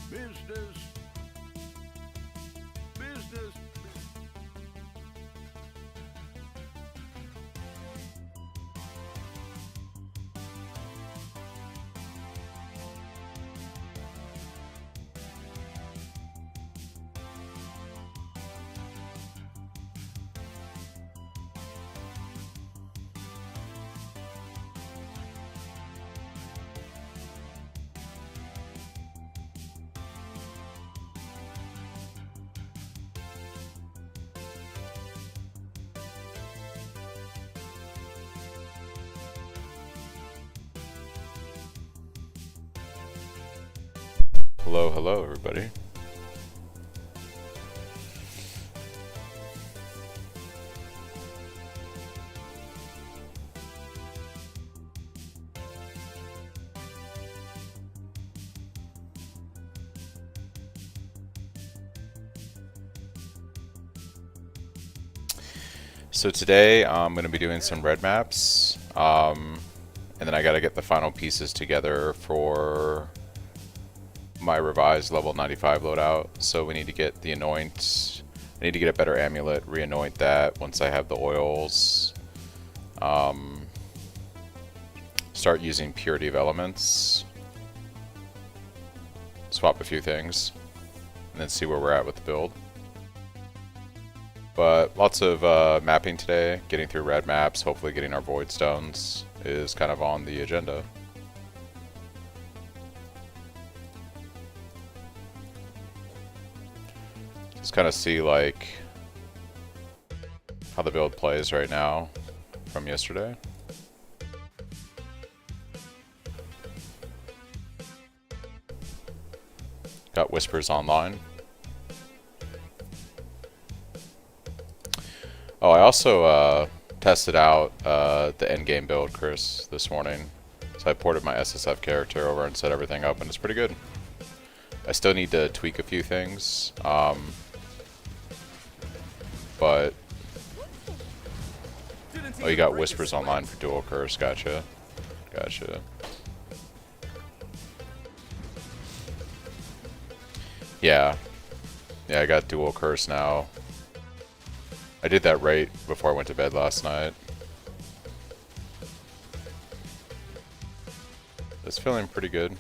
Business. Business. Hello, hello, everybody. So today I'm going to be doing some red maps, and then I got to get the final pieces together for my revised level 95 loadout. So we need to get the anoint. I need to get a better amulet, re-anoint that once I have the oils. Start using purity of elements. Swap a few things, and then see where we're at with the build. But lots of mapping today, getting through red maps, hopefully getting our void stones is kind of on the agenda. Just kind of see like how the build plays right now from yesterday. Got whispers online. Oh, I also tested out the endgame build, Chris, this morning. So I ported my SSF character over and set everything up, and it's pretty good. I still need to tweak a few things, but... Oh, you got whispers online for dual curse, gotcha. Gotcha. Yeah. Yeah, I got dual curse now. I did that right before I went to bed last night. It's feeling pretty good.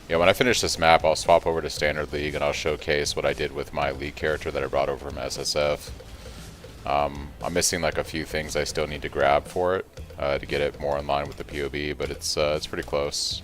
Yeah, when I finish this map, I'll swap over to Standard League and I'll showcase what I did with my League character that I brought over from SSF. I'm missing like a few things I still need to grab for it to get it more in line with the POB, but it's pretty close.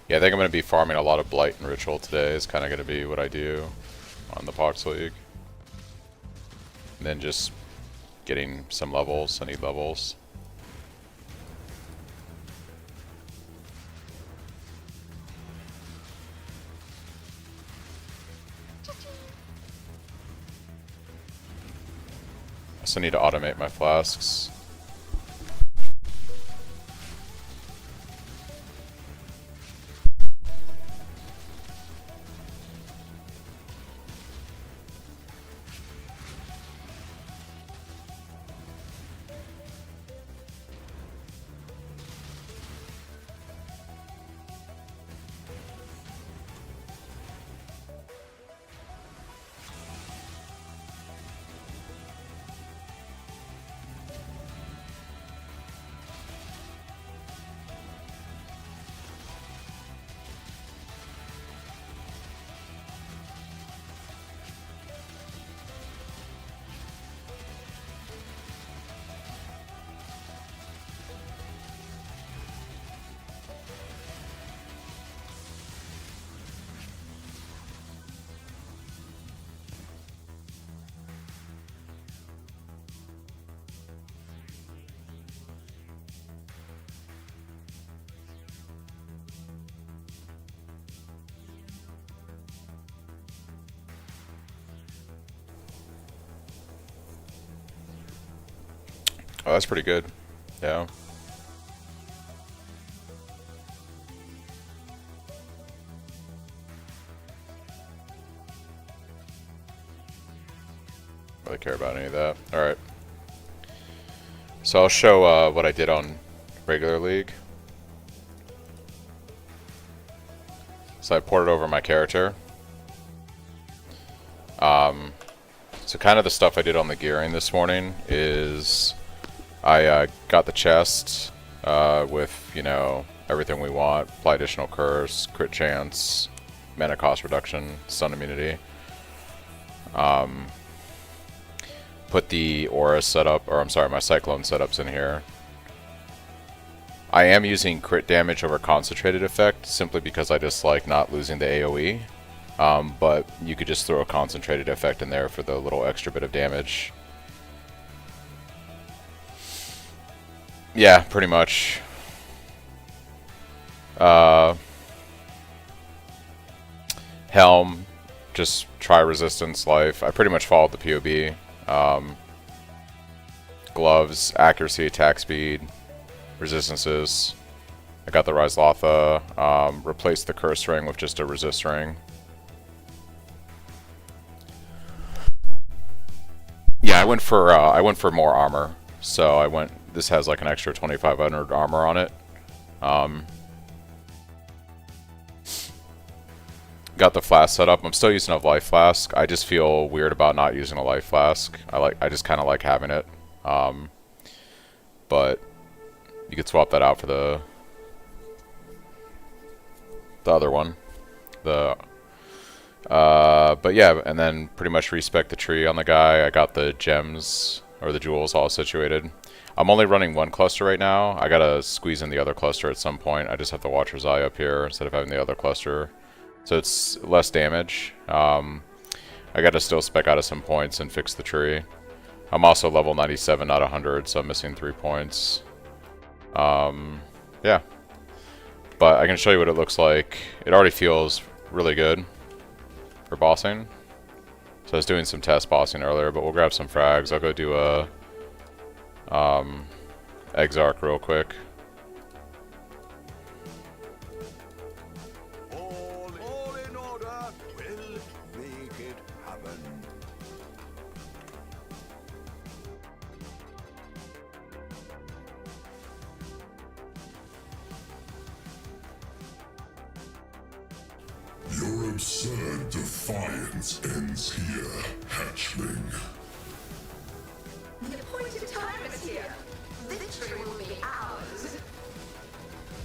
Yeah, I think I'm going to be farming a lot of Blight and Ritual today. It's kind of going to be what I do on the Pohx League. And then just getting some levels. I need levels. I also need to automate my flasks. Oh, that's pretty good. Yeah. Really care about any of that. Alright. So I'll show what I did on regular league. So I ported over my character. So kind of the stuff I did on the gearing this morning is I got the chest with, you know, everything we want. Apply additional curse, crit chance, mana cost reduction, stun immunity. Put the aura setup, or I'm sorry, my Cyclone setups in here. I am using crit damage over concentrated effect simply because I just like not losing the AoE. But you could just throw a concentrated effect in there for the little extra bit of damage. Yeah, pretty much. Helm, just try resistance, life. I pretty much followed the POB. Gloves, accuracy, attack speed, resistances. I got the Rise Lotha. Replaced the curse ring with just a resist ring. Yeah, I went for more armor. So this has like an extra 2500 armor on it. Got the flask set up. I'm still using a life flask. I just feel weird about not using a life flask. I just kind of like having it. But you could swap that out for the other one. But yeah, and then pretty much respec the tree on the guy. I got the gems or the jewels all situated. I'm only running one cluster right now. I gotta squeeze in the other cluster at some point. I just have the Watcher's Eye up here instead of having the other cluster. So it's less damage. I gotta still spec out of some points and fix the tree. I'm also level 97, not 100, so I'm missing 3 points. Yeah. But I can show you what it looks like. It already feels really good for bossing. So I was doing some test bossing earlier, but we'll grab some frags. I'll go do a Exarch real quick. All in order. We'll make it happen. Your absurd defiance ends here, hatchling. The appointed time is here. Victory will be ours.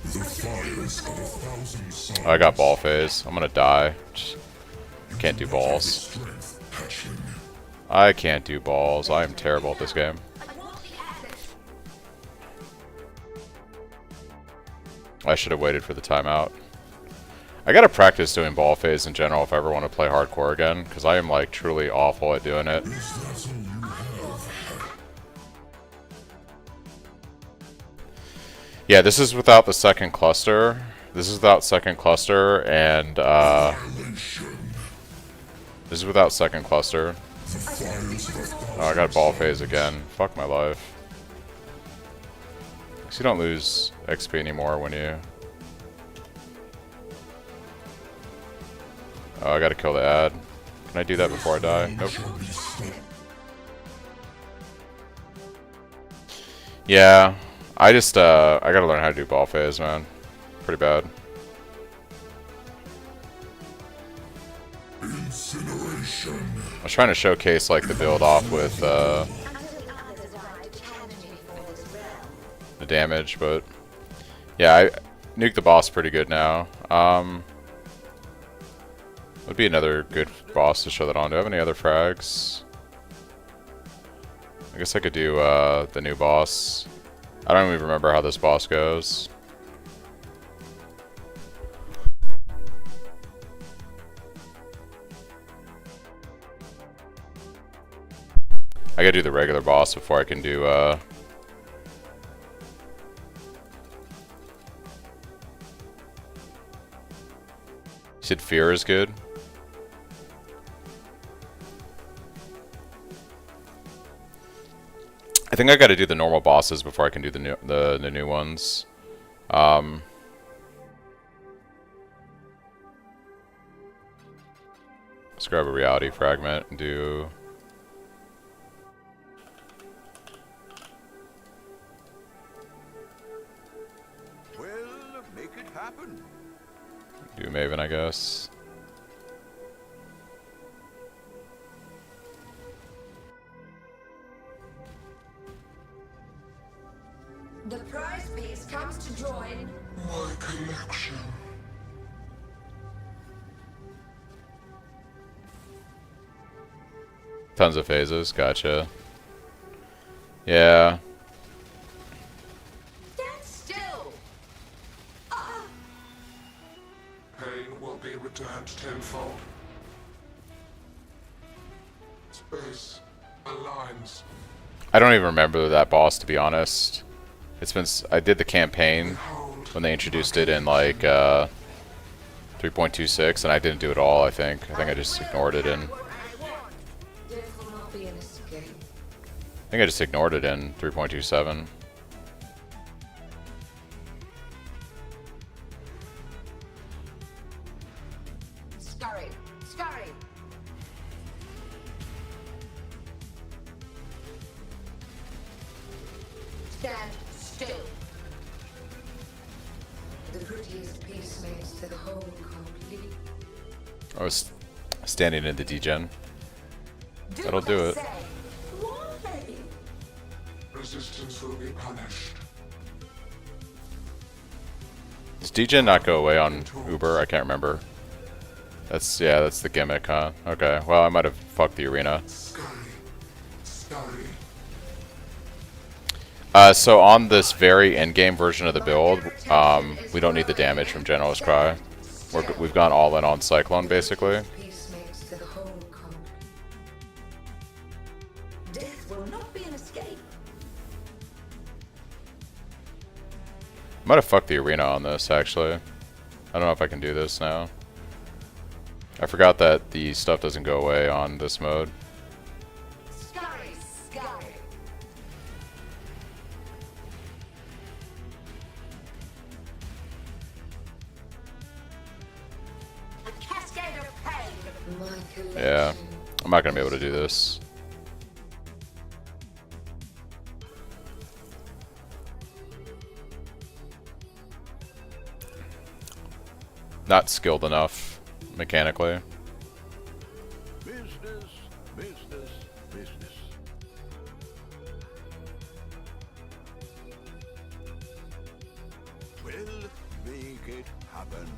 The fires of 1,000 suns. I got ball phase. I'm gonna die. Just can't do balls. Strength, hatchling. I can't do balls. I am terrible at this game. I should have waited for the timeout. I gotta practice doing ball phase in general if I ever want to play hardcore again, because I am like truly awful at doing it. Is that all you have? Yeah, this is without the second cluster. This is without second cluster, and Annihilation. this is without second cluster. The fires of 1,000 Oh, I got ball phase again. Fuck my life. So you don't lose XP anymore when you... Oh, I gotta kill the ad. Can I do that before I die? Nope. shall be stopped. Yeah, I gotta learn how to do ball phase, man. Pretty bad. Incineration. I was trying to showcase like the build off with the damage, but yeah, I nuked the boss pretty good now. Would be another good boss to show that on. Do I have any other frags? I guess I could do the new boss. I don't even remember how this boss goes. I gotta do the regular boss before I can do You said fear is good? I think I got to do the normal bosses before I can do the new ones. Let's grab a reality fragment and do. Well, make it happen. Do Maven, I guess. The prize piece comes to join. My collection. Tons of phases, gotcha. Yeah. Stand still. Pain will be returned tenfold. Space aligns. I don't even remember that boss, to be honest. It's been I did the campaign when they introduced it in like 3.26, and I didn't do it all. I think I just ignored it in. Death will not be an escape. I think I just ignored it in 3.27. Scurry, scurry. Stand still. The prettiest piece makes the whole complete. I was standing in the degen. Do That'll what do I it. say. Why? Resistance will be punished. Does degen not go away on Uber? I can't remember. That's the gimmick, huh? Okay. Well, I might have fucked the arena. Scurry. Scurry. So on this very end-game version of the build, we don't need the damage from General's Cry. We've gone all in on Cyclone, basically. Peace makes the whole complete. Death will not be an escape. Might have fucked the arena on this, actually. I don't know if I can do this now. I forgot that the stuff doesn't go away on this mode. Scurry, scurry. A cascade of pain. My collection. Yeah, I'm not gonna be able to do this. Not skilled enough mechanically. Business, business, business. We'll make it happen.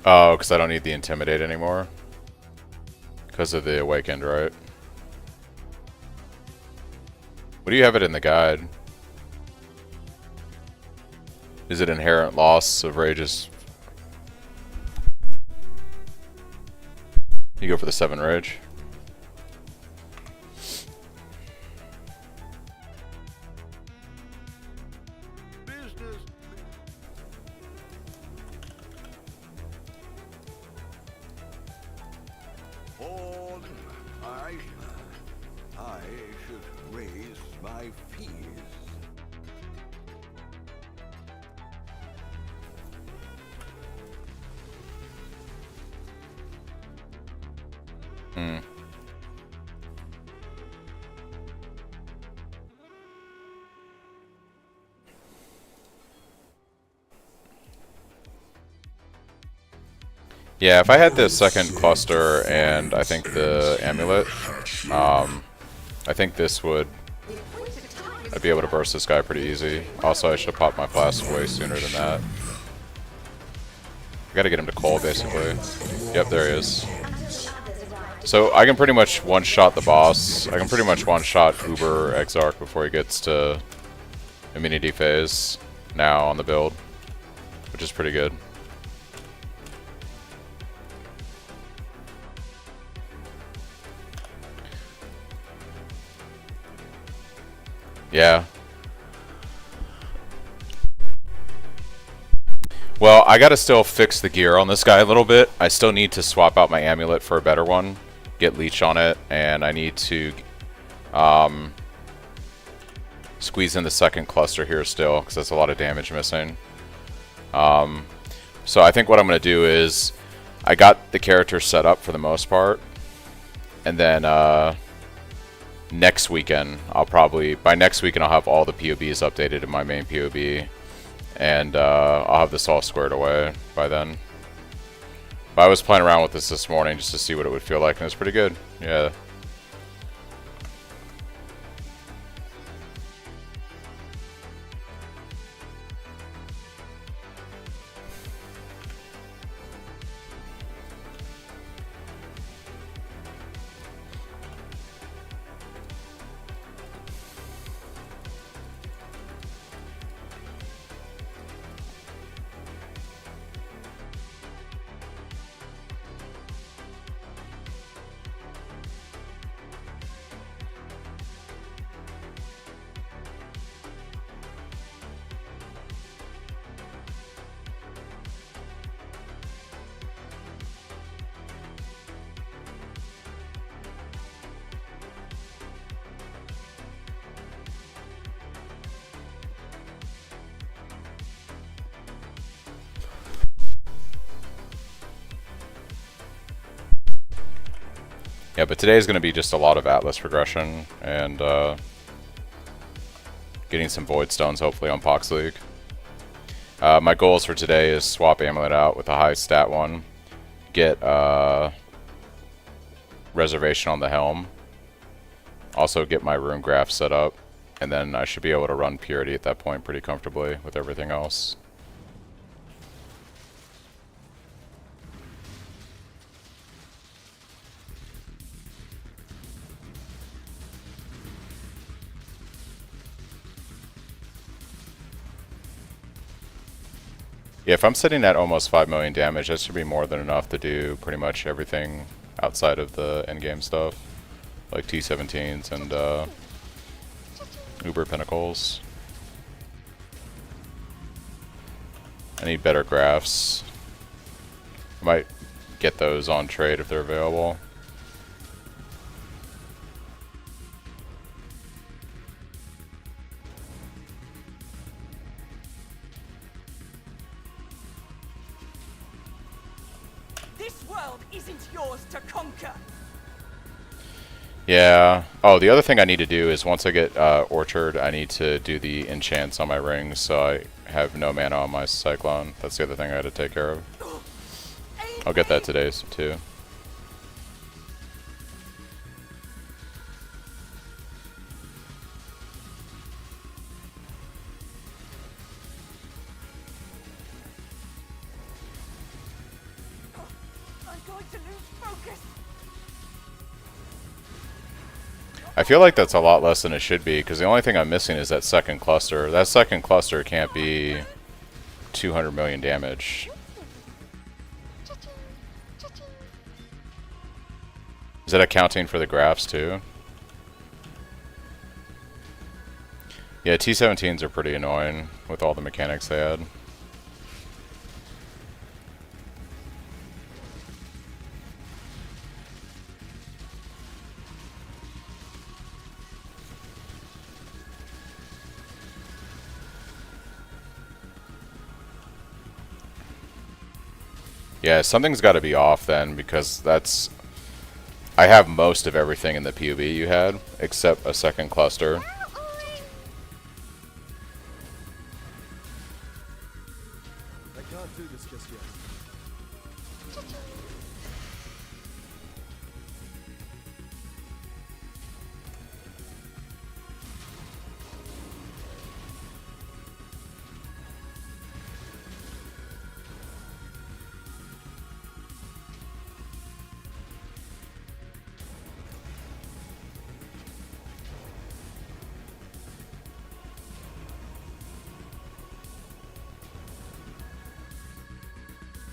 Oh, because I don't need the Intimidate anymore. Because of the Awakened, right? What do you have it in the guide? Is it inherent loss of rages? You go for the 7 rage. Business. Hold. I should raise my fees. Hmm. Yeah, if I had the second cluster and I think the amulet, I think this would... I'd be able to burst this guy pretty easy. Also, I should pop my flask way sooner than that. I gotta get him to coal, basically. Yep, there he is. So I can pretty much one-shot the boss. I can pretty much one-shot Uber Exarch before he gets to immunity phase now on the build, which is pretty good. Yeah. Well, I gotta still fix the gear on this guy a little bit. I still need to swap out my amulet for a better one, get leech on it, and I need to Squeeze in the second cluster here still, because that's a lot of damage missing. So I think what I'm going to do is, I got the character set up for the most part, and then next weekend, by next weekend I'll have all the POBs updated in my main POB, and I'll have this all squared away by then. But I was playing around with this morning just to see what it would feel like, and it's pretty good. Yeah. Yeah, but today is going to be just a lot of Atlas progression and getting some Void Stones hopefully on Pohx League. My goals for today is swap Amulet out with a high stat one, get Reservation on the Helm, also get my Rune Graph set up, and then I should be able to run Purity at that point pretty comfortably with everything else. Yeah, if I'm sitting at almost 5 million damage, that should be more than enough to do pretty much everything outside of the endgame stuff, like T17s and Uber Pinnacles. I need better graphs. I might get those on trade if they're available. Isn't yours to conquer. Yeah. Oh, the other thing I need to do is once I get Orchard, I need to do the enchants on my rings, so I have no mana on my Cyclone. That's the other thing I had to take care of. I'll get that today too. I feel like that's a lot less than it should be, because the only thing I'm missing is that second cluster. That second cluster can't be 200 million damage. Is that accounting for the graphs too? Yeah, T17s are pretty annoying with all the mechanics they had. Yeah, something's got to be off then, because that's... I have most of everything in the POV you had, except a second cluster. I can't do this just yet.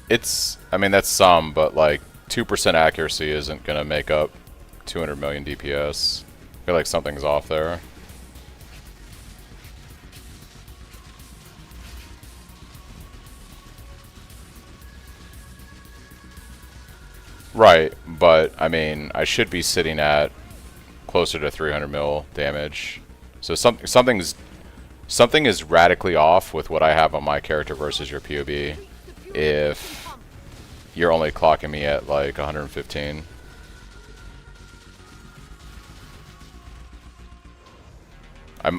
It's, I mean, that's some, but like 2% accuracy isn't going to make up 200 million DPS. I feel like something's off there. Right, but I mean, I should be sitting at closer to 300 mil damage. So something is radically off with what I have on my character versus your POB. If you're only clocking me at like 115.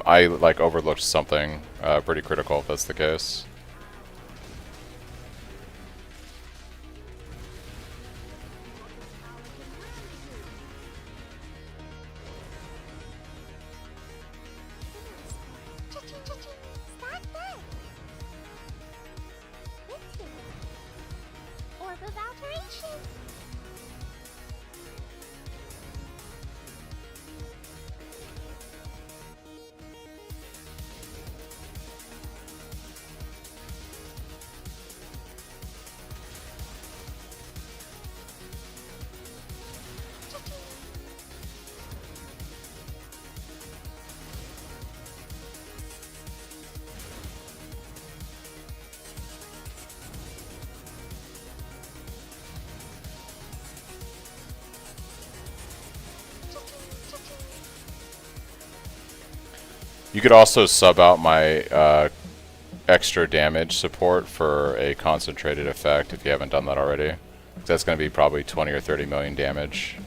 I like overlooked something pretty critical if that's the case. You could also sub out my extra damage support for a concentrated effect if you haven't done that already. That's going to be probably 20 or 30 million damage.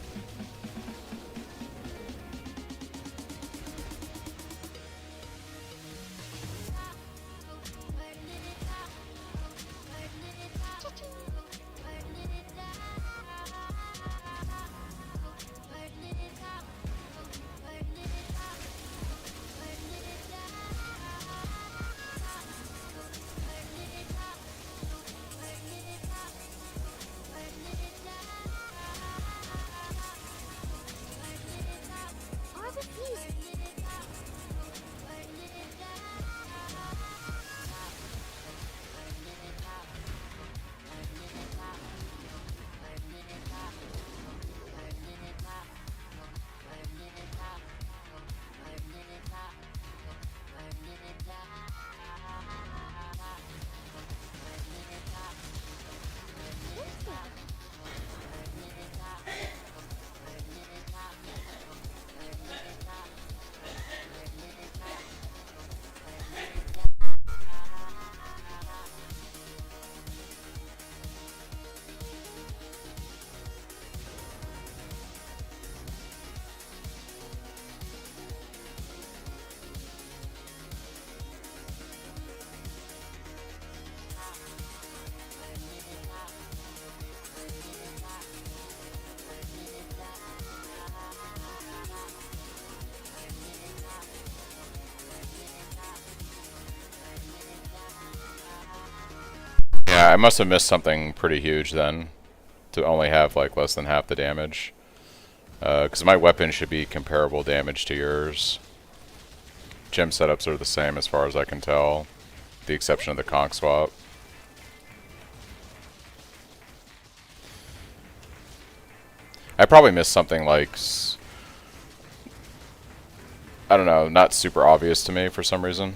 Yeah, I must have missed something pretty huge then, to only have like less than half the damage. Because my weapon should be comparable damage to yours. Gem setups are the same as far as I can tell, with the exception of the conch swap. I probably missed something like, I don't know, not super obvious to me for some reason.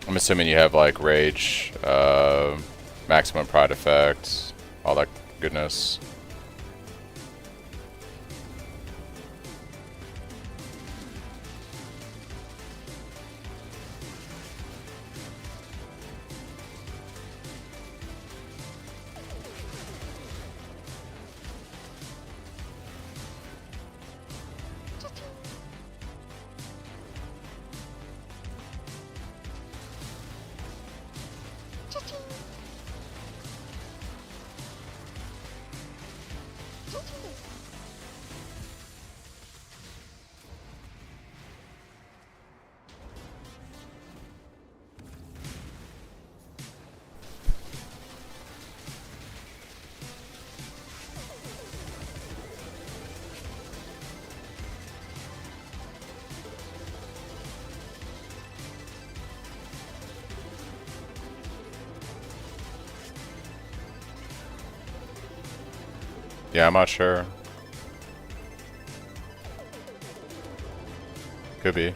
I'm assuming you have like rage, maximum pride effect, all that goodness. Yeah, I'm not sure. Could be.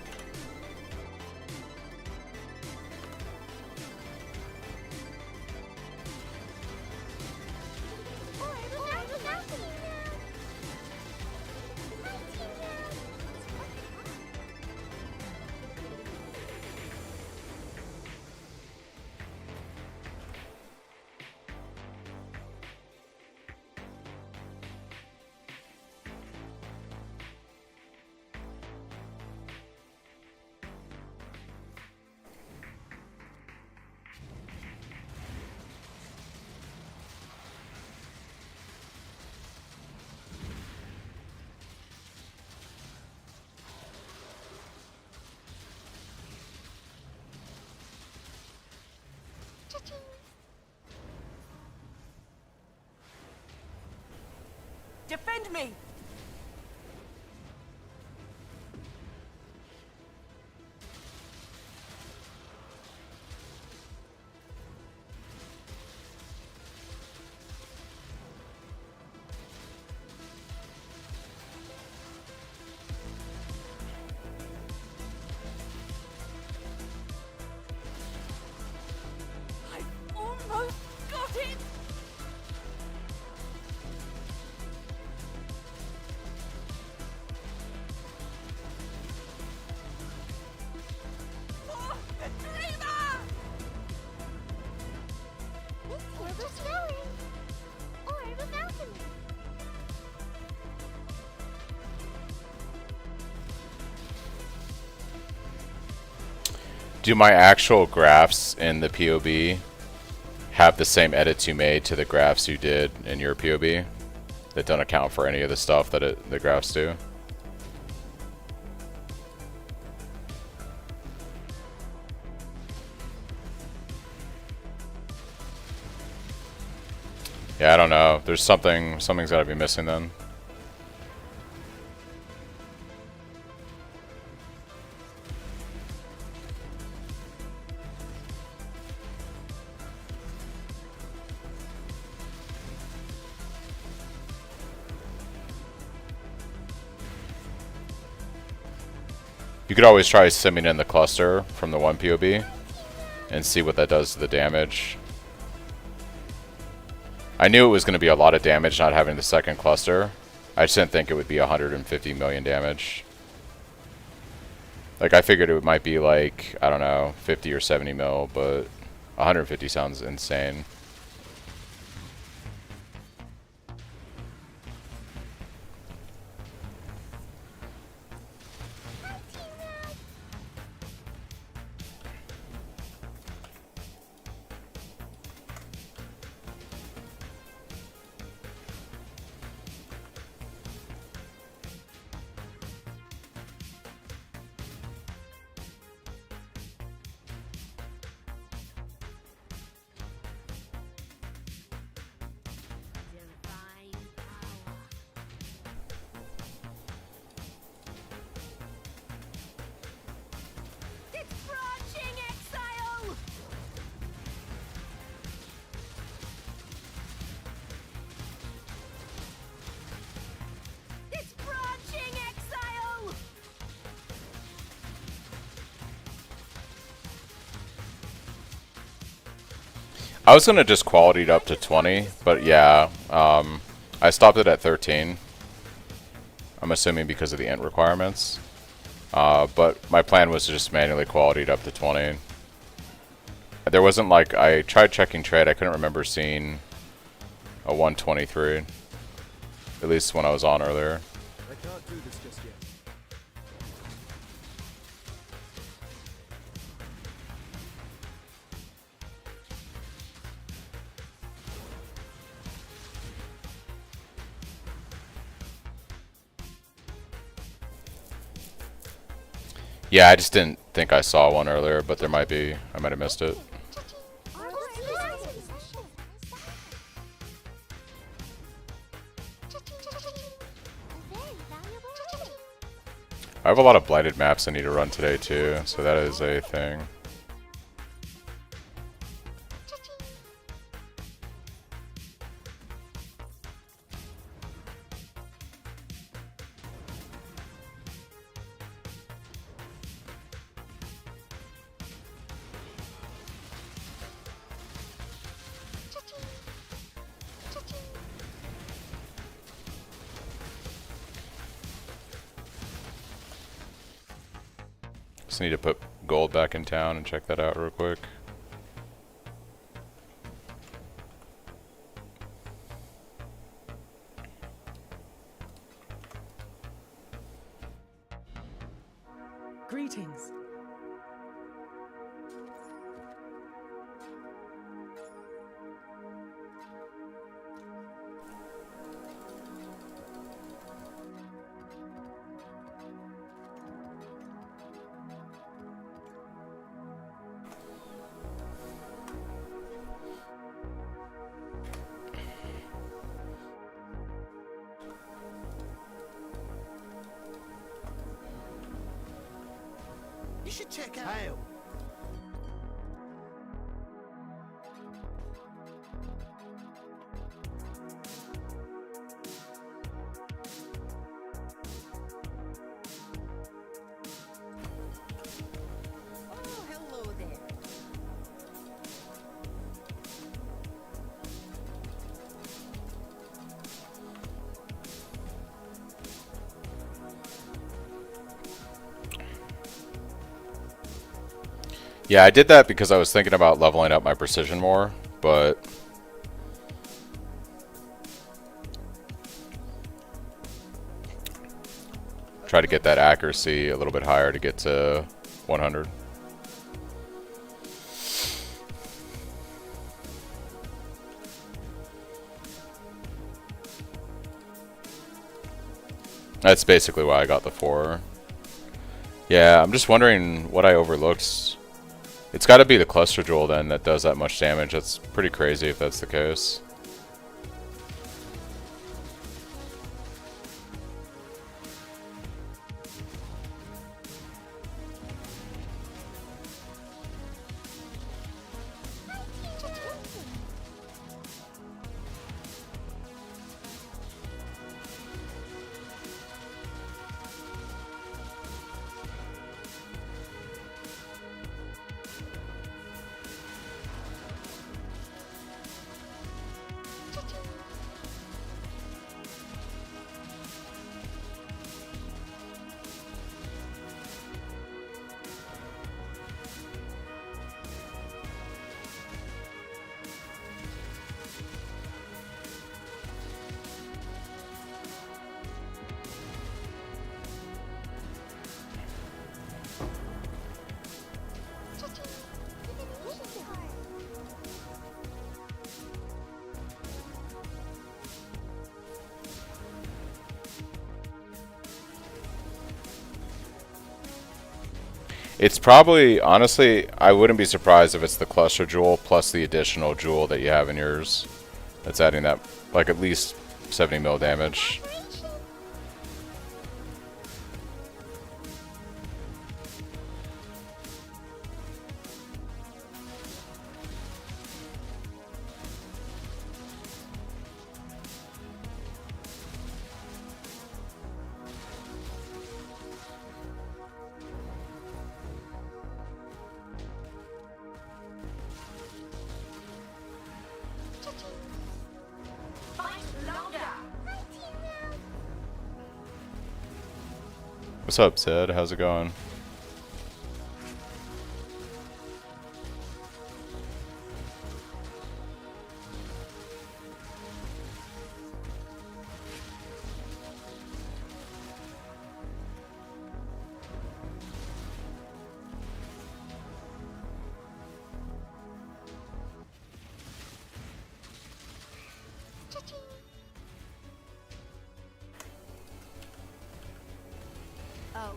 Defend me! I almost got it! For the dreamer! Or the snowing. Or the mountain. Do my actual graphs in the POB have the same edits you made to the graphs you did in your POB that don't account for any of the stuff that the graphs do? Yeah, I don't know. There's something's gotta be missing then. You could always try simming in the cluster from the one POB and see what that does to the damage. I knew it was going to be a lot of damage not having the second cluster. I just didn't think it would be 150 million damage. Like, I figured it might be like, I don't know, 50 or 70 mil, but 150 sounds insane. Branching exile! It's branching exile! I was gonna just quality it up to 20, but yeah, I stopped it at 13. I'm assuming because of the int requirements. But my plan was to just manually quality it up to 20. There wasn't like, I tried checking trade, I couldn't remember seeing a 123. At least when I was on earlier. I can't do this just yet. Yeah, I just didn't think I saw one earlier, but there might be. I might have missed it. I have a lot of blighted maps I need to run today too, so that is a thing. Just need to put gold back in town and check that out real quick. Greetings. You should check out. Hail. Oh, hello there. Yeah, I did that because I was thinking about leveling up my precision more, but try to get that accuracy a little bit higher to get to 100. That's basically why I got the 4. Yeah, I'm just wondering what I overlooked. It's got to be the cluster jewel then that does that much damage. That's pretty crazy if that's the case. It's probably, honestly, I wouldn't be surprised if it's the cluster jewel plus the additional jewel that you have in yours. That's adding that, like, at least 70 mil damage. What's up, Sid? How's it going? Oh,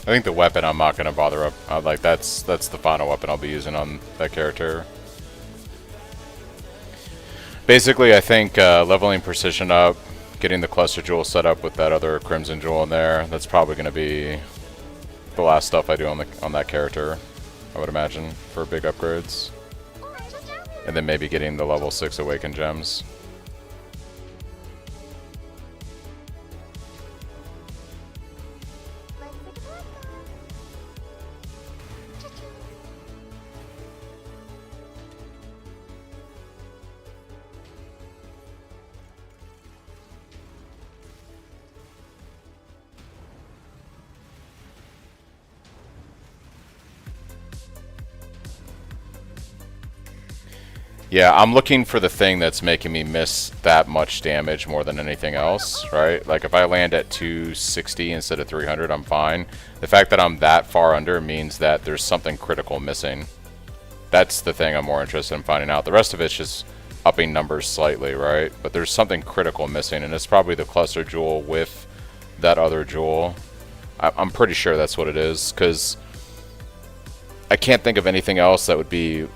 I think the weapon I'm not gonna bother up. Like that's the final weapon I'll be using on that character. Basically, I think leveling precision up, getting the cluster jewel set up with that other crimson jewel in there. That's probably gonna be the last stuff I do on that character, I would imagine, for big upgrades. And then maybe getting the level 6 awakened gems. Yeah, I'm looking for the thing that's making me miss that much damage more than anything else, right? Like if I land at 260 instead of 300, I'm fine. The fact that I'm that far under means that there's something critical missing. That's the thing I'm more interested in finding out. The rest of it's just upping numbers slightly, right? But there's something critical missing, and it's probably the cluster jewel with that other jewel. I'm pretty sure that's what it is, because I can't think of anything else that would be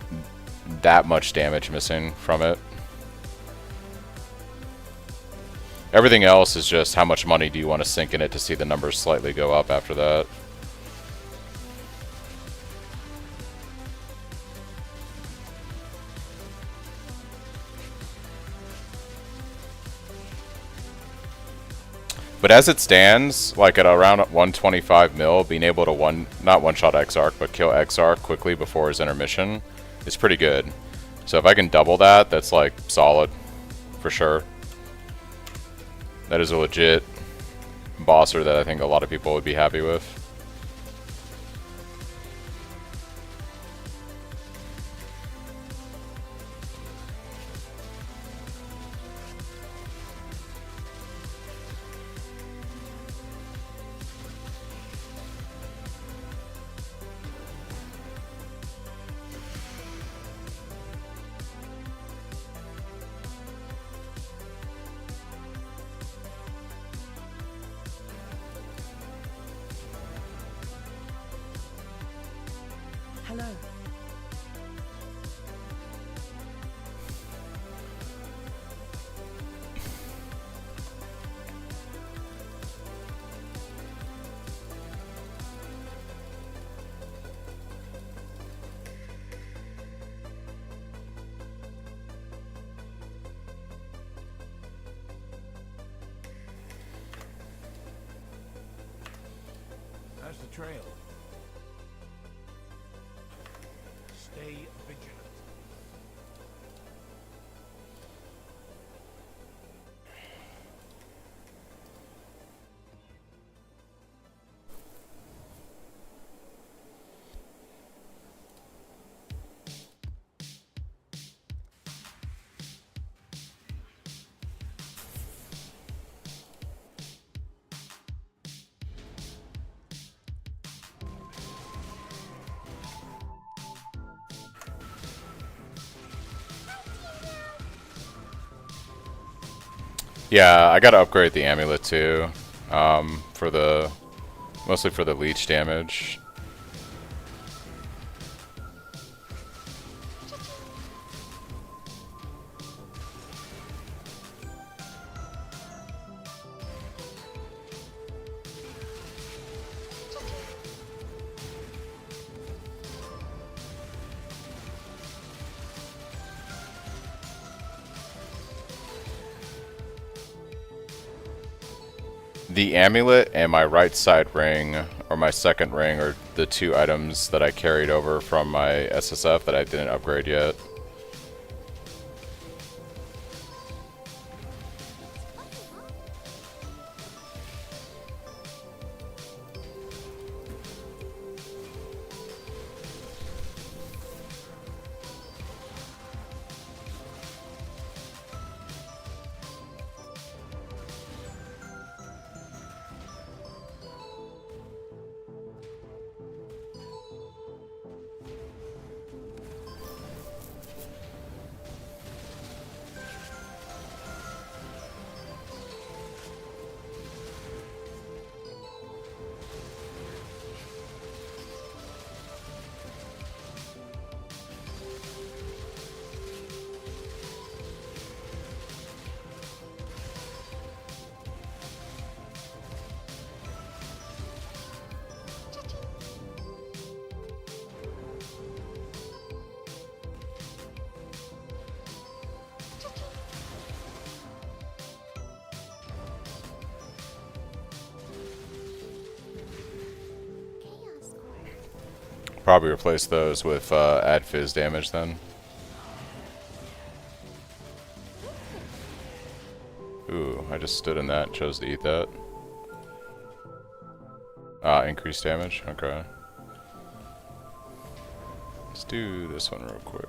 that much damage missing from it. Everything else is just how much money do you want to sink in it to see the numbers slightly go up after that. But as it stands, like at around 125 mil, being able to not one-shot Exarch, but kill Exarch quickly before his intermission is pretty good. So if I can double that, that's like solid, for sure. That is a legit bosser that I think a lot of people would be happy with. Hello. That's the trail. Stay vigilant. Yeah, I gotta upgrade the amulet too, mostly for the leech damage. The amulet and my right side ring, or my second ring, are the two items that I carried over from my SSF that I didn't upgrade yet. probably replace those with add fizz damage then. Ooh, I just stood in that and chose to eat that. Increased damage? Okay. Let's do this one real quick.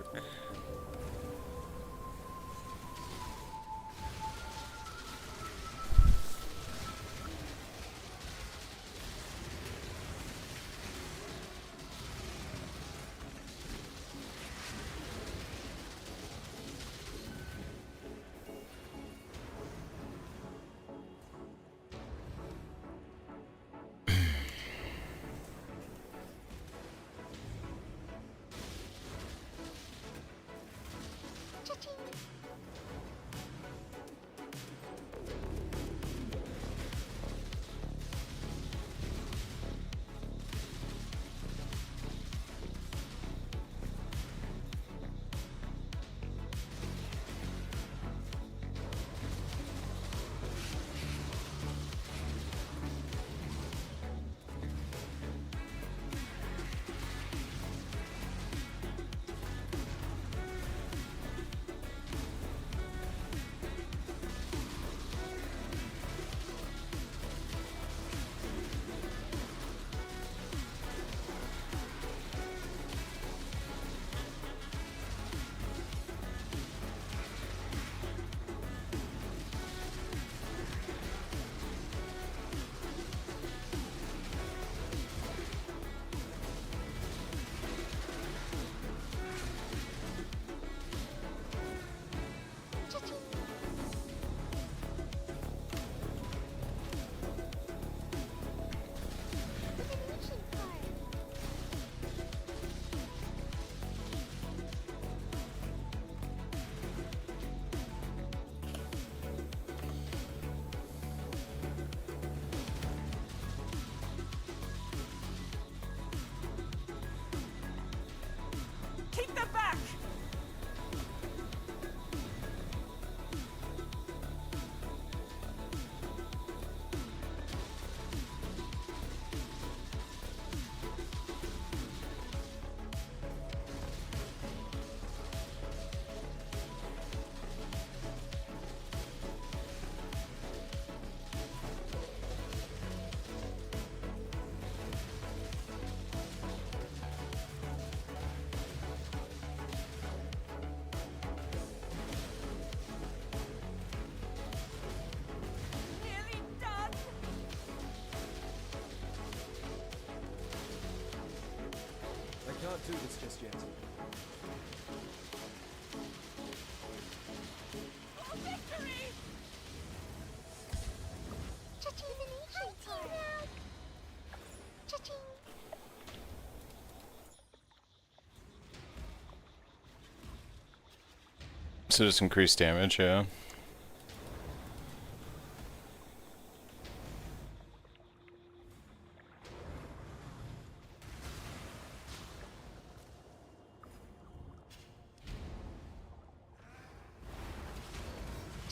Take that back! Nearly done! I can't do this just yet. For victory! Elimination time. Cha-ching. So just increased damage, yeah.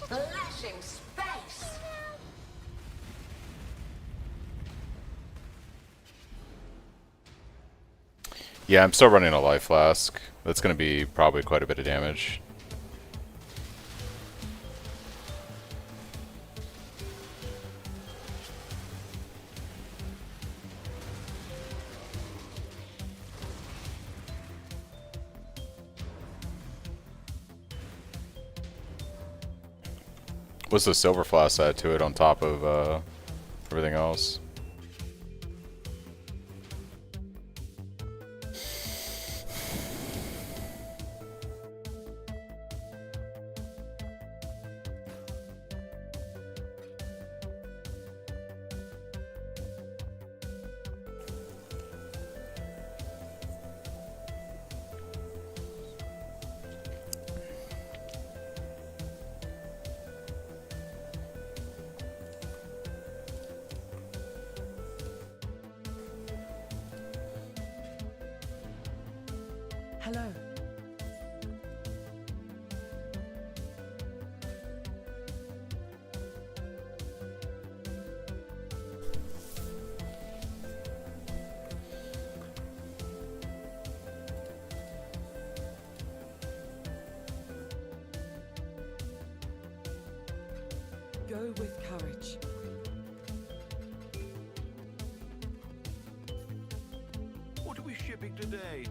Flashing space. Yeah, I'm still running a life flask. That's gonna be probably quite a bit of damage. What's the silver flask add to it on top of everything else? Hello. with courage. What are we shipping today?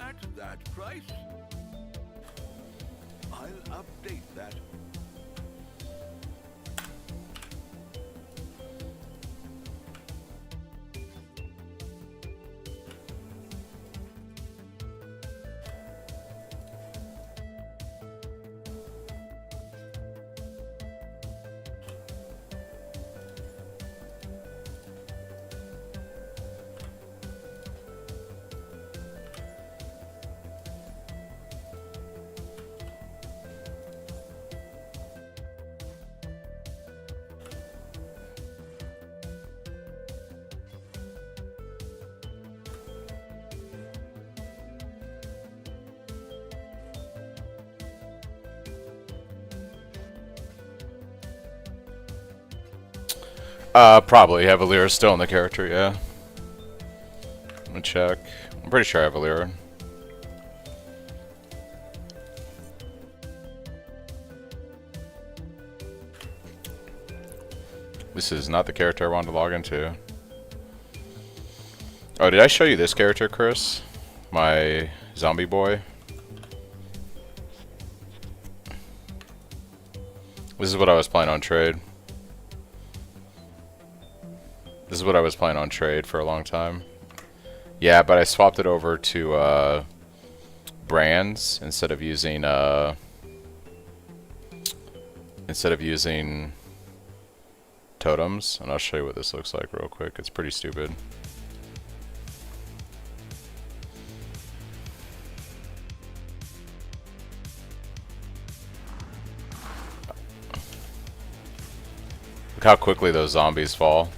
At that price? I'll update that. Probably have Alira still in the character, yeah. Let me check. I'm pretty sure I have Alira. This is not the character I wanted to log into. Oh, did I show you this character, Chris? My zombie boy? This is what I was playing on trade. This is what I was playing on trade for a long time. Yeah, but I swapped it over to brands instead of using totems, and I'll show you what this looks like real quick. It's pretty stupid. Look how quickly those zombies fall.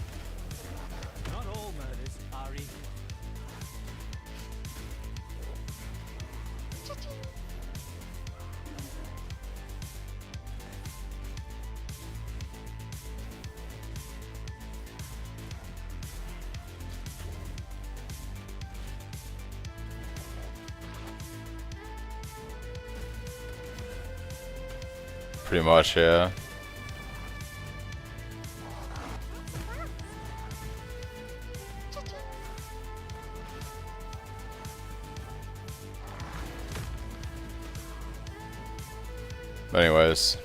Not all murders, Ari. Pretty much, yeah. Anyways.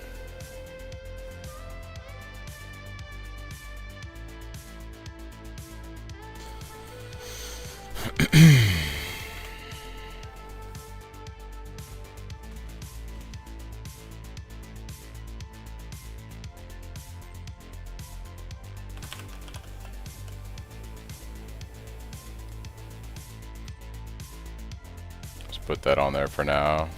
Let's put that on there for now.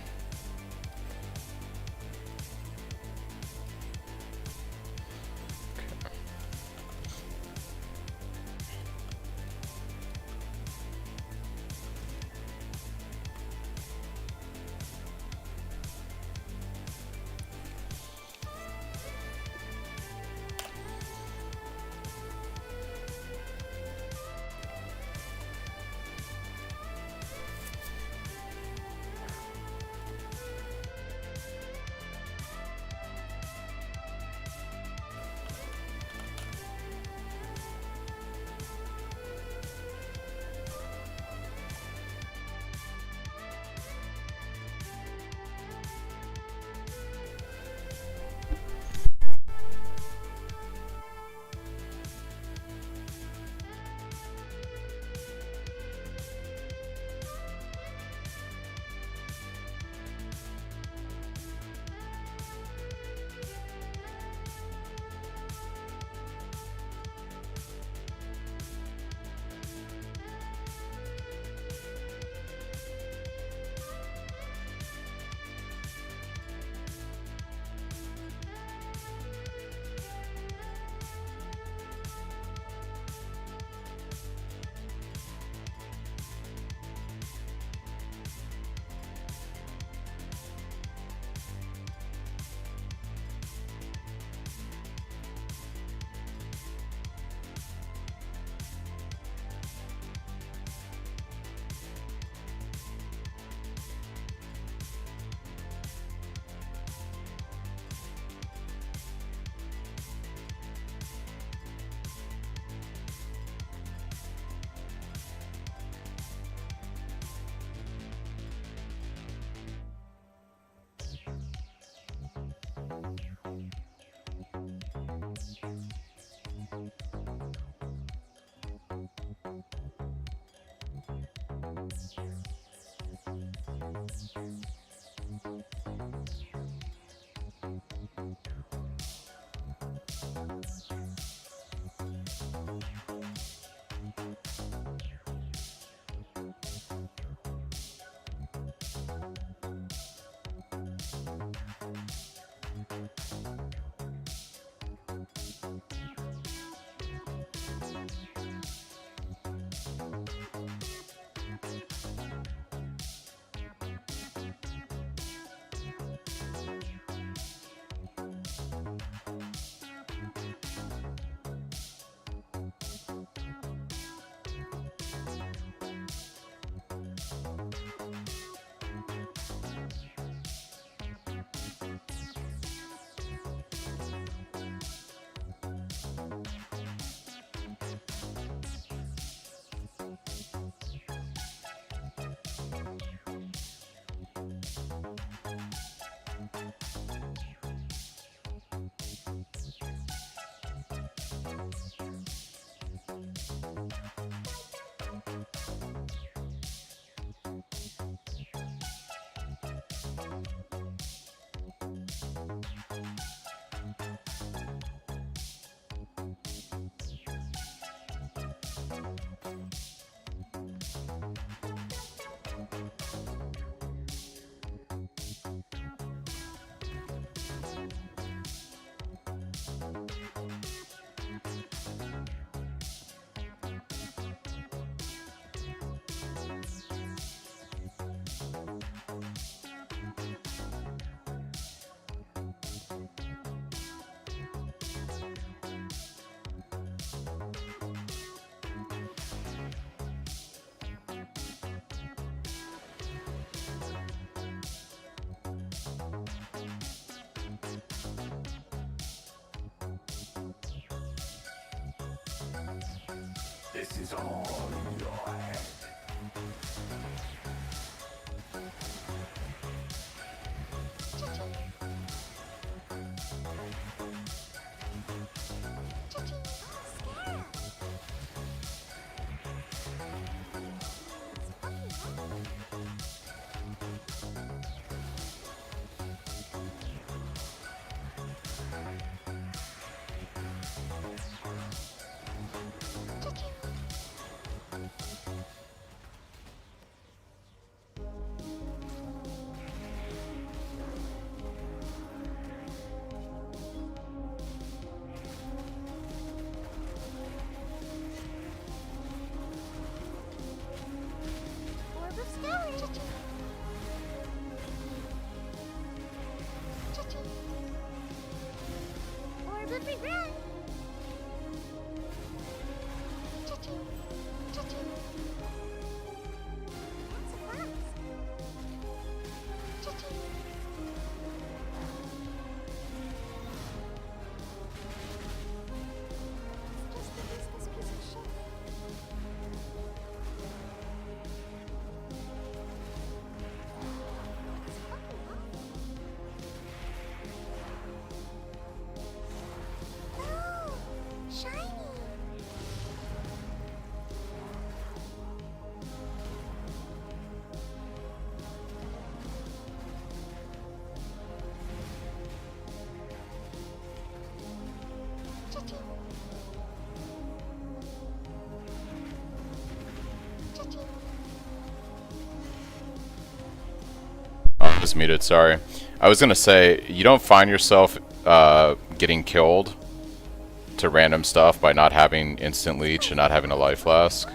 This is all in your head. Orb of scouring. Orb of regret. That's a fox. It's just a useless piece of shit. It's fucking awful. No! Shiny! Cha-ching. Cha-ching. Oh, I was muted, sorry. I was gonna say, you don't find yourself getting killed to random stuff by not having instant leech and not having a life flask.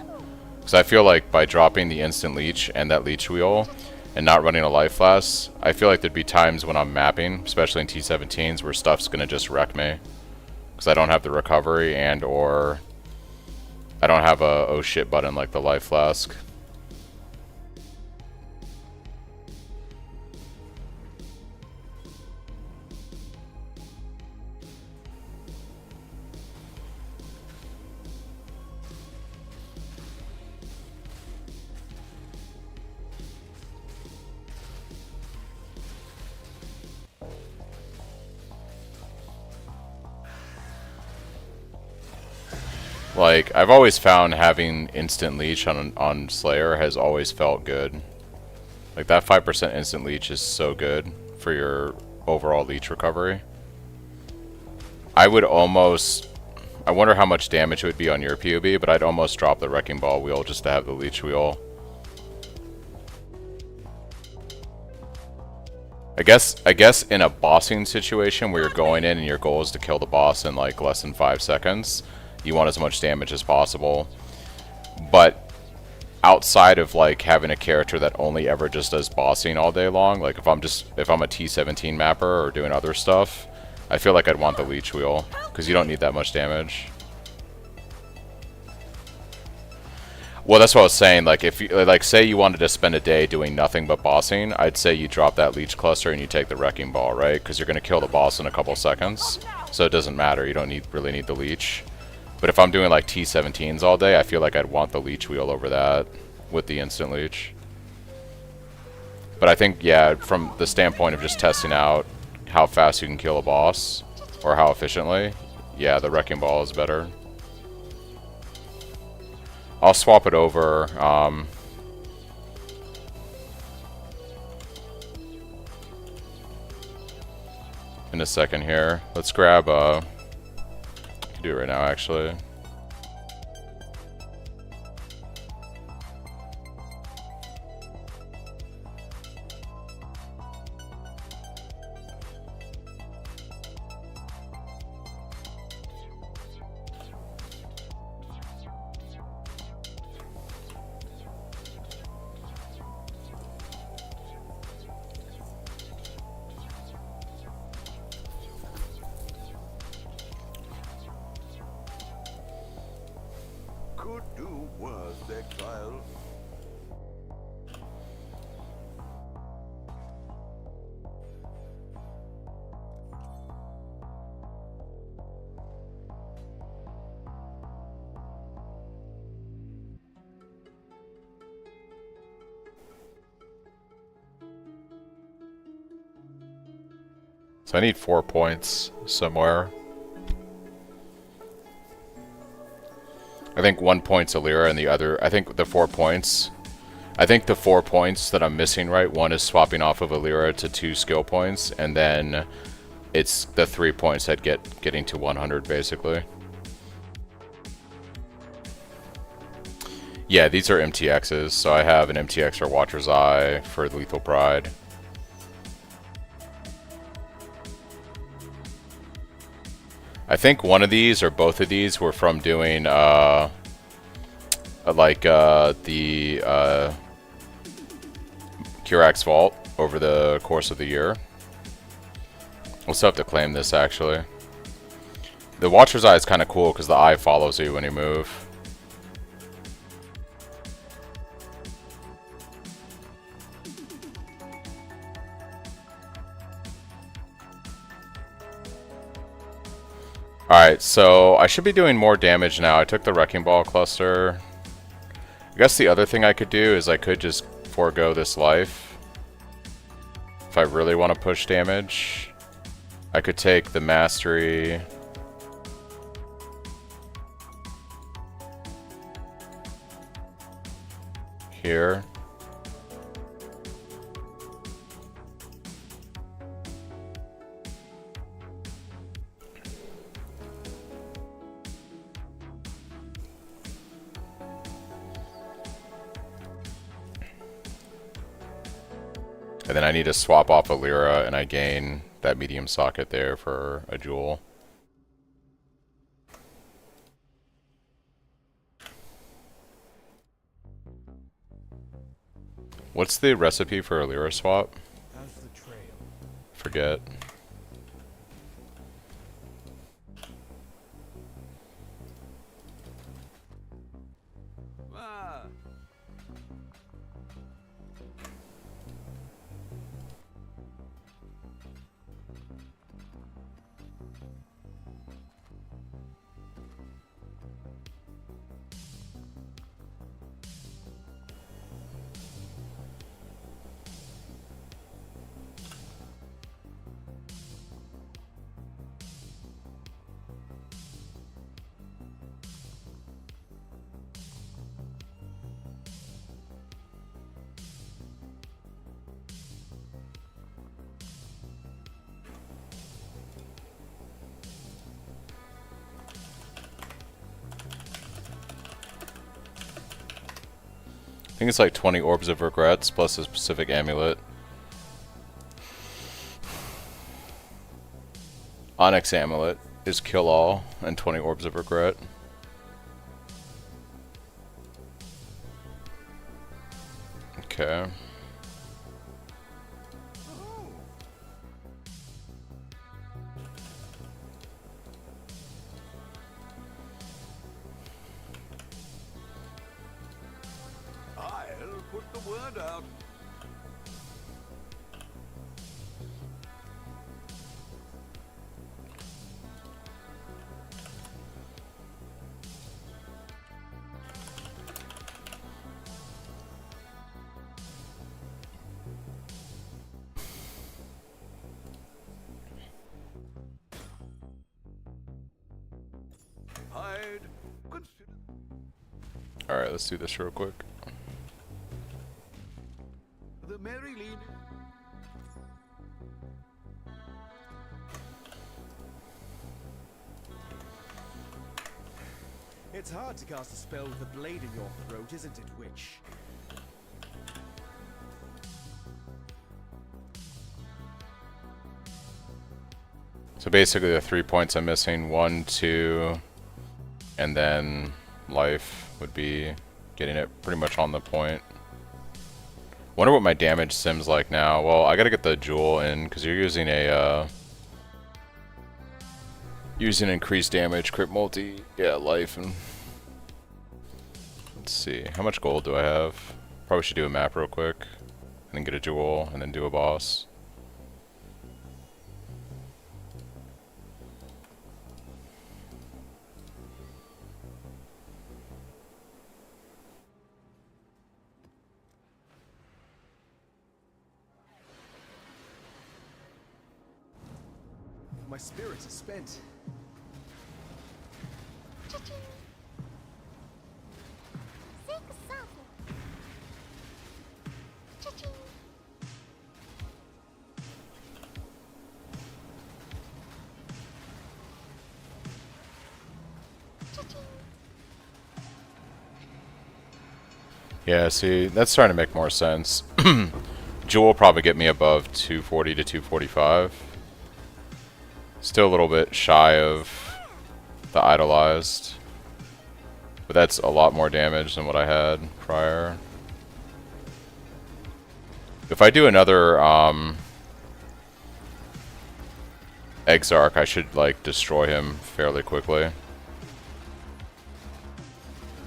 Because I feel like by dropping the instant leech and that leech wheel and not running a life flask, I feel like there'd be times when I'm mapping, especially in T17s, where stuff's gonna just wreck me. Because I don't have the recovery and or I don't have a oh shit button like the life flask. Like, I've always found having instant leech on Slayer has always felt good. Like, that 5% instant leech is so good for your overall leech recovery. I would almost... I wonder how much damage it would be on your POB, but I'd almost drop the Wrecking Ball wheel just to have the Leech Wheel. I guess in a bossing situation where you're going in and your goal is to kill the boss in like less than 5 seconds, you want as much damage as possible. But outside of like having a character that only ever just does bossing all day long, like if I'm a T17 mapper or doing other stuff, I feel like I'd want the Leech Wheel, because you don't need that much damage. Well, that's what I was saying, like, if you, like, say you wanted to spend a day doing nothing but bossing, I'd say you drop that Leech Cluster and you take the Wrecking Ball, right? Because you're going to kill the boss in a couple seconds, so it doesn't matter, you don't really need the Leech. But if I'm doing, like, T17s all day, I feel like I'd want the Leech Wheel over that, with the Instant Leech. But I think, yeah, from the standpoint of just testing out how fast you can kill a boss, or how efficiently, yeah, the Wrecking Ball is better. I'll swap it over. In a second here. Let's grab. I can do it right now, actually. Could do worse, exile. So I need 4 points somewhere. I think 1 point's Alira and the other... I think the 4 points... I think the 4 points that I'm missing, right? One is swapping off of Alira to 2 skill points, and then it's the 3 points that getting to 100, basically. Yeah, these are MTXs, so I have an MTX for Watcher's Eye, for Lethal Pride. I think one of these, or both of these, were from doing, the Curax Vault over the course of the year. We'll still have to claim this, actually. The Watcher's Eye is kind of cool, because the eye follows you when you move. Alright, so I should be doing more damage now. I took the Wrecking Ball cluster. I guess the other thing I could do is I could just forego this life. If I really want to push damage. I could take the Mastery. Here. And then I need to swap off a Lyra, and I gain that medium socket there for a jewel. What's the recipe for a Lyra swap? How's the trail? Forget. Ah. think it's like 20 orbs of regrets plus a specific amulet. Onyx amulet is kill all and 20 orbs of regret. Okay. I'll put the word out. I'd consider Alright, let's do this real quick. the Mary Lean. It's hard to cast a spell with a blade in your throat, isn't it, witch? So basically the 3 points I'm missing, 1, 2, and then life would be getting it pretty much on the point. Wonder what my damage sim's like now. Well, I gotta get the jewel in because you're using a using increased damage, crit multi, yeah, life, and let's see, how much gold do I have? Probably should do a map real quick, and then get a jewel, and then do a boss. My spirit is spent. Cha-ching. Seek softly. Cha-ching. Cha-ching. Yeah, see, that's starting to make more sense. Jewel will probably get me above 240 to 245. Still a little bit shy of the idolized, but that's a lot more damage than what I had prior. If I do another Exarch, I should like destroy him fairly quickly.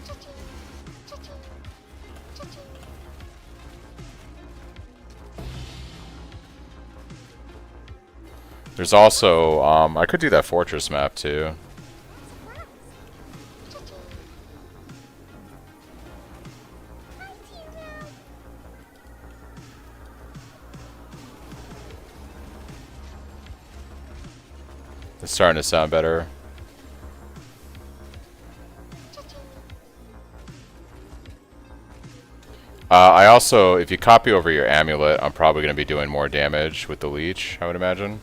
Cha-ching. Cha-ching. Cha-ching. There's also I could do that fortress map too. Surprise. Cha-ching. Hi, Tina. It's starting to sound better. Cha-ching. I also, if you copy over your amulet, I'm probably going to be doing more damage with the leech, I would imagine.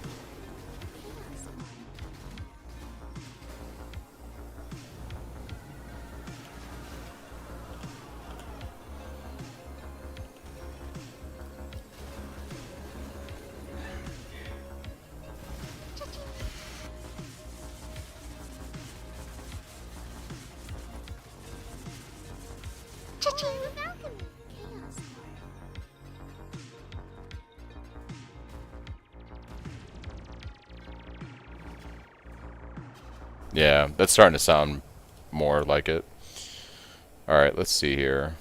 Cha-ching. Alchemy. Chaos. Yeah, that's starting to sound more like it. Alright, let's see here.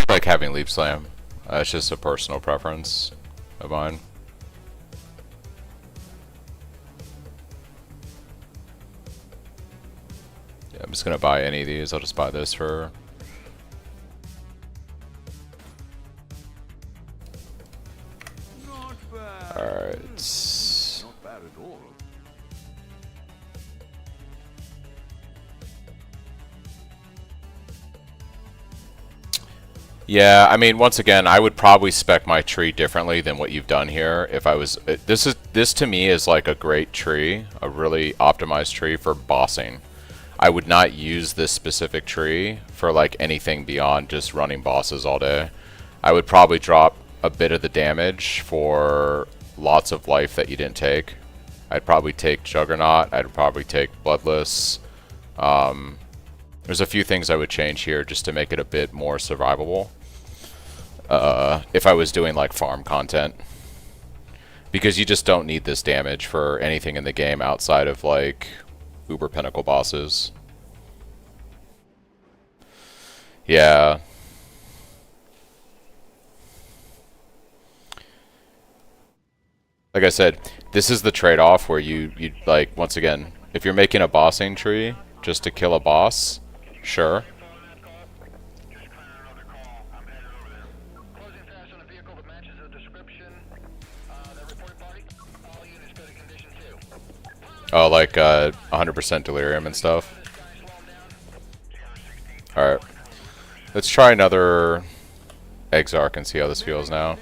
like having leap slam. It's just a personal preference of mine. Yeah, I'm just gonna buy any of these. I'll just buy this for. Not bad. Alright. Not bad at all. Yeah, I mean, once again, I would probably spec my tree differently than what you've done here. If I was, this to me is like a great tree, a really optimized tree for bossing. I would not use this specific tree for like anything beyond just running bosses all day. I would probably drop a bit of the damage for lots of life that you didn't take. I'd probably take Juggernaut. I'd probably take Bloodless. There's a few things I would change here just to make it a bit more survivable. If I was doing like farm content. Because you just don't need this damage for anything in the game outside of like Uber Pinnacle bosses. Yeah. Like I said, this is the trade-off where you like, once again, if you're making a bossing tree just to kill a boss, sure. Oh, like 100% delirium and stuff. Alright. Let's try another Exarch and see how this feels now.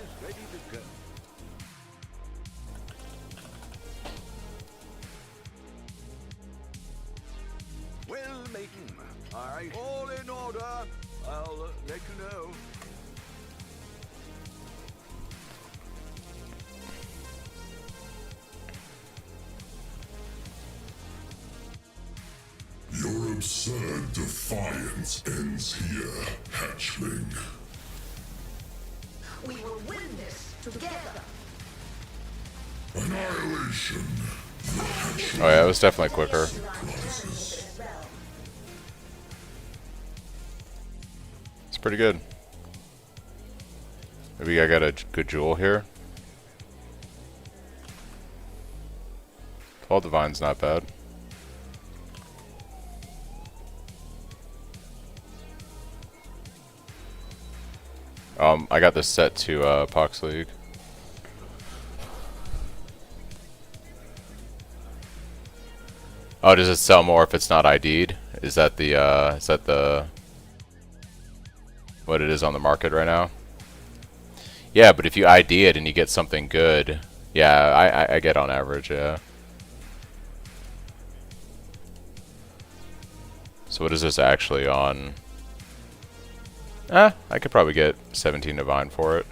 Well, making. Alright, all in order. I'll let you know. Your absurd defiance ends here, hatchling. We will win this together. Annihilation. The hatchling Oh yeah, it was definitely quicker. rises. It's pretty good. Maybe I got a good jewel here. 12 Divine's not bad. I got this set to Pohx League. Oh, does it sell more if it's not ID'd? Is that the what it is on the market right now? Yeah, but if you ID it and you get something good, yeah, I get on average, yeah. So what is this actually on? I could probably get 17 Divine for it.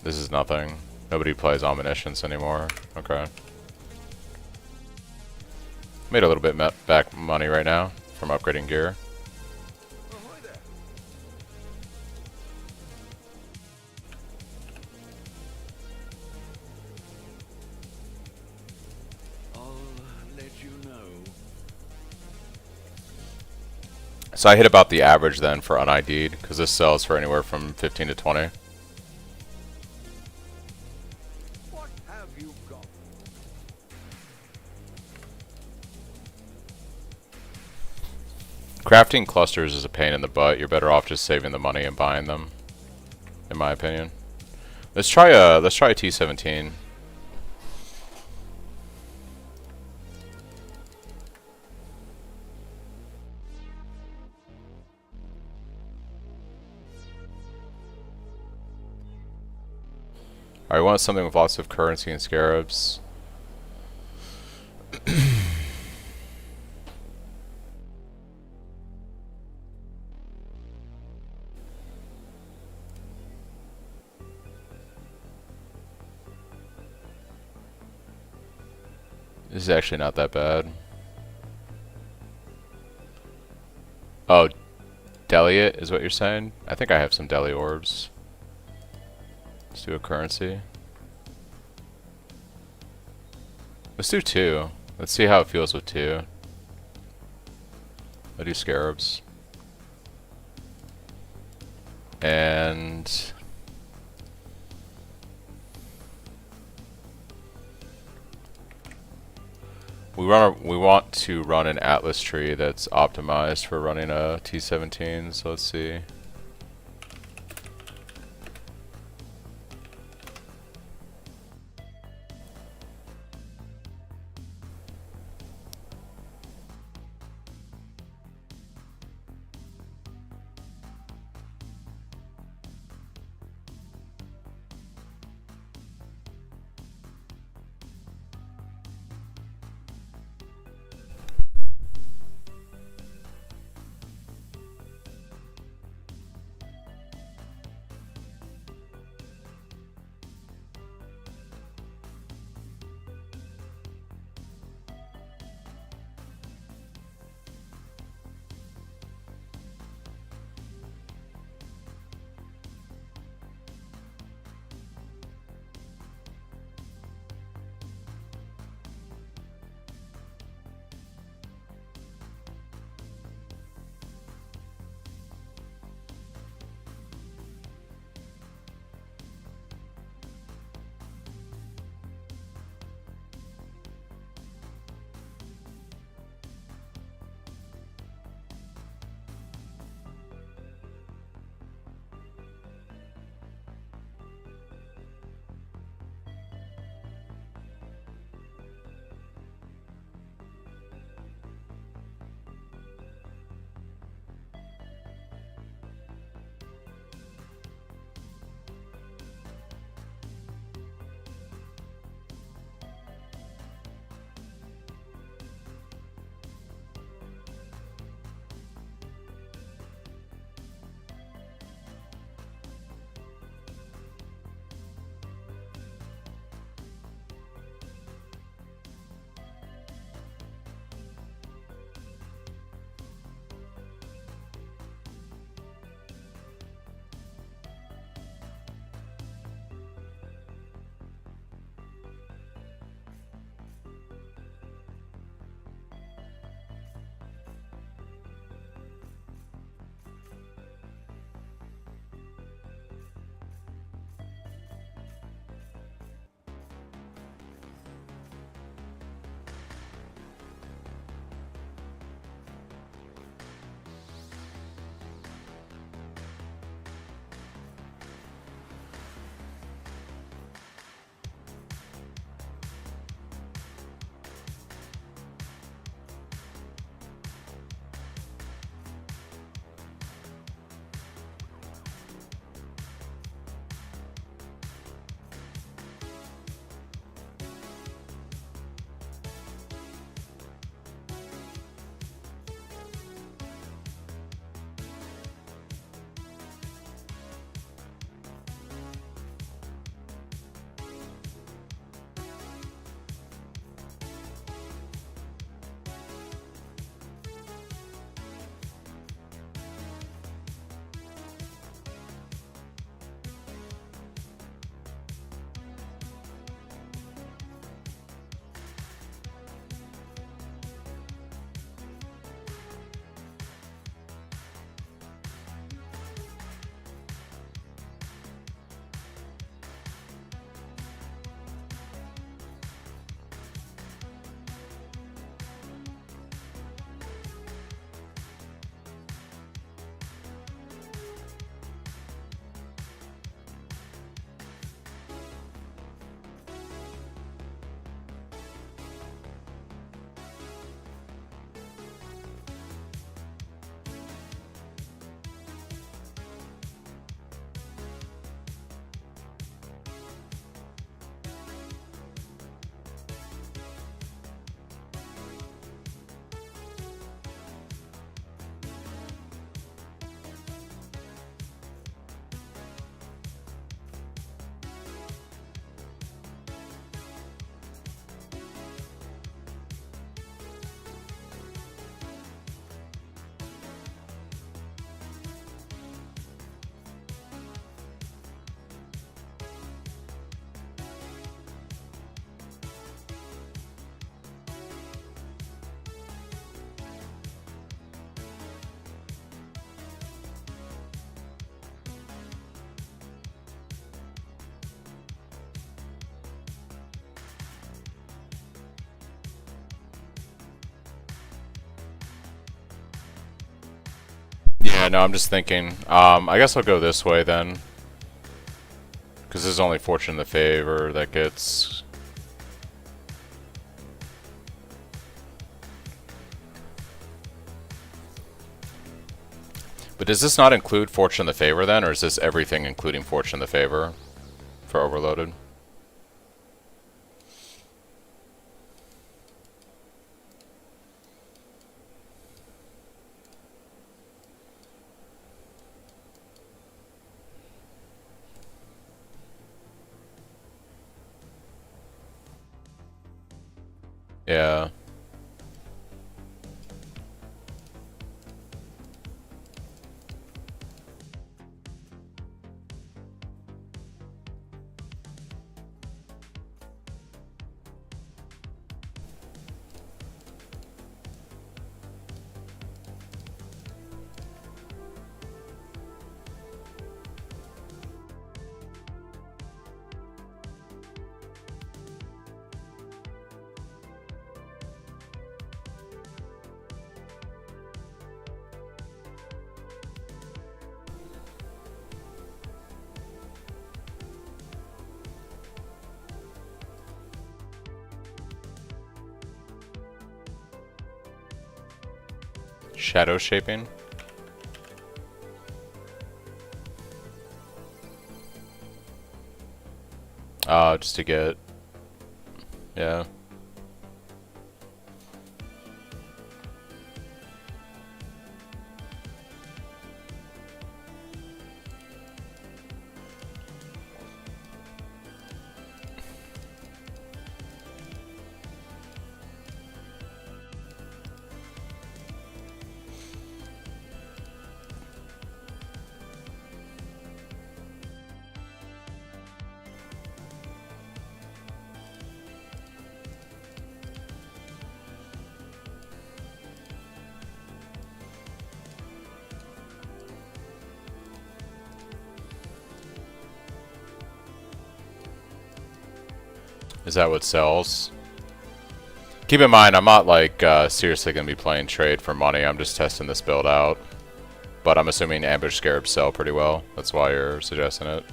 This is nothing. Nobody plays Omniscience anymore. Okay. Made a little bit back money right now from upgrading gear. Ahoy there. I'll let you know. So I hit about the average then for unID'd, because this sells for anywhere from 15 to 20. What have you got? Crafting clusters is a pain in the butt. You're better off just saving the money and buying them, in my opinion. Let's try a T17. I want something with lots of currency and scarabs. This is actually not that bad. Oh, Deliot is what you're saying? I think I have some Deli orbs. Let's do a currency. Let's do 2. Let's see how it feels with 2. I'll do scarabs. And we want to run an Atlas tree that's optimized for running a T17. So let's see. Yeah, no, I'm just thinking. I guess I'll go this way then. Because there's only fortune in the favor that gets... But does this not include fortune in the favor then? Or is this everything including fortune in the favor for overloaded? Yeah. Shadow shaping. Just to get... Yeah. Is that what sells? Keep in mind, I'm not like seriously gonna be playing trade for money. I'm just testing this build out. But I'm assuming ambush scarabs sell pretty well. That's why you're suggesting it.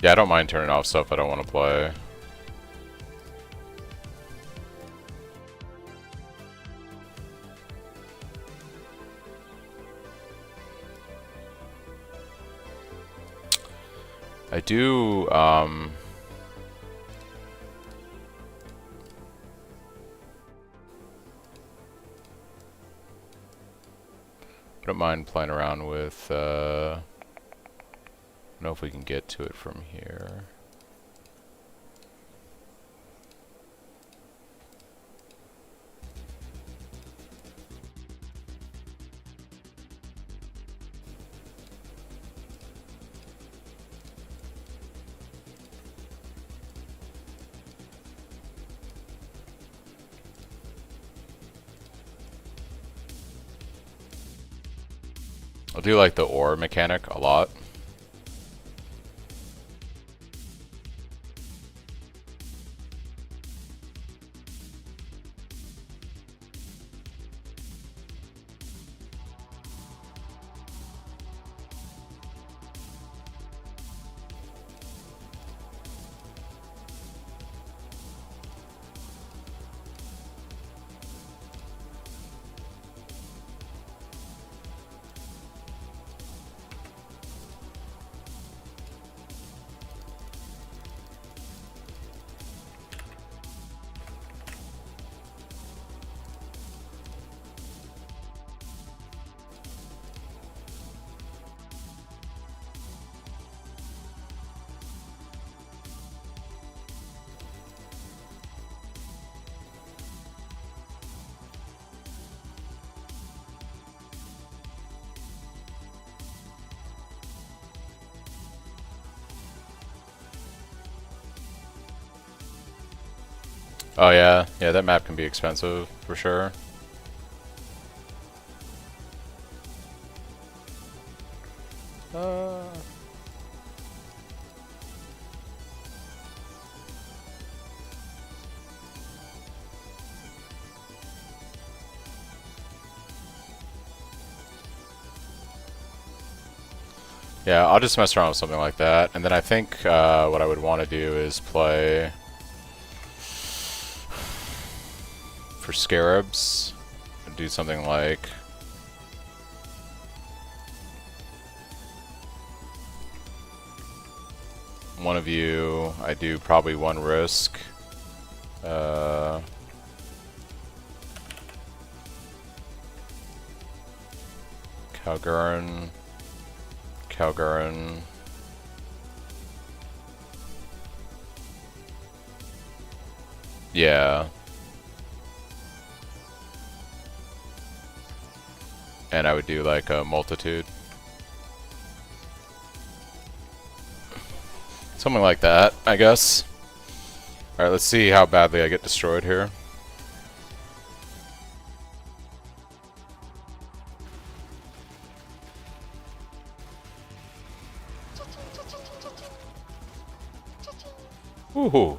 Yeah, I don't mind turning off stuff I don't want to play. I do, I don't mind playing around with, I don't know if we can get to it from here. I do like the ore mechanic a lot. Oh yeah, yeah, that map can be expensive for sure. Yeah, I'll just mess around with something like that, and then I think what I would want to do is play for scarabs. Do something like one of you. I do probably one risk. Calgurn. Calgurn. Yeah. And I would do like a multitude. Something like that, I guess. Alright, let's see how badly I get destroyed here. Woohoo!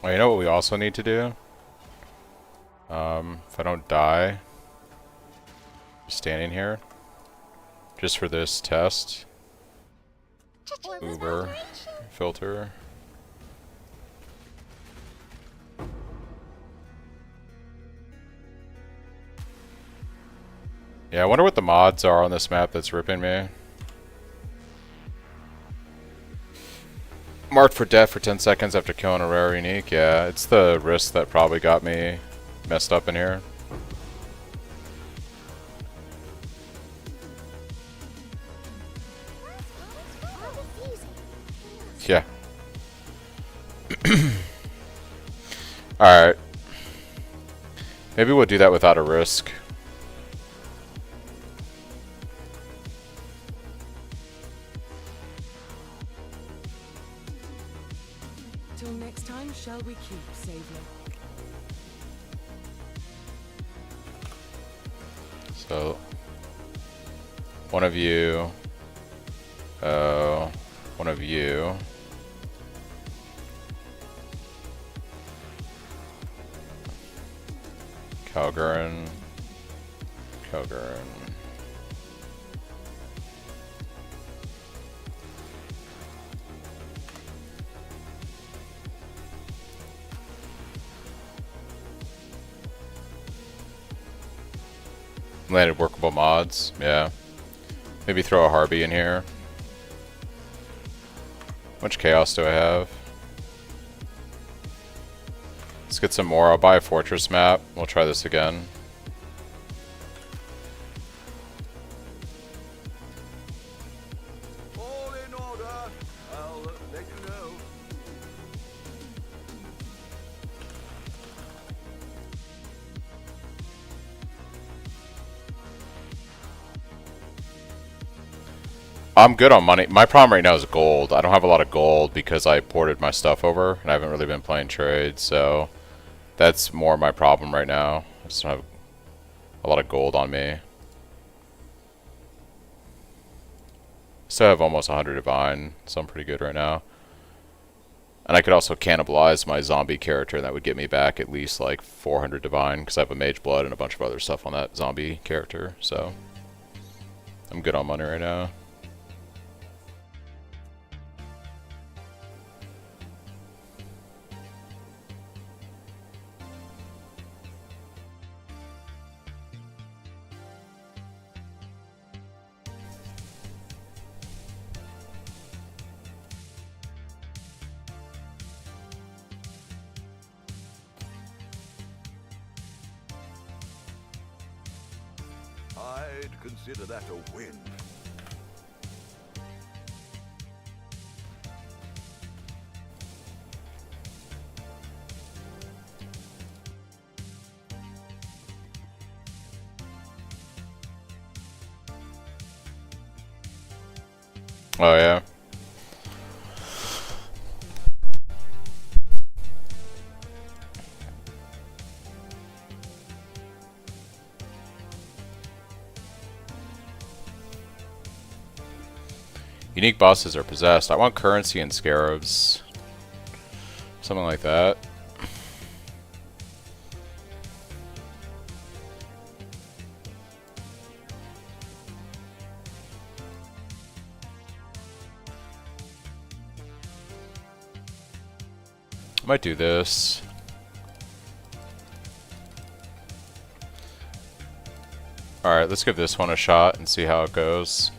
Oh, you know what we also need to do? If I don't die, standing here, just for this test, Uber filter. Yeah, I wonder what the mods are on this map that's ripping me. Marked for death for 10 seconds after killing a rare unique. Yeah, it's the risk that probably got me messed up in here. Yeah. Alright. Maybe we'll do that without a risk. Till next time, shall we keep, Savior? So, one of you, one of you, Calgurn, Calgurn. Landed workable mods, yeah. Maybe throw a Harvey in here. How much chaos do I have? Let's get some more. I'll buy a fortress map. We'll try this again. All in order. I'll let you know. I'm good on money. My problem right now is gold. I don't have a lot of gold because I ported my stuff over and I haven't really been playing trades, so that's more my problem right now. I just don't have a lot of gold on me. Still have almost 100 divine, so I'm pretty good right now. And I could also cannibalize my zombie character, and that would get me back at least like 400 divine because I have a mage blood and a bunch of other stuff on that zombie character, so I'm good on money right now. I'd consider that a win. Oh yeah. Unique bosses are possessed. I want currency and scarabs. Something like that. I might do this. Alright, let's give this one a shot and see how it goes.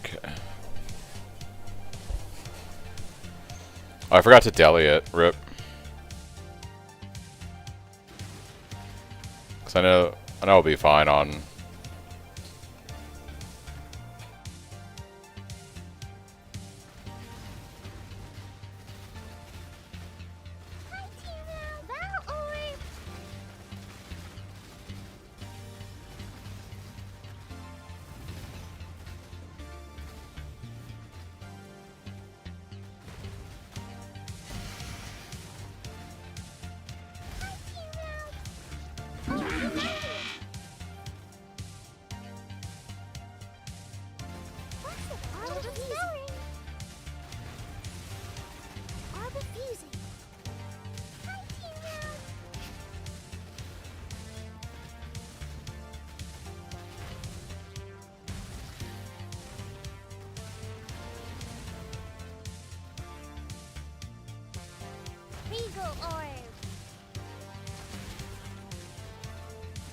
Okay. Oh, I forgot to deli it. Rip. Because I know it'll be fine on...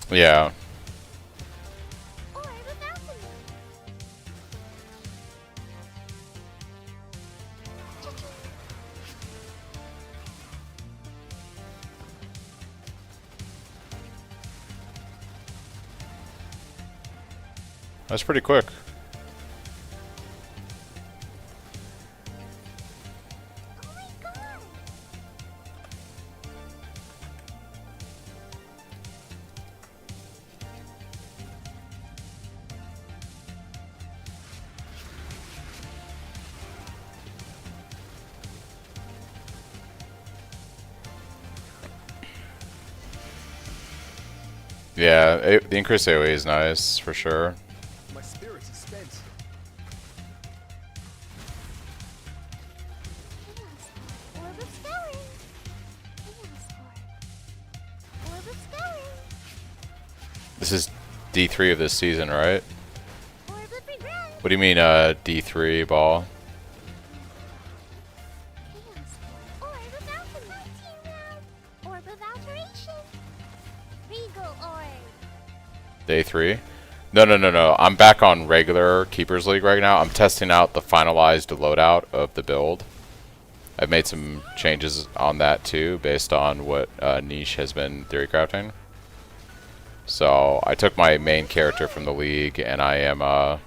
Yeah. That's pretty quick. Yeah, the increased AoE is nice, for sure. My spirit is spent. This is D3 of this season, right? What do you mean, D3 ball? Day 3? No. I'm back on regular Keepers League right now. I'm testing out the finalized loadout of the build. I've made some changes on that too, based on what Niche has been theory crafting. So I took my main character from the league, and I am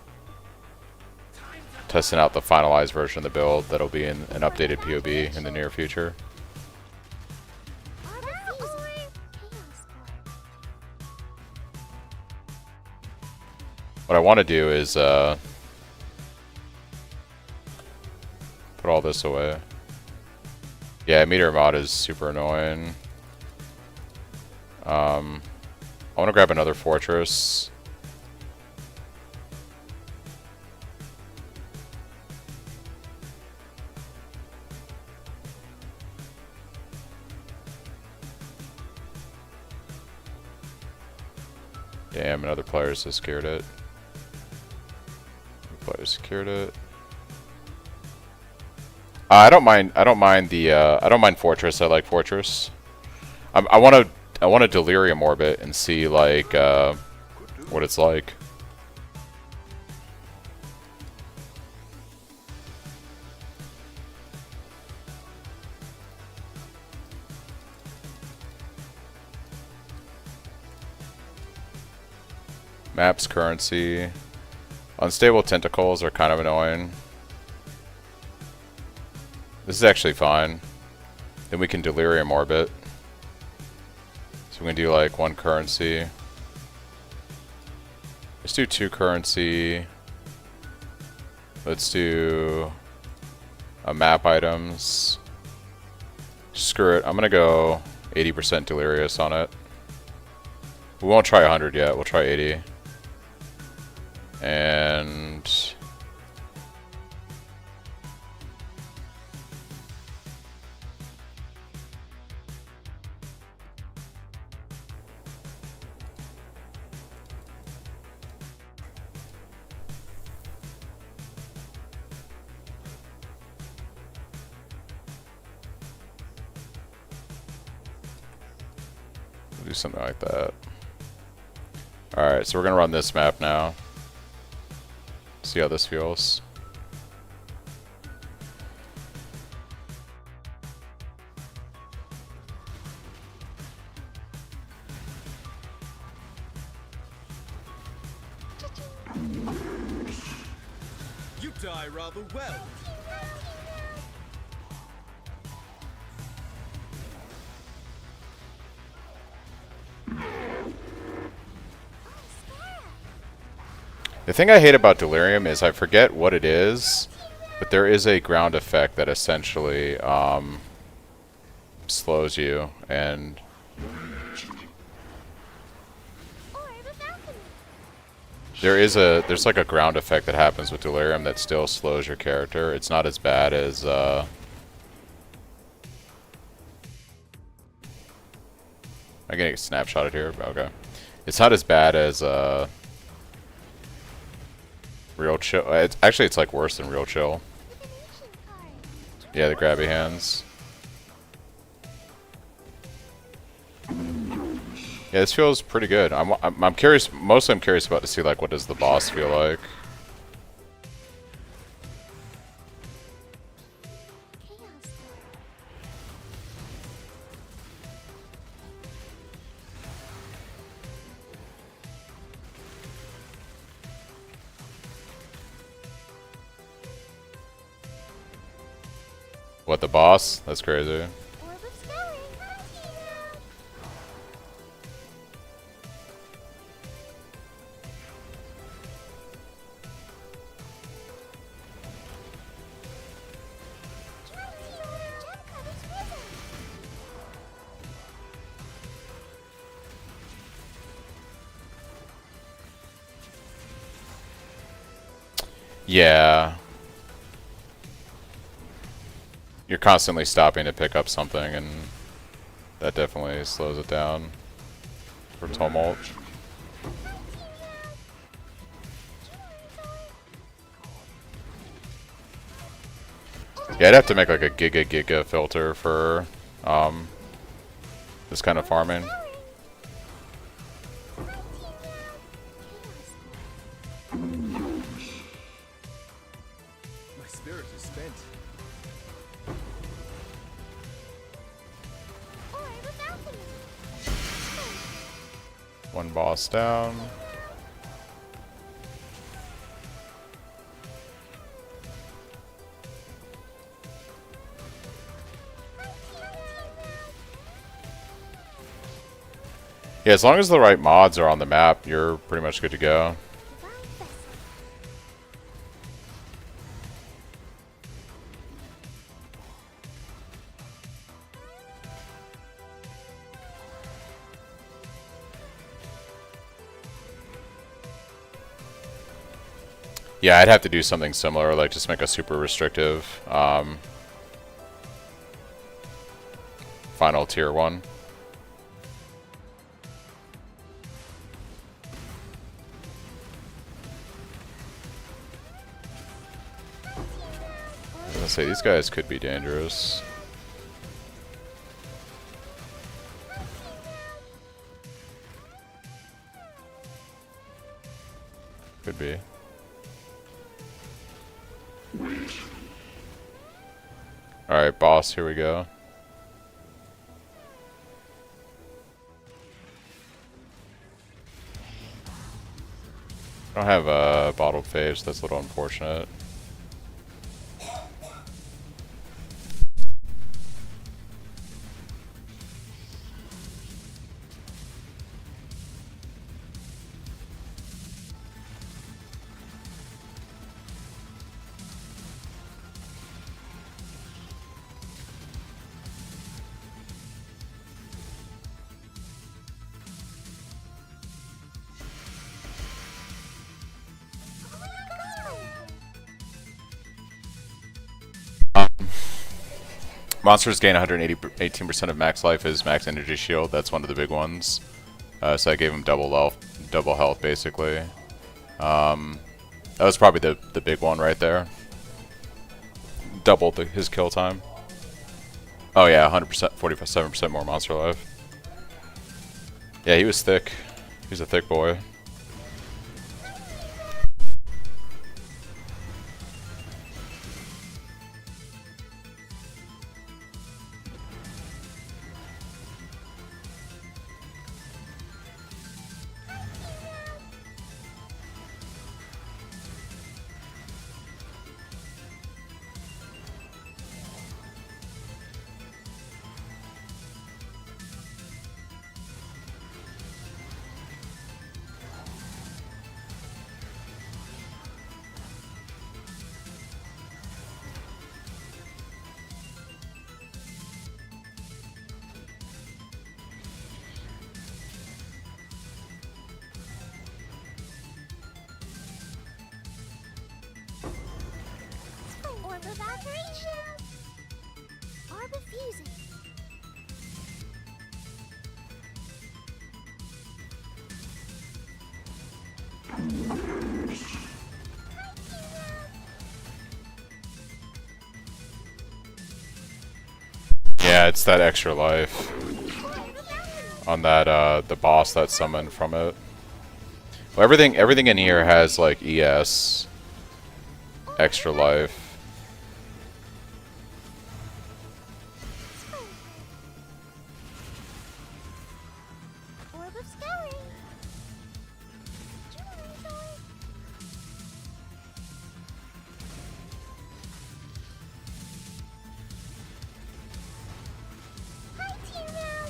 testing out the finalized version of the build that'll be in an updated POB in the near future. What I want to do is put all this away. Yeah, meteor mod is super annoying. I want to grab another fortress. Damn, another player's just secured it. Player secured it. I don't mind fortress. I like fortress. I want to delirium orbit and see like what it's like. Maps, currency. Unstable tentacles are kind of annoying. This is actually fine. Then we can delirium orbit. So we're gonna do like 1 currency. Let's do 2 currency. Let's do map items. Screw it. I'm gonna go 80% delirious on it. We won't try 100 yet. We'll try 80. And we'll do something like that. Alright, so we're gonna run this map now. See how this feels. You die rather well. The thing I hate about Delirium is I forget what it is, but there is a ground effect that essentially slows you, and there's like a ground effect that happens with Delirium that still slows your character. It's not as bad as I'm getting snapshotted here. Okay, it's not as bad as Real Chill. It's like worse than Real Chill. Yeah, the grabby hands. Yeah, this feels pretty good. I'm curious. Mostly, I'm curious about to see like what does the boss feel like. What, the boss? That's crazy. Yeah. You're constantly stopping to pick up something, and that definitely slows it down for Tumult. Yeah, I'd have to make like a giga filter for this kind of farming. My spirit is spent. One boss down. Yeah, as long as the right mods are on the map, you're pretty much good to go. Yeah, I'd have to do something similar, like just make a super restrictive final tier 1. I was gonna say, these guys could be dangerous. Could be. Alright, boss, here we go. I don't have a bottled phase, so that's a little unfortunate. Monsters gain 118% of max life is max energy shield. That's one of the big ones. So I gave him double health basically. That was probably the big one right there. Doubled his kill time. Oh yeah, 100%, 47% more monster life. Yeah, he was thick. He was a thick boy. Orb evaporation. Orb of fusing. Yeah, it's that extra life on that the boss that summoned from it. Well, everything in here has like ES extra life. Orb of scouring. Jewelry sword. High tier now.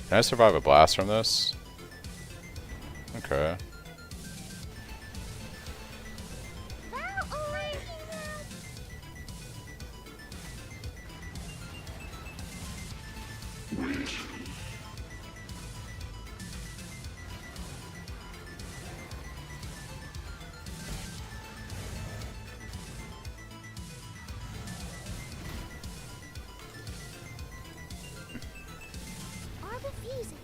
Can I survive a blast from this? Okay. Bow orb. Orb of fusing.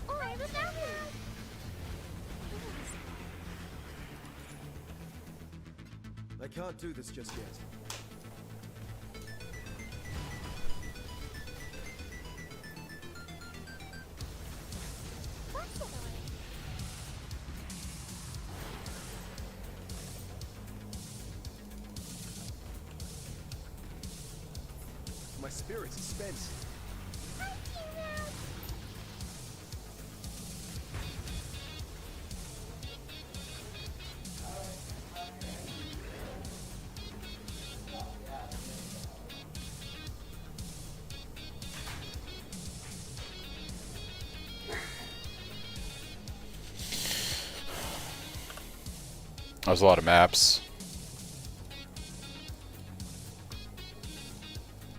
Orb of evaporation. I can't do this just yet. What's the orb? My spirit is spent. High tier now. That was a lot of maps.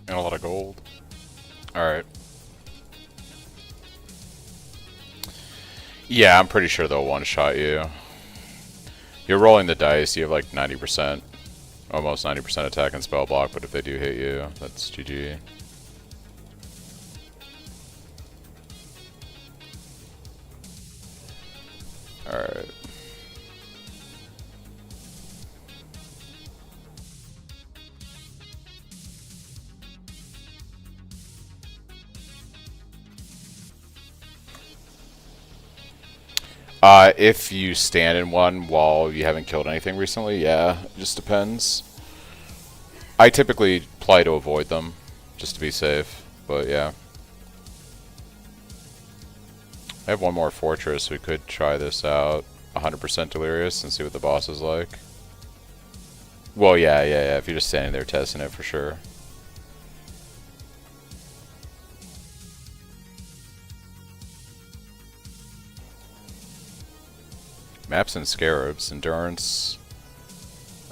And a lot of gold. Alright. Yeah, I'm pretty sure they'll one-shot you. You're rolling the dice, you have like 90%, almost 90% attack and spell block, but if they do hit you, that's GG. Alright. If you stand in one while you haven't killed anything recently, yeah, it just depends. I typically play to avoid them, just to be safe, but yeah. I have one more fortress, we could try this out. 100% delirious and see what the boss is like. Well, yeah, if you're just standing there testing it for sure. Maps and Scarabs. Endurance.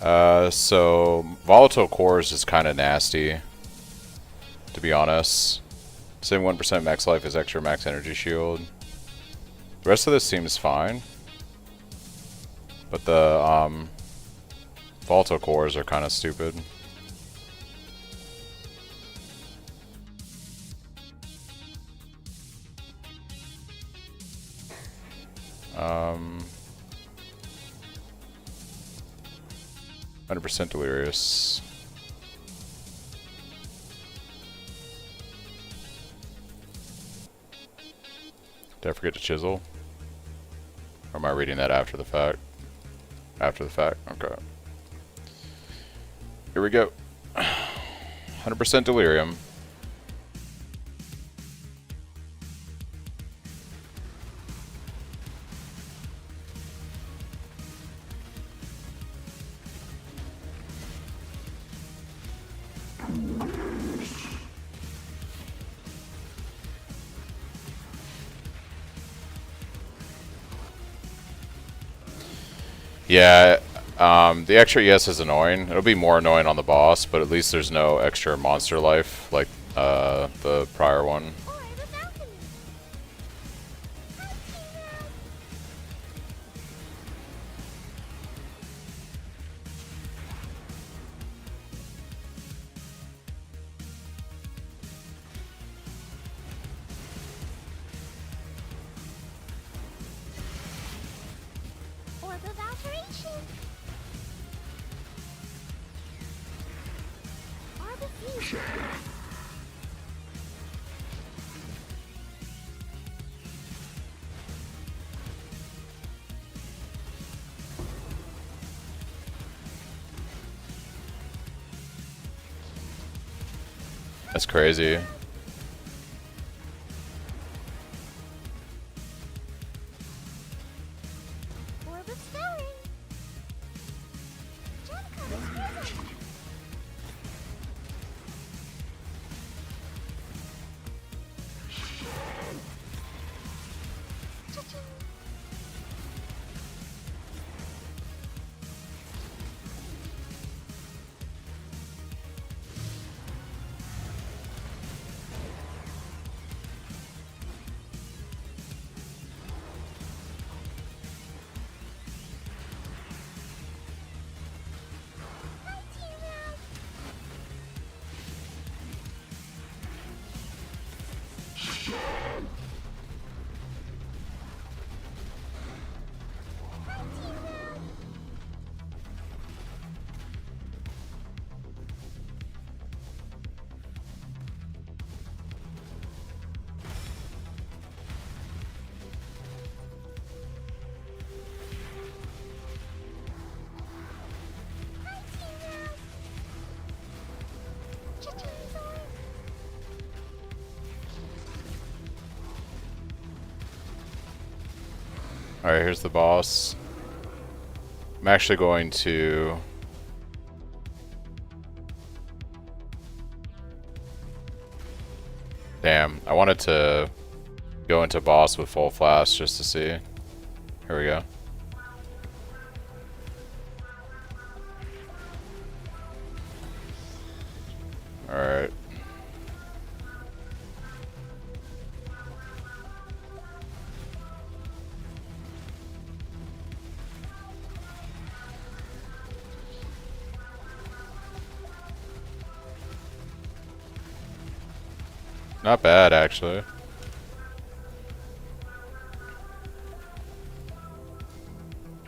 So, Volatile Cores is kind of nasty, to be honest. 71% max life is extra max energy shield. The rest of this seems fine. But the Volta cores are kind of stupid. Um, 100% delirious. Did I forget to chisel? Or am I reading that after the fact? After the fact? Okay. Here we go. 100% delirium. Yeah, the extra ES is annoying. It'll be more annoying on the boss, but at least there's no extra monster life like the prior one. Or the balcony. Or the evaporation. Or the fusion. That's crazy. Or the stirring. Gemcode is present. Cha-ching. Alright, here's the boss. I'm actually going to... Damn, I wanted to go into boss with full flash just to see. Here we go. Alright. Not bad, actually.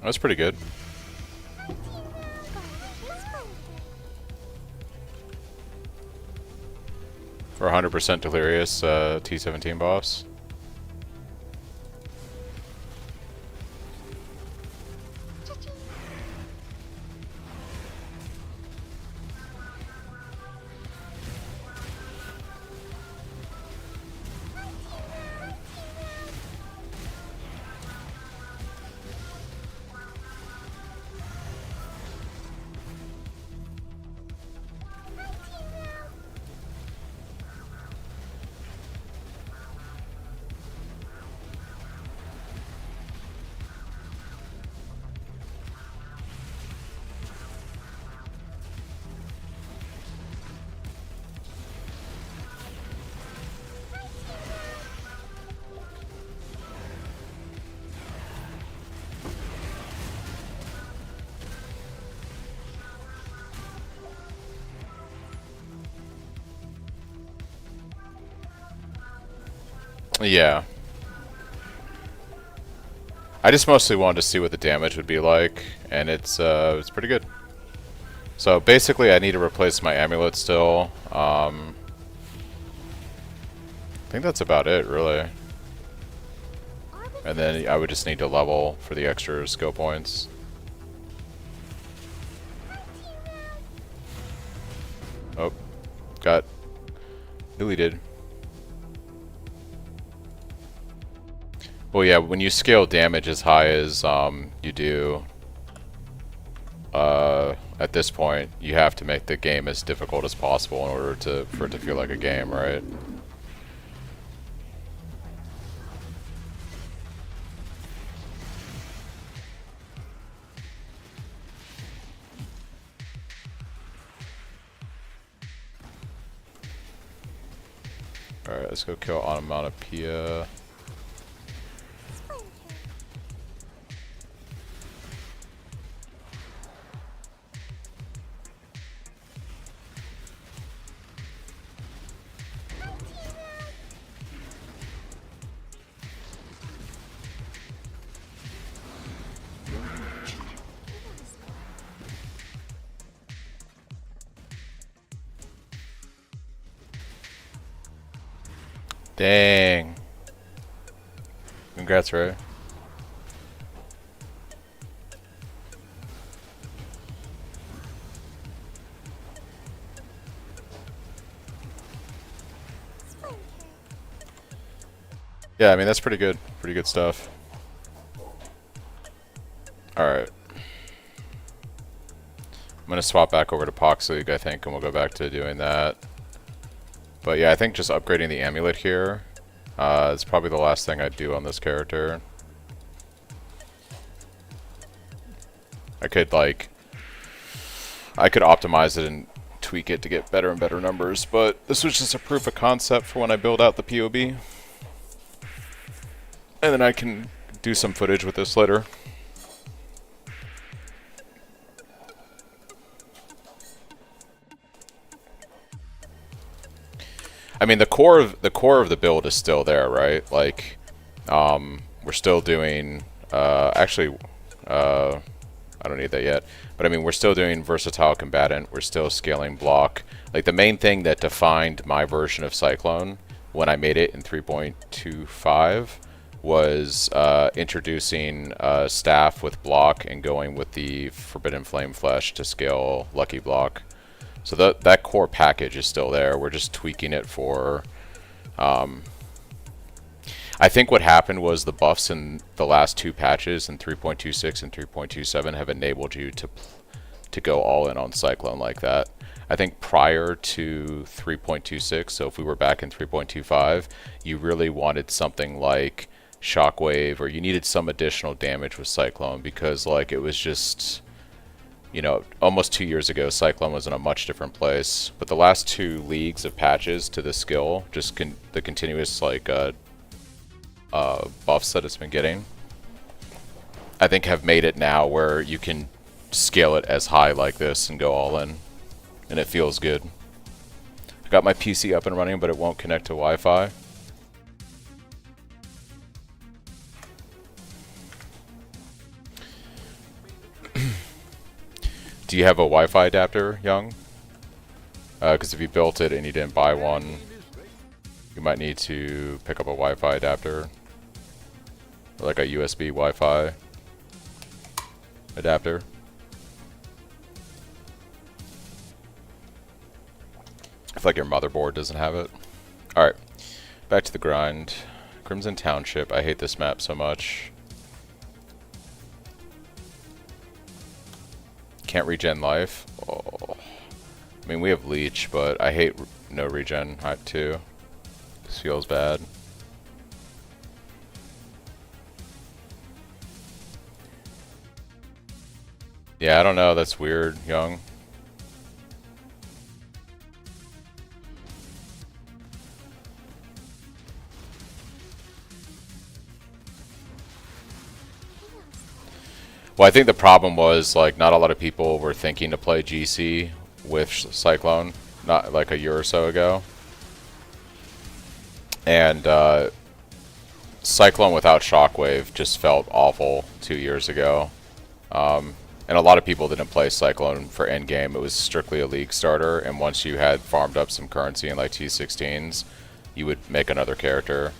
That's pretty good. For 100% delirious T17 boss. Yeah. I just mostly wanted to see what the damage would be like, and it's pretty good. So basically, I need to replace my amulet still. I think that's about it, really. And then I would just need to level for the extra skill points. Oh, got deleted. Well, yeah, when you scale damage as high as you do, at this point, you have to make the game as difficult as possible in order for it to feel like a game, right? Alright, let's go kill Onomatopoeia. Dang. Congrats, Ray. Yeah, I mean, that's pretty good. Pretty good stuff. Alright. I'm gonna swap back over to Pohx League, I think, and we'll go back to doing that. But yeah, I think just upgrading the amulet here is probably the last thing I'd do on this character. I could optimize it and tweak it to get better and better numbers, but this was just a proof of concept for when I build out the POB. And then I can do some footage with this later. I mean, the core of the build is still there, right? Like, we're still doing. Actually, I don't need that yet. But I mean, we're still doing versatile combatant. We're still scaling block. Like the main thing that defined my version of Cyclone when I made it in 3.25 was introducing staff with block and going with the Forbidden Flame Flesh to scale Lucky Block. So that core package is still there. We're just tweaking it for... I think what happened was the buffs in the last two patches in 3.26 and 3.27 have enabled you to go all in on Cyclone like that. I think prior to 3.26, so if we were back in 3.25, you really wanted something like Shockwave, or you needed some additional damage with Cyclone, because like it was just... You know, almost 2 years ago, Cyclone was in a much different place. But the last two leagues of patches to the skill, just the continuous like buffs that it's been getting, I think have made it now where you can scale it as high like this and go all in, and it feels good. I got my PC up and running, but it won't connect to Wi-Fi. Do you have a Wi-Fi adapter, Young? Because if you built it and you didn't buy one, you might need to pick up a Wi-Fi adapter. Or like a USB Wi-Fi adapter. I feel like your motherboard doesn't have it. Alright, back to the grind. Crimson Township. I hate this map so much. Can't regen life. Oh. I mean, we have leech, but I hate no regen too. This feels bad. Yeah, I don't know. That's weird, Young. Well, I think the problem was, like, not a lot of people were thinking to play GC with Cyclone, not like a year or so ago. And Cyclone without Shockwave just felt awful 2 years ago. And a lot of people didn't play Cyclone for endgame. It was strictly a league starter, and once you had farmed up some currency in like T16s, you would make another character.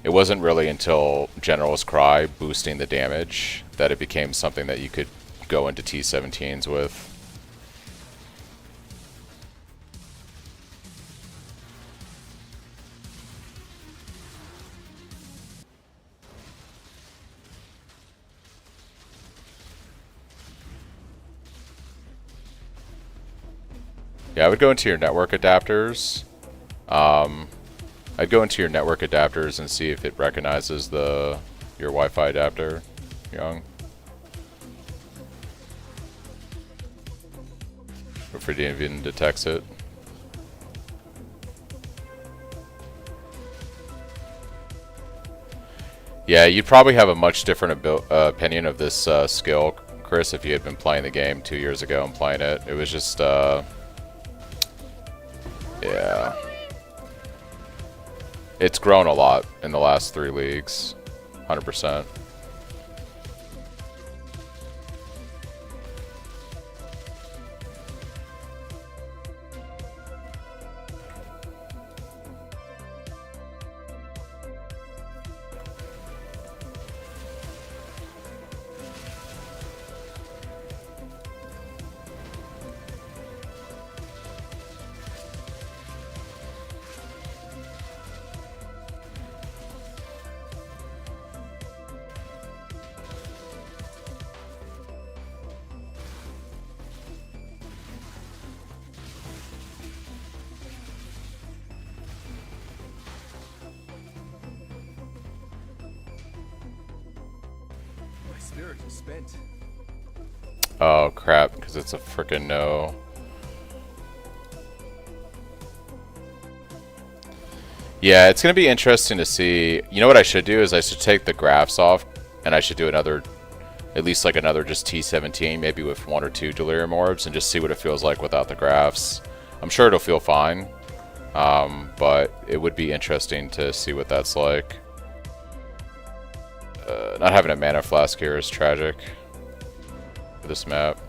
It wasn't really until General's Cry boosting the damage that it became something that you could go into T17s with. Yeah, I would go into your network adapters. I'd go into your network adapters and see if it recognizes your Wi-Fi adapter, Young. If it even detects it. Yeah, you'd probably have a much different opinion of this skill, Chris, if you had been playing the game 2 years ago and playing it. It was just, yeah. It's grown a lot in the last 3 leagues. 100%. My spirit is spent. Oh crap, because it's a frickin' no. Yeah, it's gonna be interesting to see. You know what I should do is I should take the graphs off, and I should do another, at least like another just T17, maybe with 1 or 2 Delirium Orbs, and just see what it feels like without the graphs. I'm sure it'll feel fine, but it would be interesting to see what that's like. Not having a mana flask here is tragic for this map.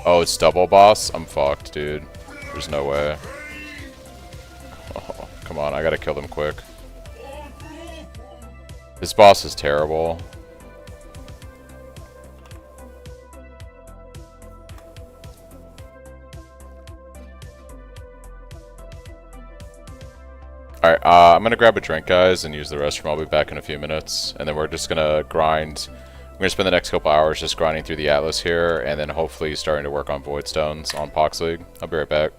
Oh, it's double boss? I'm fucked, dude. There's no way. Oh, come on, I gotta kill them quick. This boss is terrible. Alright, I'm gonna grab a drink, guys, and use the restroom. I'll be back in a few minutes. And then we're just gonna grind. We're gonna spend the next couple hours just grinding through the Atlas here, and then hopefully starting to work on Void Stones on Pohx League. I'll be right back.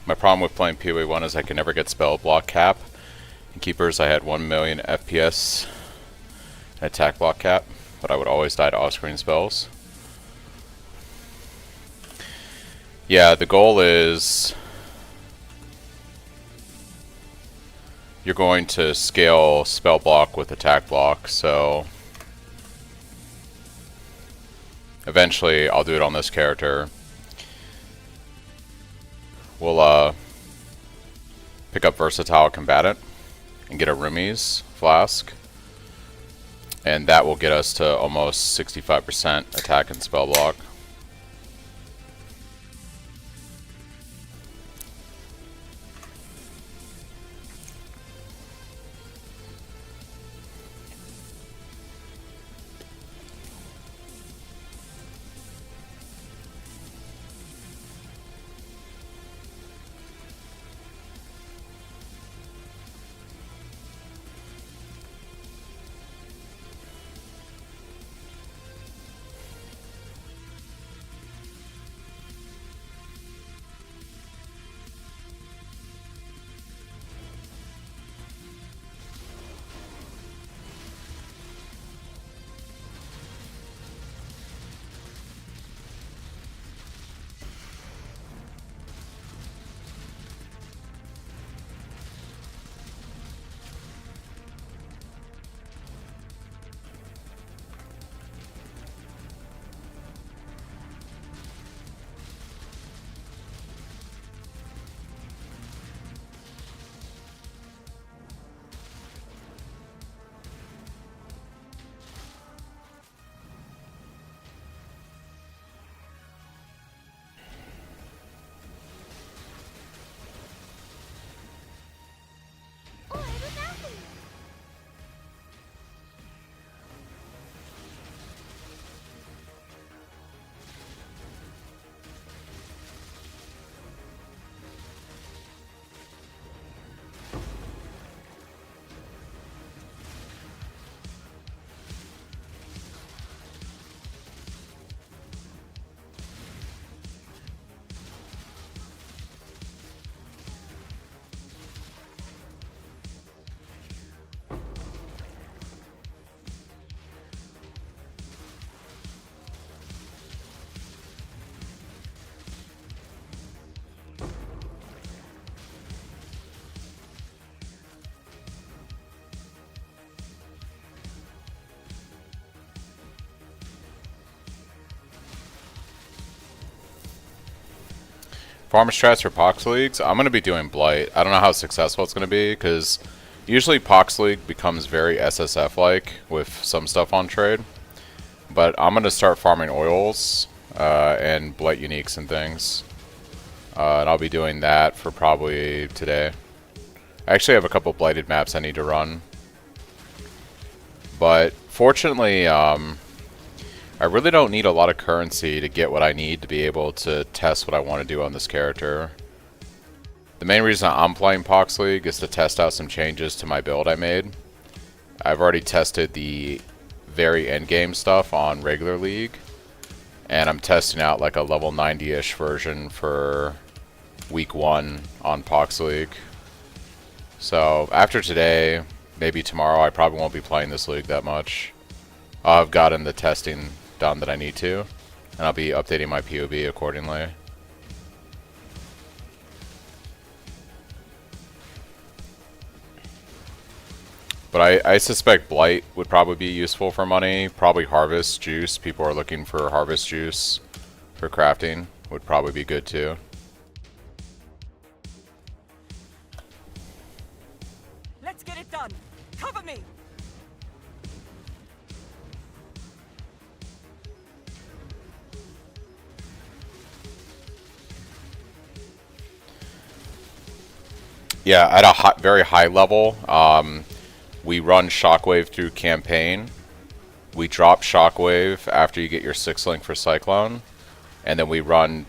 My problem with playing PoE 1 is I can never get spell block cap. In Keepers I had 1 million FPS and attack block cap, but I would always die to off-screen spells. Yeah, the goal is you're going to scale spell block with attack block, so eventually I'll do it on this character. We'll pick up Versatile Combatant and get a Rumi's Flask, and that will get us to almost 65% attack and spell block. Or without me. Farmer strats for Pohx Leagues, I'm going to be doing Blight. I don't know how successful it's going to be, because usually Pohx League becomes very SSF-like with some stuff on trade. But I'm going to start farming oils and Blight uniques and things. And I'll be doing that for probably today. I actually have a couple Blighted maps I need to run. But fortunately, I really don't need a lot of currency to get what I need to be able to test what I want to do on this character. The main reason I'm playing Pohx League is to test out some changes to my build I made. I've already tested the very end game stuff on regular League, and I'm testing out like a level 90-ish version for week 1 on Pohx League. So after today, maybe tomorrow, I probably won't be playing this league that much. I've gotten the testing done that I need to, and I'll be updating my POB accordingly. But I suspect Blight would probably be useful for money. Probably Harvest Juice. People are looking for Harvest Juice for crafting. Would probably be good too. Let's get it done. Cover me. Yeah, at a very high level, we run Shockwave through campaign. We drop Shockwave after you get your 6 link for Cyclone, and then we run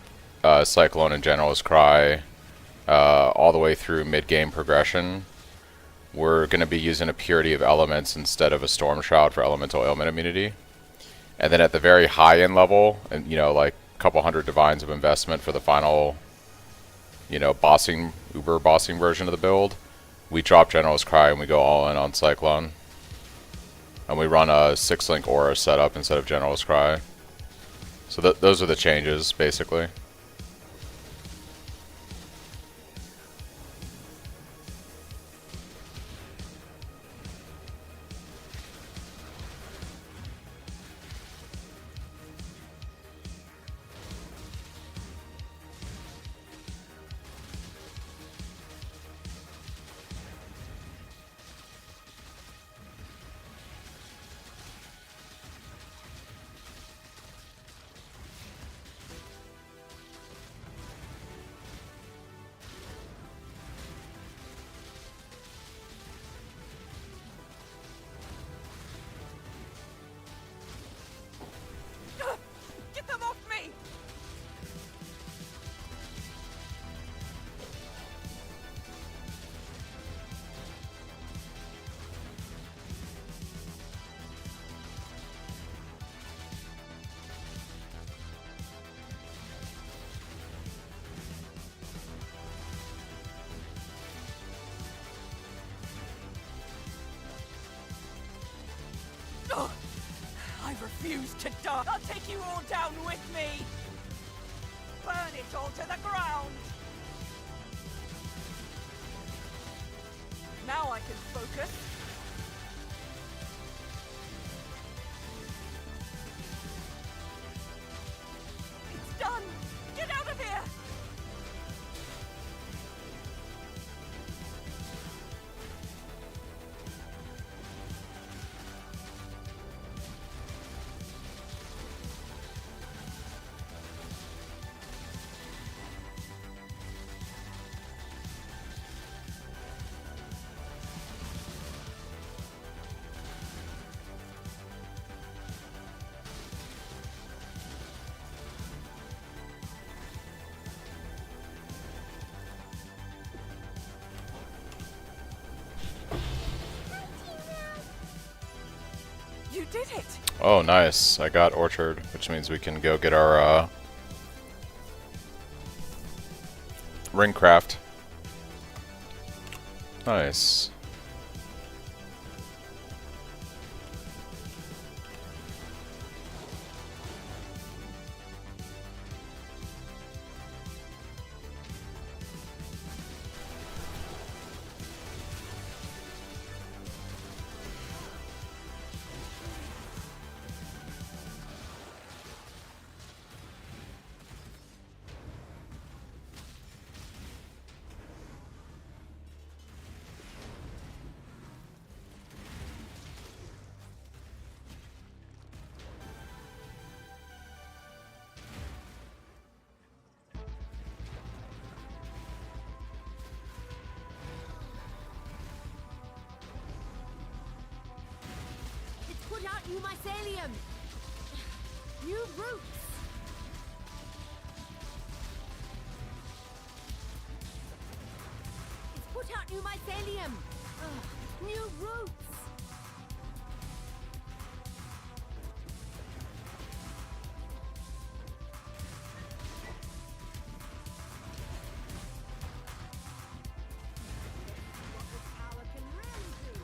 Cyclone and General's Cry all the way through mid-game progression. We're going to be using a Purity of Elements instead of a Storm Shroud for Elemental Ailment Immunity. And then at the very high-end level, and you know, like a couple hundred Divines of investment for the final you know, bossing, uber bossing version of the build, we drop General's Cry and we go all in on Cyclone. And we run a 6-link aura setup instead of General's Cry. So those are the changes, basically. Get them off me! Ugh. I refuse to die. I'll take you all down with me. Burn it all to the ground. Now I can focus. It's done. Get out of here. You did it! Oh, nice. I got Orchard, which means we can go get our ring craft. Nice. Put out new mycelium! New roots! It's put out new mycelium! Ugh, new roots! What this power can really do!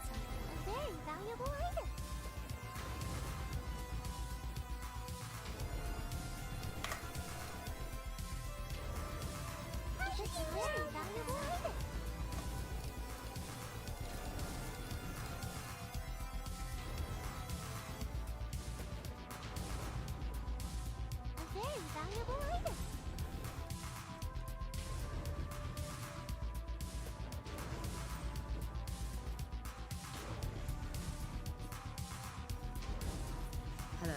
A very valuable item. It's a very valuable item. A very valuable item. Hello.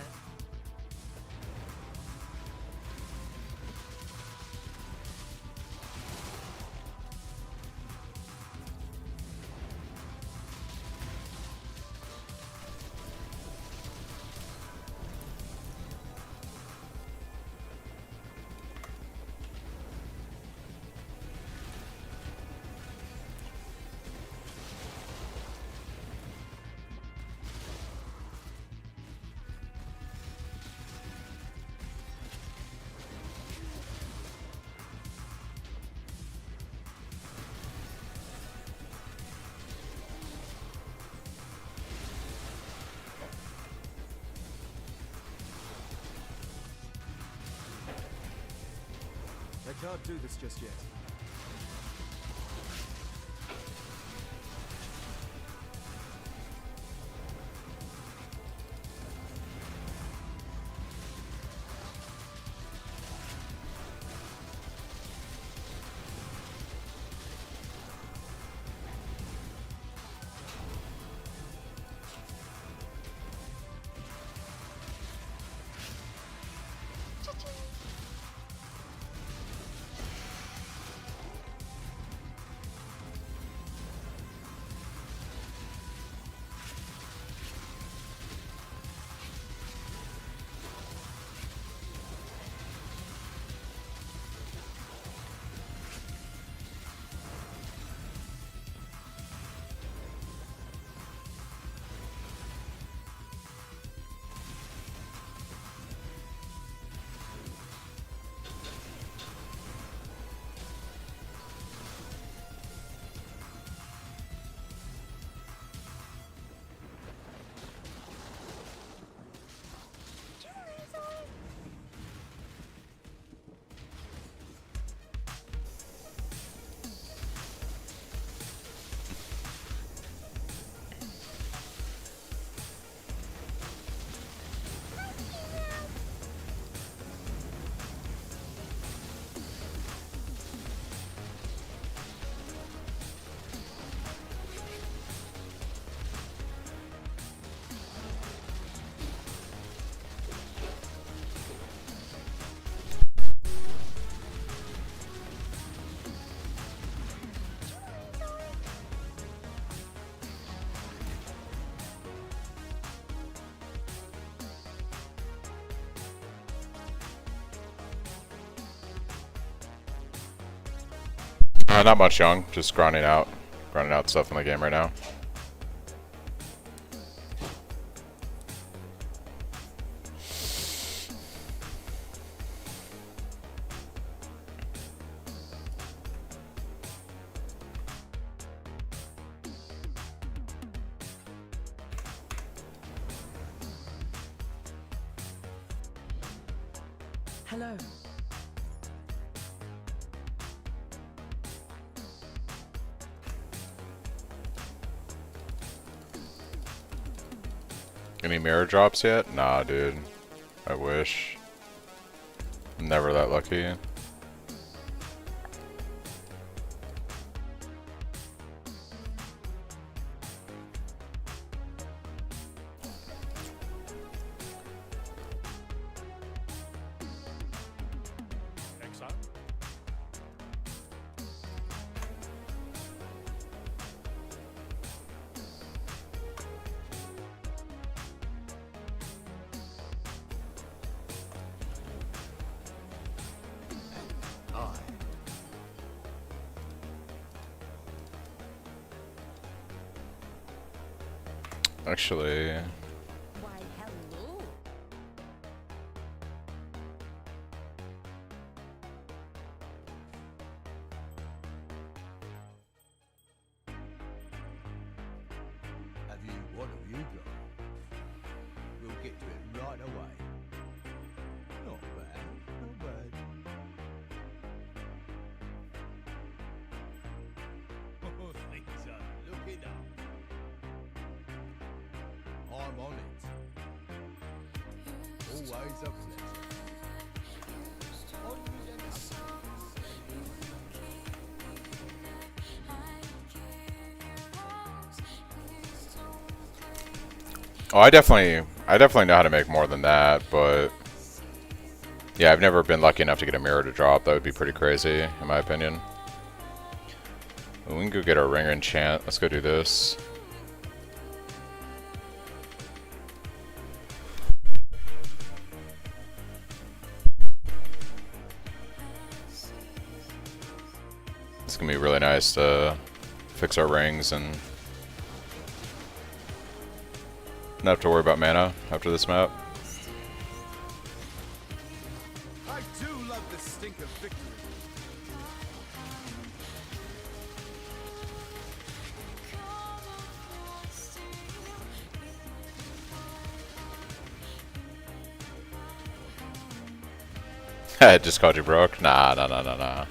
Can't do this just yet. Not much, young. Just grinding out stuff in the game right now. Hello. Any mirror drops yet? Nah, dude. I wish. I'm never that lucky. Actually, Why, hello. What have you got? We'll get to it right away. Not bad, not bad. Oh, things are looking up. I'm on it. Always a pleasure. On you then. oh, I definitely know how to make more than that, but yeah, I've never been lucky enough to get a mirror to drop. That would be pretty crazy, in my opinion. We can go get our ringer enchant. Let's go do this. It's gonna be really nice to fix our rings and not have to worry about mana after this map. I do love the stink of victory. Just called you broke? Nah, nah, nah, nah, nah.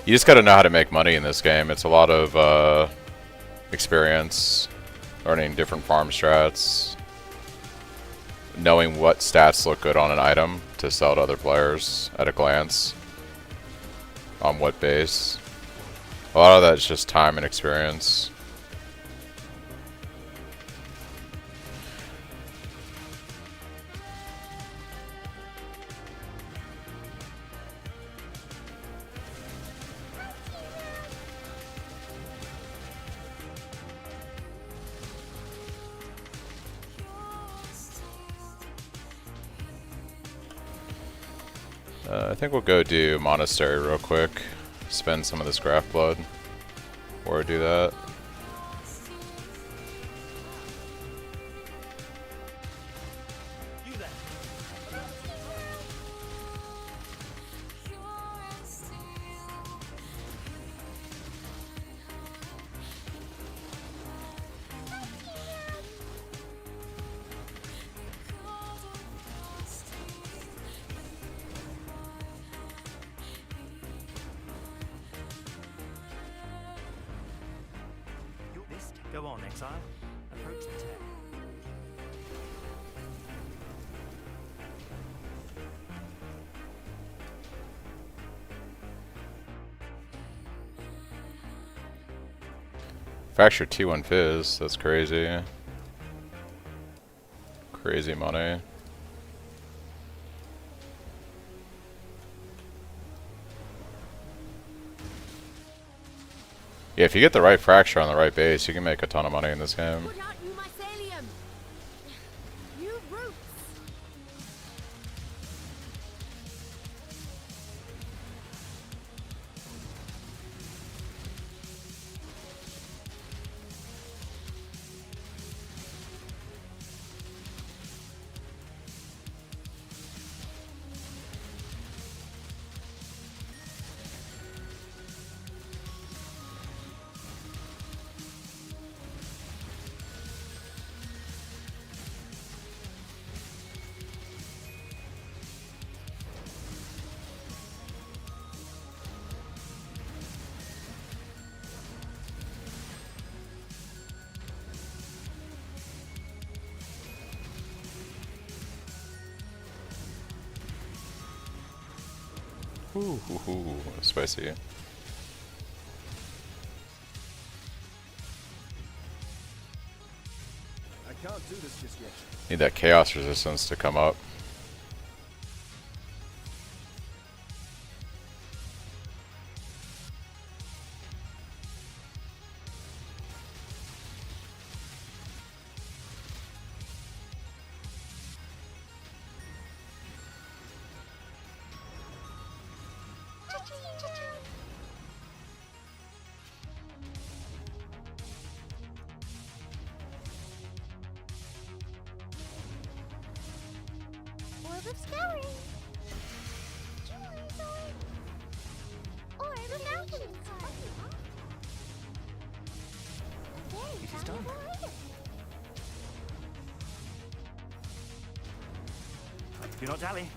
You just gotta know how to make money in this game. It's a lot of experience, learning different farm strats, knowing what stats look good on an item to sell to other players at a glance, on what base. A lot of that is just time and experience. I think we'll go do Monastery real quick. Spend some of this Graph Blood. Or do that. Go on, Exile. Approach the tech. Fracture T1 Fizz, that's crazy. Crazy money. Yeah, if you get the right fracture on the right base, you can make a ton of money in this game. Put out new mycelium. New roots. Ooh, spicy. I can't do this just yet. Need that chaos resistance to come up. Orb of Scouring. Jewelry sword. Orb of Mountain card. Very It is done. valuable item. Do not dally.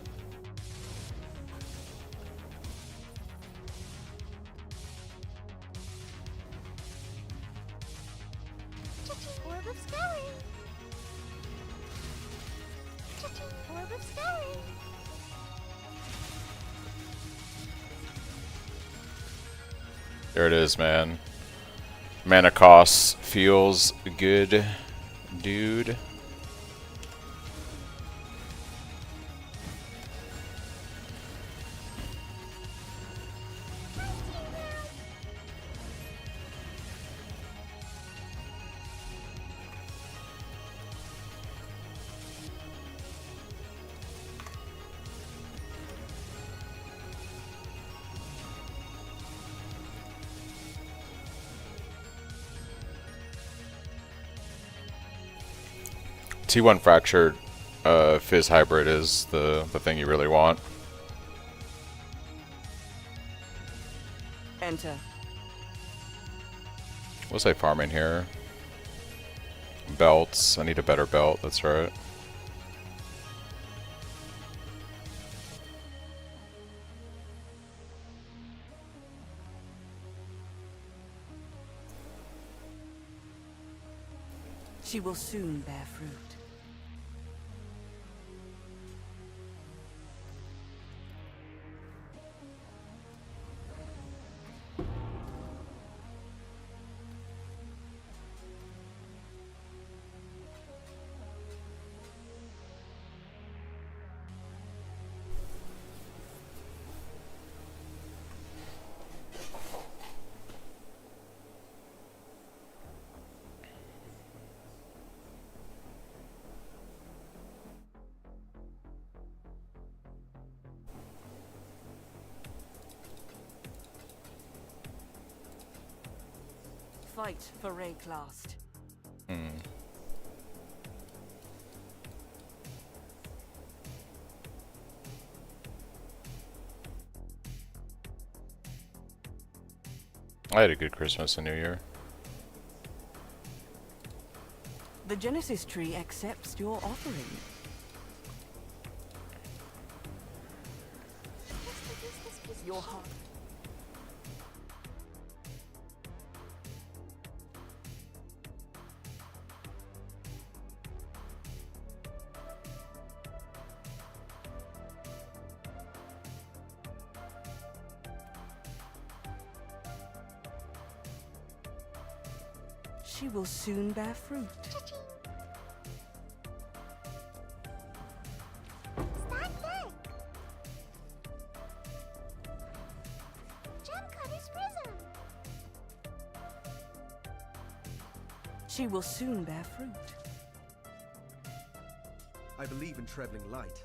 Orb of Scouring. Orb of Scouring. There it is, man. Mana cost feels good, dude. T1 Fractured Fizz Hybrid is the thing you really want. Enter. What's I farming here? Belts. I need a better belt, that's right. She will soon bear fruit. Fight for Rayclast. I had a good Christmas and New Year. The Genesis tree accepts your offering. Your heart. She will soon bear fruit. Stand back. Gem cut is risen. She will soon bear fruit. I believe in traveling light.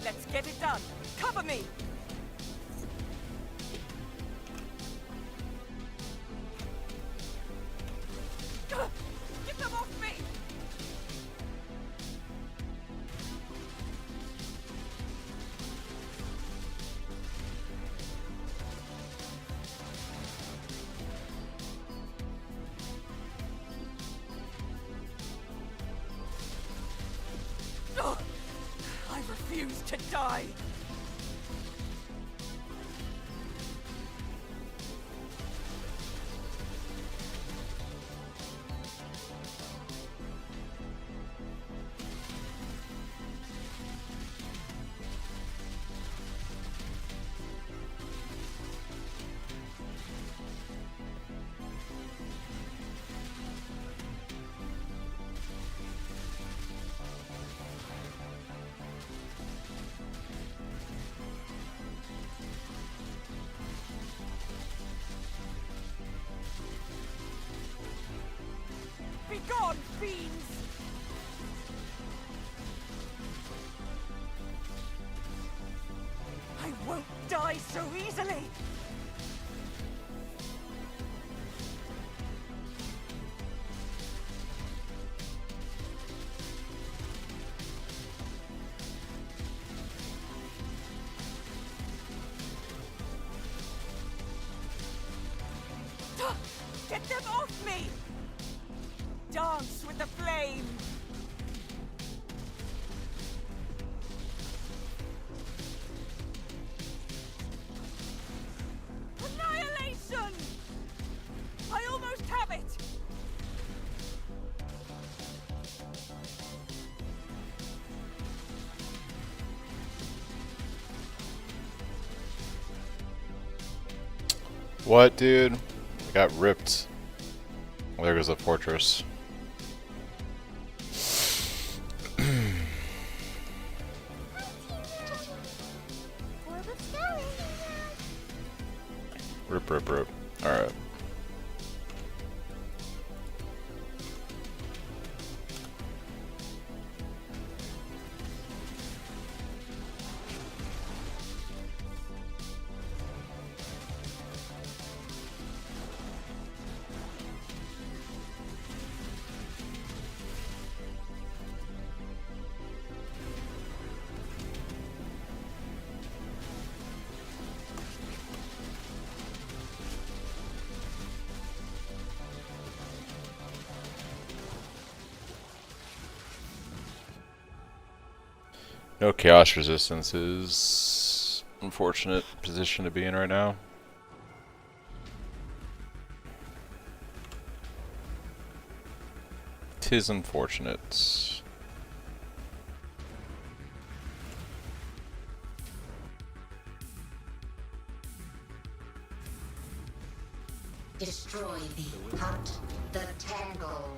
Let's get it done. Cover me! Get them off me! to die. Be gone, fiends! I won't die so easily! Get them off me! Dance with the flame! Annihilation! I almost have it! What, dude? I got ripped. Well, there goes the fortress. Orb of Sculling. Rip, rip, rip. Alright. No chaos resistance is unfortunate position to be in right now. Tis unfortunate. Destroy the hunt, the tangle.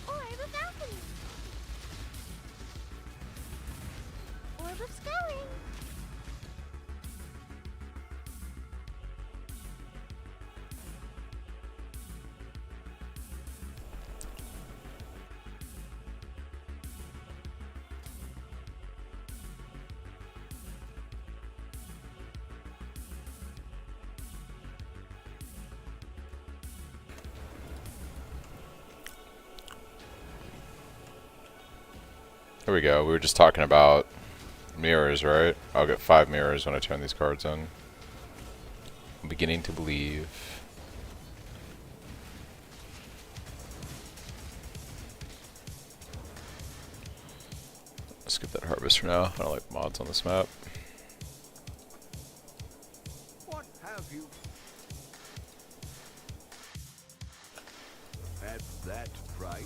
Orb of Alchemy. Orb of Sculling. There we go. We were just talking about mirrors, right? I'll get 5 mirrors when I turn these cards in. I'm beginning to believe. Let's skip that harvest for now. I don't like mods on this map. At that price?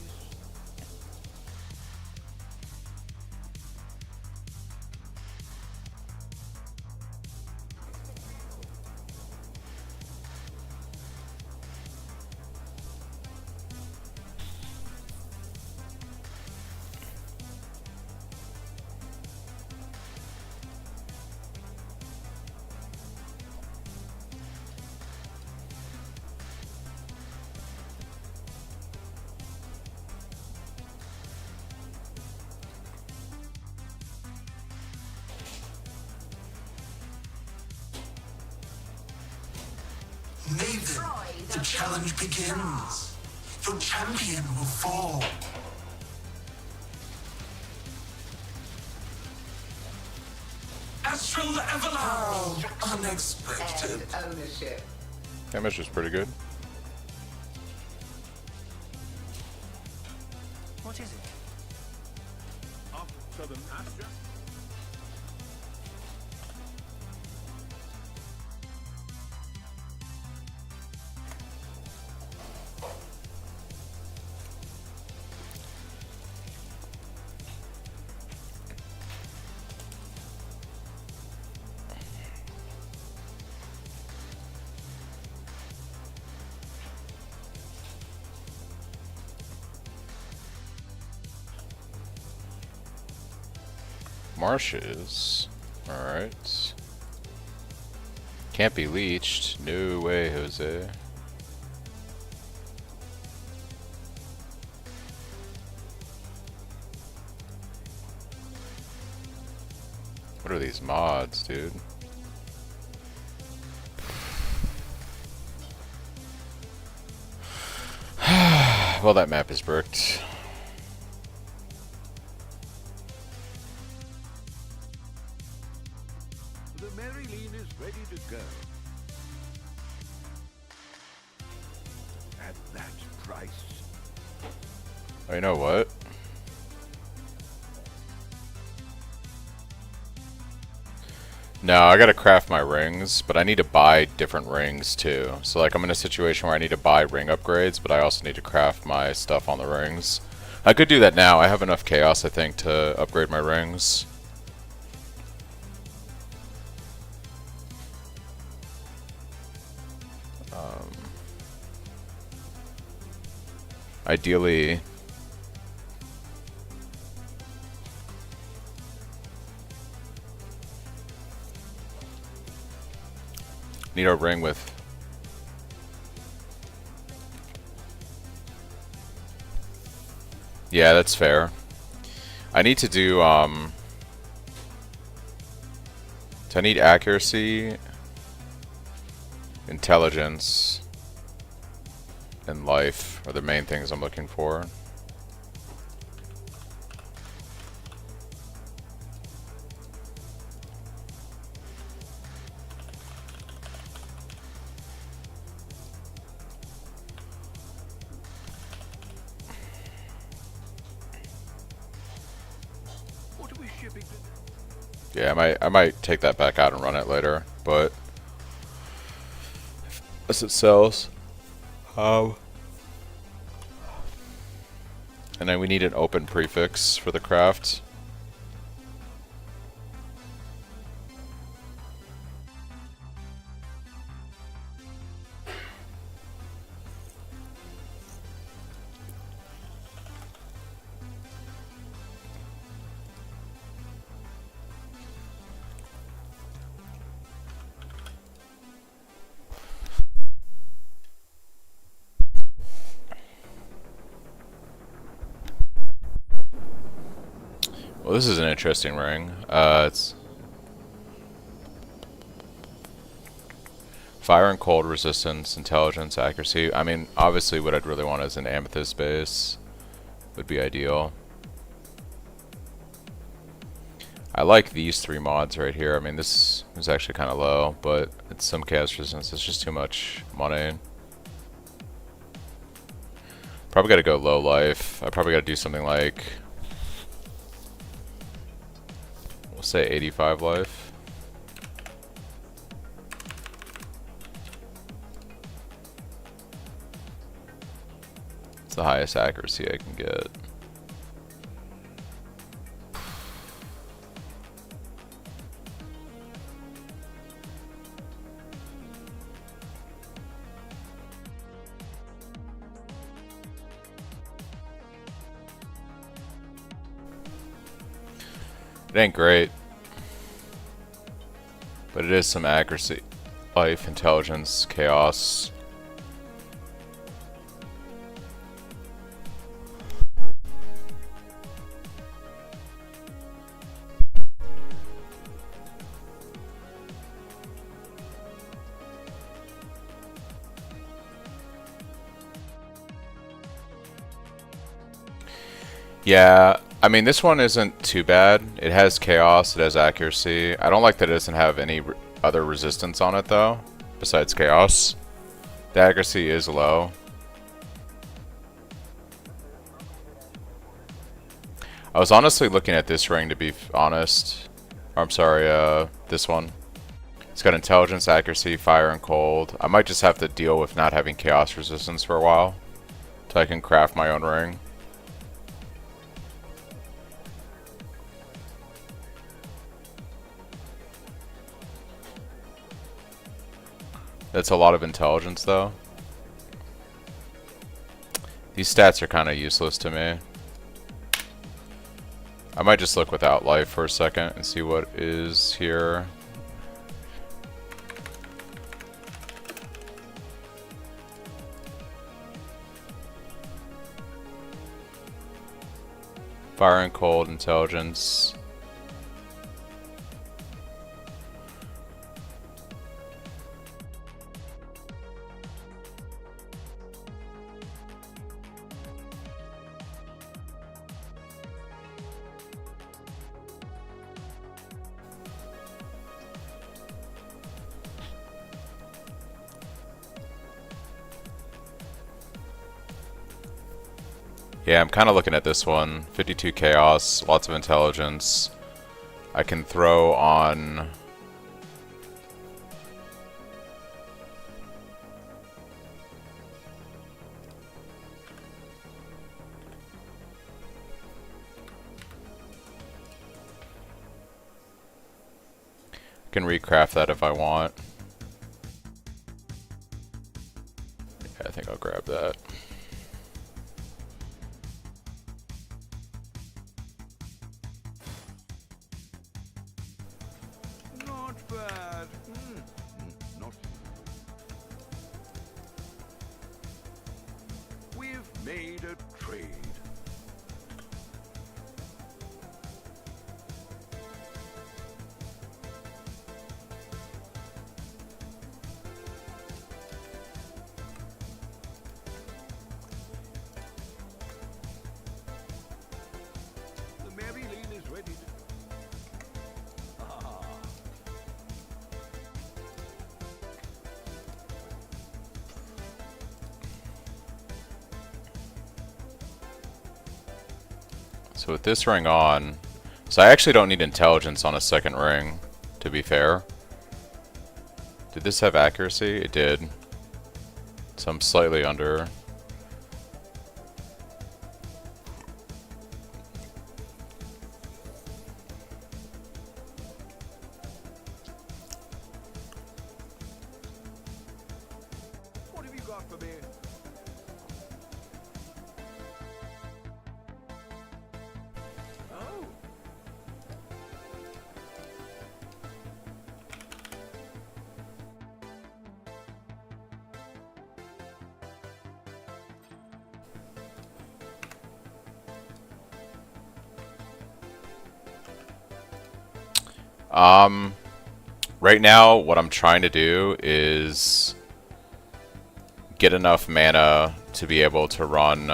Maven, the challenge begins. Your champion will fall. Astral Avalanche! Unexpected. Ownership. Damage was pretty good. What is it? Up southern pasture? Marshes. Alright. Can't be leeched. No way, Jose. What are these mods, dude? Well, that map is bricked. The Maryline is ready to go. At that price. Oh, you know what? No, I gotta craft my rings, but I need to buy different rings too. So like I'm in a situation where I need to buy ring upgrades, but I also need to craft my stuff on the rings. I could do that now. I have enough chaos, I think, to upgrade my rings. Ideally, need a ring with yeah, that's fair. I need to do so I need accuracy, intelligence, and life are the main things I'm looking for. What are we shipping to? Yeah, I might take that back out and run it later, but unless it sells. And then we need an open prefix for the craft. Well, this is an interesting ring. It's fire and cold resistance, intelligence, accuracy. I mean, obviously what I'd really want is an amethyst base. Would be ideal. I like these three mods right here. I mean, this is actually kind of low, but it's some chaos resistance. It's just too much money. Probably got to go low life. I probably got to do something like, we'll say 85 life. It's the highest accuracy I can get. It ain't great, but it is some accuracy, life, intelligence, chaos. Yeah, I mean, this one isn't too bad. It has chaos, it has accuracy. I don't like that it doesn't have any other resistance on it, though, besides chaos. The accuracy is low. I was honestly looking at this ring, to be honest. Or, I'm sorry, this one. It's got intelligence, accuracy, fire, and cold. I might just have to deal with not having chaos resistance for a while, till I can craft my own ring. That's a lot of intelligence, though. These stats are kind of useless to me. I might just look without life for a second and see what is here. Fire and cold, intelligence. Yeah, I'm kind of looking at this one. 52 chaos, lots of intelligence. I can throw on... I can recraft that if I want. Yeah, I think I'll grab that. Not bad. Not. We've made a trade. The Mary Lane is ready. So with this ring on, so I actually don't need intelligence on a second ring, to be fair. Did this have accuracy? It did. So I'm slightly under. What have you got for me? Oh. Right now, what I'm trying to do is get enough mana to be able to run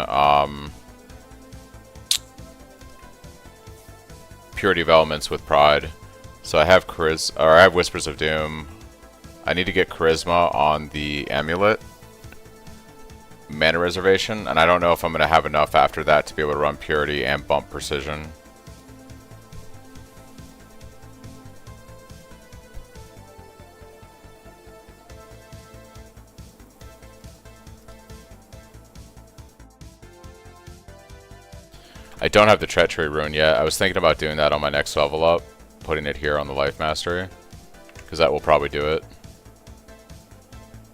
Purity of Elements with Pride. So I have I have Whispers of Doom. I need to get Charisma on the Amulet mana reservation, and I don't know if I'm going to have enough after that to be able to run Purity and bump Precision. I don't have the Treachery Rune yet. I was thinking about doing that on my next level up, putting it here on the Life Mastery, because that will probably do it.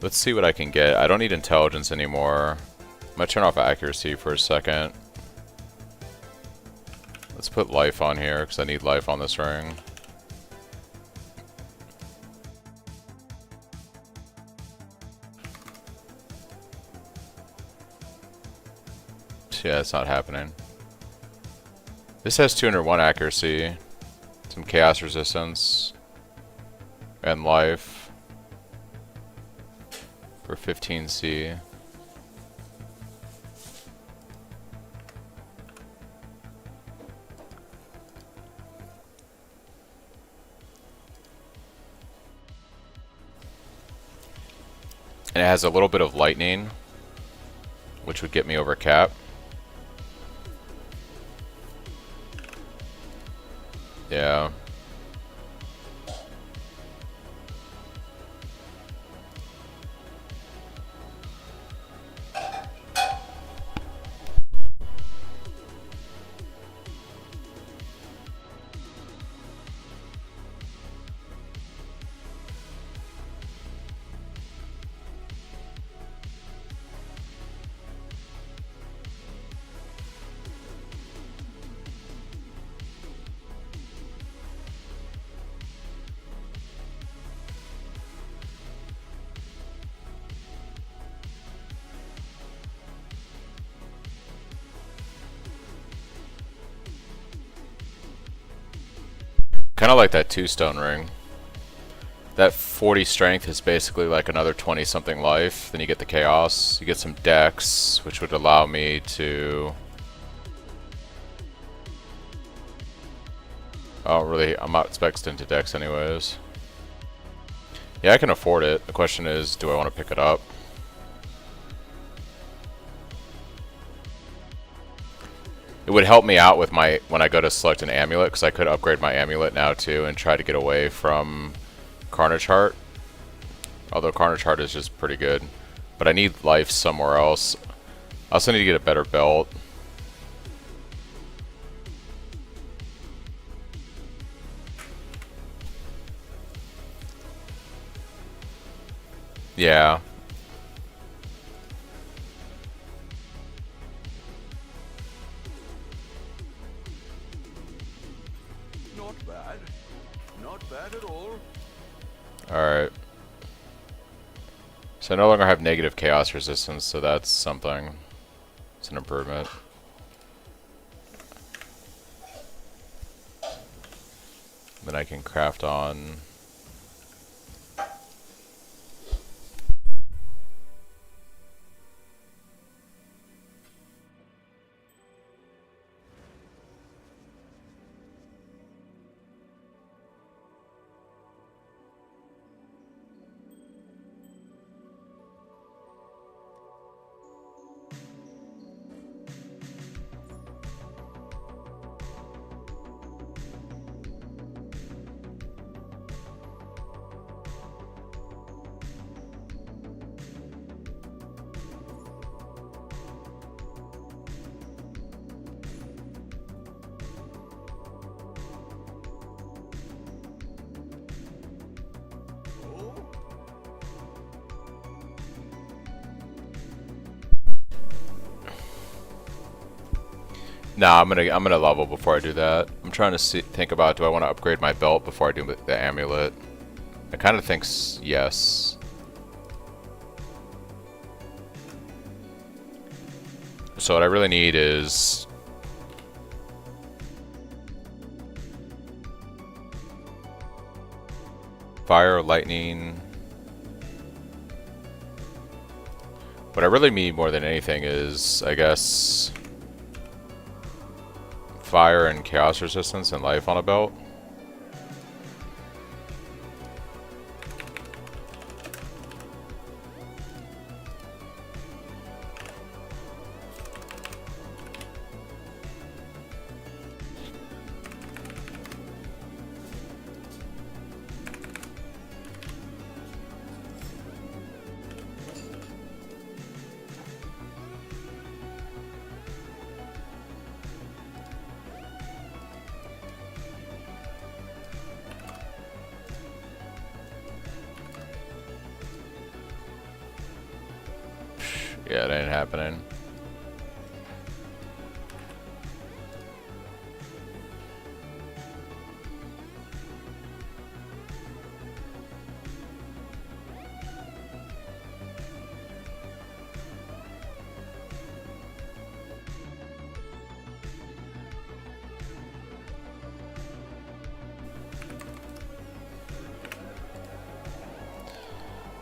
Let's see what I can get. I don't need Intelligence anymore. I'm going to turn off Accuracy for a second. Let's put Life on here, because I need Life on this ring. Yeah, it's not happening. This has 201 accuracy, some chaos resistance, and life for 15C. And it has a little bit of lightning, which would get me over cap. Yeah. Kind of like that 2-stone ring. That 40 strength is basically like another 20 something life. Then you get the chaos. You get some dex, which would allow me to... I'm not spexed into dex anyways. Yeah, I can afford it. The question is, do I want to pick it up? It would help me out with my when I go to select an amulet, because I could upgrade my amulet now too and try to get away from Carnage Heart. Although Carnage Heart is just pretty good. But I need life somewhere else. I also need to get a better belt. Yeah. Not bad. Not bad at all. Alright. So I no longer have negative chaos resistance, so that's something. It's an improvement. Then I can craft on... Nah, I'm gonna level before I do that. I'm trying to think about, do I want to upgrade my belt before I do the amulet? I kind of think yes. So what I really need is fire, lightning. What I really need more than anything is, I guess, fire and chaos resistance and life on a belt. Yeah, it ain't happening.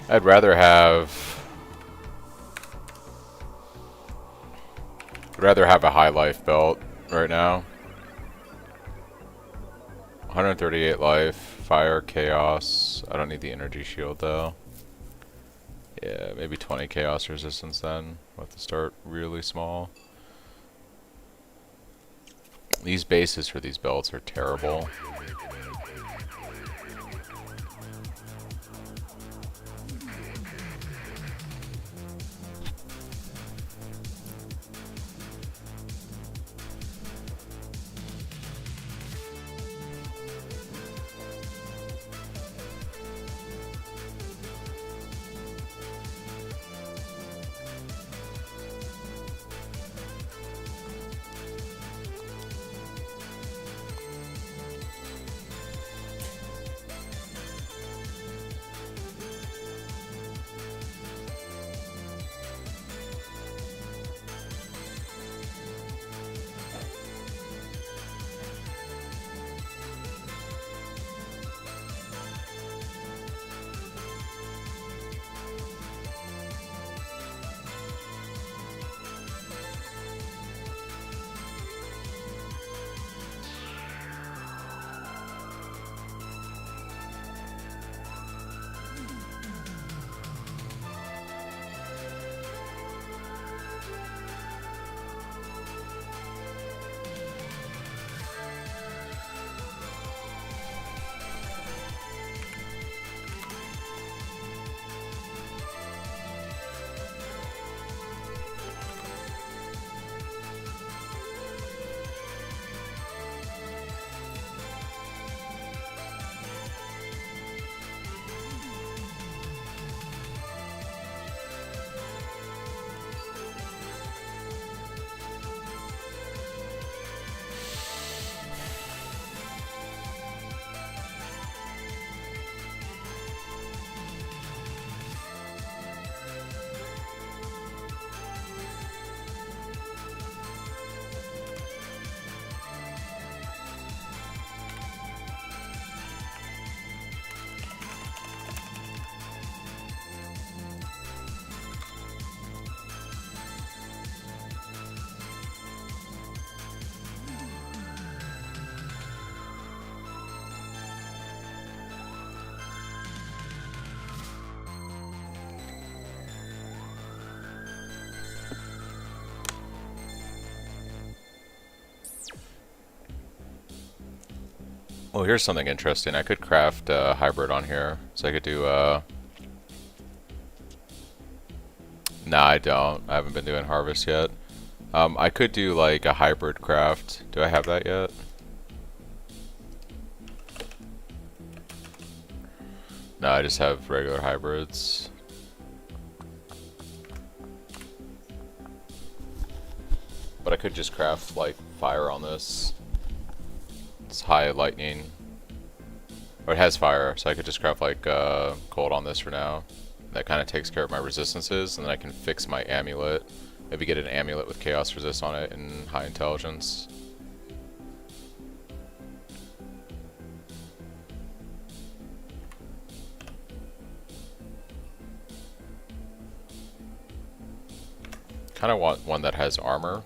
I'd rather have a high life belt right now. 138 life, fire, chaos. I don't need the energy shield though. Yeah, maybe 20 chaos resistance then. We'll have to start really small. These bases for these belts are terrible. Oh, here's something interesting. I could craft a hybrid on here. So I could do, nah, I don't. I haven't been doing harvest yet. I could do like a hybrid craft. Do I have that yet? No, I just have regular hybrids. But I could just craft like fire on this. It's high lightning. Or it has fire, so I could just craft like cold on this for now. That kind of takes care of my resistances, and then I can fix my amulet. Maybe get an amulet with chaos resist on it and high intelligence. Kind of want one that has armor.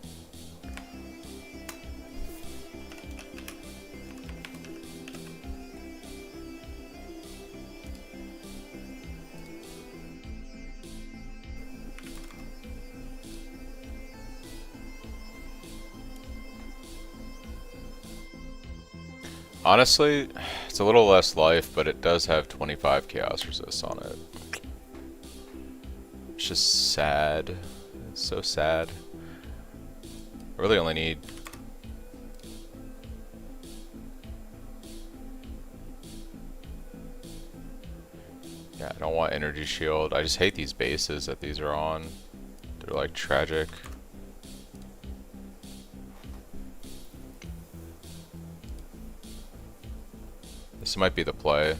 Honestly, it's a little less life, but it does have 25 chaos resist on it. It's just sad. It's so sad. I really only need... Yeah, I don't want energy shield. I just hate these bases that these are on. They're like tragic. This might be the play.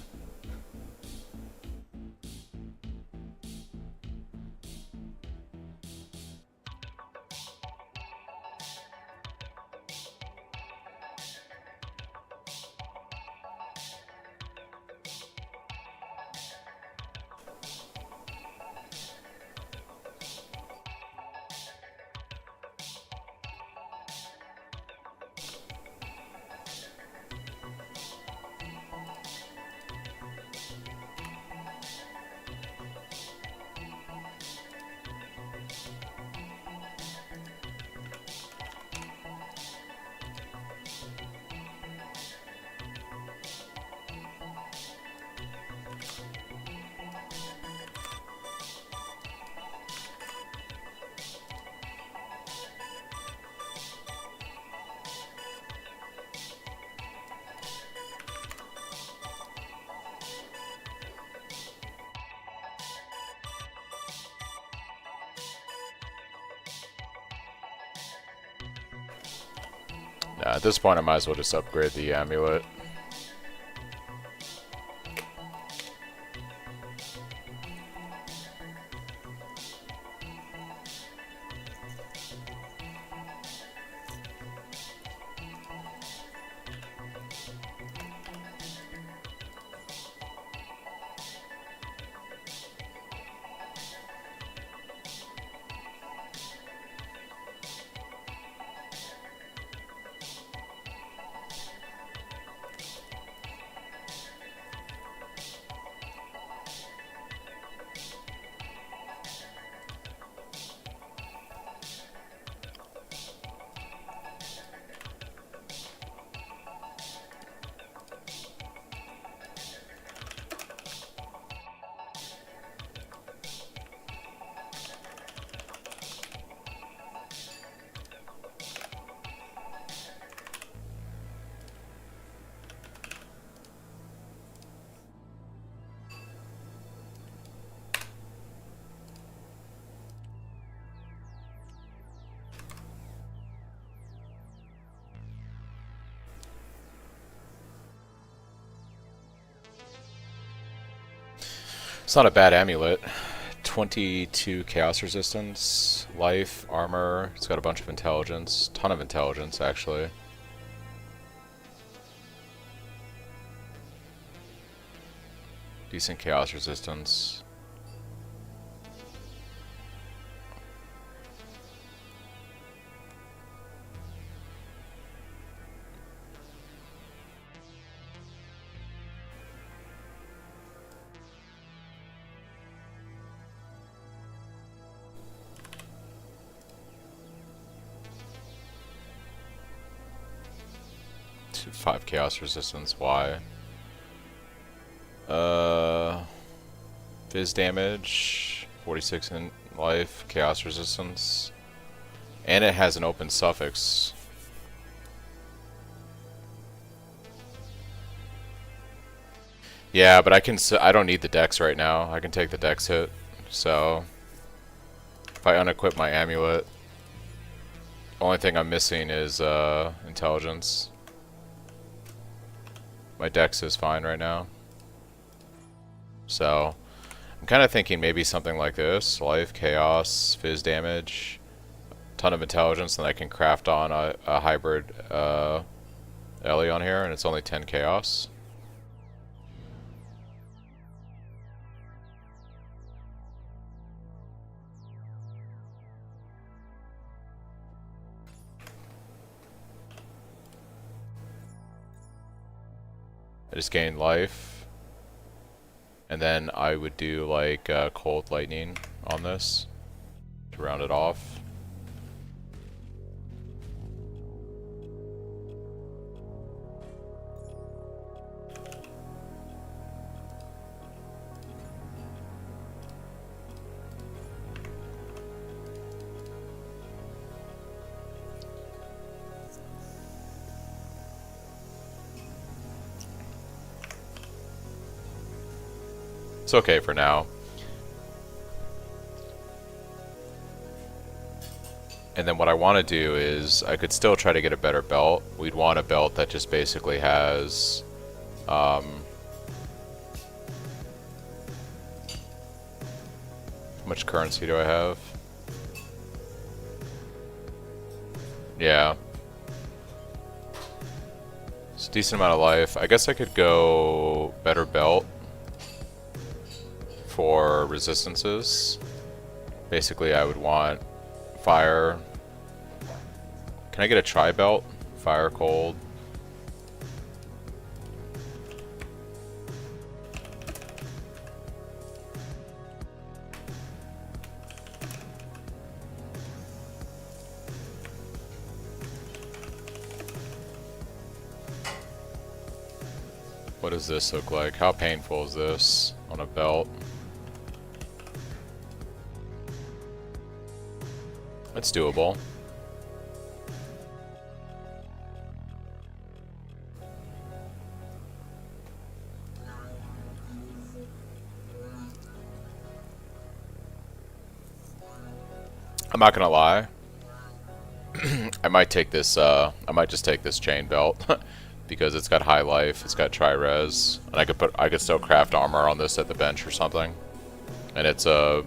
At this point, I might as well just upgrade the amulet. It's not a bad amulet. 22 chaos resistance, life, armor. It's got a bunch of intelligence. Ton of intelligence, actually. Decent chaos resistance. Five chaos resistance. Why? Fizz damage, 46 in life, chaos resistance, and it has an open suffix. Yeah, but I don't need the dex right now. I can take the dex hit. So if I unequip my amulet, the only thing I'm missing is intelligence. My dex is fine right now. So I'm kind of thinking maybe something like this. Life, chaos, fizz damage, ton of intelligence, and I can craft on a hybrid Ellie on here, and it's only 10 chaos. I just gained life, and then I would do like cold lightning on this to round it off. It's okay for now. And then what I want to do is, I could still try to get a better belt. We'd want a belt that just basically has, how much currency do I have? Yeah. It's a decent amount of life. I guess I could go better belt for resistances. Basically, I would want fire. Can I get a tri-belt? Fire, cold. What does this look like? How painful is this on a belt? It's doable. I'm not gonna lie. I might take this. I might just take this chain belt because it's got high life. It's got tri-res, and I could still craft armor on this at the bench or something. And it's a.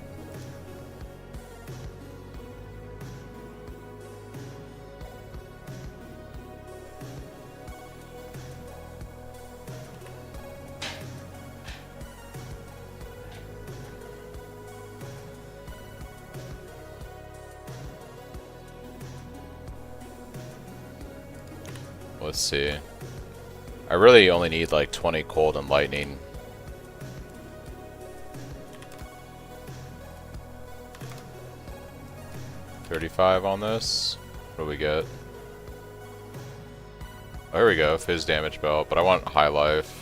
Let's see. I really only need like 20 cold and lightning. $35 on this. What do we get? Oh, here we go. Fizz damage belt, but I want high life.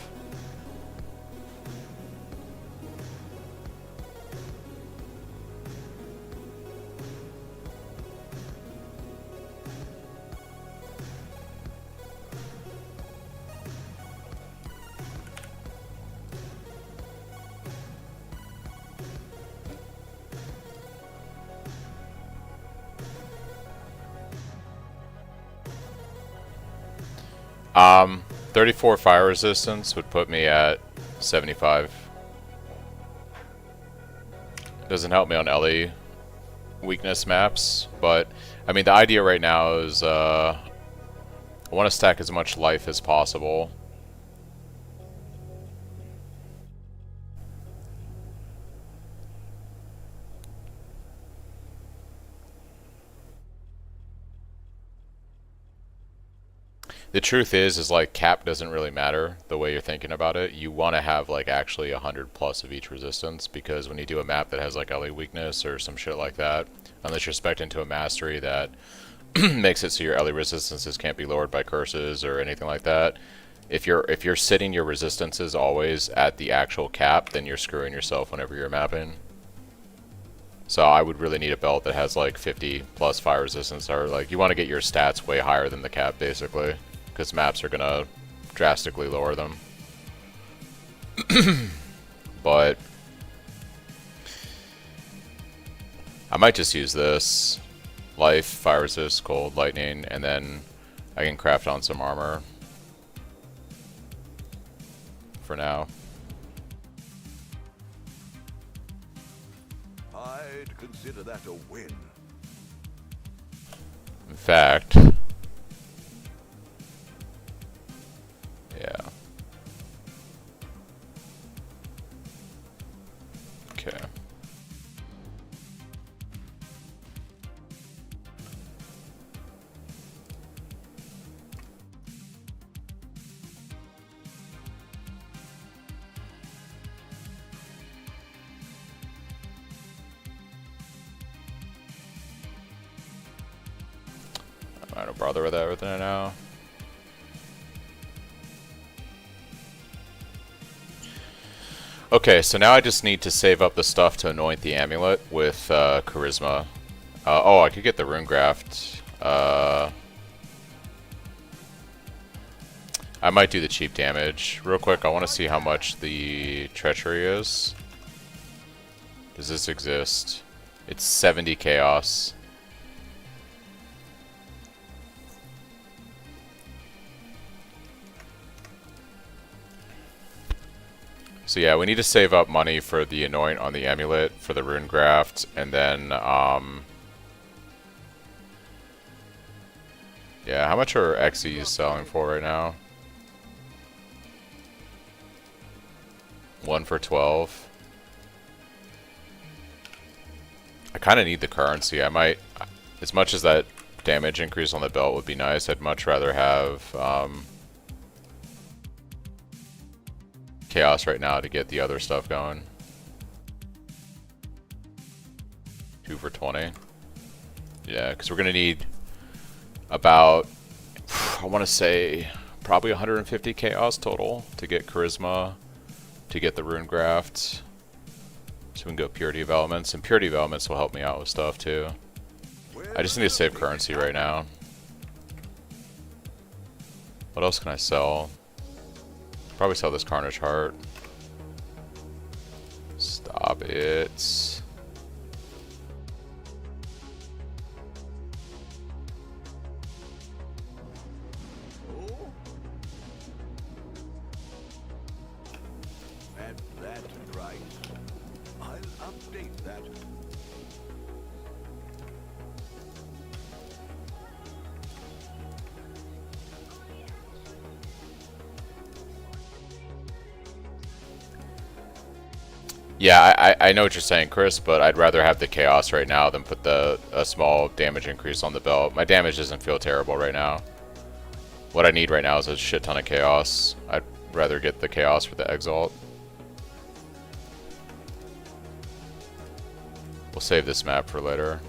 Um, 34 fire resistance would put me at 75. It doesn't help me on LE weakness maps, but I mean the idea right now is I want to stack as much life as possible. The truth is like cap doesn't really matter the way you're thinking about it. You want to have like actually 100 plus of each resistance, because when you do a map that has like LE weakness or some shit like that, unless you're spec'd into a mastery that makes it so your LE resistances can't be lowered by curses or anything like that, if you're sitting your resistances always at the actual cap, then you're screwing yourself whenever you're mapping. So I would really need a belt that has like 50 plus fire resistance, or like you want to get your stats way higher than the cap basically, because maps are gonna drastically lower them. But I might just use this. Life, fire resist, cold, lightning, and then I can craft on some armor for now. I'd consider that a win. In fact, yeah. Okay. I don't bother with everything I know. Okay, so now I just need to save up the stuff to anoint the amulet with charisma. Oh, I could get the rune graft. I might do the cheap damage. Real quick, I want to see how much the treachery is. Does this exist? It's 70 chaos. So yeah, we need to save up money for the Anoint on the Amulet, for the Rune Graft, and then, yeah, how much are XEs selling for right now? 1 for 12. I kind of need the currency. I might, as much as that damage increase on the belt would be nice, I'd much rather have Chaos right now to get the other stuff going. 2 for 20. Yeah, because we're going to need about, I want to say, probably 150 Chaos total to get Charisma, to get the Rune Graft. So we can go Pure Developments, and Pure Developments will help me out with stuff too. I just need to save currency right now. What else can I sell? Probably sell this Carnage Heart. Stop it. At that price, I'll update that. Yeah, I know what you're saying, Chris, but I'd rather have the Chaos right now than put a small damage increase on the belt. My damage doesn't feel terrible right now. What I need right now is a shit ton of Chaos. I'd rather get the Chaos for the Exalt. We'll save this map for later.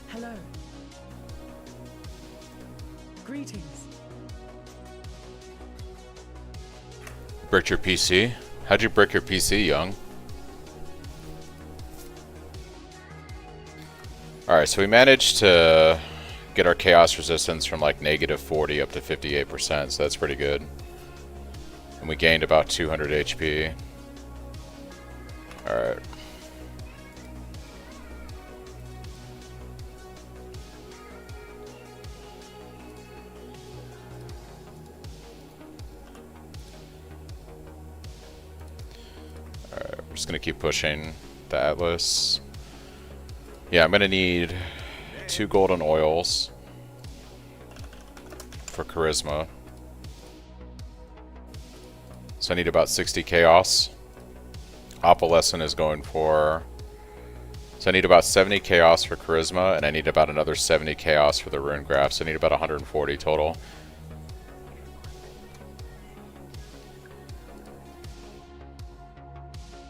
Hello. Greetings. Bricked your PC? How'd you brick your PC, young? Alright, so we managed to get our Chaos resistance from like -40 up to 58%, so that's pretty good. And we gained about 200 HP. Alright. Alright, we're just gonna keep pushing the Atlas. Yeah, I'm gonna need 2 golden oils for Charisma. So I need about 60 Chaos. Opalescent is going for... So I need about 70 Chaos for Charisma, and I need about another 70 Chaos for the Rune Graft, so I need about 140 total.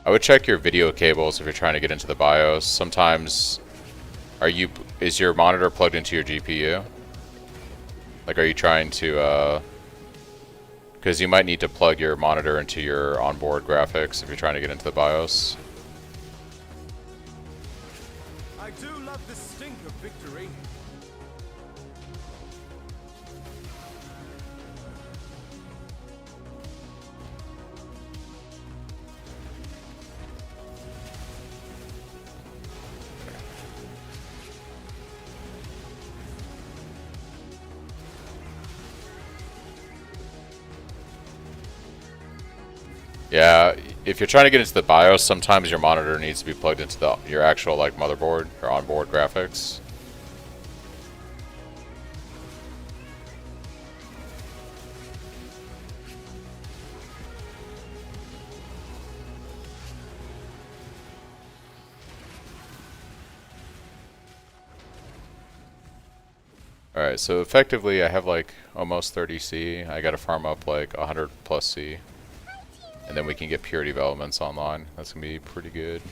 I would check your video cables if you're trying to get into the BIOS. Sometimes... Is your monitor plugged into your GPU? Like, are you trying to, because you might need to plug your monitor into your onboard graphics if you're trying to get into the BIOS. I do love the stink of victory. Yeah, if you're trying to get into the BIOS, sometimes your monitor needs to be plugged into your actual like motherboard or onboard graphics. Alright, so effectively I have like almost 30 C. I gotta farm up like 100 plus C. And then we can get Pure Developments online. That's gonna be pretty good.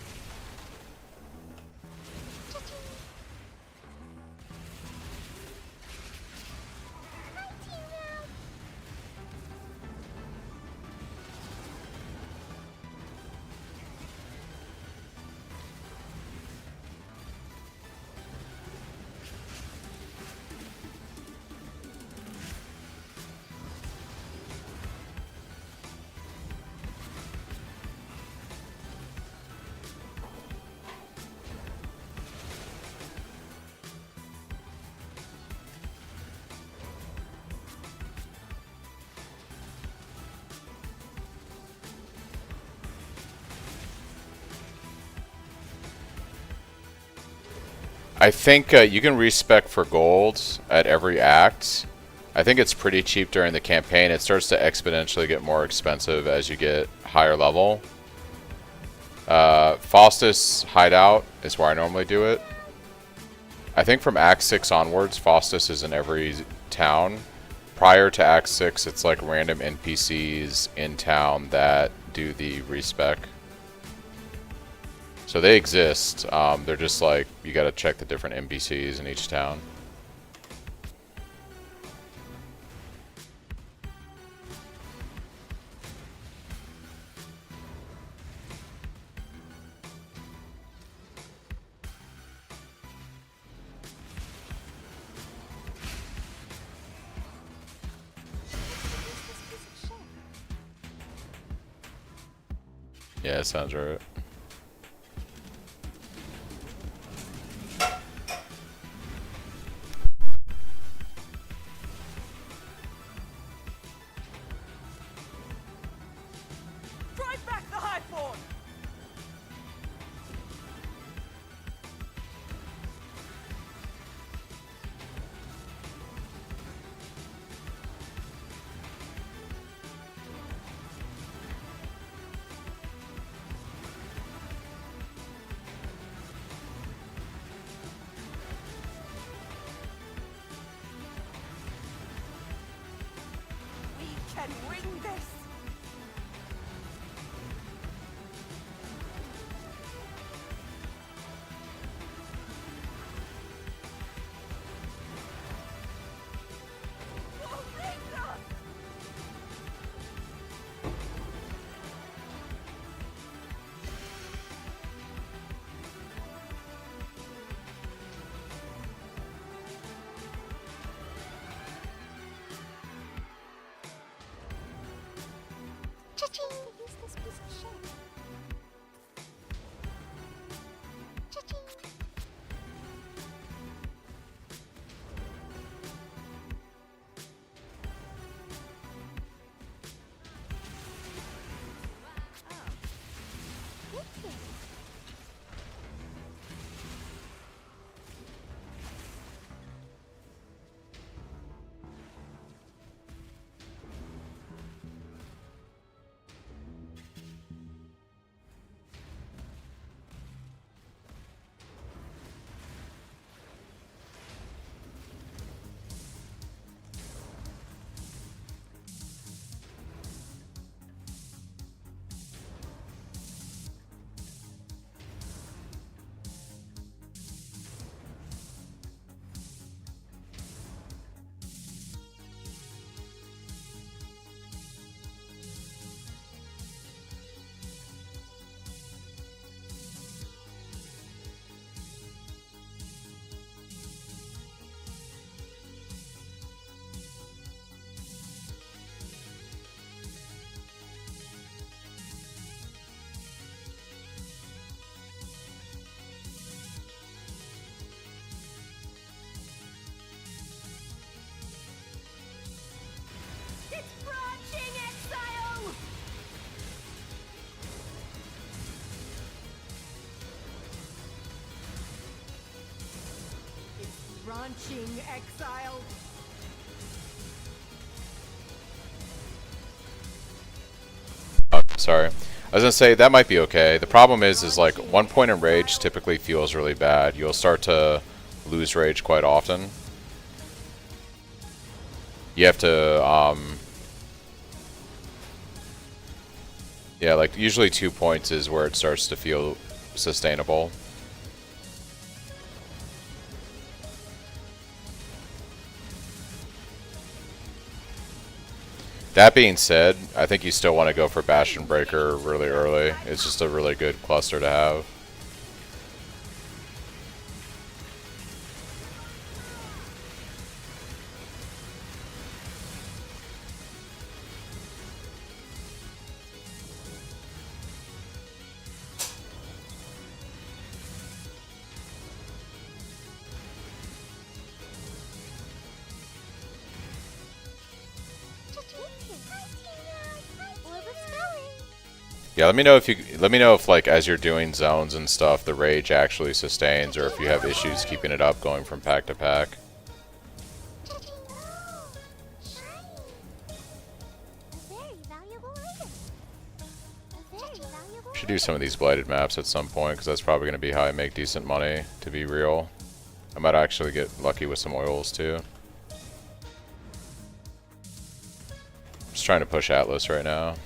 I think you can respec for gold at every act. I think it's pretty cheap during the campaign. It starts to exponentially get more expensive as you get higher level. Faustus Hideout is where I normally do it. I think from Act 6 onwards, Faustus is in every town. Prior to Act 6, it's like random NPCs in town that do the respec. So they exist. They're just like, you gotta check the different NPCs in each town. Yeah, it sounds right. Drive back the Highborn! We can win this! Oh, Victor! Cha-ching! Use this piece of shit. Cha-ching! Thank you. It's branching exile! It's branching exile! Oh, sorry. I was gonna say that might be okay. The problem is like 1 point in rage typically feels really bad. You'll start to lose rage quite often. You have to, yeah, like usually 2 points is where it starts to feel sustainable. That being said, I think you still want to go for Bastion Breaker really early. It's just a really good cluster to have. Yeah, let me know if like as you're doing zones and stuff, the rage actually sustains, or if you have issues keeping it up going from pack to pack. Should do some of these blighted maps at some point, because that's probably going to be how I make decent money, to be real. I might actually get lucky with some oils too. Just trying to push Atlas right now.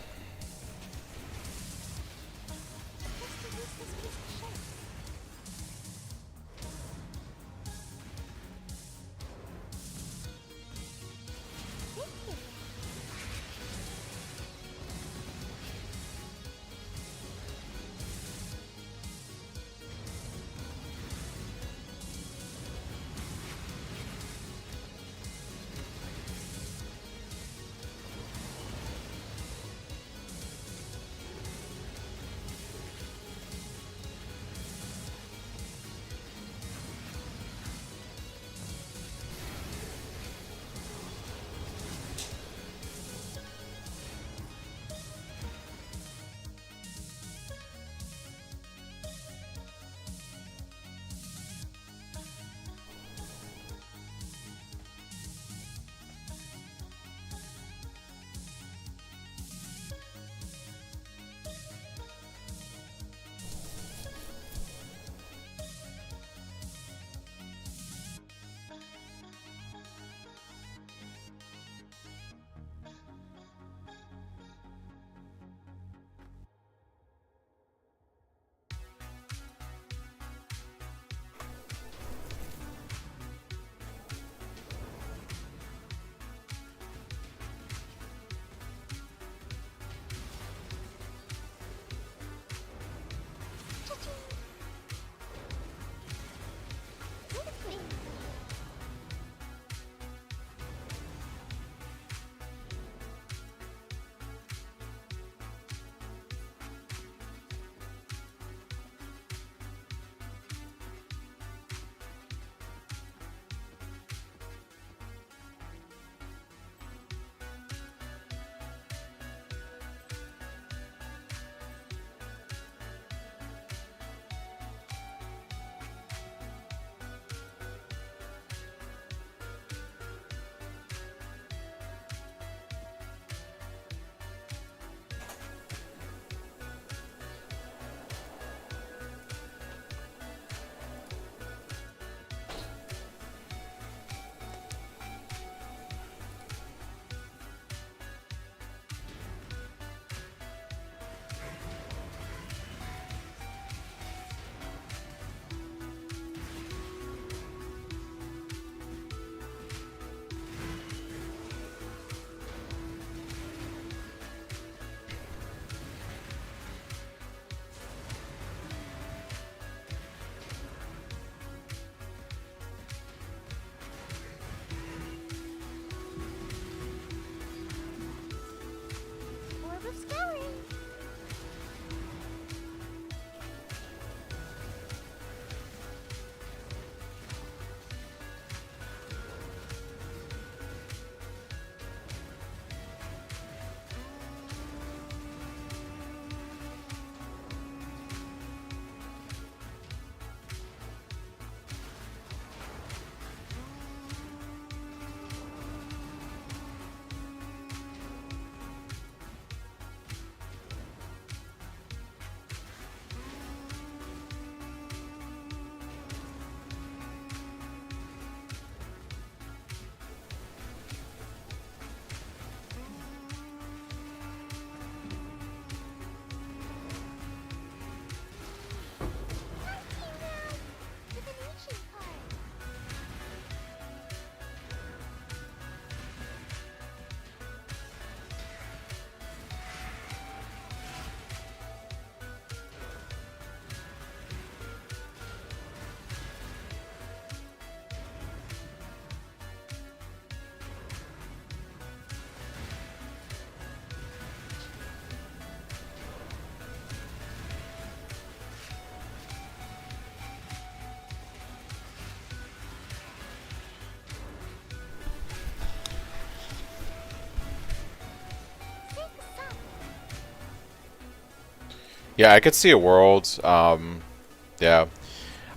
Yeah, I could see a world. Yeah.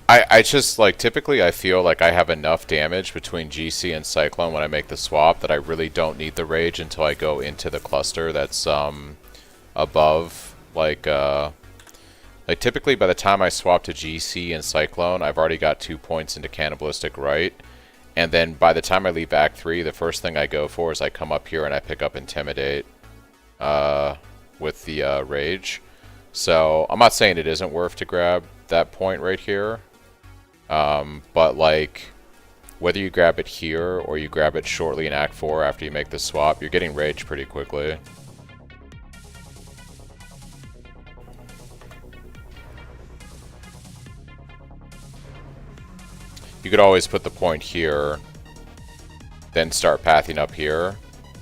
I just, like, typically I feel like I have enough damage between GC and Cyclone when I make the swap that I really don't need the rage until I go into the cluster that's above. Like typically by the time I swap to GC and Cyclone, I've already got 2 points into Cannibalistic Right. And then by the time I leave Act 3, the first thing I go for is I come up here and I pick up Intimidate with the Rage. So I'm not saying it isn't worth to grab that point right here. But like, whether you grab it here or you grab it shortly in Act 4 after you make the swap, you're getting Rage pretty quickly. You could always put the point here, then start pathing up here,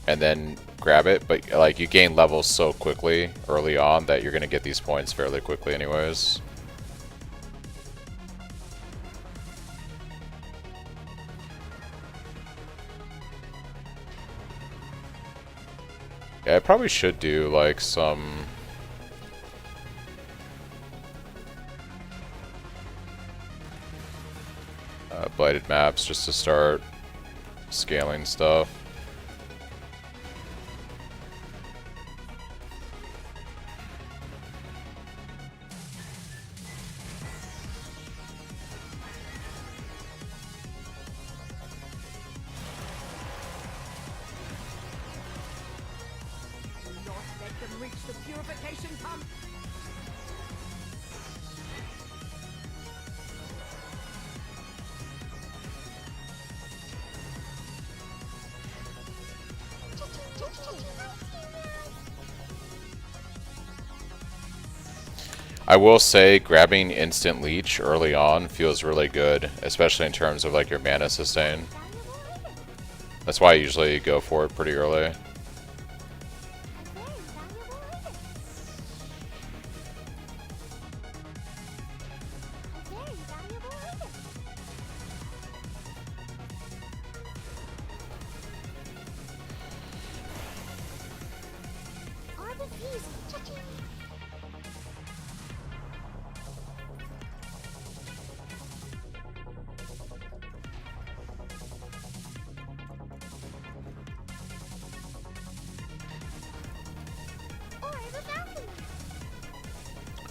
and then grab it, but like you gain levels so quickly early on that you're going to get these points fairly quickly anyways. Yeah, I probably should do like some blighted maps just to start scaling stuff. Do not let them reach the purification pump. I will say grabbing instant leech early on feels really good, especially in terms of like your mana sustain. That's why I usually go for it pretty early.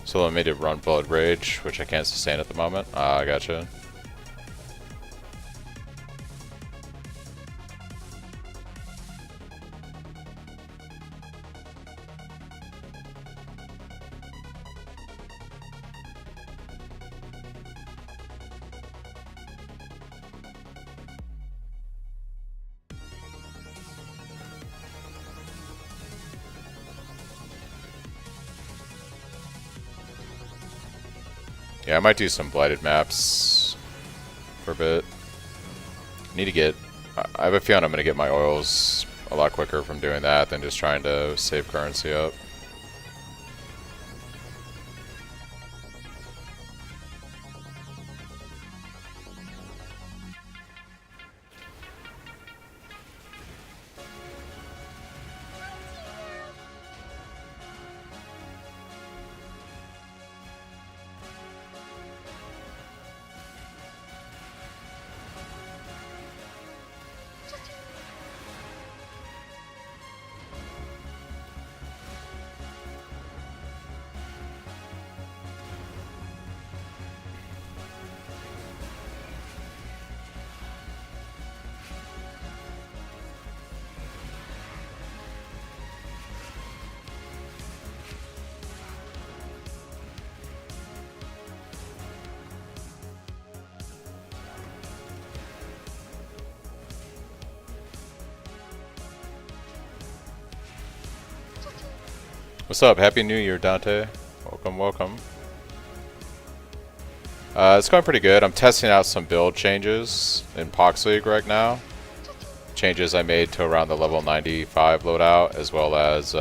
So I made it run Blood Rage, which I can't sustain at the moment. I gotcha. Yeah, I might do some blighted maps for a bit. Need to get... I have a feeling I'm going to get my oils a lot quicker from doing that than just trying to save currency up. What's up? Happy New Year, Dante. Welcome, welcome. It's going pretty good. I'm testing out some build changes in Pohx League right now. Changes I made to around the level 95 loadout, as well as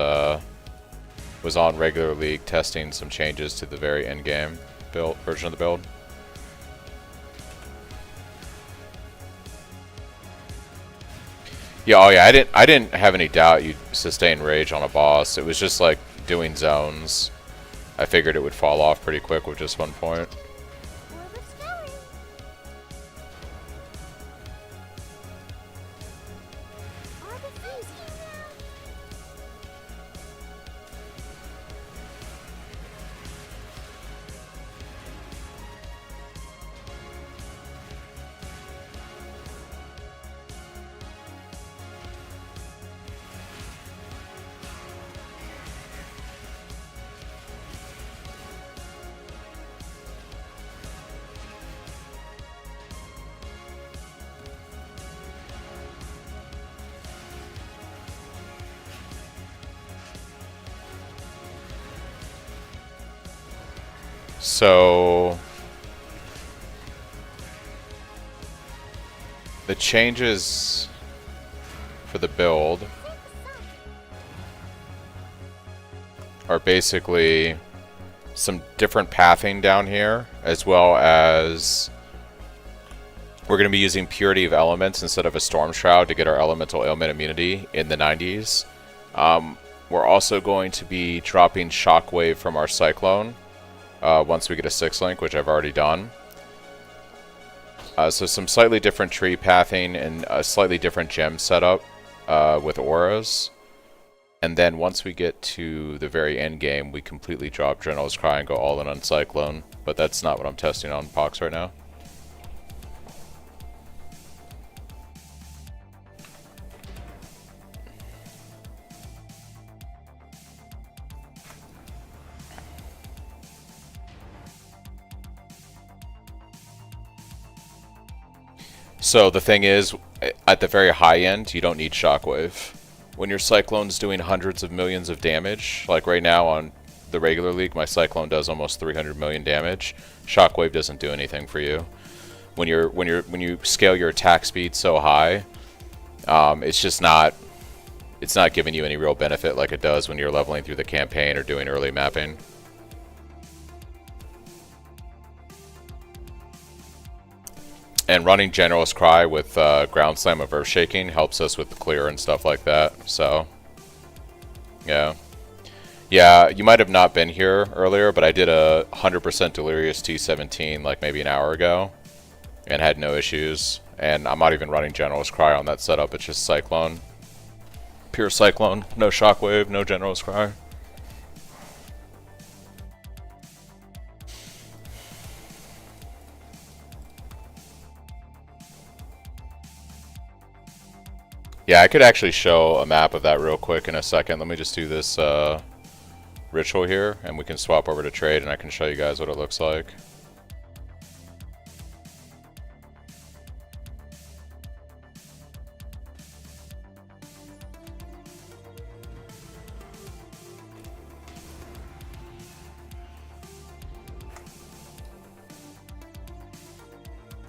was on regular league testing some changes to the very end game build version of the build. Yeah, oh yeah, I didn't have any doubt you'd sustain rage on a boss. It was just like doing zones. I figured it would fall off pretty quick with just 1 point. Whoever's going. Are the things here now? So the changes for the build are basically some different pathing down here, as well as we're going to be using Purity of Elements instead of a Storm Shroud to get our Elemental Ailment immunity in the 90s. We're also going to be dropping Shockwave from our Cyclone once we get a 6-link, which I've already done. So some slightly different tree pathing and a slightly different gem setup with auras. And then once we get to the very end game, we completely drop General's Cry and go all in on Cyclone. But that's not what I'm testing on Pohx right now. So the thing is, at the very high end, you don't need Shockwave. When your Cyclone's doing hundreds of millions of damage, like right now on the regular league, my Cyclone does almost 300 million damage. Shockwave doesn't do anything for you. When you scale your attack speed so high, it's just not giving you any real benefit like it does when you're leveling through the campaign or doing early mapping. And running General's Cry with Ground Slam of Earth Shaking helps us with the clear and stuff like that. So, yeah. Yeah, you might have not been here earlier, but I did a 100% Delirious T17 like maybe an hour ago. And had no issues. And I'm not even running General's Cry on that setup, it's just Cyclone. Pure Cyclone, no Shockwave, no General's Cry. Yeah, I could actually show a map of that real quick in a second. Let me just do this ritual here, and we can swap over to trade, and I can show you guys what it looks like.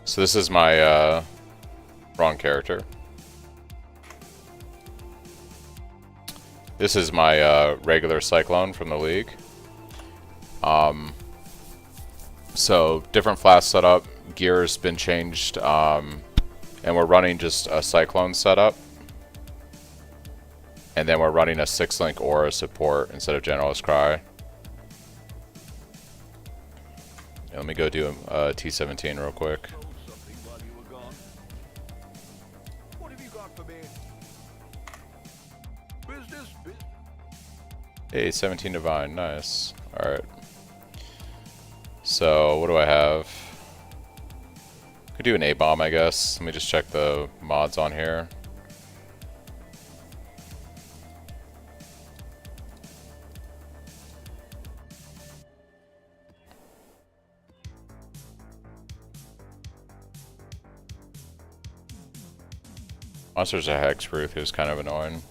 So this is my wrong character. This is my regular Cyclone from the league. So different flask setup, gear's been changed, and we're running just a Cyclone setup. And then we're running a 6-link aura support instead of General's Cry. And let me go do a T17 real quick. Something while you were gone. What have you got for me? Business. Hey, 17 Divine, nice. Alright. So, what do I have? Could do an A-bomb, I guess. Let me just check the mods on here. Monster's a Hexproof, who's kind of annoying.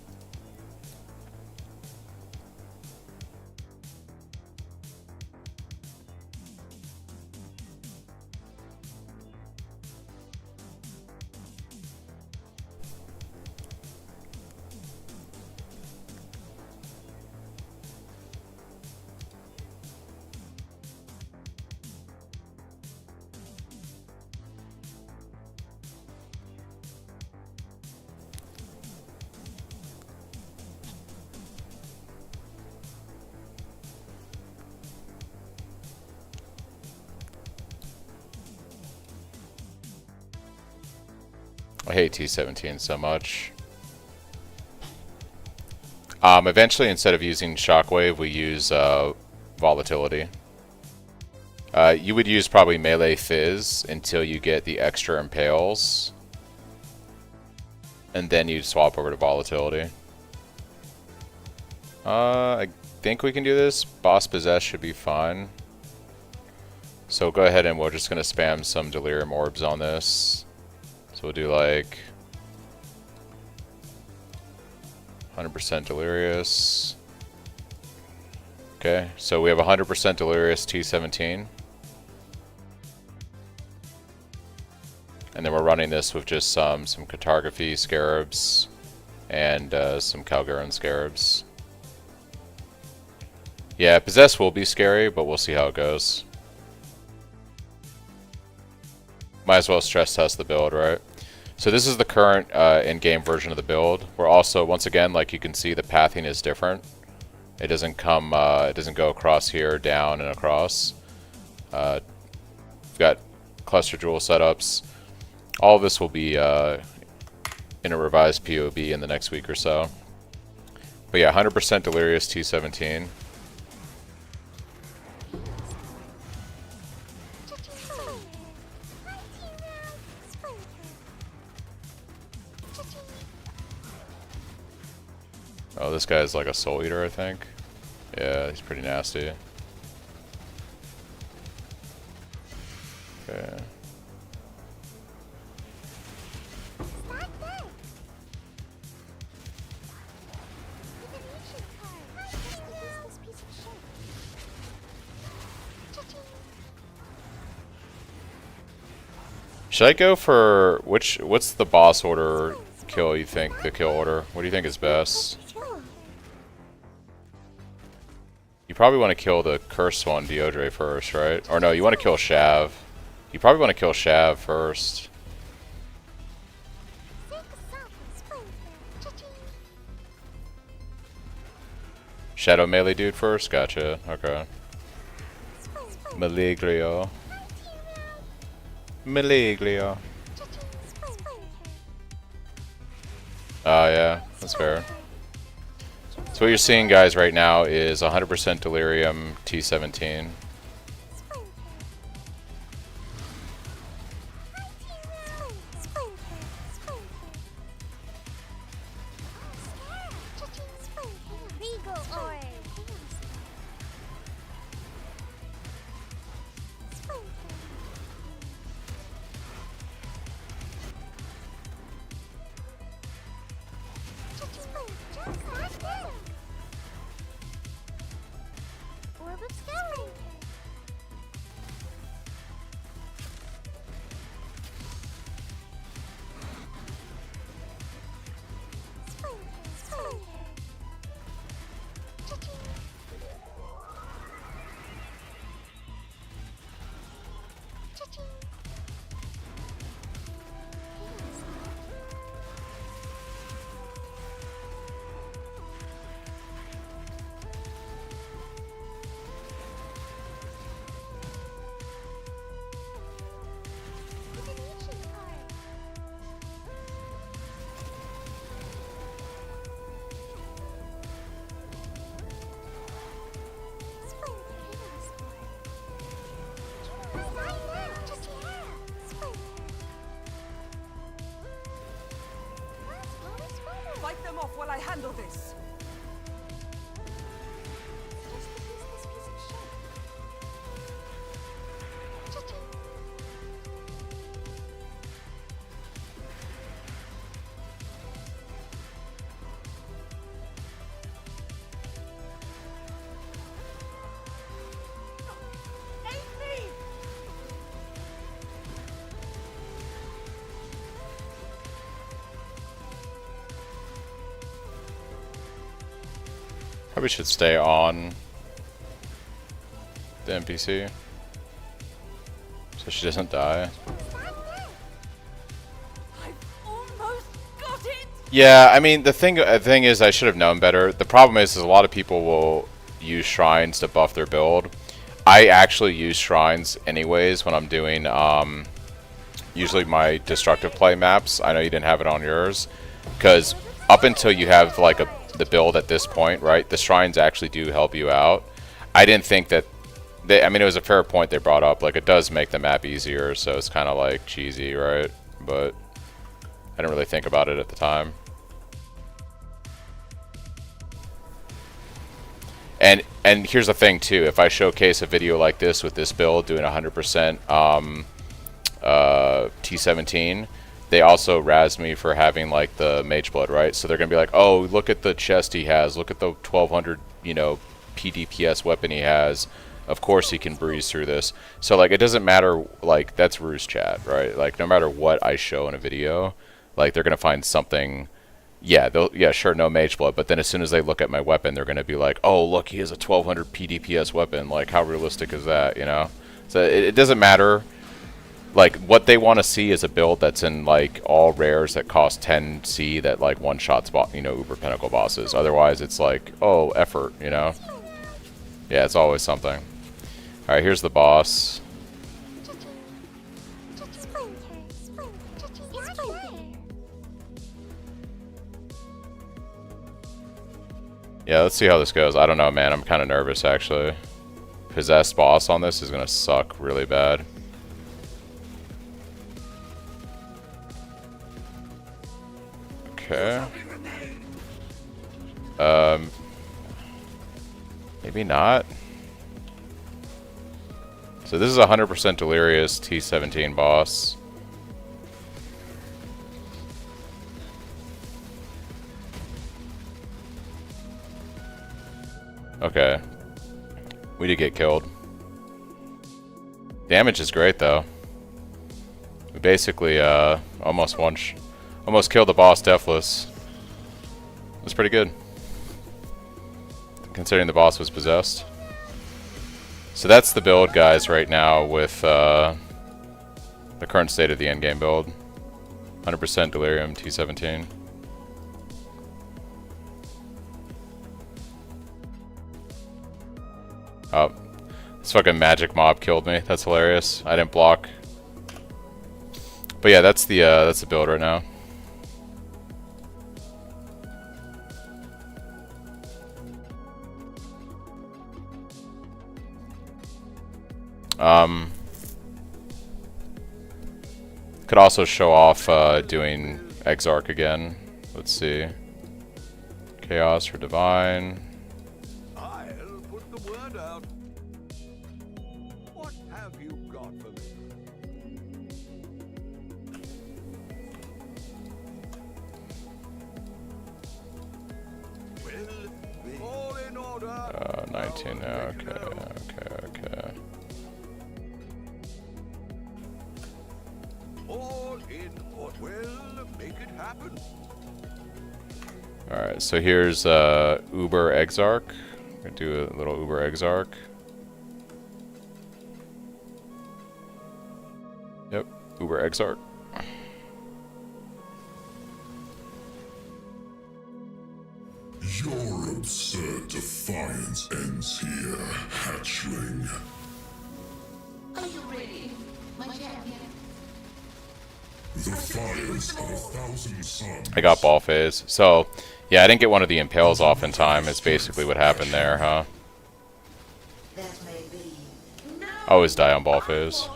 I hate T17 so much. Eventually, instead of using Shockwave, we use Volatility. You would use probably Melee Fizz until you get the extra Impales. And then you'd swap over to Volatility. I think we can do this. Boss Possess should be fine. So go ahead and we're just going to spam some Delirium Orbs on this. So we'll do like 100% Delirious. Okay, so we have 100% Delirious T17. And then we're running this with just some Cartography Scarabs and some Calgaran Scarabs. Yeah, Possess will be scary, but we'll see how it goes. Might as well stress test the build, right? So this is the current in-game version of the build. We're also, once again, like you can see, the pathing is different. It doesn't come, it doesn't go across here, down, and across. We've got cluster jewel setups. All of this will be in a revised POB in the next week or so. But yeah, 100% Delirious T17. Oh, this guy's like a Soul Eater, I think. Yeah, he's pretty nasty. Okay. Should I go for what's the boss order kill you think, the kill order? What do you think is best? You probably want to kill the cursed one, Deodre, first, right? Or no, you want to kill Shav. You probably want to kill Shav first. Shadow melee dude first? Gotcha. Okay. Maliglio. Maliglio. Oh yeah, that's fair. So what you're seeing, guys, right now is 100% Delirium T17. Fight them off while I handle this. Probably should stay on the NPC so she doesn't die. I've almost got it. Yeah, I mean the thing is I should have known better. The problem is a lot of people will use shrines to buff their build. I actually use shrines anyways when I'm doing usually my destructive play maps. I know you didn't have it on yours, because up until you have like the build at this point, right? The shrines actually do help you out. I didn't think that. I mean, it was a fair point they brought up. Like, it does make the map easier, so it's kind of like cheesy, right? But I didn't really think about it at the time. And here's the thing too. If I showcase a video like this with this build doing 100% T17, they also razz me for having like the mage blood, right? So they're gonna be like, oh, look at the chest he has. Look at the 1200, you know, PDPS weapon he has. Of course he can breeze through this. So like, it doesn't matter, like, that's ruse chat, right? Like, no matter what I show in a video, like, they're gonna find something. Yeah, sure, no mage blood, but then as soon as they look at my weapon, they're gonna be like, oh, look, he has a 1200 PDPS weapon. Like, how realistic is that, you know? So it doesn't matter. Like, what they want to see is a build that's in like all rares that cost 10C that like one shots, you know, uber pinnacle bosses. Otherwise, it's like, oh, effort, you know? Yeah, it's always something. All right, here's the boss. Yeah, let's see how this goes. I don't know, man. I'm kind of nervous, actually. Possessed boss on this is gonna suck really bad. Okay. Maybe not. So this is 100% delirious T17 boss. Okay. We did get killed. Damage is great though. We basically almost killed the boss deathless. It was pretty good, considering the boss was possessed. So that's the build, guys, right now with the current state of the endgame build. 100% Delirium T17. Oh, this fucking magic mob killed me. That's hilarious. I didn't block. But yeah, that's the build right now. Could also show off doing Exarch again. Let's see. Chaos for Divine. I'll put the word out. What have you got for me? Well, all in order. 19 now. Okay. All in order. Well, make it happen. Alright, so here's Uber Exarch. I'm gonna do a little Uber Exarch. Yep, Uber Exarch. Your absurd defiance ends here, hatchling. Are you ready, my champion? The fires of 1,000 suns. I got ball phase. So, yeah, I didn't get one of the impales off in time. Is basically what happened there, huh? That may be. No. I always die on ball phase.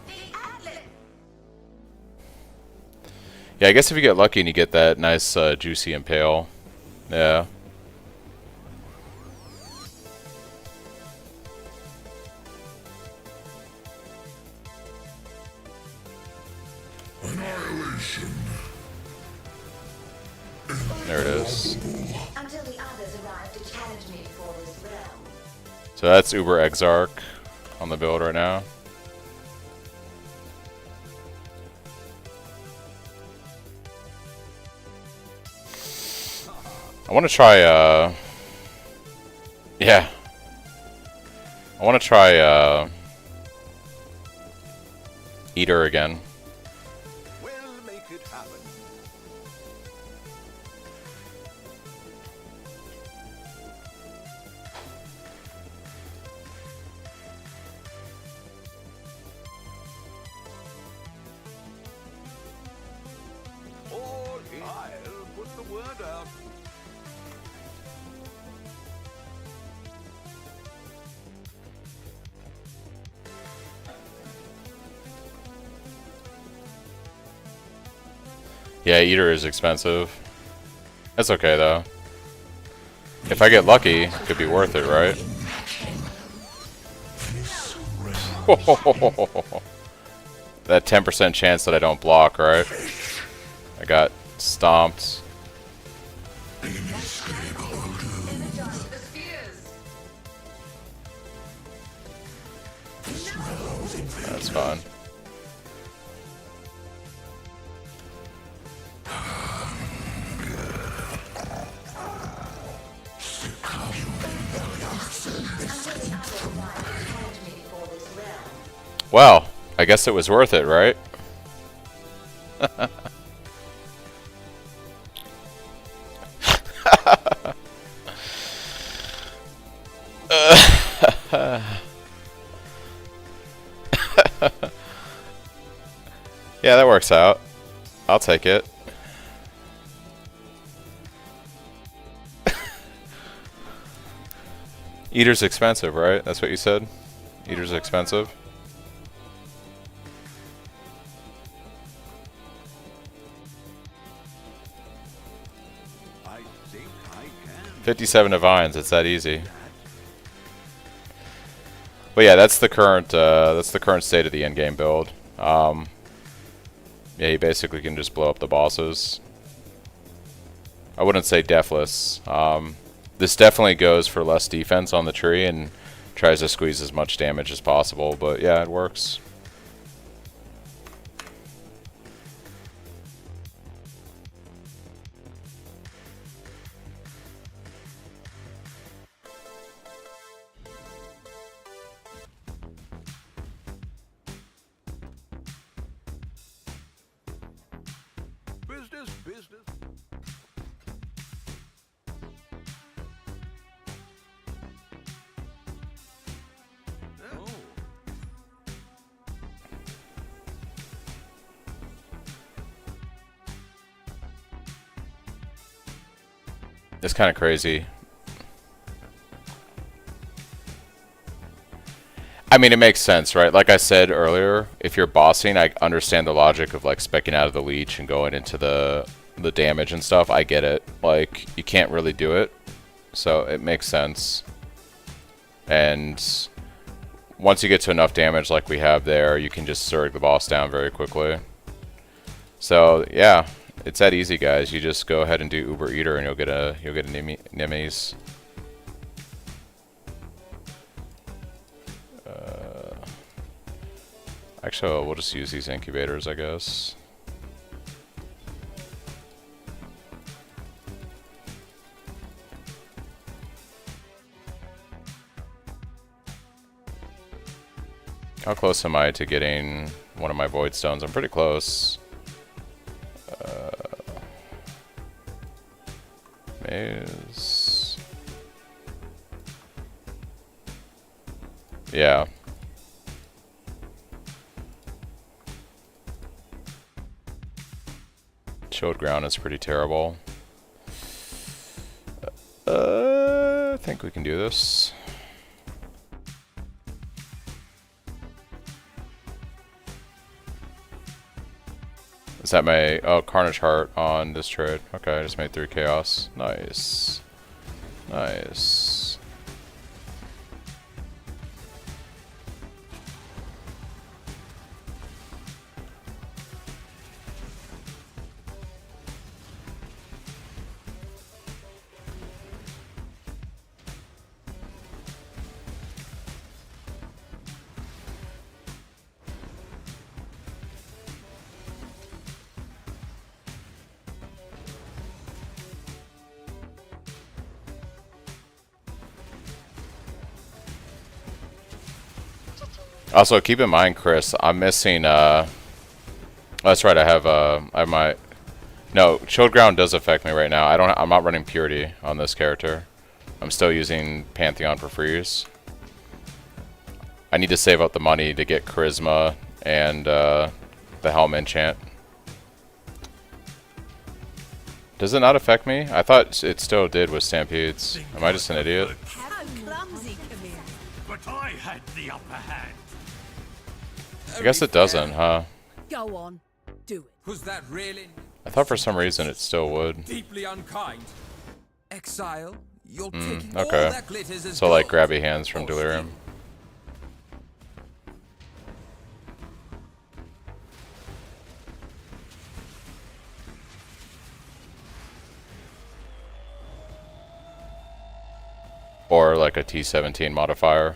Yeah, I guess if you get lucky and you get that nice juicy impale, yeah. Annihilation. There it is. Until the others arrive to challenge me for this realm. So that's Uber Exarch on the build right now. I want to try, yeah. I want to try, Eater again. We'll make it happen. Yeah, Eater is expensive. That's okay though. If I get lucky, it could be worth it, right? That 10% chance that I don't block, right? I got stomped. That's fine. Well, I guess it was worth it, right? Yeah, that works out. I'll take it. Eater's expensive, right? That's what you said? Eater's expensive? I think I can. 57 divines, it's that easy. But yeah, that's the current state of the in-game build. Yeah, you basically can just blow up the bosses. I wouldn't say deathless. This definitely goes for less defense on the tree and tries to squeeze as much damage as possible, but yeah, it works. Business, business. Oh. It's kind of crazy. I mean, it makes sense, right? Like I said earlier, if you're bossing, I understand the logic of like specking out of the leech and going into the damage and stuff. I get it. Like, you can't really do it, so it makes sense. And once you get to enough damage like we have there, you can just surge the boss down very quickly. So yeah, it's that easy, guys. You just go ahead and do Uber Eater, and you'll get a Nimes. Actually, we'll just use these incubators, I guess. How close am I to getting one of my void stones? I'm pretty close. Maze. Yeah. Chilled ground is pretty terrible. I think we can do this. Is that my... oh, Carnage Heart on this trade. Okay, I just made 3 Chaos. Nice. Nice. Also, keep in mind, Chris, I'm missing, that's right, I have my, no, Chilled Ground does affect me right now. I'm not running Purity on this character. I'm still using Pantheon for freeze. I need to save up the money to get Charisma and, the Helm enchant. Does it not affect me? I thought it still did with Stampedes. Am I just an idiot? How clumsy, Camille. But I had the upper hand. I guess it doesn't, huh? Go on, do it. Was that really? I thought for some reason it still would. Deeply unkind. Exile, you're taking Okay. all that glitters as So like gold. grabby hands from Delirium. Or like a T17 modifier.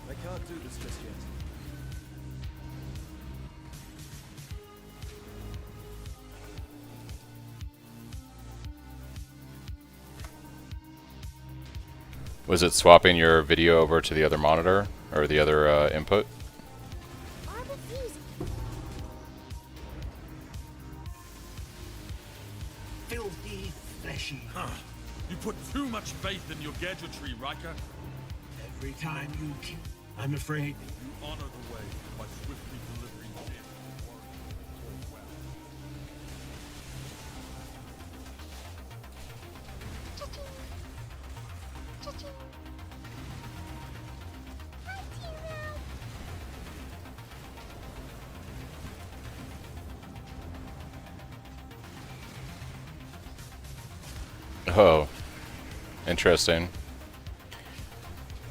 I can't do this just yet. Was it swapping your video over to the other monitor or the other input? I'm refusing. Filthy, fleshy. You put too much faith in your gadgetry, Riker. Every time you keep, I'm afraid. You honor the way by swiftly delivering death to warriors or well. Cha-ching. Cha-ching. Hi, T-Row. Oh, interesting.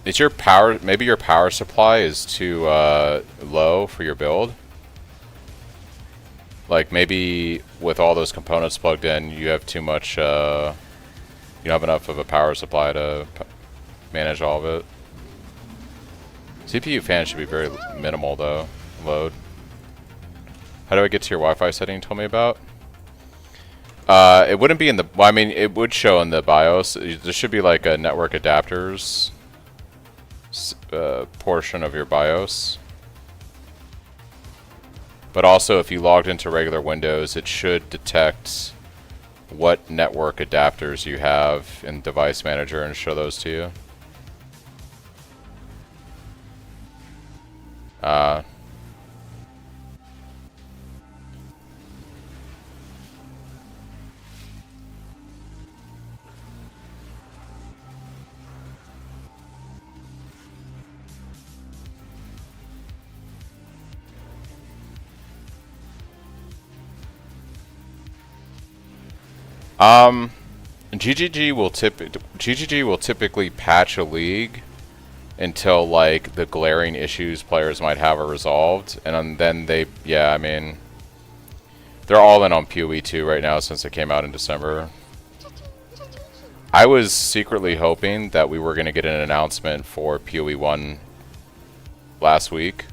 Is your power, maybe your power supply is too low for your build? Like maybe with all those components plugged in, you have too much, you don't have enough of a power supply to manage all of it. CPU fan should be very minimal though, load. How do I get to your Wi-Fi setting you told me about? It wouldn't be in the, well, I mean, it would show in the BIOS. There should be like a network adapters portion of your BIOS. But also, if you logged into regular Windows, it should detect what network adapters you have in Device Manager and show those to you. GGG will typically patch a league until like the glaring issues players might have are resolved, and then they, yeah, I mean, they're all in on PoE 2 right now since it came out in December. I was secretly hoping that we were going to get an announcement for PoE 1 last week,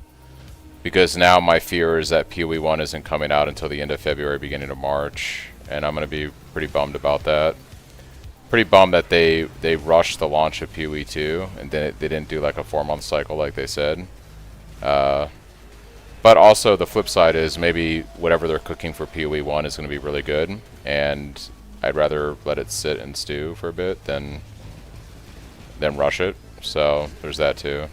because now my fear is that PoE 1 isn't coming out until the end of February, beginning of March, and I'm going to be pretty bummed about that. Pretty bummed that they rushed the launch of PoE 2 and then they didn't do like a 4-month cycle like they said. But also the flip side is maybe whatever they're cooking for PoE 1 is going to be really good, and I'd rather let it sit and stew for a bit than rush it. So there's that too.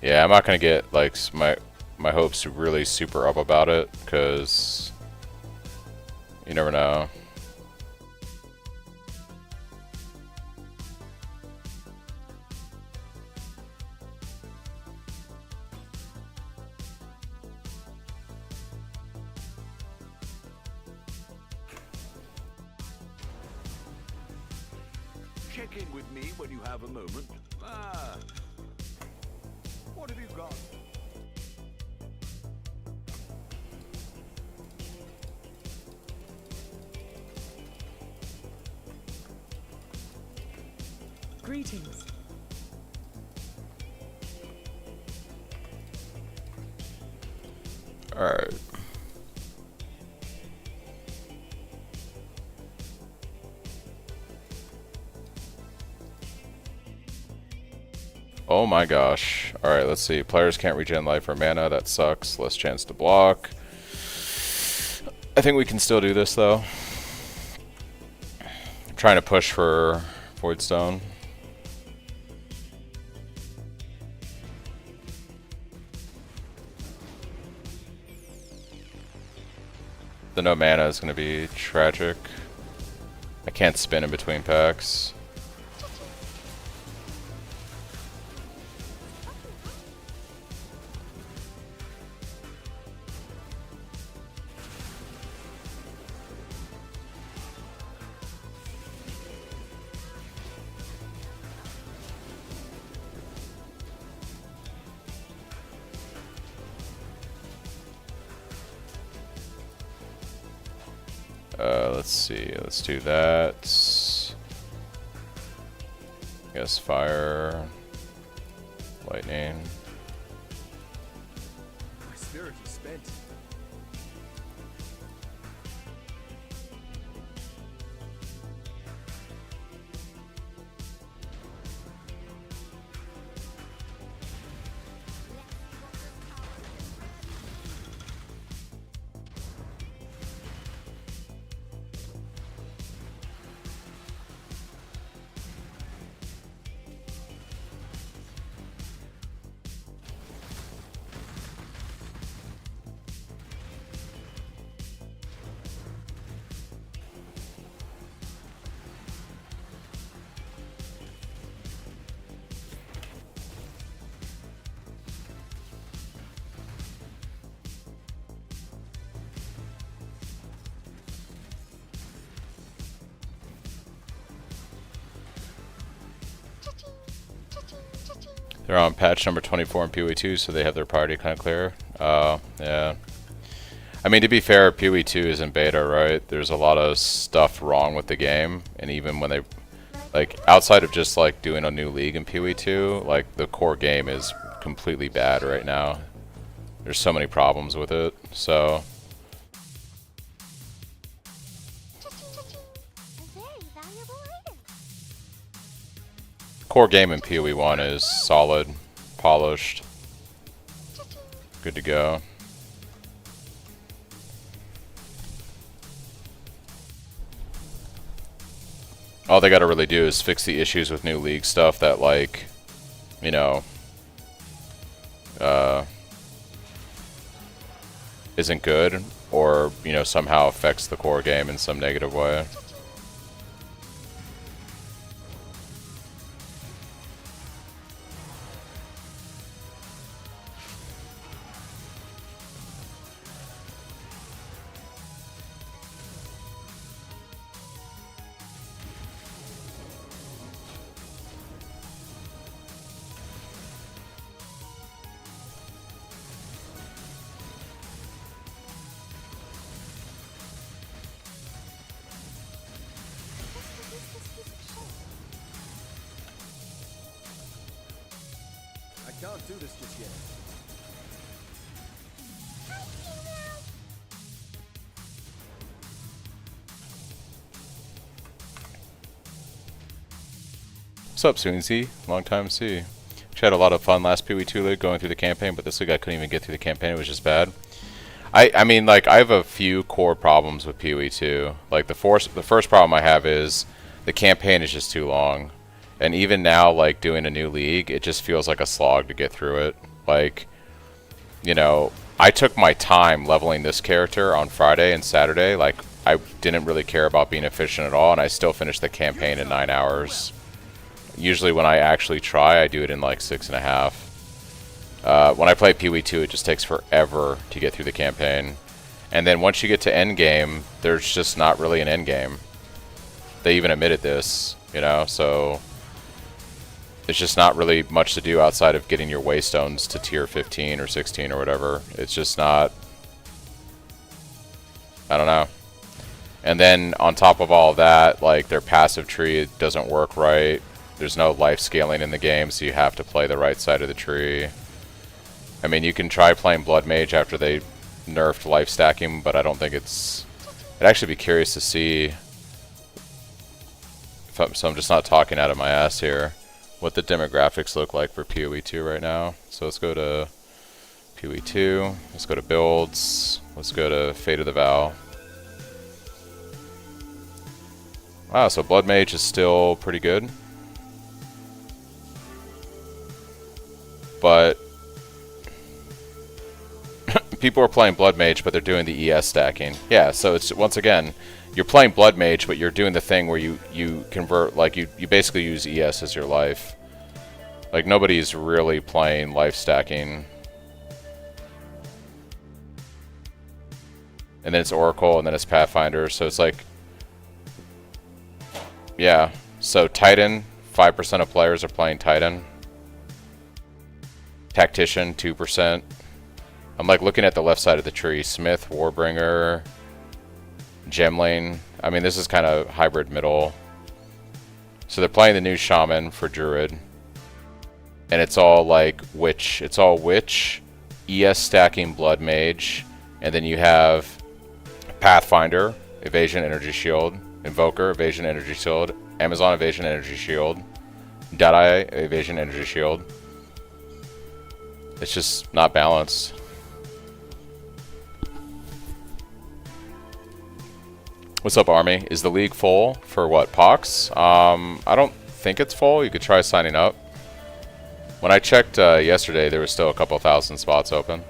Yeah, I'm not gonna get like my hopes really super up about it, because you never know. Check in with me when you have a moment. Ah. What have you got? Greetings. Alright. Oh my gosh. Alright, let's see. Players can't regen life or mana. That sucks. Less chance to block. I think we can still do this though. I'm trying to push for Voidstone. The no mana is going to be tragic. I can't spin in between packs. Let's see, let's do that. I guess fire, lightning. My spirit is spent. They're on patch number 24 in PoE2, so they have their priority kind of clear. Yeah. I mean, to be fair, PoE2 is in beta, right? There's a lot of stuff wrong with the game, and even when they, like, outside of just, like, doing a new league in PoE2, like, the core game is completely bad right now. There's so many problems with it, so... Core game in PoE1 is solid, polished, good to go. All they gotta really do is fix the issues with new league stuff that, like, you know, isn't good, or, you know, somehow affects the core game in some negative way. I can't do this just yet. What's up, Soonsy? Long time see. Actually had a lot of fun last PoE2 league going through the campaign, but this league I couldn't even get through the campaign. It was just bad. I mean, like, I have a few core problems with PoE2. Like, the first problem I have is the campaign is just too long. And even now, like, doing a new league, it just feels like a slog to get through it. Like, you know, I took my time leveling this character on Friday and Saturday. Like, I didn't really care about being efficient at all, and I still finished the campaign in 9 hours. Usually when I actually try, I do it in like 6.5. When I play PoE2, it just takes forever to get through the campaign. And then once you get to endgame, there's just not really an endgame. They even admitted this, you know, so it's just not really much to do outside of getting your waystones to tier 15 or 16 or whatever. It's just not... I don't know. And then on top of all of that, like, their passive tree doesn't work right. There's no life scaling in the game, so you have to play the right side of the tree. I mean, you can try playing Blood Mage after they nerfed life stacking, but I don't think it's... I'd actually be curious to see, so I'm just not talking out of my ass here, what the demographics look like for PoE2 right now. So let's go to PoE2, let's go to builds, let's go to Fate of the Vow. Wow, so Blood Mage is still pretty good. But people are playing Blood Mage, but they're doing the ES stacking. Yeah, so it's, once again, you're playing Blood Mage, but you're doing the thing where you convert, like, you basically use ES as your life. Like, nobody's really playing life stacking. And then it's Oracle, and then it's Pathfinder, so it's like... Yeah, so Titan, 5% of players are playing Titan. Tactician, 2%. I'm like looking at the left side of the tree. Smith, Warbringer, Gemlane. I mean, this is kind of hybrid middle. So they're playing the new Shaman for Druid. And it's all like Witch. It's all Witch, ES stacking Blood Mage. And then you have Pathfinder, Evasion, Energy Shield. Invoker, Evasion, Energy Shield. Amazon, Evasion, Energy Shield. Deadeye, Evasion, Energy Shield. It's just not balanced. What's up, Army? Is the league full for what, Pohx? I don't think it's full. You could try signing up. When I checked yesterday, there was still a couple thousand spots open.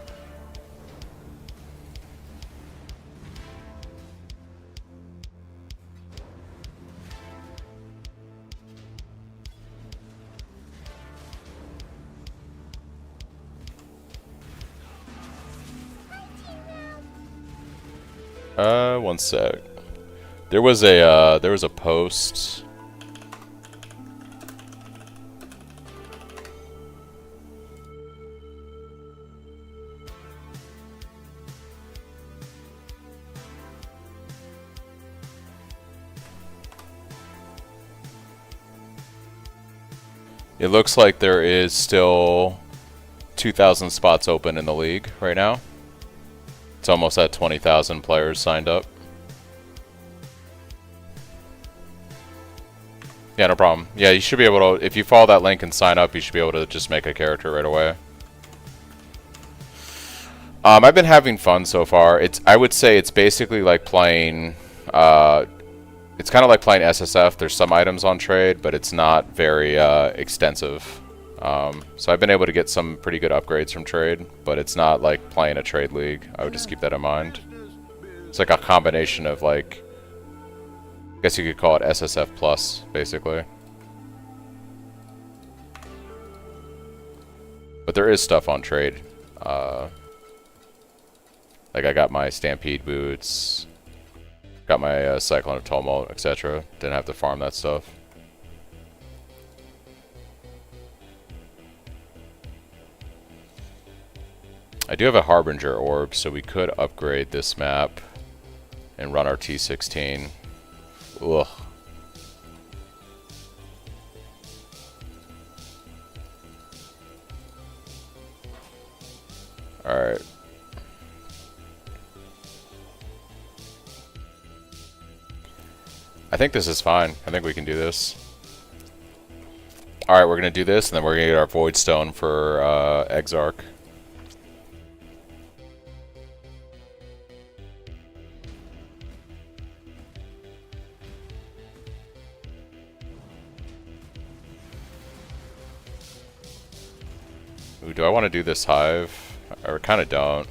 One sec. There was a post. It looks like there is still 2,000 spots open in the league right now. It's almost at 20,000 players signed up. Yeah, no problem. Yeah, you should be able to, if you follow that link and sign up, you should be able to just make a character right away. I've been having fun so far. I would say it's basically like playing, it's kind of like playing SSF. There's some items on trade, but it's not very extensive. So I've been able to get some pretty good upgrades from trade, but it's not like playing a trade league. I would just keep that in mind. It's like a combination of, like, I guess you could call it SSF plus, basically. But there is stuff on trade. Like, I got my Stampede boots, got my Cyclone of Tumult, etc. Didn't have to farm that stuff. I do have a Harbinger orb, so we could upgrade this map and run our T16. Ugh. Alright. I think this is fine. I think we can do this. Alright, we're gonna do this, and then we're gonna get our Void Stone for Exarch. Ooh, do I want to do this hive? I kind of don't.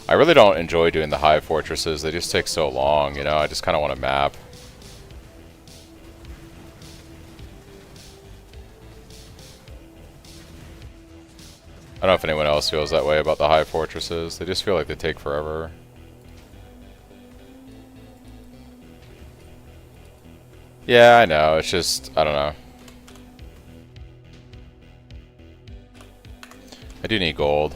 I really don't enjoy doing the hive fortresses. They just take so long, you know? I just kind of want to map. I don't know if anyone else feels that way about the hive fortresses. They just feel like they take forever. Yeah, I know. It's just, I don't know. I do need gold.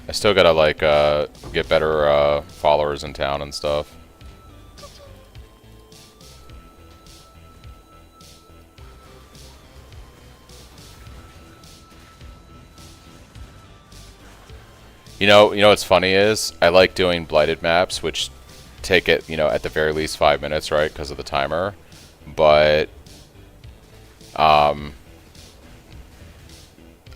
I still gotta, like, get better followers in town and stuff. You know what's funny is, I like doing blighted maps, which take it, you know, at the very least 5 minutes, right, because of the timer. But, I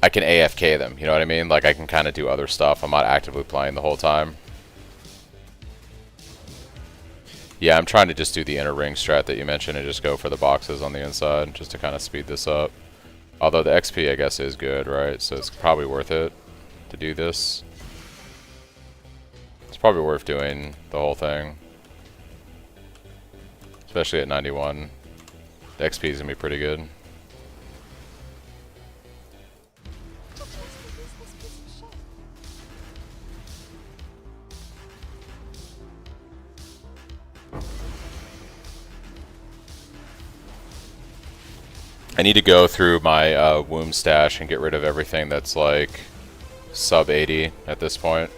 can AFK them, you know what I mean? Like, I can kind of do other stuff. I'm not actively playing the whole time. Yeah, I'm trying to just do the inner ring strat that you mentioned and just go for the boxes on the inside, just to kind of speed this up. Although the XP, I guess, is good, right? So it's probably worth it to do this. It's probably worth doing the whole thing. Especially at 91. The XP is going to be pretty good. I need to go through my womb stash and get rid of everything that's like sub 80 at this point.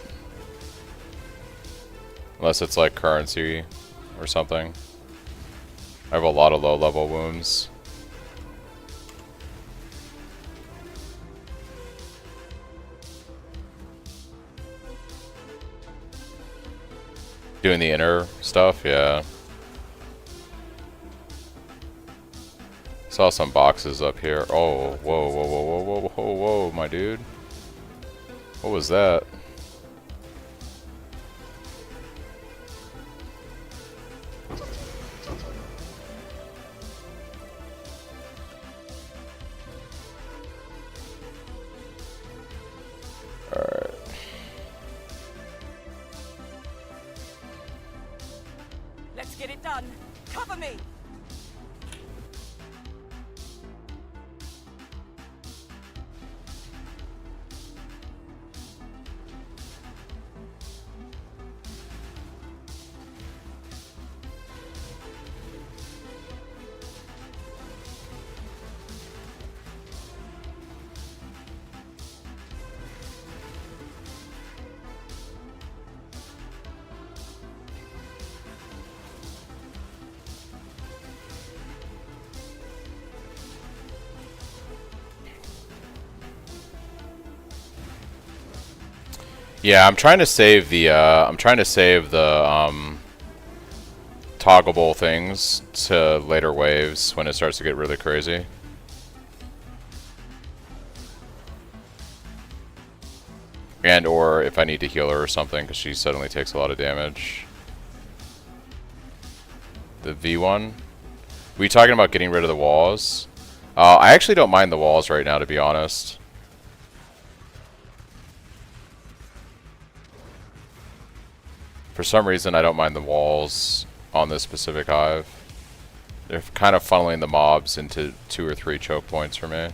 Unless it's like currency or something. I have a lot of low level wombs. Doing the inner stuff, yeah. Saw some boxes up here. Oh, whoa, whoa, whoa, whoa, whoa, whoa, whoa, my dude. What was that? Alright. Let's get it done. Cover me. Yeah, I'm trying to save the toggleable things to later waves when it starts to get really crazy. And or if I need to heal her or something because she suddenly takes a lot of damage. The V1? Were you talking about getting rid of the walls? I actually don't mind the walls right now, to be honest. For some reason, I don't mind the walls on this specific hive. They're kind of funneling the mobs into 2 or 3 choke points for me.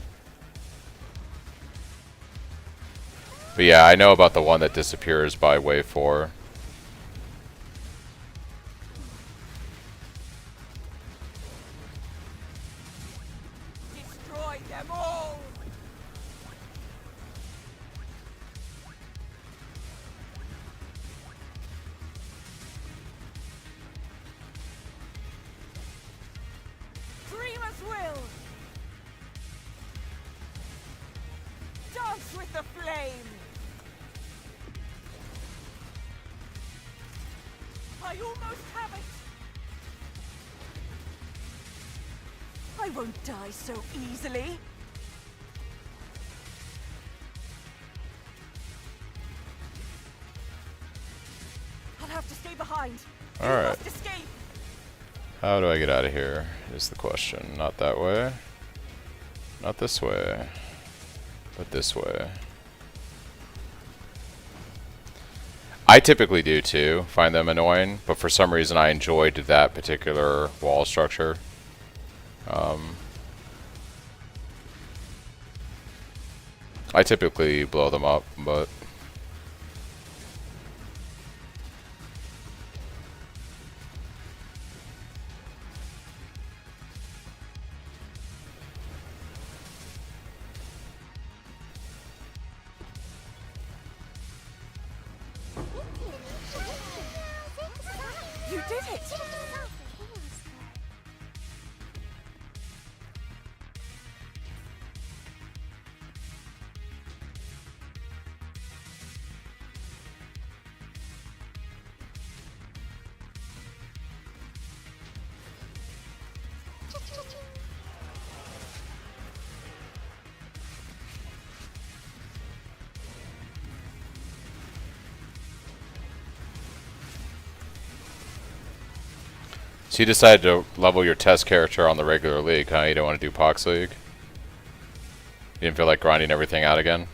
But yeah, I know about the one that disappears by wave 4. Destroy them all. Dreamer's will. Dance with the flame. I almost have it. I I won't die so easily. I'll have to stay behind. You Alright. must escape. How do I get out of here is the question. Not that way. Not this way. But this way. I typically do too, find them annoying, but for some reason I enjoyed that particular wall structure. I typically blow them up, but You did it. so you decided to level your test character on the regular league, huh? You don't want to do Pohx League? You didn't feel like grinding everything out again?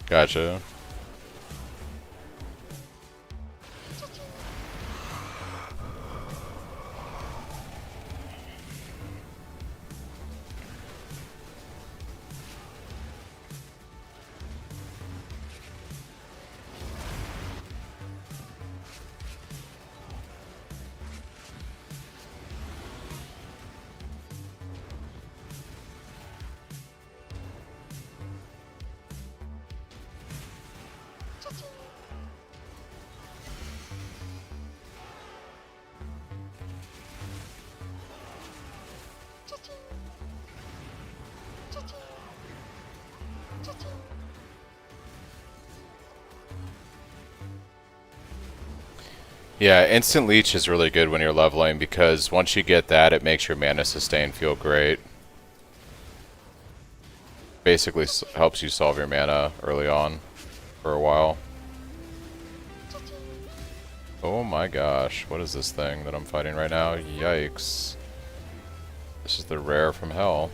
Gotcha. Yeah, instant leech is really good when you're leveling because once you get that, it makes your mana sustain feel great. Basically helps you solve your mana early on for a while. Oh my gosh, what is this thing that I'm fighting right now? Yikes. This is the rare from hell.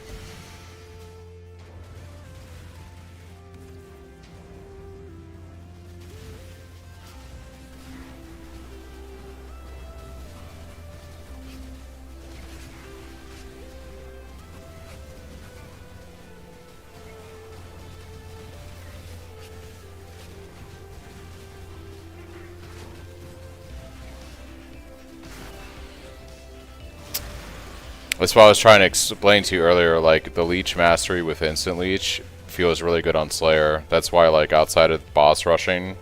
That's what I was trying to explain to you earlier, like, the leech mastery with instant leech feels really good on Slayer. That's why, like, outside of boss rushing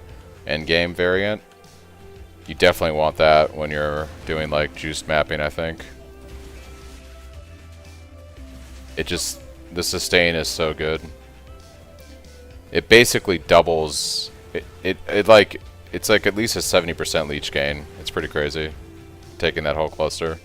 endgame variant, you definitely want that when you're doing, like, juiced mapping, I think. It just, the sustain is so good. It basically doubles, it's like at least a 70% leech gain. It's pretty crazy, taking that whole cluster.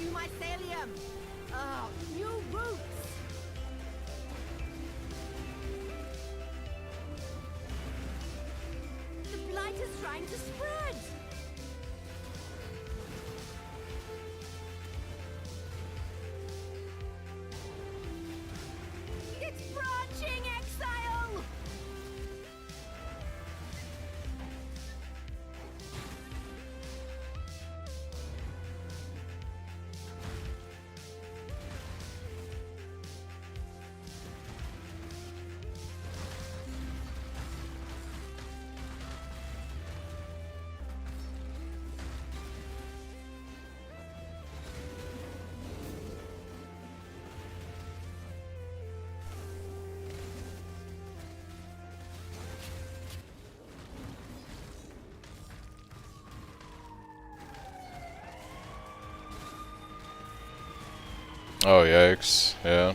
New mycelium! Oh, new roots! The blight is trying to spread! It's branching, Exile! Oh, yikes. Yeah.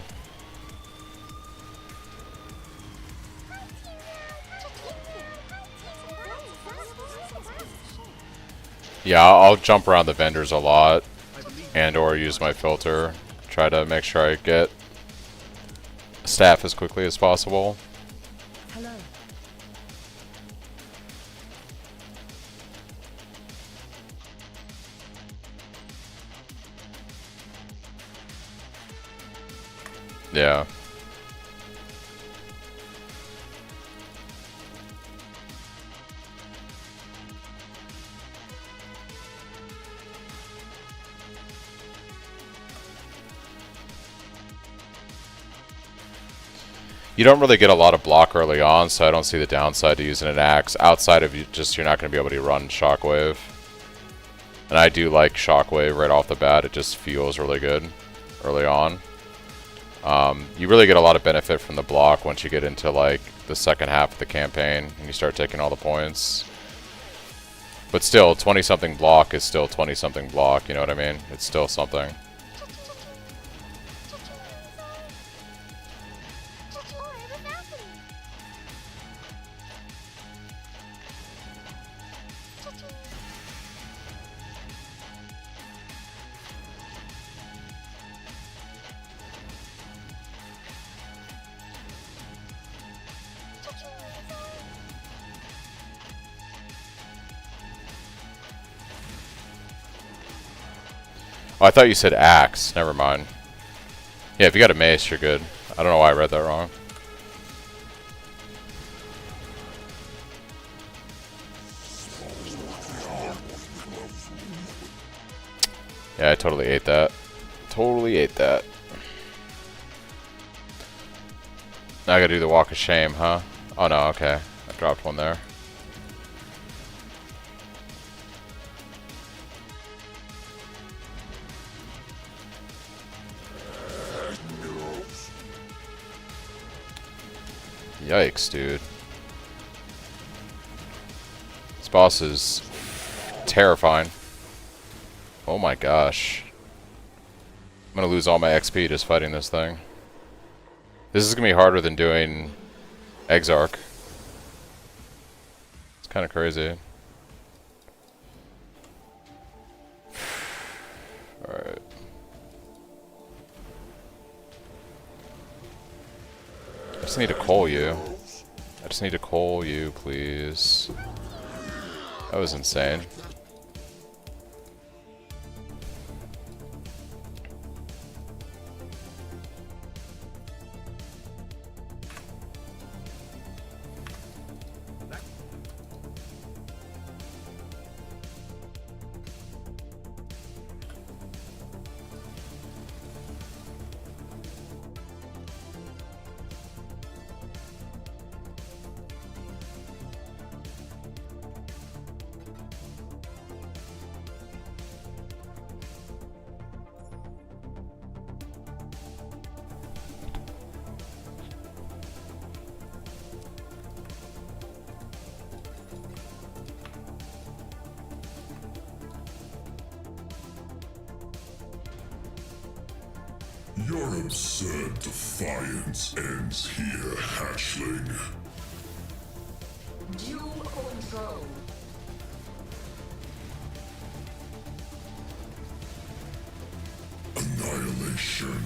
Yeah, I'll jump around the vendors a lot and or use my filter. Try to make sure I get staff as quickly as possible. Hello. Yeah. You don't really get a lot of block early on, so I don't see the downside to using an axe outside of you're not going to be able to run Shockwave. And I do like Shockwave right off the bat. It just feels really good early on. You really get a lot of benefit from the block once you get into like the second half of the campaign and you start taking all the points. But still, 20-something block is still 20-something block, you know what I mean? It's still something. Oh, I thought you said axe. Never mind. Yeah, if you got a mace, you're good. I don't know why I read that wrong. Yeah, I totally ate that. Totally ate that. Now I gotta do the walk of shame, huh? Oh no, okay. I dropped one there. Yikes, dude. This boss is terrifying. Oh my gosh. I'm gonna lose all my XP just fighting this thing. This is gonna be harder than doing Exarch. It's kind of crazy. Alright. I just need to call you. I just need to call you, please. That was insane. Your absurd defiance ends here, hatchling. Dual control. Incineration.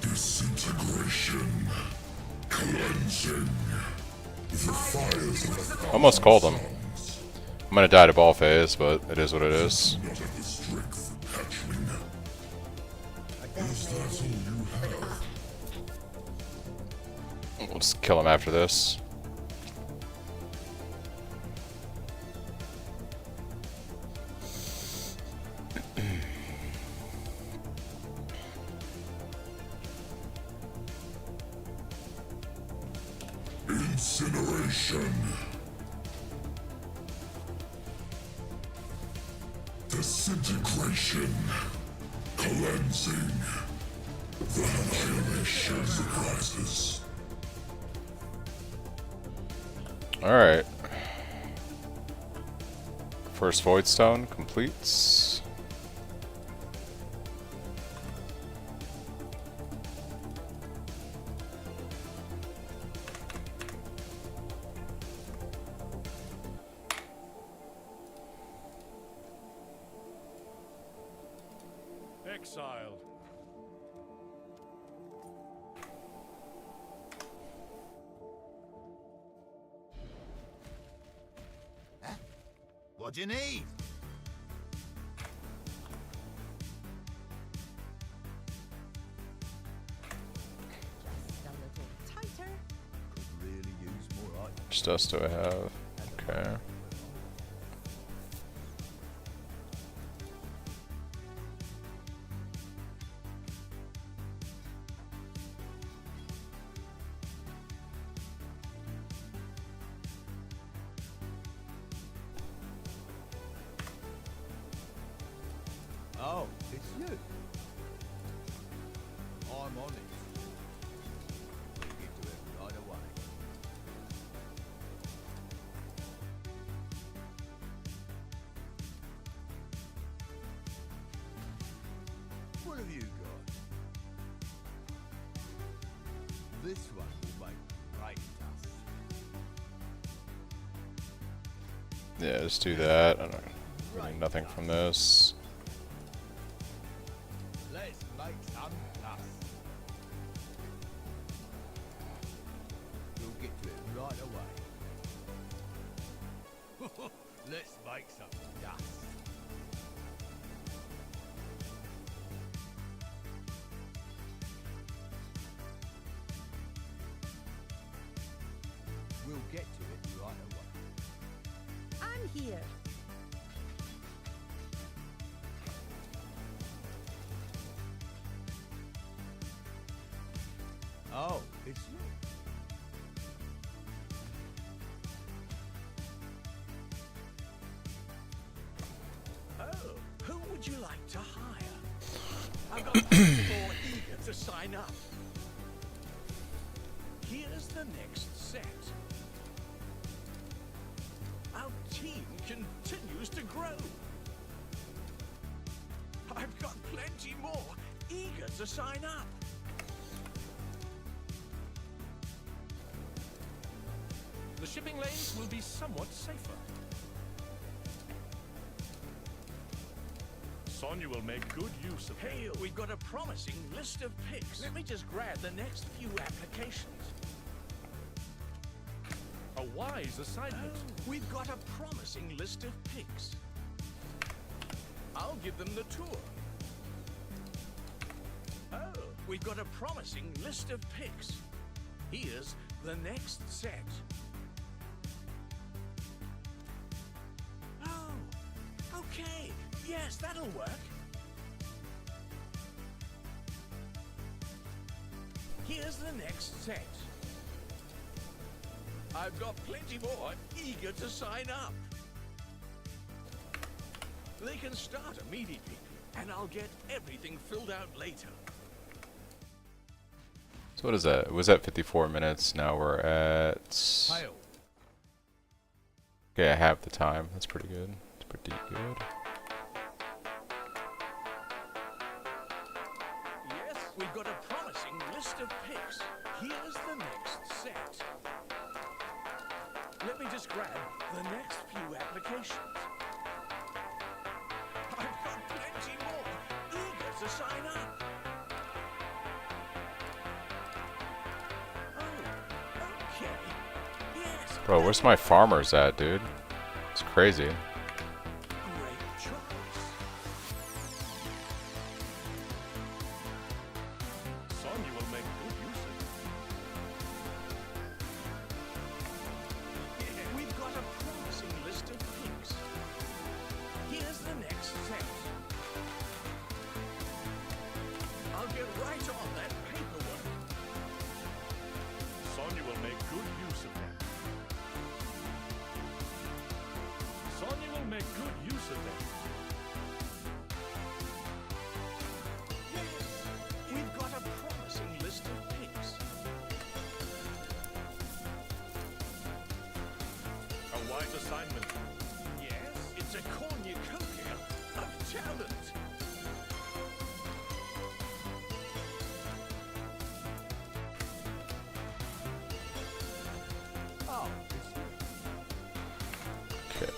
Disintegration. Cleansing. The fires of Almost called him. I'm gonna die to ball phase, but it is what it is. not of the strength, hatchling. Is that all you have? We'll just kill him after this. Incineration. Disintegration. Cleansing. The annihilation rises. Alright. First Void Stone completes. Exiled. What do you need? Just a little tighter. Could really use more items. Which dust do I have? Okay. Oh, it's you. I'm on it. We'll get to it right away. What have you got? This one will make great dust. Yeah, just do that. I don't really nothing from this. Let's make some dust. We'll get to it right away. Let's make some dust. We'll get to it right away. I'm here. Oh, it's you. Oh, who would you like to hire? I've got people eager to sign up. Here's the next set. Our team continues to grow. I've got plenty more eager to sign up. The shipping lanes will be somewhat safer. Sonya will make good use of Hey, we've got a promising list of picks. Let me just grab the next few applications. A wise assignment. We've got a promising list of picks. I'll give them the tour. Oh, we've got a promising list of picks. Here's the next set. Oh, okay. Yes, that'll work. Here's the next set. I've got plenty more eager to sign up. They can start immediately, and I'll get everything filled out later. So what is that? It was at 54 minutes. Now we're at... Hail. Okay, I have the time. That's pretty good. It's pretty good. Yes, we've got a promising list of picks. Here's the next set. Let me just grab the next few applications. I've got plenty more eager to sign up? Oh, okay. Yes. Bro, where's my farmers at, dude? It's crazy. Great choice. Sonya will make good use of it. We've got a promising list of picks. Here's the next set. I'll get right on that paperwork. Sonya will make good use of them. Sonya will make good use of them. Yes, we've got a promising list of picks. A wise assignment. Yes, it's a cornucopia of talent. Oh, it's you. Okay.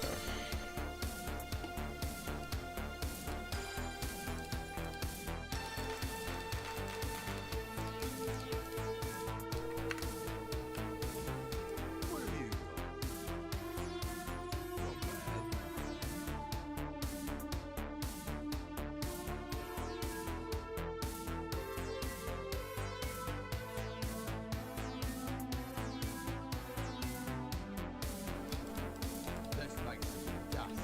What have you got? Not bad. Let's make some dust.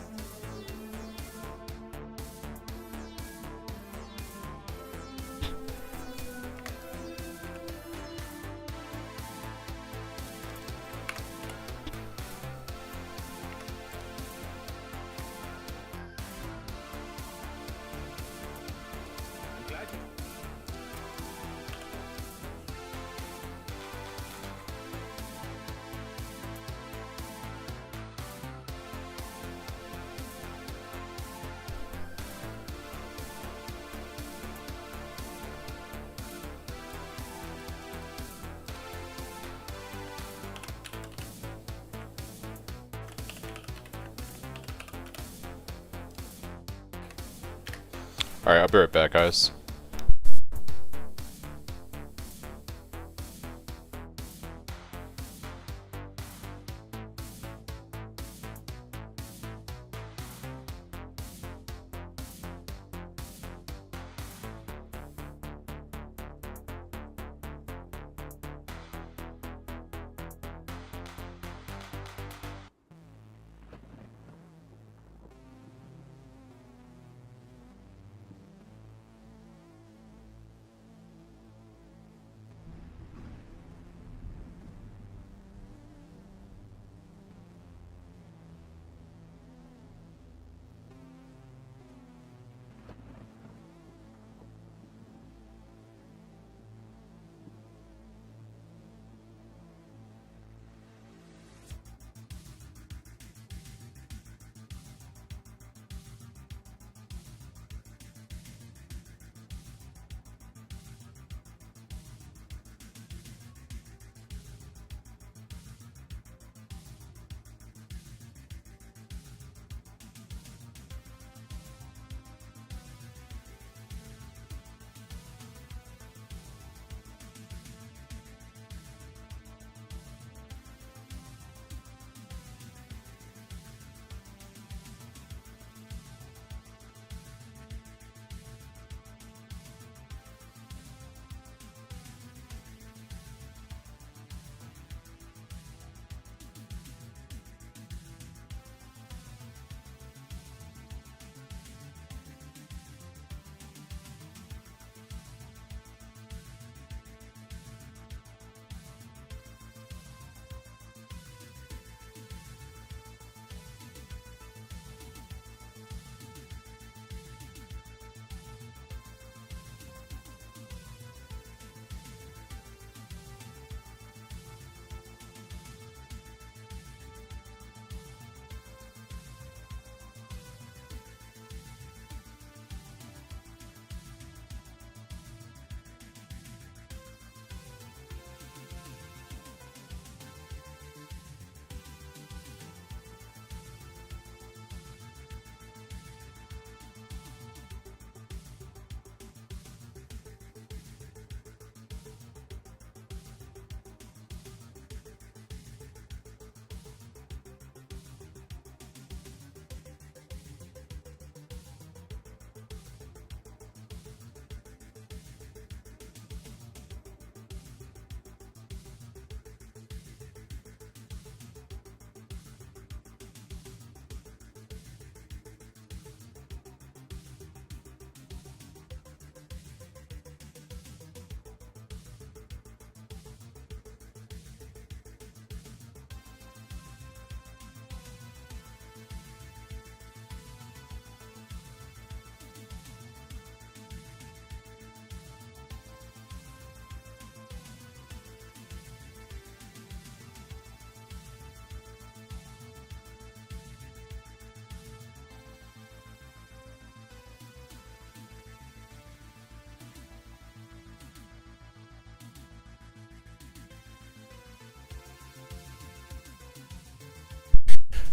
I'm glad you. Alright, I'll be right back, guys.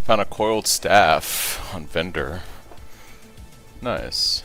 Found a coiled staff on vendor. Nice.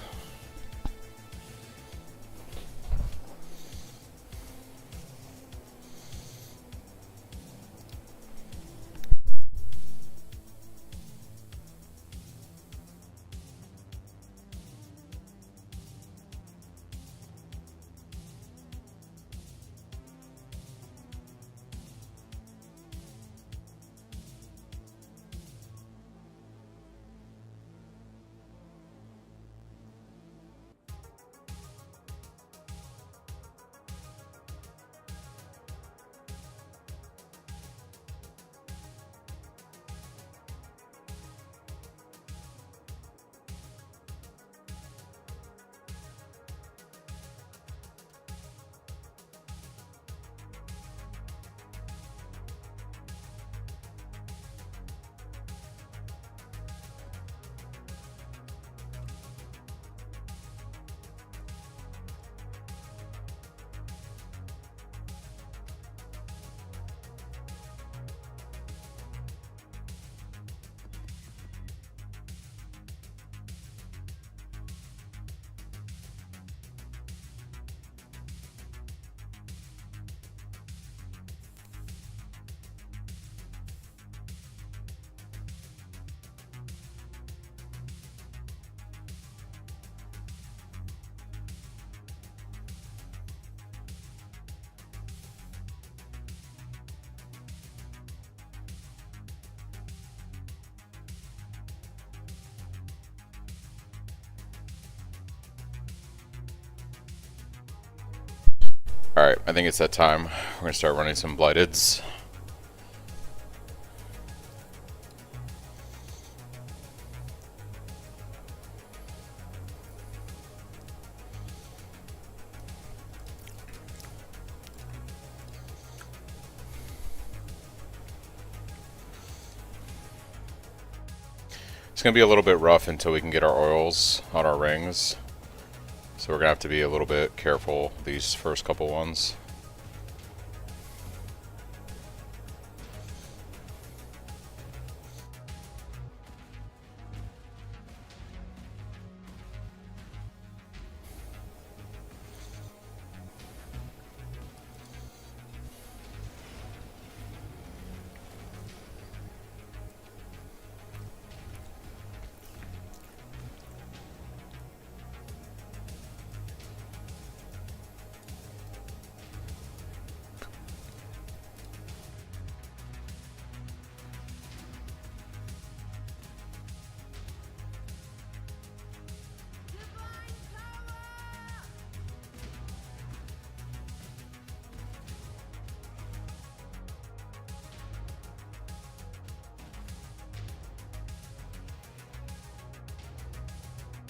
Alright, I think it's that time. We're gonna start running some blighteds. It's gonna be a little bit rough until we can get our oils on our rings. So we're gonna have to be a little bit careful these first couple ones.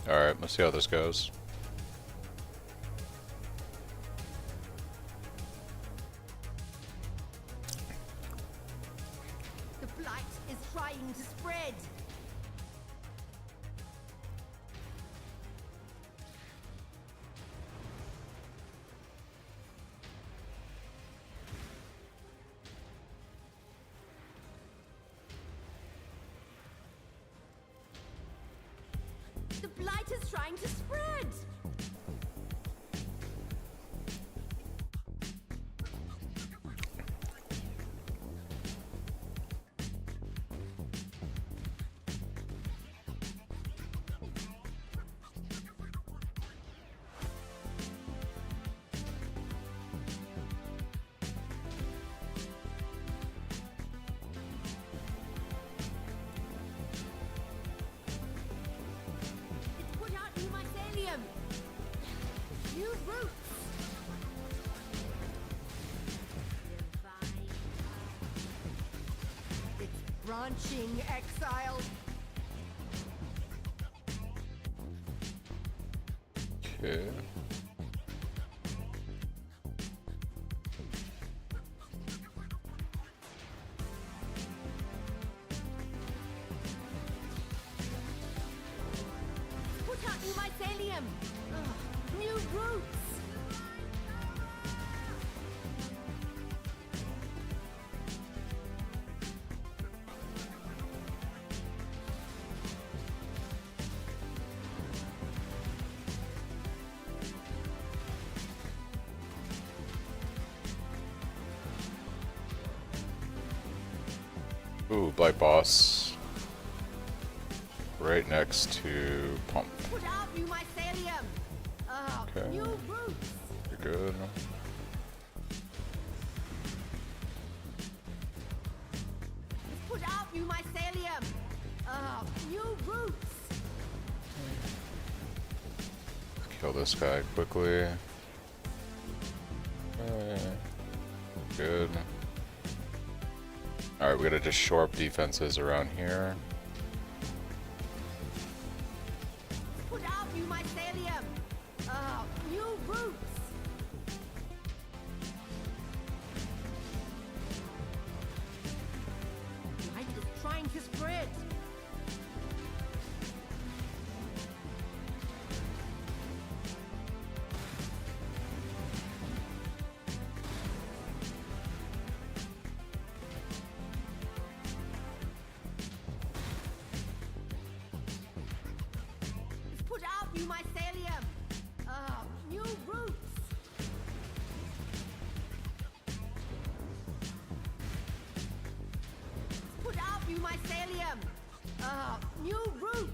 Alright, let's see how this goes. The blight is trying to spread. The blight is trying to spread. It's put out new mycelium. New roots. Divine. It's branching, exile. Okay. Put out new mycelium. New roots. Ooh, Blight Boss. Right next to Pump. Put out new mycelium. Okay. New roots. You're good. Put out new mycelium. New roots. Kill this guy quickly. Good. Alright, we gotta just shore up defenses around here. Put out new mycelium. New roots. Light is trying to spread. Put out new mycelium. New roots. Put out new mycelium. New roots.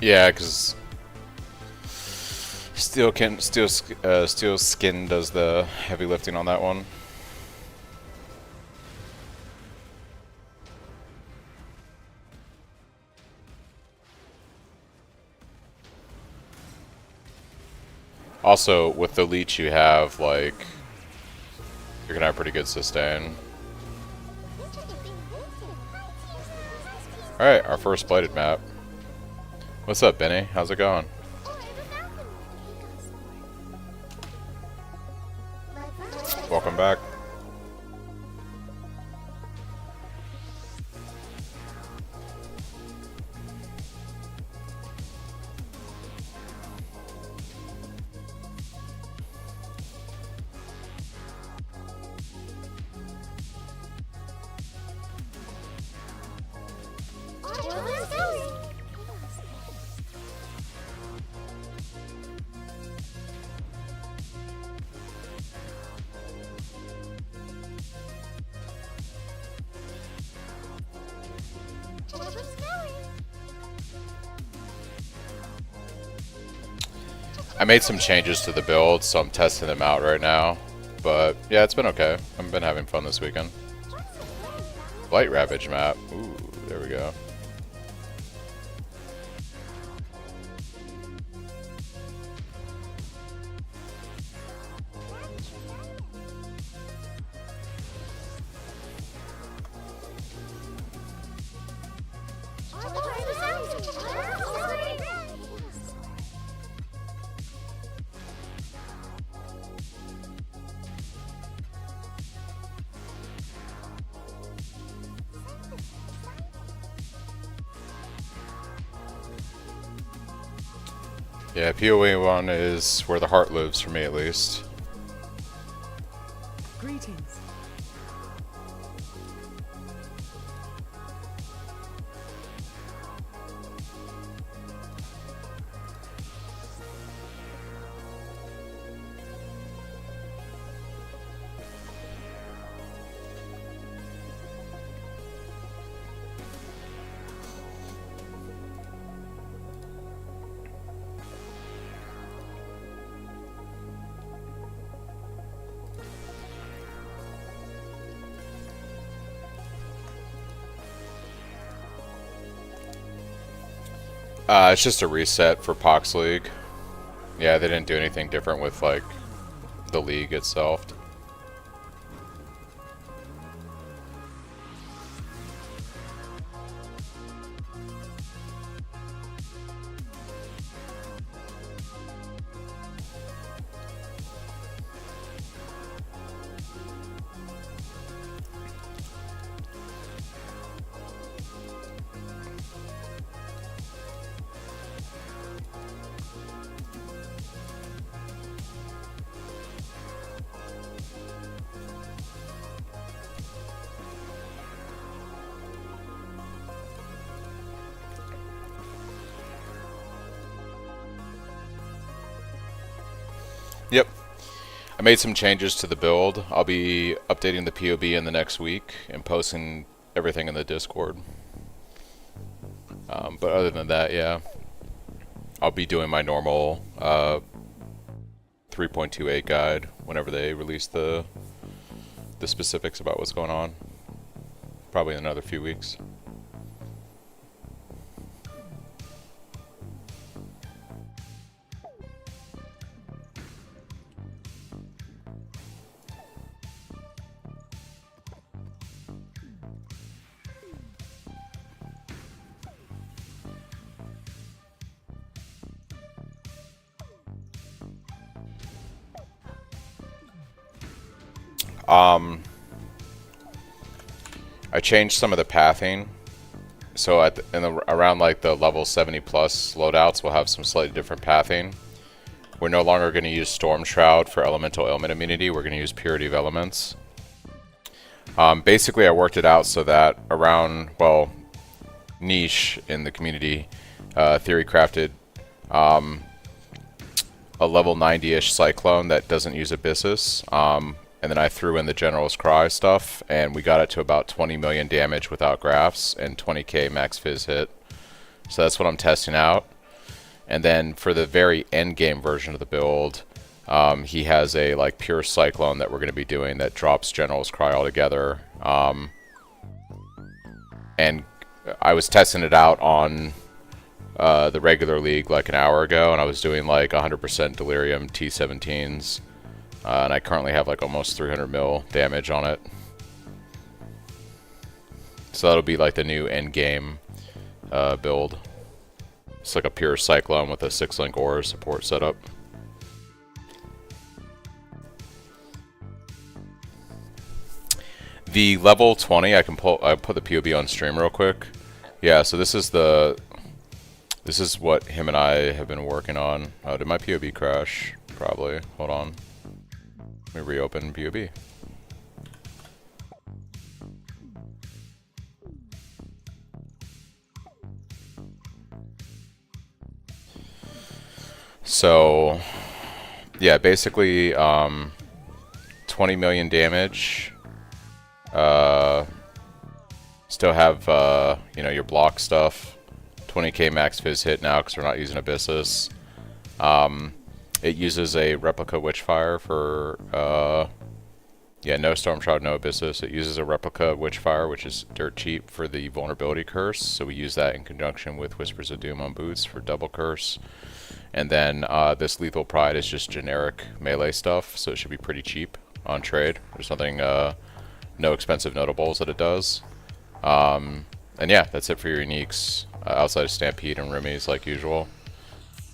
Yeah, because Steel Skin does the heavy lifting on that one. Also, with the leech you have, like, you're gonna have pretty good sustain. Alright, our first blighted map. What's up, Benny? How's it going? Welcome back. I made some changes to the build, so I'm testing them out right now. But yeah, it's been okay. I've been having fun this weekend. Blight Ravage map. Ooh, there we go. Yeah, PoE 1 is where the heart lives for me at least. Greetings. It's just a reset for Pohx League. Yeah, they didn't do anything different with like the league itself. Yep. I made some changes to the build. I'll be updating the POB in the next week and posting everything in the Discord. But other than that, yeah. I'll be doing my normal 3.28 guide whenever they release the specifics about what's going on. Probably in another few weeks. I changed some of the pathing, so around like the level 70 plus loadouts, we'll have some slightly different pathing. We're no longer going to use Storm Shroud for elemental ailment immunity. We're going to use Purity of Elements. Basically, I worked it out so that around, well, niche in the community, Theory crafted a level 90-ish Cyclone that doesn't use Abyssus. And then I threw in the General's Cry stuff, and we got it to about 20 million damage without graphs and 20k max fizz hit. So that's what I'm testing out. And then for the very end game version of the build, he has a like pure Cyclone that we're going to be doing that drops General's Cry altogether. And I was testing it out on the regular league like an hour ago, and I was doing like 100% Delirium T17s. And I currently have like almost 300 mil damage on it. So that'll be like the new end game build. It's like a pure Cyclone with a 6-link aura support setup. The level 20, I put the POB on stream real quick. Yeah, so this is what him and I have been working on. Oh, did my POB crash? Probably. Hold on. Let me reopen POB. So, yeah, basically, 20 million damage. Still have, you know, your block stuff. 20k max fizz hit now because we're not using Abyssus. It uses a replica Witchfire for, yeah, no Storm Shroud, no Abyssus. It uses a replica Witchfire, which is dirt cheap for the Vulnerability Curse, so we use that in conjunction with Whispers of Doom on boots for double curse. And then this Lethal Pride is just generic melee stuff, so it should be pretty cheap on trade. There's nothing, no expensive notables that it does. And yeah, that's it for your uniques, outside of Stampede and Rumies like usual.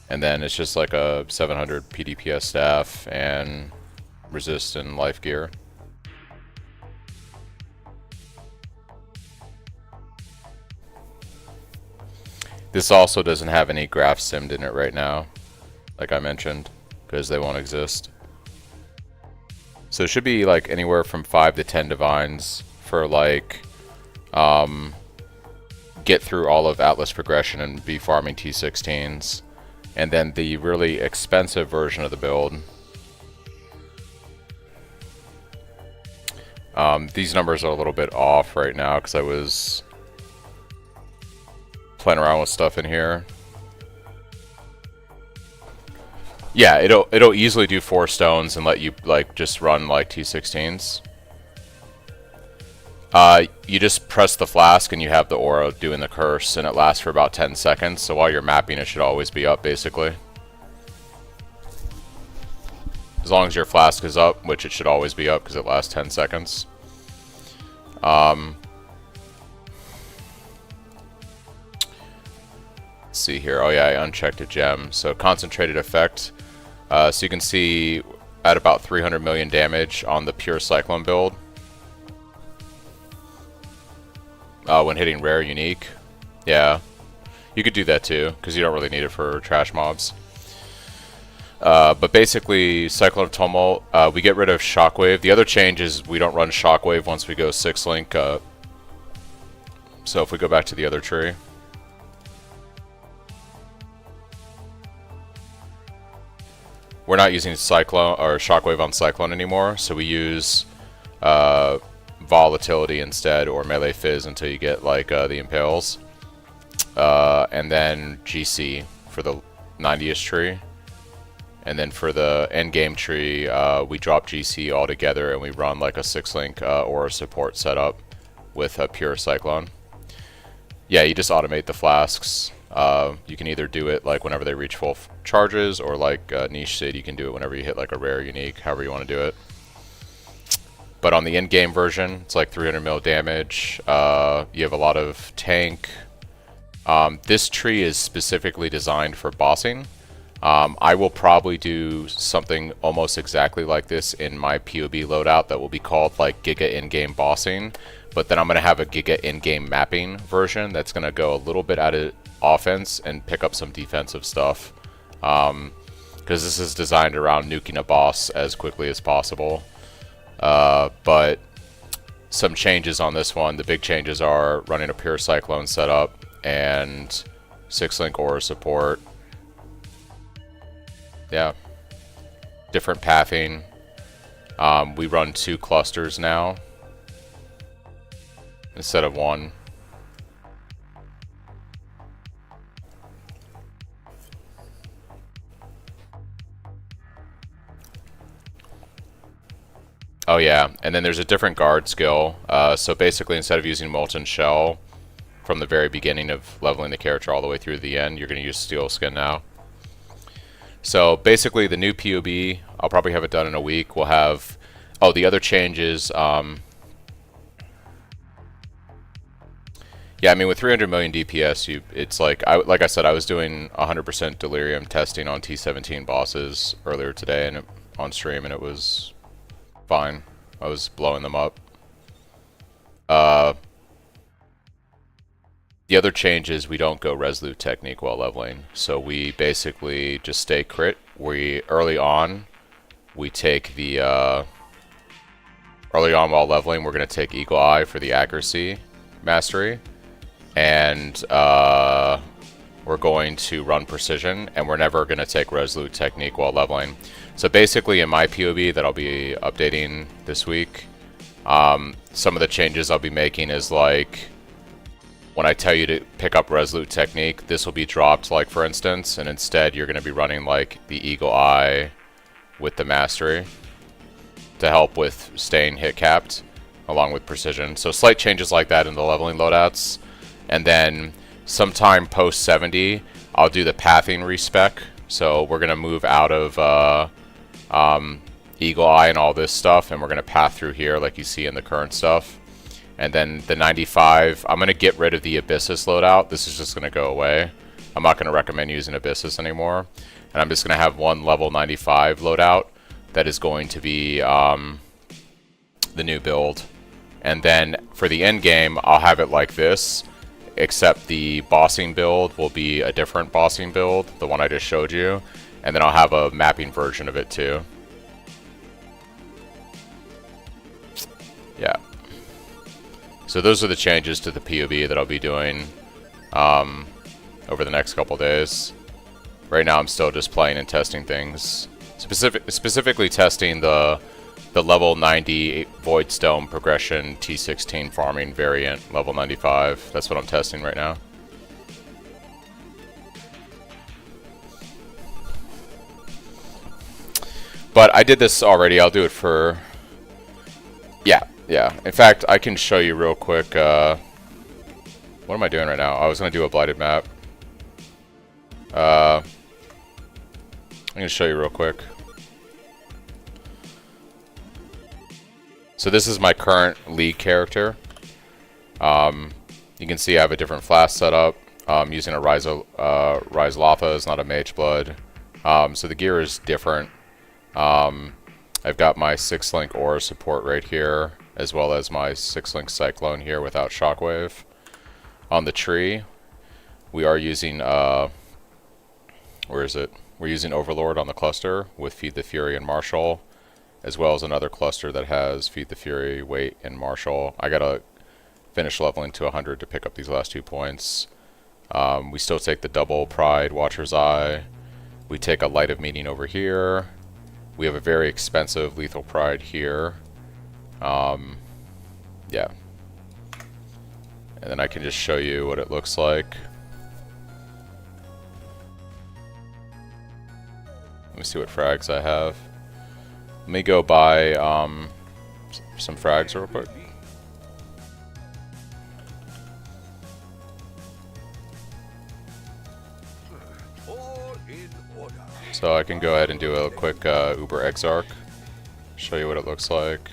And then it's just like a 700 PDPS staff and resist and life gear. This also doesn't have any graph simmed in it right now. like I mentioned, because they won't exist. So it should be like anywhere from 5 to 10 divines for like get through all of Atlas progression and be farming T16s. And then the really expensive version of the build. These numbers are a little bit off right now because I was playing around with stuff in here. Yeah, it'll easily do 4 stones and let you like just run like T16s. You just press the flask and you have the aura doing the curse, and it lasts for about 10 seconds. So while you're mapping, it should always be up, basically. As long as your flask is up, which it should always be up because it lasts 10 seconds. Let's see here. Oh yeah, I unchecked a gem. So concentrated effect. So you can see at about 300 million damage on the pure Cyclone build. When hitting rare unique. Yeah. You could do that too, because you don't really need it for trash mobs. But basically, Cyclone Tumult, we get rid of Shockwave. The other change is we don't run Shockwave once we go 6-link. So if we go back to the other tree. We're not using Cyclone or Shockwave on Cyclone anymore, so we use Volatility instead, or Melee Fizz until you get like the Impales. And then GC for the 90th tree. And then for the endgame tree, we drop GC altogether and we run like a 6-link Aura support setup with a pure Cyclone. Yeah, you just automate the flasks. You can either do it like whenever they reach full charges, or like Niche Sid, you can do it whenever you hit like a rare unique, however you want to do it. But on the in-game version, it's like 300 mil damage. You have a lot of tank. This tree is specifically designed for bossing. I will probably do something almost exactly like this in my POB loadout that will be called like Giga in-game bossing. But then I'm going to have a Giga in-game mapping version that's going to go a little bit out of offense and pick up some defensive stuff. Because this is designed around nuking a boss as quickly as possible. But some changes on this one. The big changes are running a pure Cyclone setup and 6-link Aura support. Yeah. Different pathing. We run 2 clusters now instead of 1. Oh yeah, and then there's a different guard skill. So basically, instead of using Molten Shell from the very beginning of leveling the character all the way through to the end, you're going to use Steel Skin now. So basically, the new POB, I'll probably have it done in a week. We'll have... Oh, the other changes... Yeah, I mean, with 300 million DPS, it's like... like I said, I was doing 100% Delirium testing on T17 bosses earlier today and on stream, and it was fine. I was blowing them up. The other change is we don't go Resolute Technique while leveling. So we basically just stay crit. Early on, we take the... early on while leveling, we're going to take Eagle Eye for the accuracy mastery. And we're going to run Precision, and we're never going to take Resolute Technique while leveling. So basically in my POB that I'll be updating this week, some of the changes I'll be making is like... When I tell you to pick up Resolute Technique, this will be dropped, like, for instance, and instead you're going to be running, like, the Eagle Eye with the Mastery to help with staying hit capped, along with Precision. So slight changes like that in the leveling loadouts. And then sometime post 70, I'll do the pathing respec. So we're going to move out of Eagle Eye and all this stuff, and we're going to path through here like you see in the current stuff. And then the 95, I'm going to get rid of the Abyssus loadout. This is just going to go away. I'm not going to recommend using Abyssus anymore. And I'm just going to have one level 95 loadout that is going to be the new build. And then for the end game, I'll have it like this, except the bossing build will be a different bossing build, the one I just showed you. And then I'll have a mapping version of it too. Yeah. So those are the changes to the POB that I'll be doing over the next couple days. Right now I'm still just playing and testing things. Specifically testing the level 90 Voidstone progression T16 farming variant, level 95. That's what I'm testing right now. But I did this already. I'll do it for... Yeah. In fact, I can show you real quick. What am I doing right now? I was going to do a blighted map. I'm going to show you real quick. So this is my current league character. You can see I have a different flask setup. I'm using a Rise Lotha, it's not a Mage Blood. So the gear is different. I've got my 6-link aura support right here, as well as my 6-link Cyclone here without Shockwave. On the tree, we are using, where is it? We're using Overlord on the cluster with Feed the Fury and Marshall, as well as another cluster that has Feed the Fury, Wait, and Marshall. I gotta finish leveling to 100 to pick up these last 2 points. We still take the double Pride, Watcher's Eye. We take a Light of Meaning over here. We have a very expensive Lethal Pride here. Yeah. And then I can just show you what it looks like. Let me see what frags I have. Let me go buy some frags real quick. So I can go ahead and do a quick Uber Exarch. Show you what it looks like.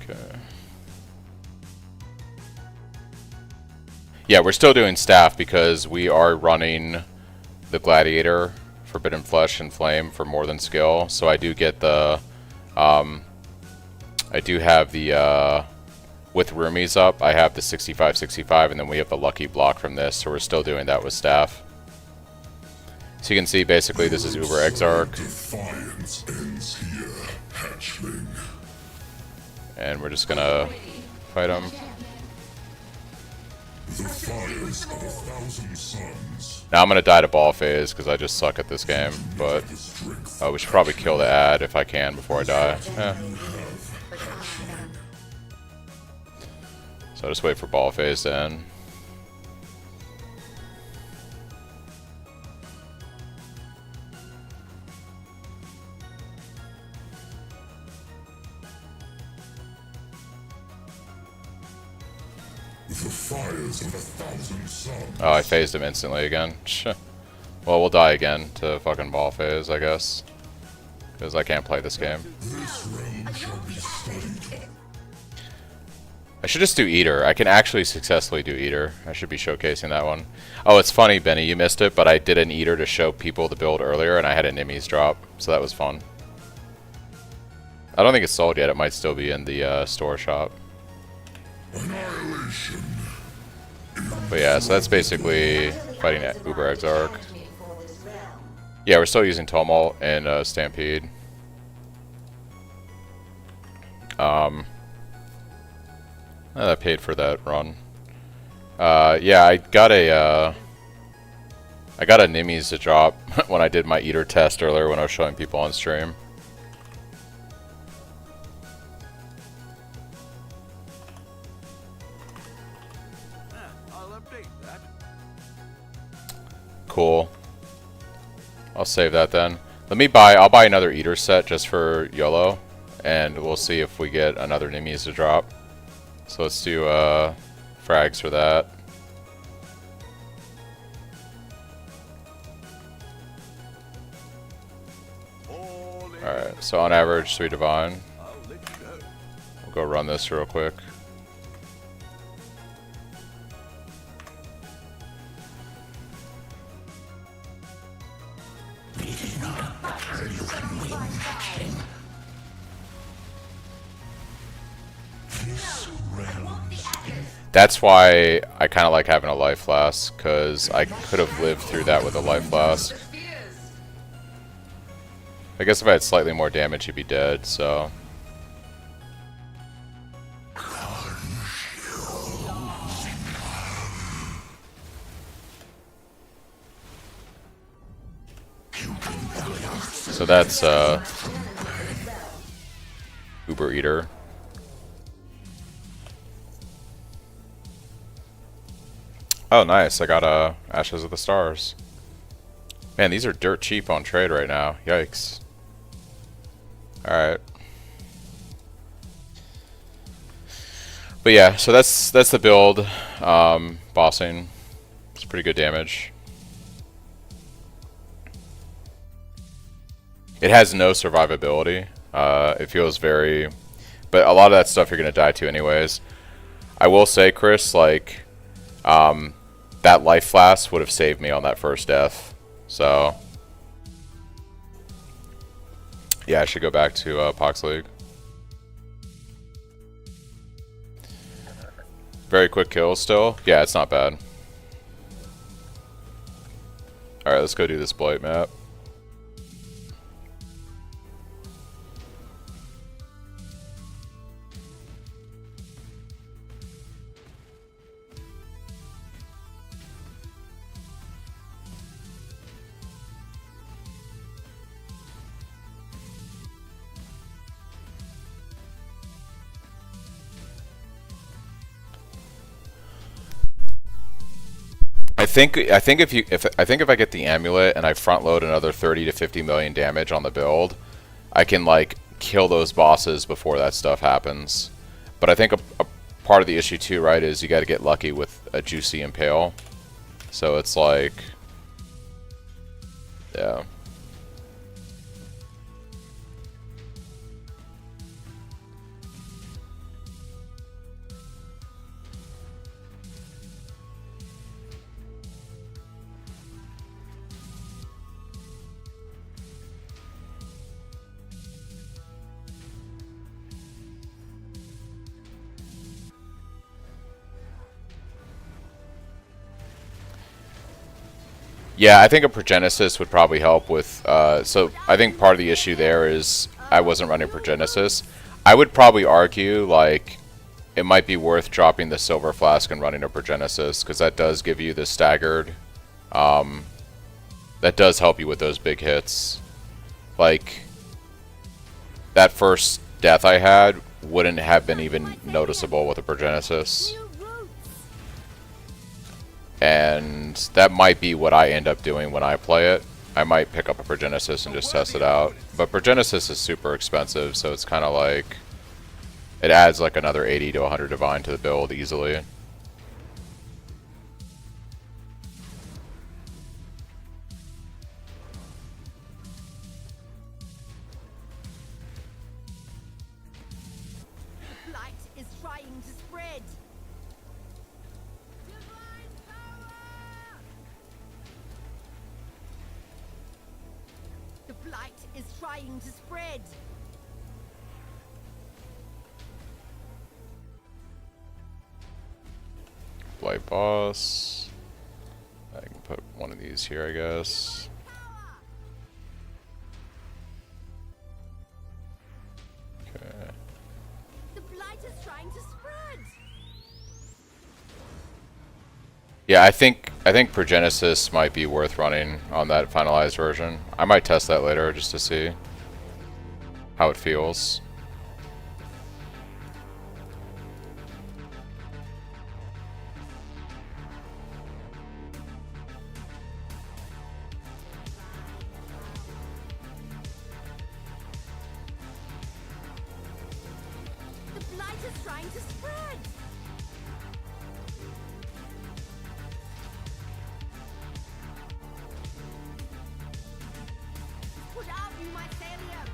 Okay. Yeah, we're still doing staff because we are running the Gladiator, Forbidden Flesh, and Flame for more than skill. So I do get the, I do have the, with roomies up, I have the 65-65, and then we have the lucky block from this, so we're still doing that with staff. So you can see, basically, this is Uber Exarch. Defiance ends here, hatchling. And we're just gonna fight him. The fires of 1,000 suns. Now I'm gonna die to ball phase because I just suck at this game, but we should probably kill the ad if I can before I die. So I'll just wait for ball phase to end. The fires of 1,000 suns. Oh, I phased him instantly again. Well, we'll die again to fucking ball phase, I guess. Because I can't play this game. This realm shall be studied. I should just do Eater. I can actually successfully do Eater. I should be showcasing that one. Oh, it's funny, Benny, you missed it, but I did an Eater to show people the build earlier, and I had a Nimmies drop, so that was fun. I don't think it's sold yet. It might still be in the store shop. Annihilation. But yeah, so that's basically fighting at Uber Exarch. Yeah, we're still using Tumult and Stampede. I paid for that run. Yeah, I got a Nimmies to drop when I did my Eater test earlier when I was showing people on stream. I'll update that. Cool. I'll save that then. I'll buy another Eater set just for YOLO, and we'll see if we get another Nimmies to drop. So let's do frags for that. Alright, so on average 3 Divine. We'll go run this real quick. That's why I kind of like having a life flask, because I could have lived through that with a life flask. I guess if I had slightly more damage, he'd be dead, so... So that's, Uber Eater. Oh, nice. I got, Ashes of the Stars. Man, these are dirt cheap on trade right now. Yikes. Alright. But yeah, so that's the build. Bossing. It's pretty good damage. It has no survivability. It feels very... But a lot of that stuff you're going to die to anyways. I will say, Chris, like... that life flask would have saved me on that first death. So... Yeah, I should go back to Pohx League. Very quick kills still. Yeah, it's not bad. Alright, let's go do this Blight map. I think if I get the amulet and I front load another 30 to 50 million damage on the build, I can like kill those bosses before that stuff happens. But I think a part of the issue too, right, is you got to get lucky with a juicy impale. So it's like, yeah. Yeah, I think a Progenesis would probably help with, so I think part of the issue there is I wasn't running Progenesis. I would probably argue, like, it might be worth dropping the Silver Flask and running a Progenesis, because that does give you the staggered, that does help you with those big hits. Like, that first death I had wouldn't have been even noticeable with a Progenesis. And that might be what I end up doing when I play it. I might pick up a Progenesis and just test it out. But Progenesis is super expensive, so it's kind of like... It adds like another 80 to 100 Divine to the build easily. Light is trying to spread. The blight is trying to spread. Blight boss. I can put one of these here, I guess. Okay. The blight is trying to spread. Yeah, I think Progenesis might be worth running on that finalized version. I might test that later just to see how it feels. The blight is trying to spread. Put out new mycelium.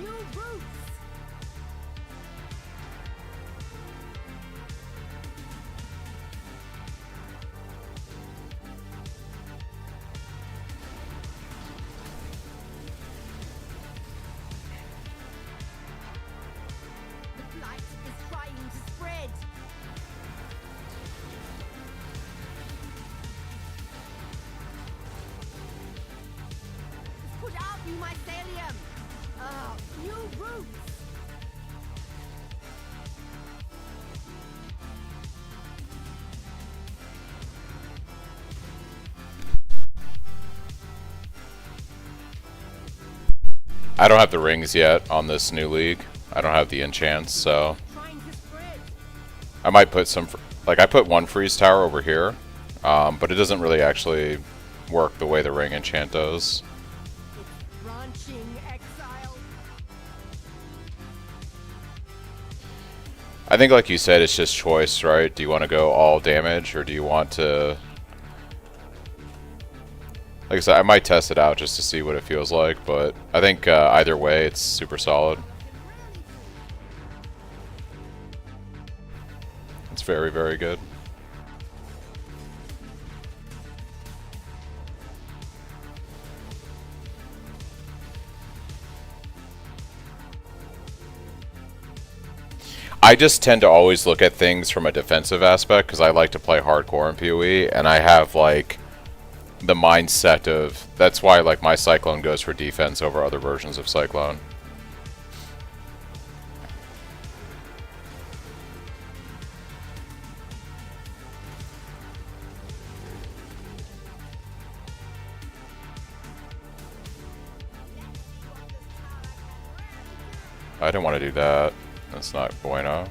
New roots. The blight is trying to spread. I don't have the rings yet on this new league. I don't have the enchants, so I might put some. Like I put one freeze tower over here, but it doesn't really actually work the way the ring enchant does. I think, like you said, it's just choice, right? Do you want to go all damage, or do you want to... Like I said, I might test it out just to see what it feels like, but I think either way, it's super solid. It's very, very good. I just tend to always look at things from a defensive aspect because I like to play hardcore in PoE, and I have like the mindset of that's why like my Cyclone goes for defense over other versions of Cyclone. I didn't want to do that. That's not bueno.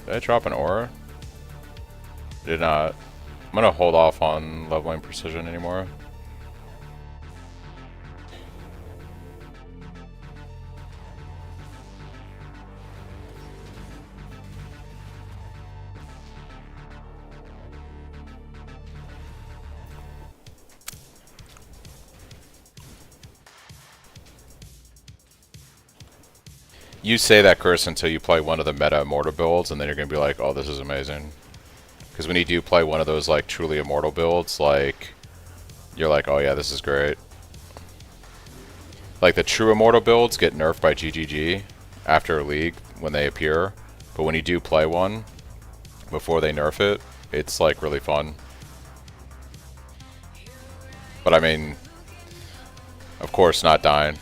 Did I drop an aura? Did not. I'm gonna hold off on leveling precision anymore. You say that, Chris, until you play one of the meta immortal builds, and then you're gonna be like, "Oh, this is amazing." Because when you do play one of those like truly immortal builds, like you're like, "Oh yeah, this is great." Like the true immortal builds get nerfed by GGG after a league when they appear, but when you do play one before they nerf it, it's like really fun. But I mean, of course, not dying.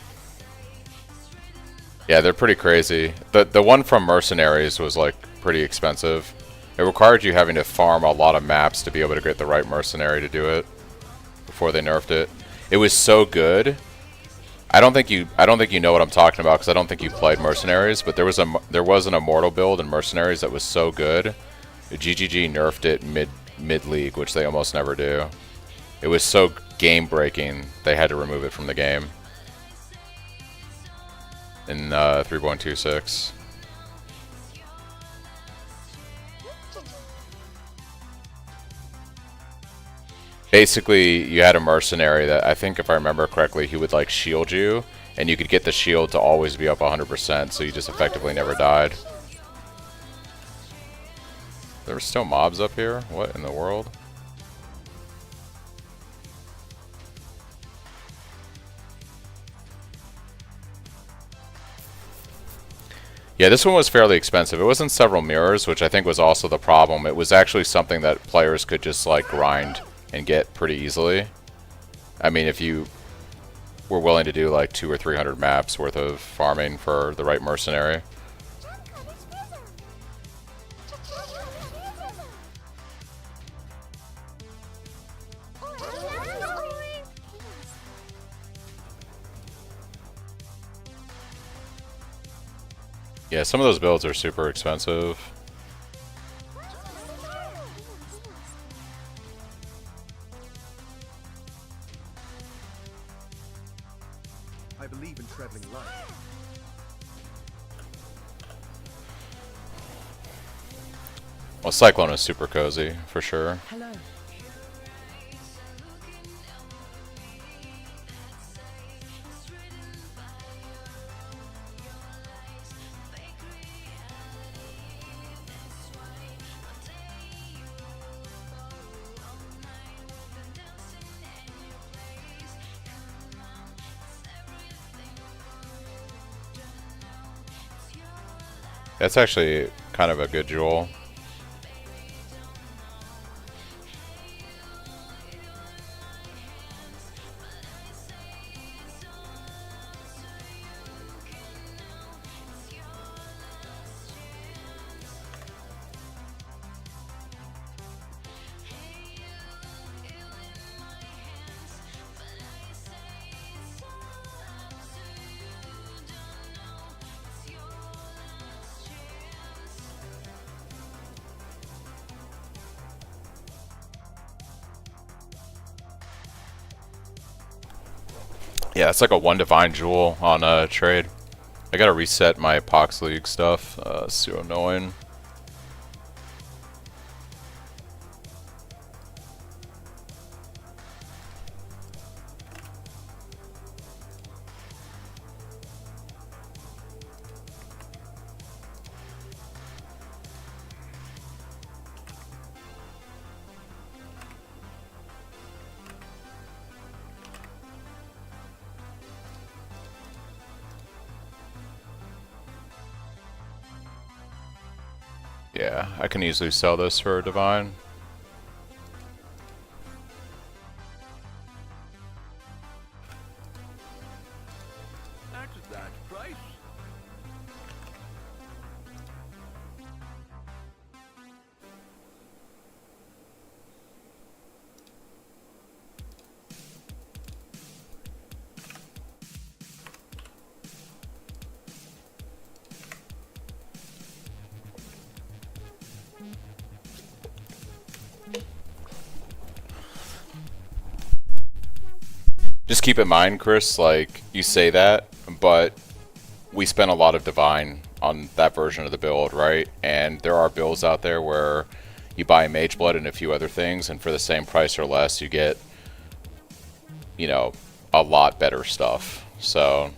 Yeah, they're pretty crazy. The one from Mercenaries was like pretty expensive. It required you having to farm a lot of maps to be able to get the right mercenary to do it before they nerfed it. It was so good. I don't think you know what I'm talking about because I don't think you played Mercenaries, but there was an immortal build in Mercenaries that was so good. GGG nerfed it mid league, which they almost never do. It was so game breaking they had to remove it from the game. In 3.26. Basically, you had a mercenary that I think, if I remember correctly, he would like shield you, and you could get the shield to always be up 100%, so you just effectively never died. There were still mobs up here? What in the world? Yeah, this one was fairly expensive. It wasn't several mirrors, which I think was also the problem. It was actually something that players could just like grind and get pretty easily. I mean, if you were willing to do like 200 or 300 maps worth of farming for the right mercenary. Yeah, some of those builds are super expensive. I believe in traveling light. Well, Cyclone is super cozy, for sure. Hello. That's actually kind of a good jewel. Yeah, it's like a 1 divine jewel on a trade. I gotta reset my Pohx League stuff. So annoying. Yeah, I can easily sell this for a divine. At that price. Just keep in mind, Chris, like, you say that, but we spent a lot of divine on that version of the build, right? And there are builds out there where you buy Mage Blood and a few other things, and for the same price or less, you get, you know, a lot better stuff. So,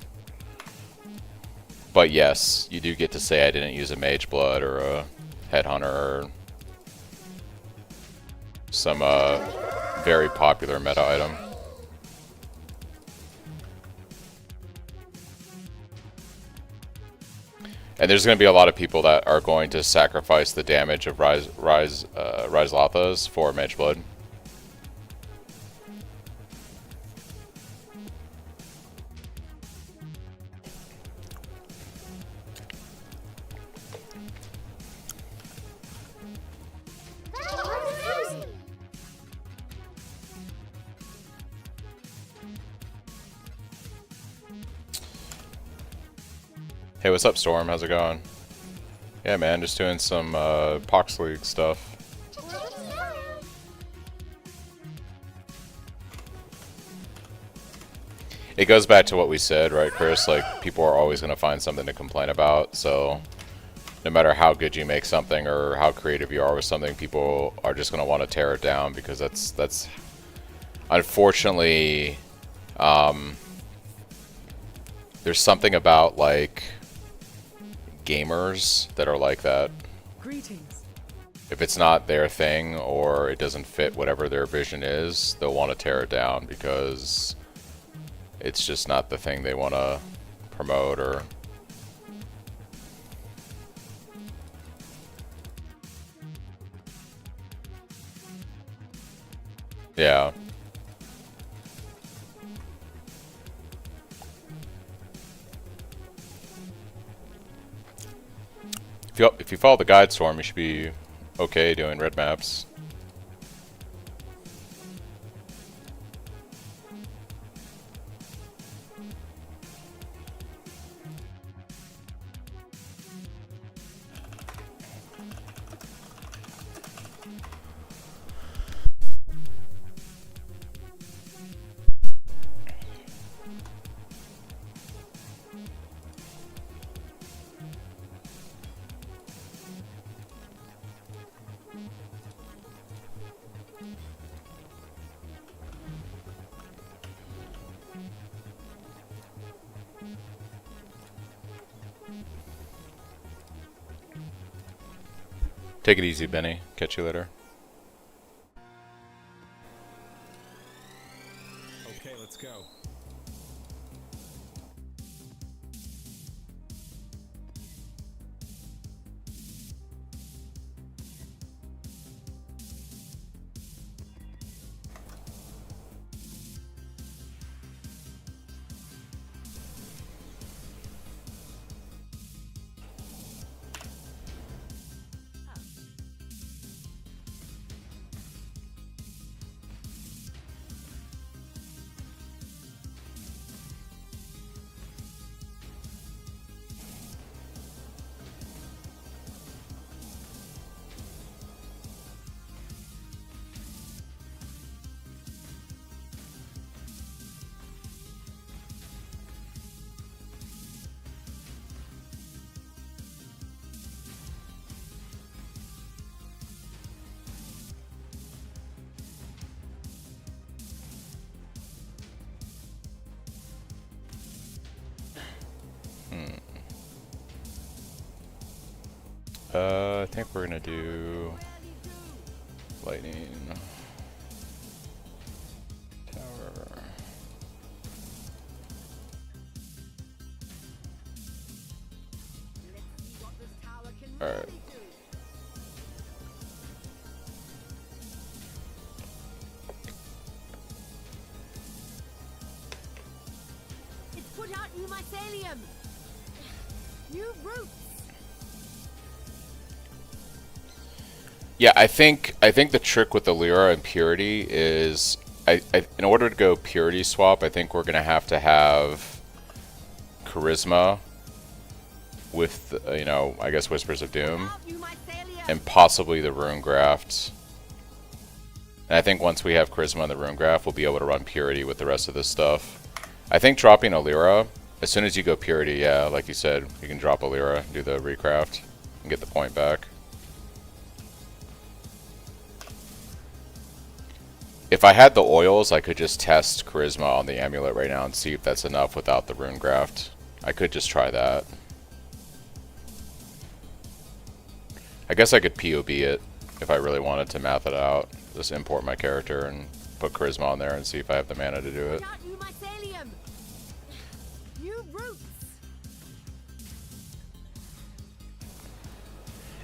but yes, you do get to say I didn't use a Mage Blood or a Headhunter or some very popular meta item. And there's going to be a lot of people that are going to sacrifice the damage of Rise Lathas for Mage Blood. Hey, what's up, Storm? How's it going? Yeah, man, just doing some Pohx League stuff. It goes back to what we said, right, Chris? Like, people are always going to find something to complain about, so no matter how good you make something or how creative you are with something, people are just going to want to tear it down because that's unfortunately, there's something about, like, gamers that are like that. Greetings. If it's not their thing or it doesn't fit whatever their vision is, they'll want to tear it down because it's just not the thing they want to promote or... Yeah. If you follow the guide, Storm, you should be okay doing red maps. Take it easy, Benny. Catch you later. Okay, let's go. I think we're gonna do lightning tower. All right. It's put out new mycelium. New roots. Yeah, I think the trick with the Lyra and Purity is, in order to go Purity swap, I think we're gonna have Charisma with, you know, I guess Whispers of Doom, and possibly the Rune Graft. And I think once we have Charisma and the Rune Graft, we'll be able to run Purity with the rest of this stuff. I think dropping a Lyra, as soon as you go Purity, yeah, like you said, you can drop a Lyra, do the recraft, and get the point back. If I had the oils, I could just test Charisma on the amulet right now and see if that's enough without the Rune Graft. I could just try that. I guess I could POB it if I really wanted to math it out. Just import my character and put Charisma on there and see if I have the mana to do it. New mycelium. New roots.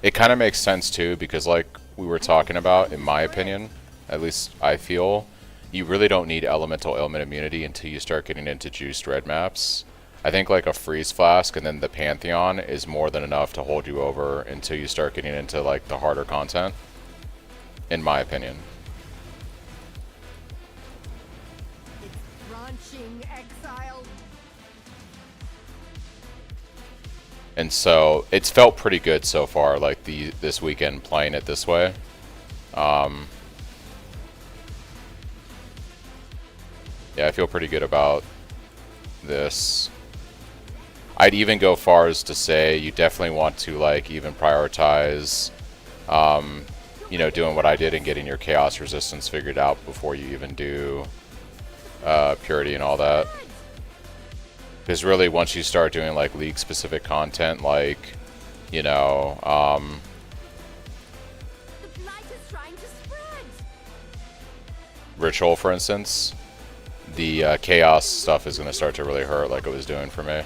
It kind of makes sense too, because like we were talking about, in my opinion, at least I feel, you really don't need elemental ailment immunity until you start getting into juiced red maps. I think like a freeze flask and then the Pantheon is more than enough to hold you over until you start getting into like the harder content, in my opinion. It's branching exile. And so it's felt pretty good so far, like this weekend playing it this way. Yeah, I feel pretty good about this. I'd even go far as to say you definitely want to like even prioritize, you know, doing what I did and getting your chaos resistance figured out before you even do purity and all that. Because really, once you start doing like league specific content, like, you know, The blight is trying to spread. Ritual, for instance, the chaos stuff is going to start to really hurt like it was doing for me.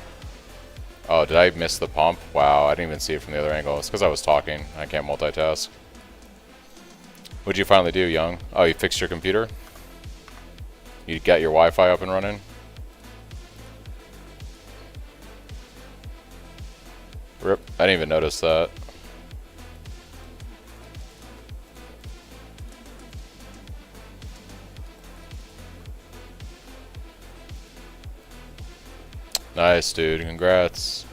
Oh, did I miss the pump? Wow, I didn't even see it from the other angle. It's because I was talking. I can't multitask. What'd you finally do, Young? Oh, you fixed your computer? You got your Wi-Fi up and running? Rip. I didn't even notice that. Nice, dude. Congrats.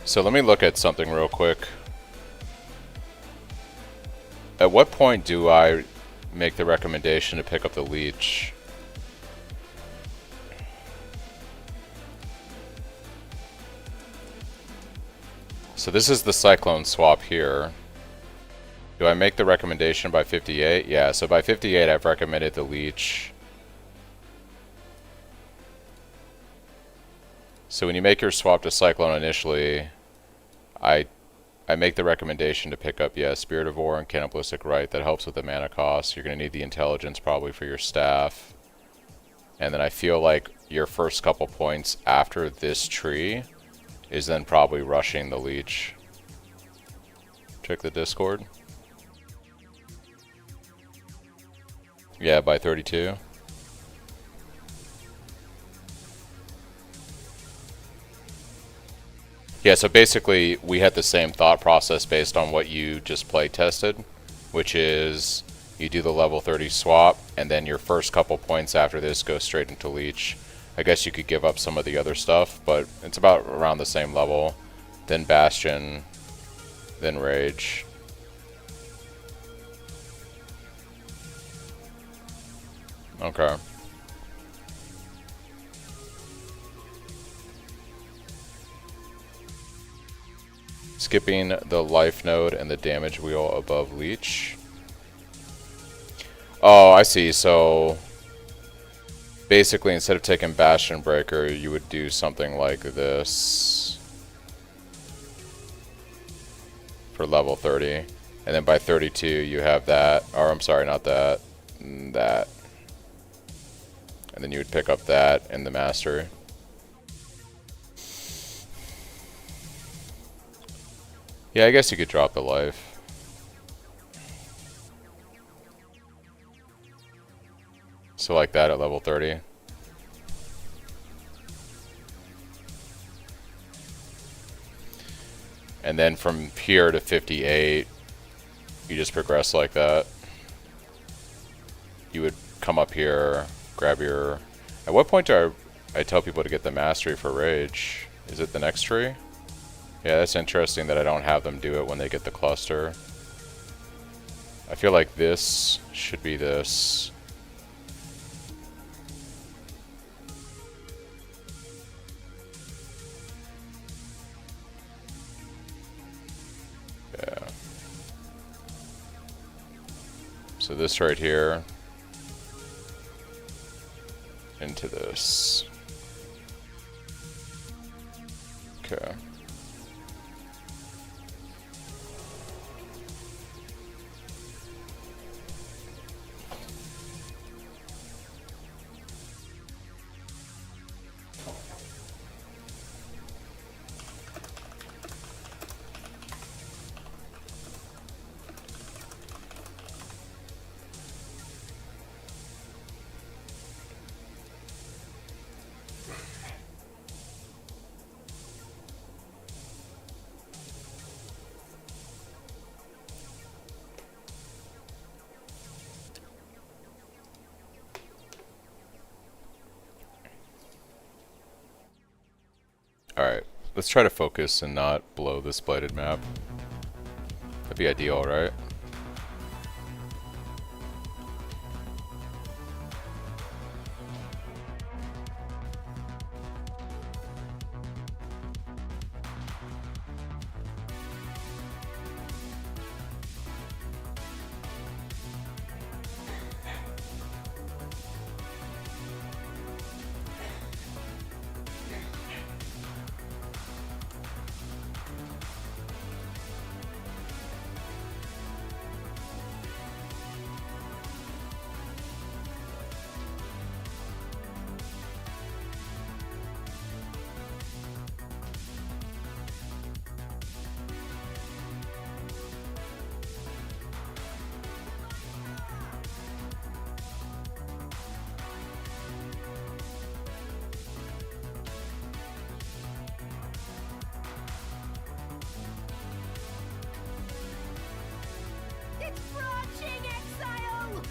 So let me look at something real quick. At what point do I make the recommendation to pick up the leech? So this is the Cyclone swap here. Do I make the recommendation by 58? Yeah, so by 58 I've recommended the leech. So when you make your swap to Cyclone initially, I make the recommendation to pick up, yeah, Spirit of War and Cannibalistic Rite. That helps with the mana cost. You're going to need the intelligence probably for your staff. And then I feel like your first couple points after this tree is then probably rushing the leech. Check the Discord. Yeah, by 32. Yeah, so basically we had the same thought process based on what you just play tested, which is you do the level 30 swap and then your first couple points after this go straight into leech. I guess you could give up some of the other stuff, but it's about around the same level. Then Bastion, then Rage. Okay. Skipping the life node and the damage wheel above leech. Oh, I see. So basically, instead of taking Bastion Breaker, you would do something like this for level 30. And then by 32, you have that. Or, I'm sorry, not that. That. And then you would pick up that in the Mastery. Yeah, I guess you could drop the life. So like that at level 30. And then from here to 58, you just progress like that. You would come up here, grab your... At what point do I tell people to get the Mastery for Rage? Is it the next tree? Yeah, that's interesting that I don't have them do it when they get the cluster. I feel like this should be this. Yeah. So this right here into this. Okay. Alright, let's try to focus and not blow this blighted map. That'd be ideal, right? It's branching exile!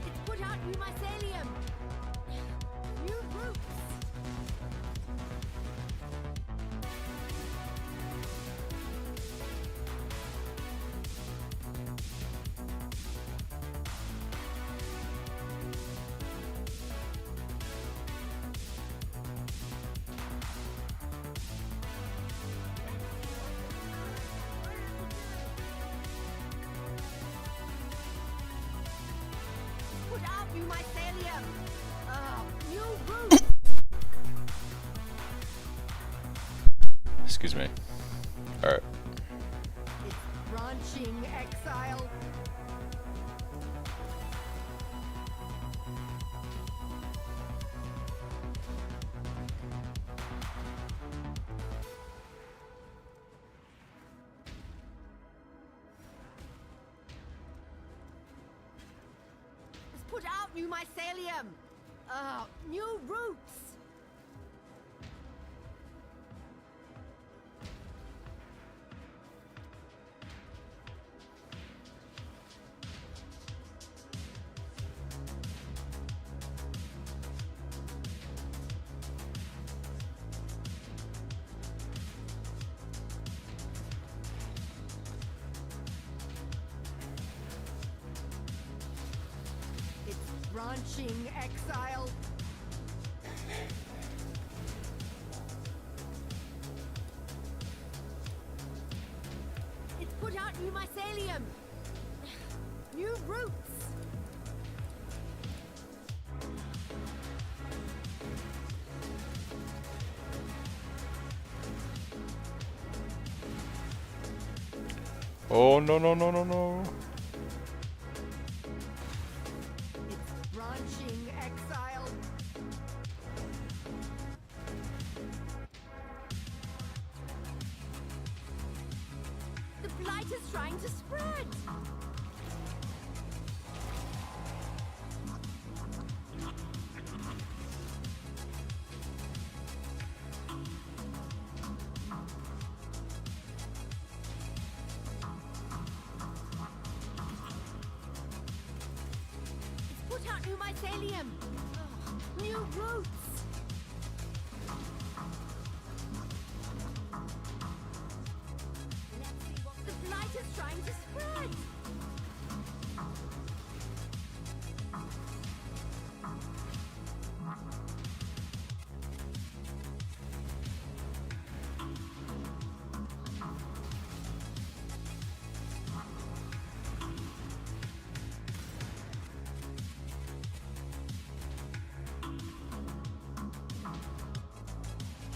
It's put out new mycelium! New roots! Put out new mycelium! New roots! Excuse me. Alright. It's branching exile! It's put out new mycelium! New roots! branching exile. It's put out new mycelium. New roots. Oh no no no no no. It's branching exile. The blight is trying to spread. It's put out new mycelium. New roots. Let's see what the blight is trying to spread.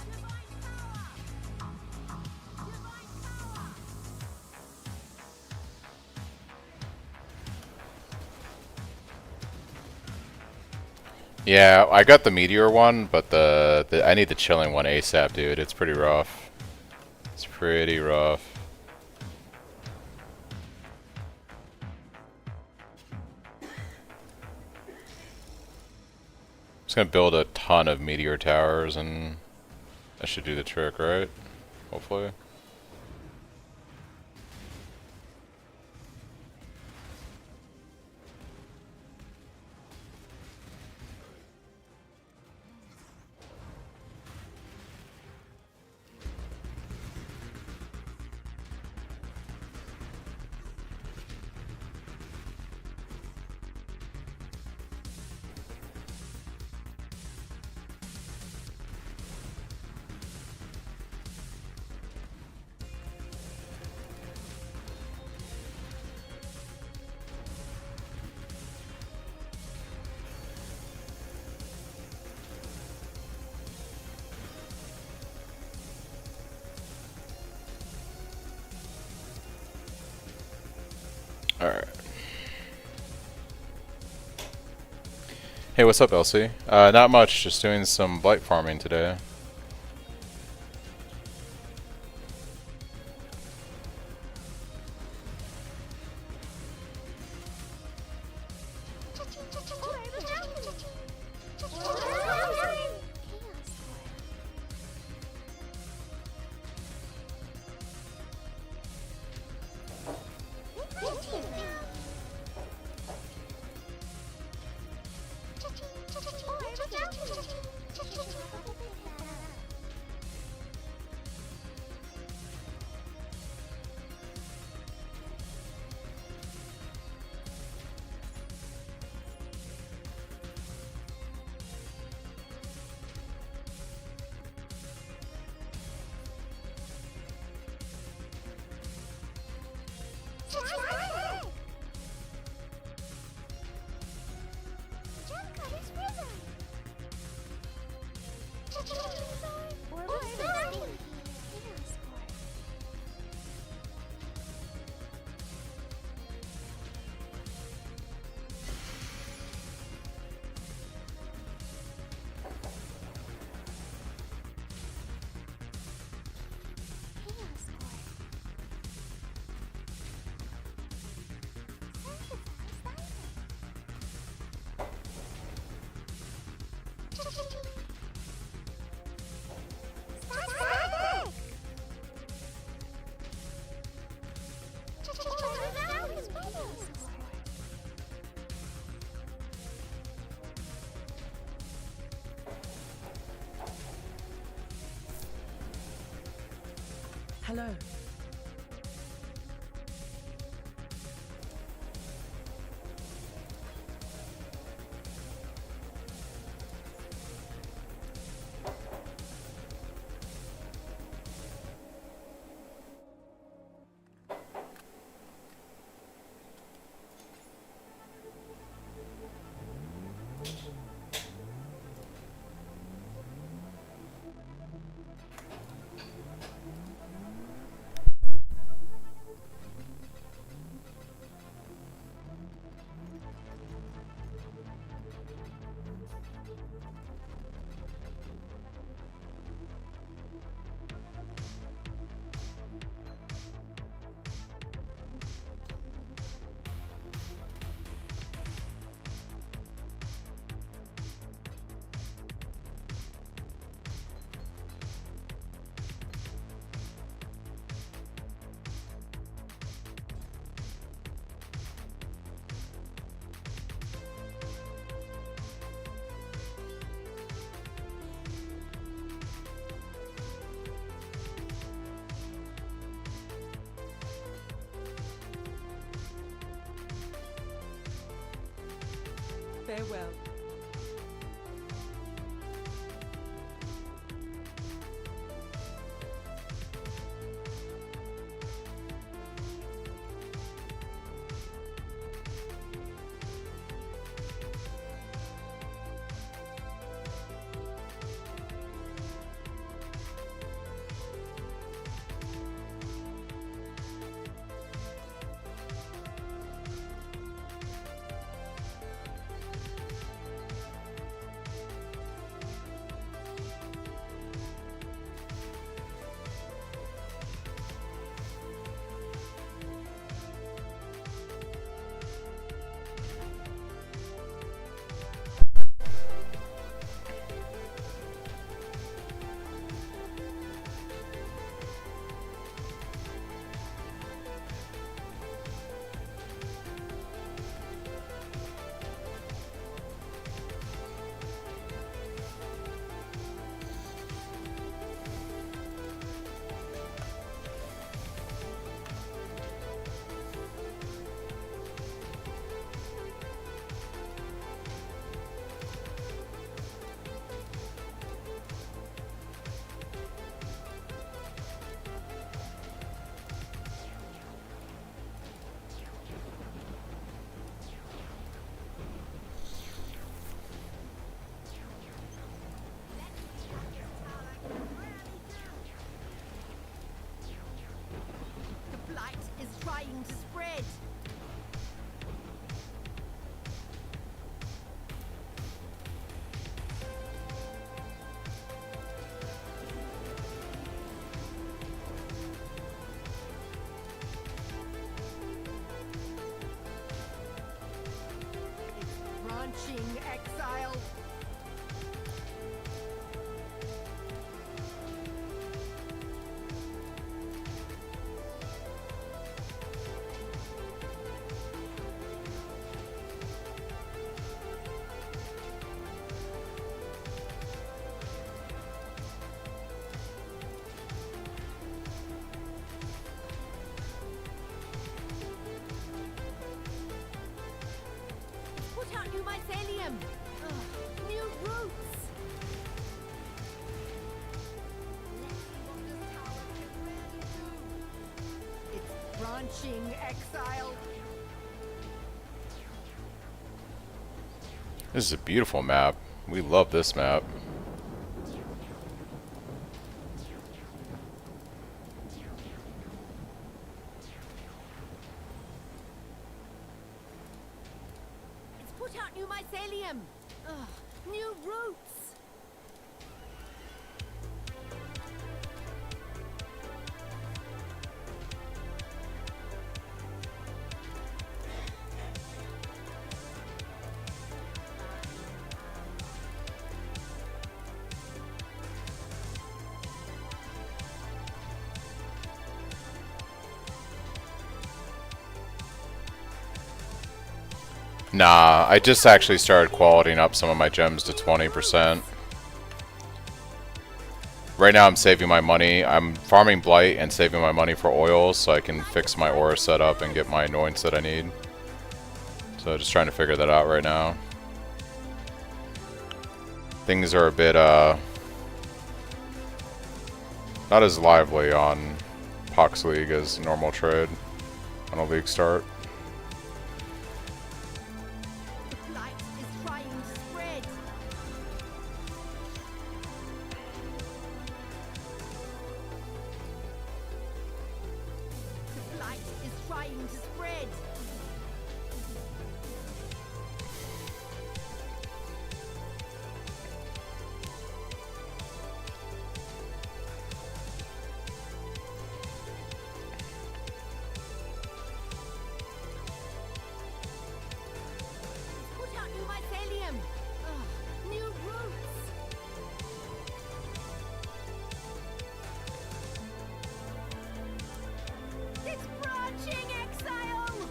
Divine power! Divine power! Yeah, I got the meteor one, but the I need the chilling one ASAP, dude. It's pretty rough. It's pretty rough. Just gonna build a ton of meteor towers, and that should do the trick, right? Hopefully. Alright. Hey, what's up, Elsie? Not much, just doing some blight farming today. Hello. Farewell. The blight is trying to spread. It's branching exile. Put out new mycelium. Ugh, new roots. Let's see what this tower can really do. It's branching exile. This is a beautiful map. We love this map. It's put out new mycelium. Ugh, new roots. Nah, I just actually started qualitying up some of my gems to 20%. Right now I'm saving my money. I'm farming Blight and saving my money for oils so I can fix my aura setup and get my annoyance that I need. So just trying to figure that out right now. Things are a bit, not as lively on Pohx League as normal trade on a league start. The blight is trying to spread. The blight is trying to spread. Put out new mycelium. Ugh, new roots. It's branching exile.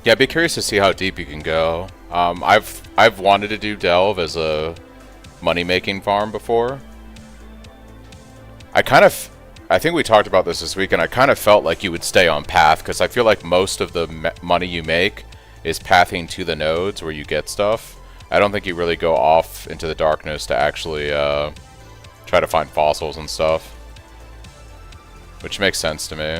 Yeah, I'd be curious to see how deep you can go. I've wanted to do Delve as a money-making farm before. I kind of I think we talked about this week, and I kind of felt like you would stay on path, because I feel like most of the money you make is pathing to the nodes where you get stuff. I don't think you really go off into the darkness to actually try to find fossils and stuff. Which makes sense to me.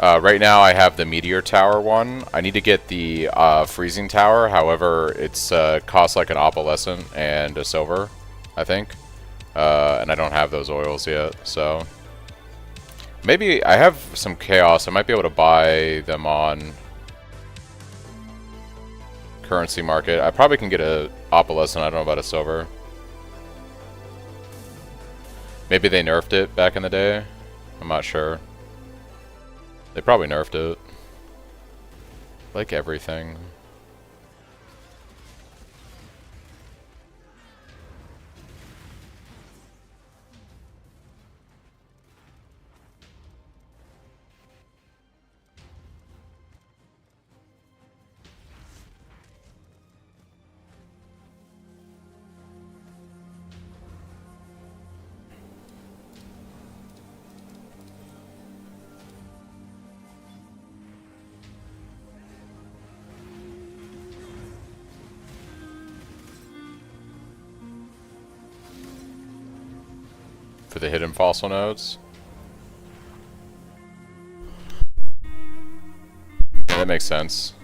Right now I have the Meteor Tower one. I need to get the Freezing Tower, however it's costs like an opalescent and a silver, I think. And I don't have those oils yet, so... Maybe I have some Chaos, I might be able to buy them on currency market. I probably can get a opalescent, I don't know about a silver. Maybe they nerfed it back in the day, I'm not sure. They probably nerfed it. Like everything. For the hidden fossil nodes. Yeah, that makes sense.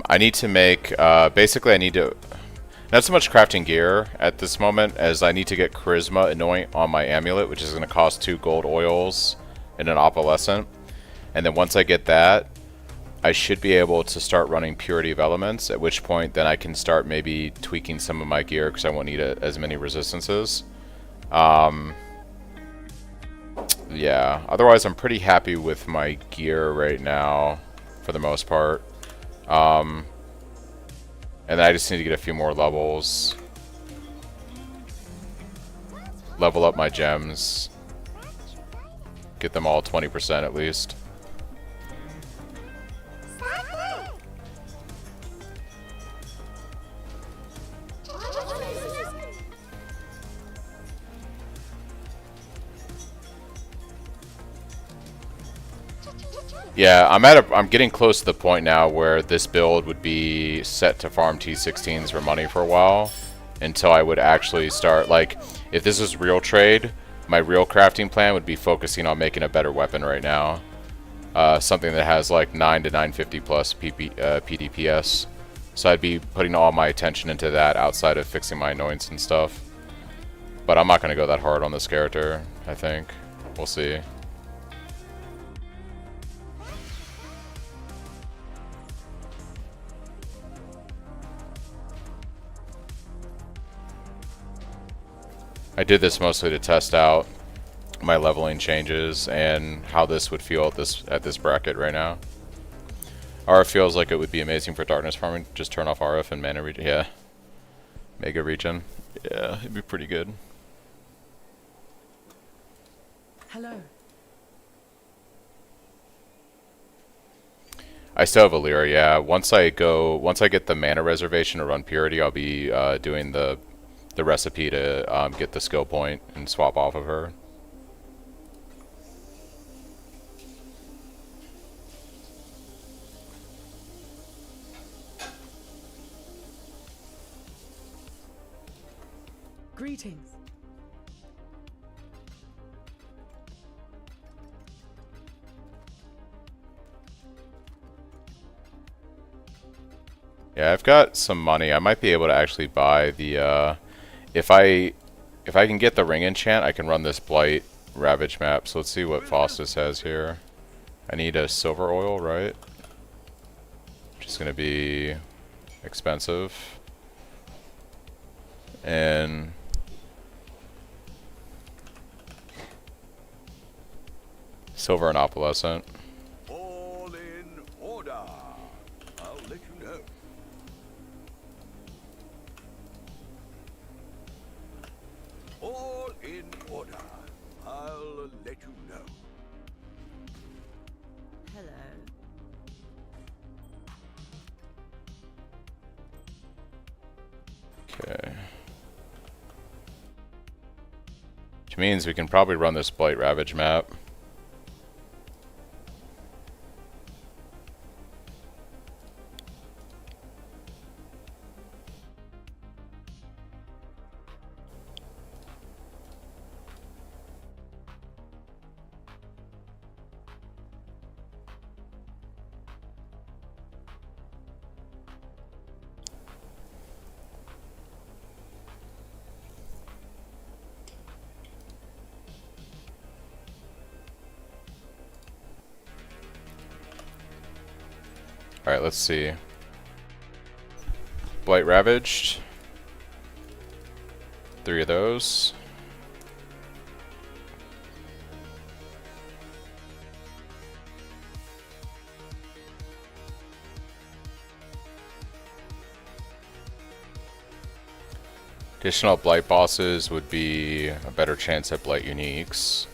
I need to make, basically I need to, not so much crafting gear at this moment as I need to get Charisma Anoint on my amulet, which is going to cost 2 gold oils and an opalescent. And then once I get that, I should be able to start running Purity of Elements, at which point then I can start maybe tweaking some of my gear because I won't need as many resistances. Yeah, otherwise I'm pretty happy with my gear right now, for the most part. And then I just need to get a few more levels. Level up my gems. Get them all 20% at least. Yeah, I'm getting close to the point now where this build would be set to farm T16s for money for a while until I would actually start, like, if this is real trade, my real crafting plan would be focusing on making a better weapon right now. Something that has like 9 to 950 plus PDPS. So I'd be putting all my attention into that outside of fixing my annoyance and stuff. But I'm not going to go that hard on this character, I think. We'll see. I did this mostly to test out my leveling changes and how this would feel at this bracket right now. RF feels like it would be amazing for darkness farming. Just turn off RF and mana regen. Yeah. Mega regen. Yeah, it'd be pretty good. Hello. I still have Illyria, yeah. Once I get the mana reservation to run Purity, I'll be doing the recipe to get the skill point and swap off of her. Greetings. Yeah, I've got some money. I might be able to actually buy the, if I can get the ring enchant, I can run this Blight Ravage map. So let's see what Faustus has here. I need a silver oil, right? Which is going to be expensive. And silver and opalescent. All in order. I'll let you know. All in order. I'll let you know. Hello. Okay. Which means we can probably run this Blight Ravage map. Alright, let's see. Blight Ravaged. 3 of those. Additional Blight bosses would be a better chance at Blight Uniques.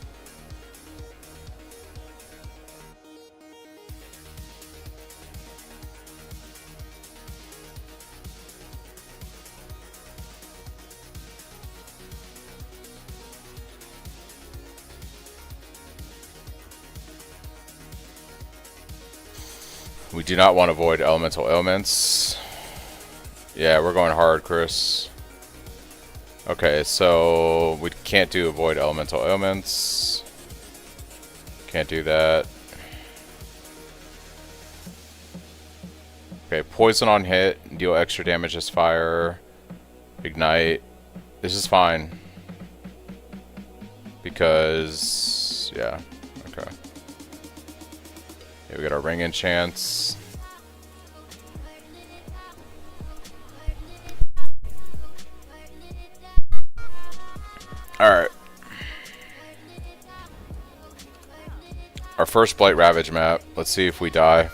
We do not want to avoid elemental ailments. Yeah, we're going hard, Chris. Okay, so we can't do avoid elemental ailments. Can't do that. Okay, poison on hit, deal extra damage as fire, ignite. This is fine. Because, yeah, okay. Yeah, we got our ring enchants. Alright. Our first Blight Ravage map. Let's see if we die.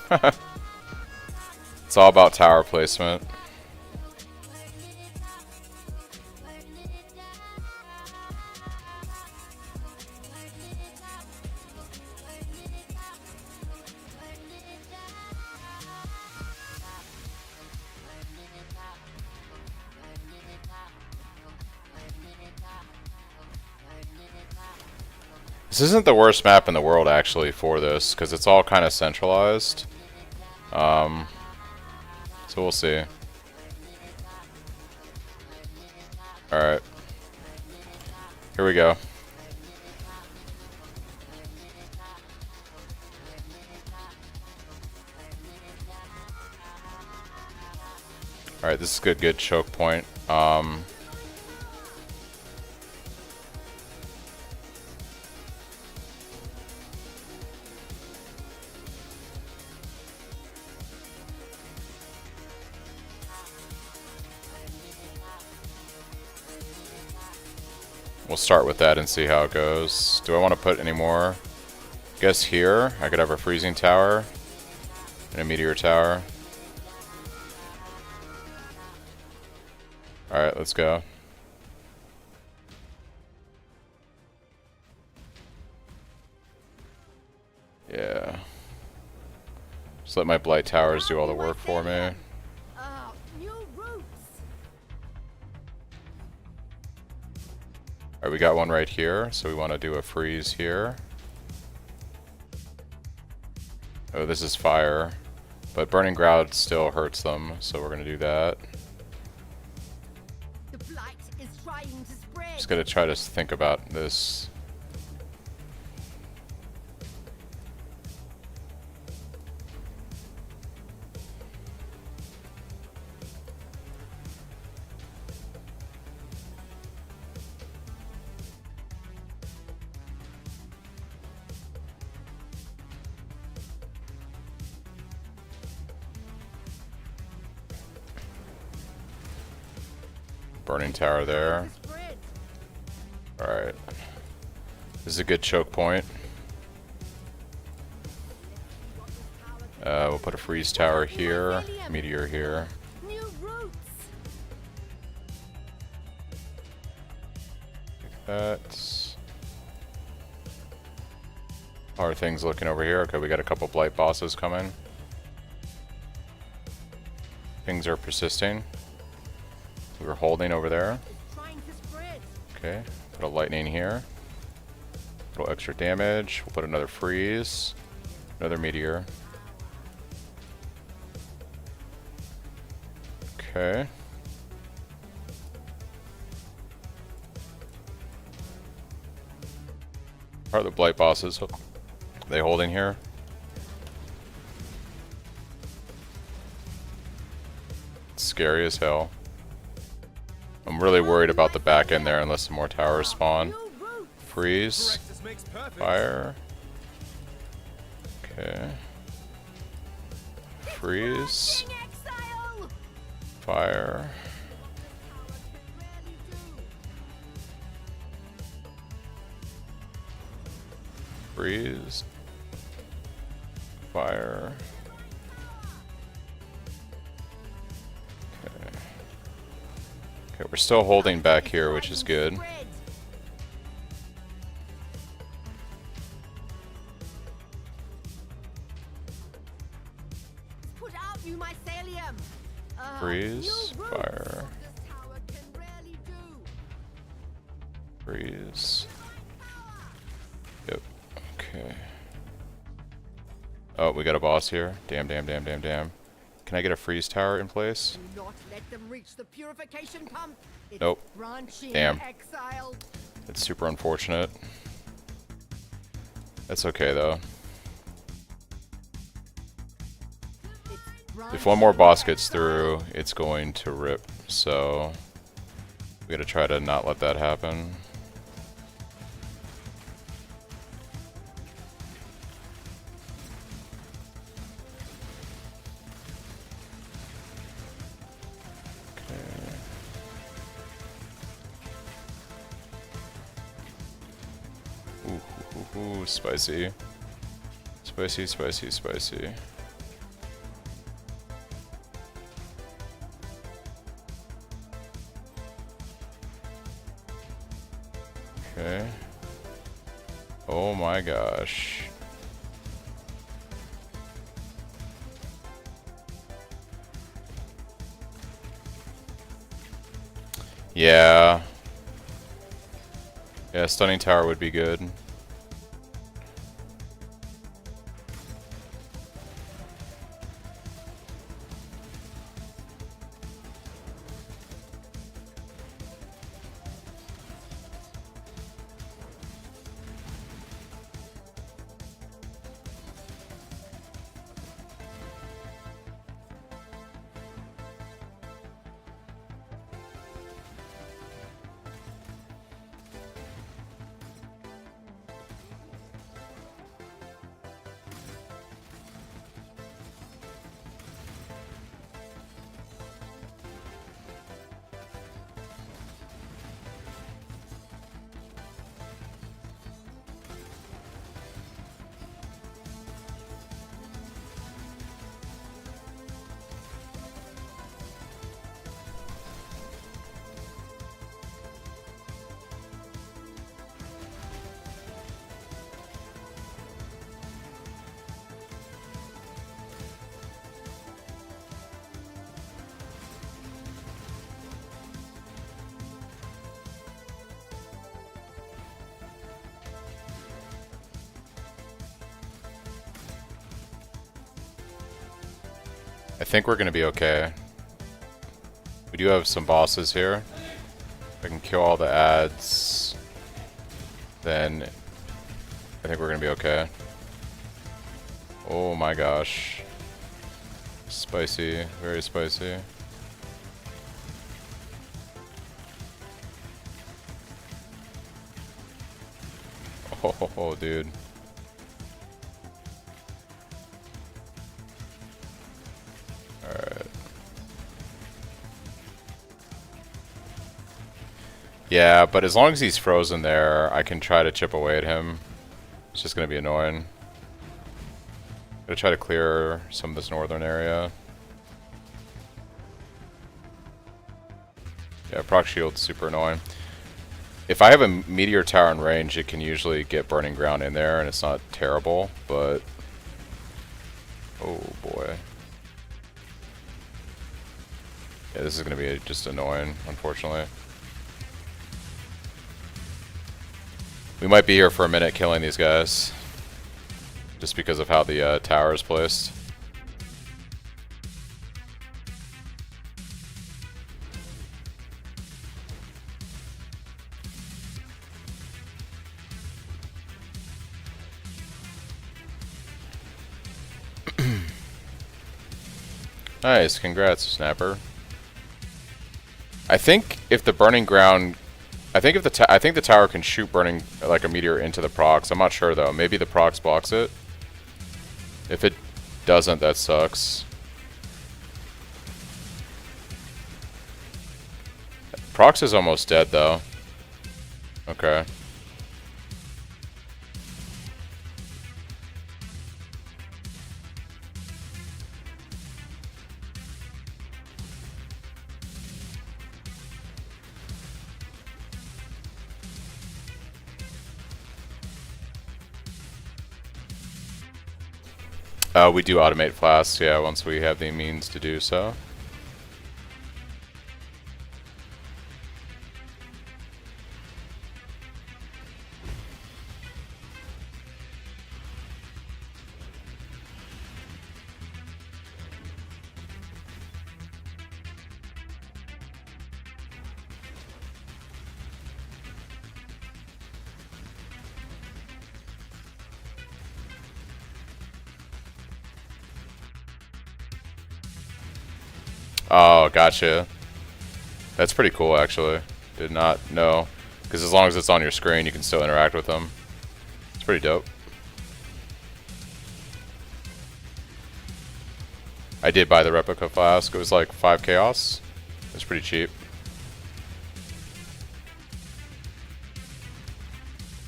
It's all about tower placement. This isn't the worst map in the world, actually, for this, because it's all kind of centralized. So we'll see. Alright. Here we go. Alright, this is a good choke point. We'll start with that and see how it goes. Do I want to put any more? Guess here, I could have a freezing tower and a meteor tower. Alright, let's go. Yeah. Just let my Blight Towers do all the work for me. Alright, we got one right here, so we want to do a freeze here. Oh, this is fire. But Burning Ground still hurts them, so we're going to do that. The blight is trying to spread. Just gotta try to think about this. Burning tower there. Alright. This is a good choke point. We'll put a freeze tower here, meteor here. New routes. Like that. How are things looking over here? Okay, we got a couple blight bosses coming. Things are persisting. We were holding over there. Trying to spread. Okay, put a lightning here. A little extra damage. We'll put another freeze. Another meteor. Okay. How are the blight bosses? Are they holding here? It's scary as hell. I'm really worried about the back end there unless some more towers spawn. Freeze. Fire. Okay. Freeze. Fire. Freeze. Fire. Okay. Okay, we're still holding back here, which is good. Put out you mycelium. Freeze. Fire. Freeze. Yep. Okay. Oh, we got a boss here. Damn, damn, damn, damn, damn. Can I get a freeze tower in place? Do not let them reach the purification pump. It's Nope. branching Damn. exile. It's super unfortunate. That's okay though. If one more boss gets through, it's going to rip. So we gotta try to not let that happen. Ooh, spicy. Spicy, spicy, spicy. Okay. Oh my gosh. Yeah. Yeah, stunning tower would be good. I think we're gonna be okay. We do have some bosses here. If I can kill all the ads, then I think we're gonna be okay. Oh my gosh. Spicy, very spicy. Oh, dude. Alright. Yeah, but as long as he's frozen there, I can try to chip away at him. It's just gonna be annoying. Gonna try to clear some of this northern area. Yeah, proc shield's super annoying. If I have a meteor tower in range, it can usually get burning ground in there, and it's not terrible, but... Oh boy. Yeah, this is gonna be just annoying, unfortunately. We might be here for a minute killing these guys. Just because of how the tower is placed. Nice, congrats, Snapper. I think if the burning ground, I think the tower can shoot burning like a meteor into the procs. I'm not sure though. Maybe the procs blocks it. If it doesn't, that sucks. Procs is almost dead though. Okay. We do automate flasks, yeah, once we have the means to do so. Oh, gotcha. That's pretty cool, actually. Did not know. Because as long as it's on your screen, you can still interact with them. It's pretty dope. I did buy the replica flask. It was like 5 chaos. It was pretty cheap.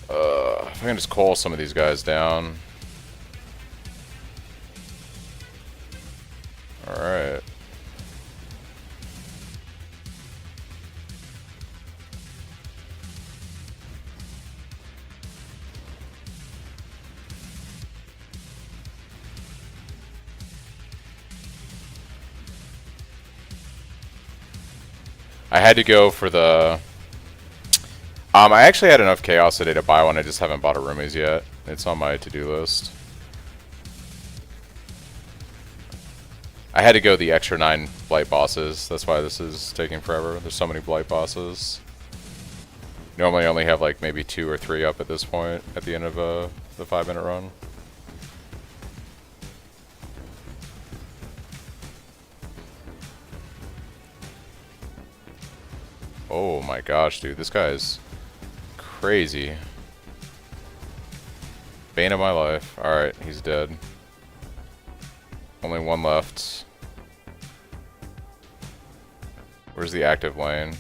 If I can just call some of these guys down. Alright. I had to go for the... I actually had enough chaos today to buy one, I just haven't bought a roomies yet. It's on my to-do list. I had to go the extra 9 blight bosses, that's why this is taking forever. There's so many blight bosses. Normally I only have like maybe 2 or 3 up at this point, at the end of the 5-minute run. Oh my gosh, dude, this guy is crazy. Bane of my life. Alright, he's dead. Only one left. Where's the active lane?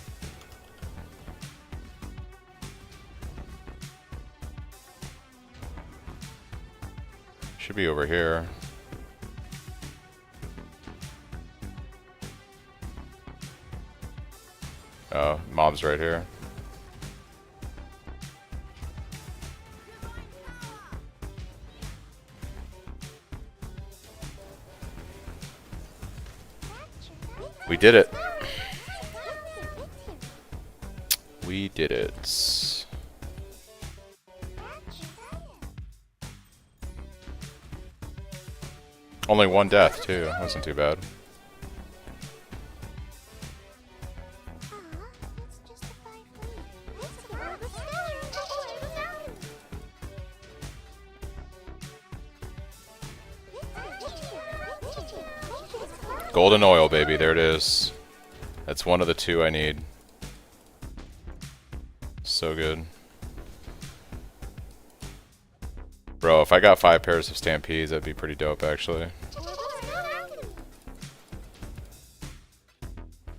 Should be over here. Oh, mob's right here. We did it. We did it. Only one death, too. Wasn't too bad. Golden oil, baby. There it is. That's one of the 2 I need. So good. Bro, if I got 5 pairs of stampedes, that'd be pretty dope, actually.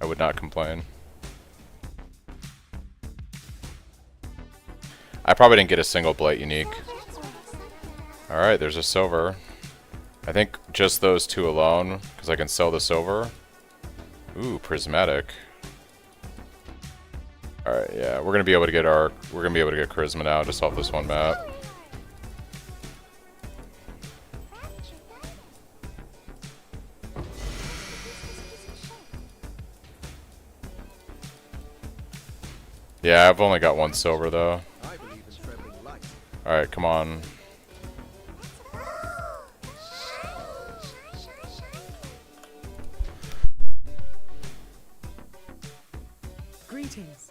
I would not complain. I probably didn't get a single blight unique. Alright, there's a silver. I think just those two alone, because I can sell the silver. Ooh, prismatic. Alright, yeah, we're gonna be able to get charisma now just off this one map. Yeah, I've only got one silver though. I believe in trembling light. Alright, come on. Greetings.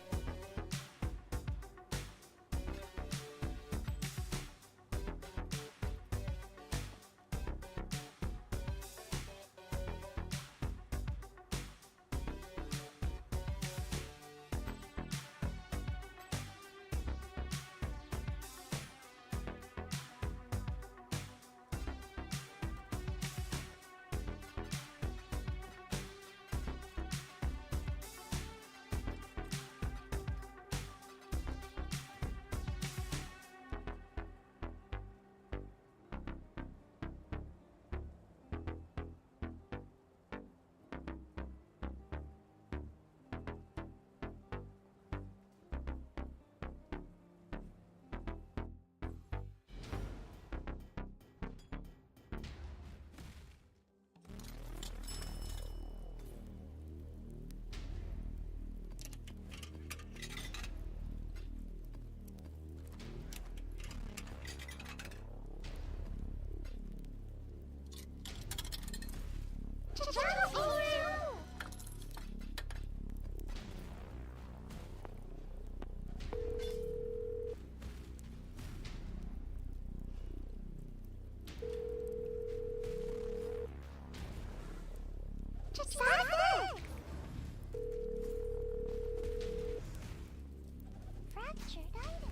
Fractured item.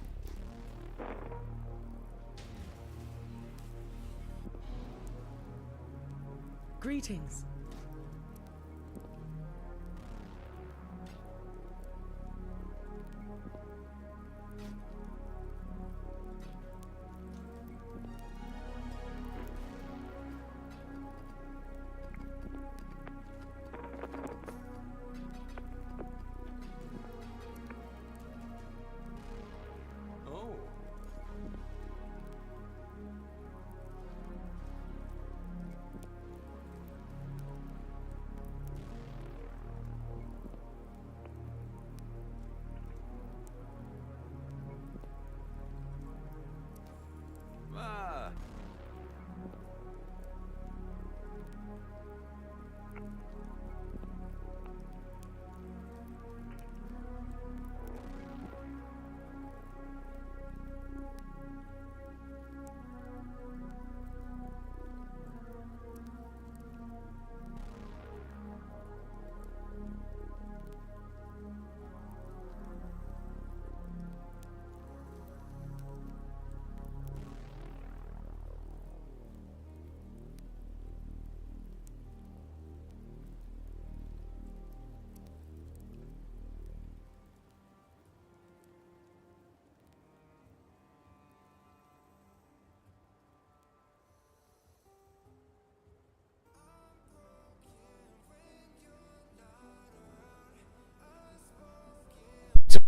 Greetings. Oh. Ah.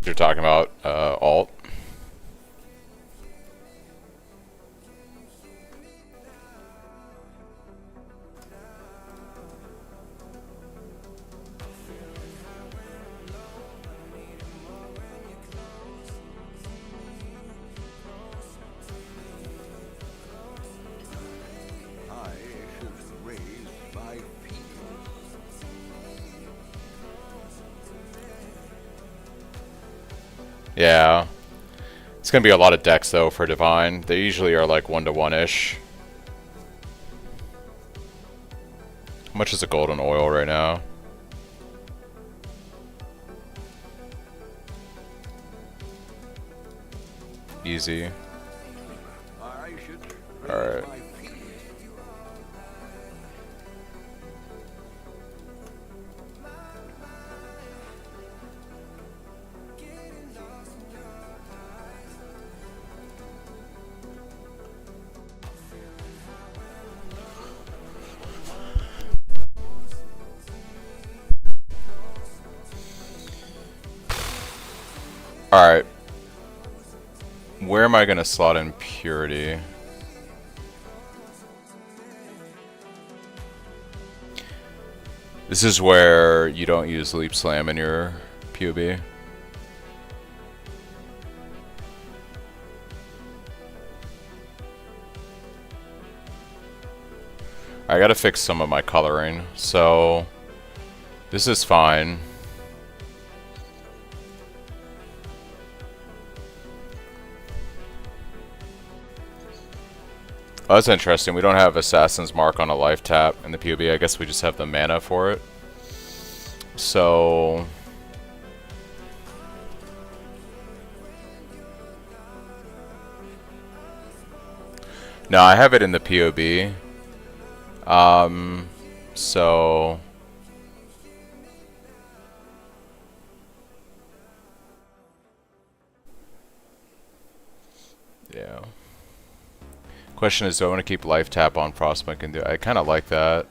You're talking about alt. I should raise my feet. Yeah. It's gonna be a lot of decks though for Divine. They usually are like 1-to-1-ish. How much is a golden oil right now? Easy. I should raise Alright. my feet. Alright. Where am I going to slot in purity? This is where you don't use Leap Slam in your POB. I gotta fix some of my coloring, so this is fine. Oh, that's interesting. We don't have Assassin's Mark on a life tap in the POB. I guess we just have the mana for it. So... no, I have it in the POB. So... yeah. Question is, do I want to keep life tap on Frostpunk and do? I kind of like that.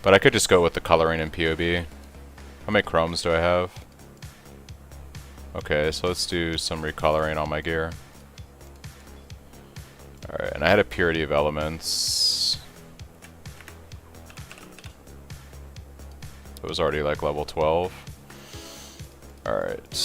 But I could just go with the coloring in POB. How many chromes do I have? Okay, so let's do some recoloring on my gear. Alright, and I had a purity of elements. It was already like level 12. Alright.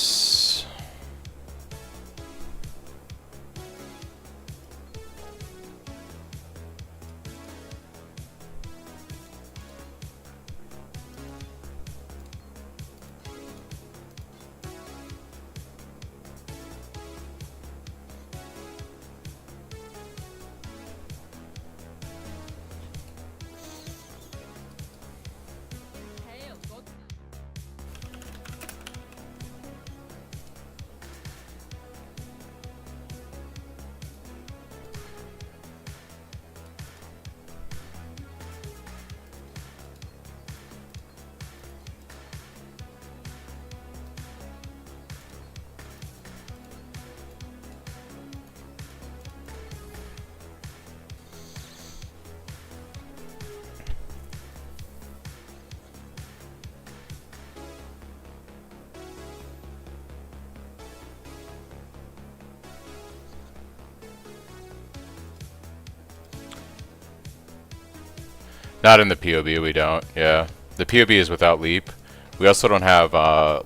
Not in the POB, we don't. Yeah, the POB is without leap. We also don't have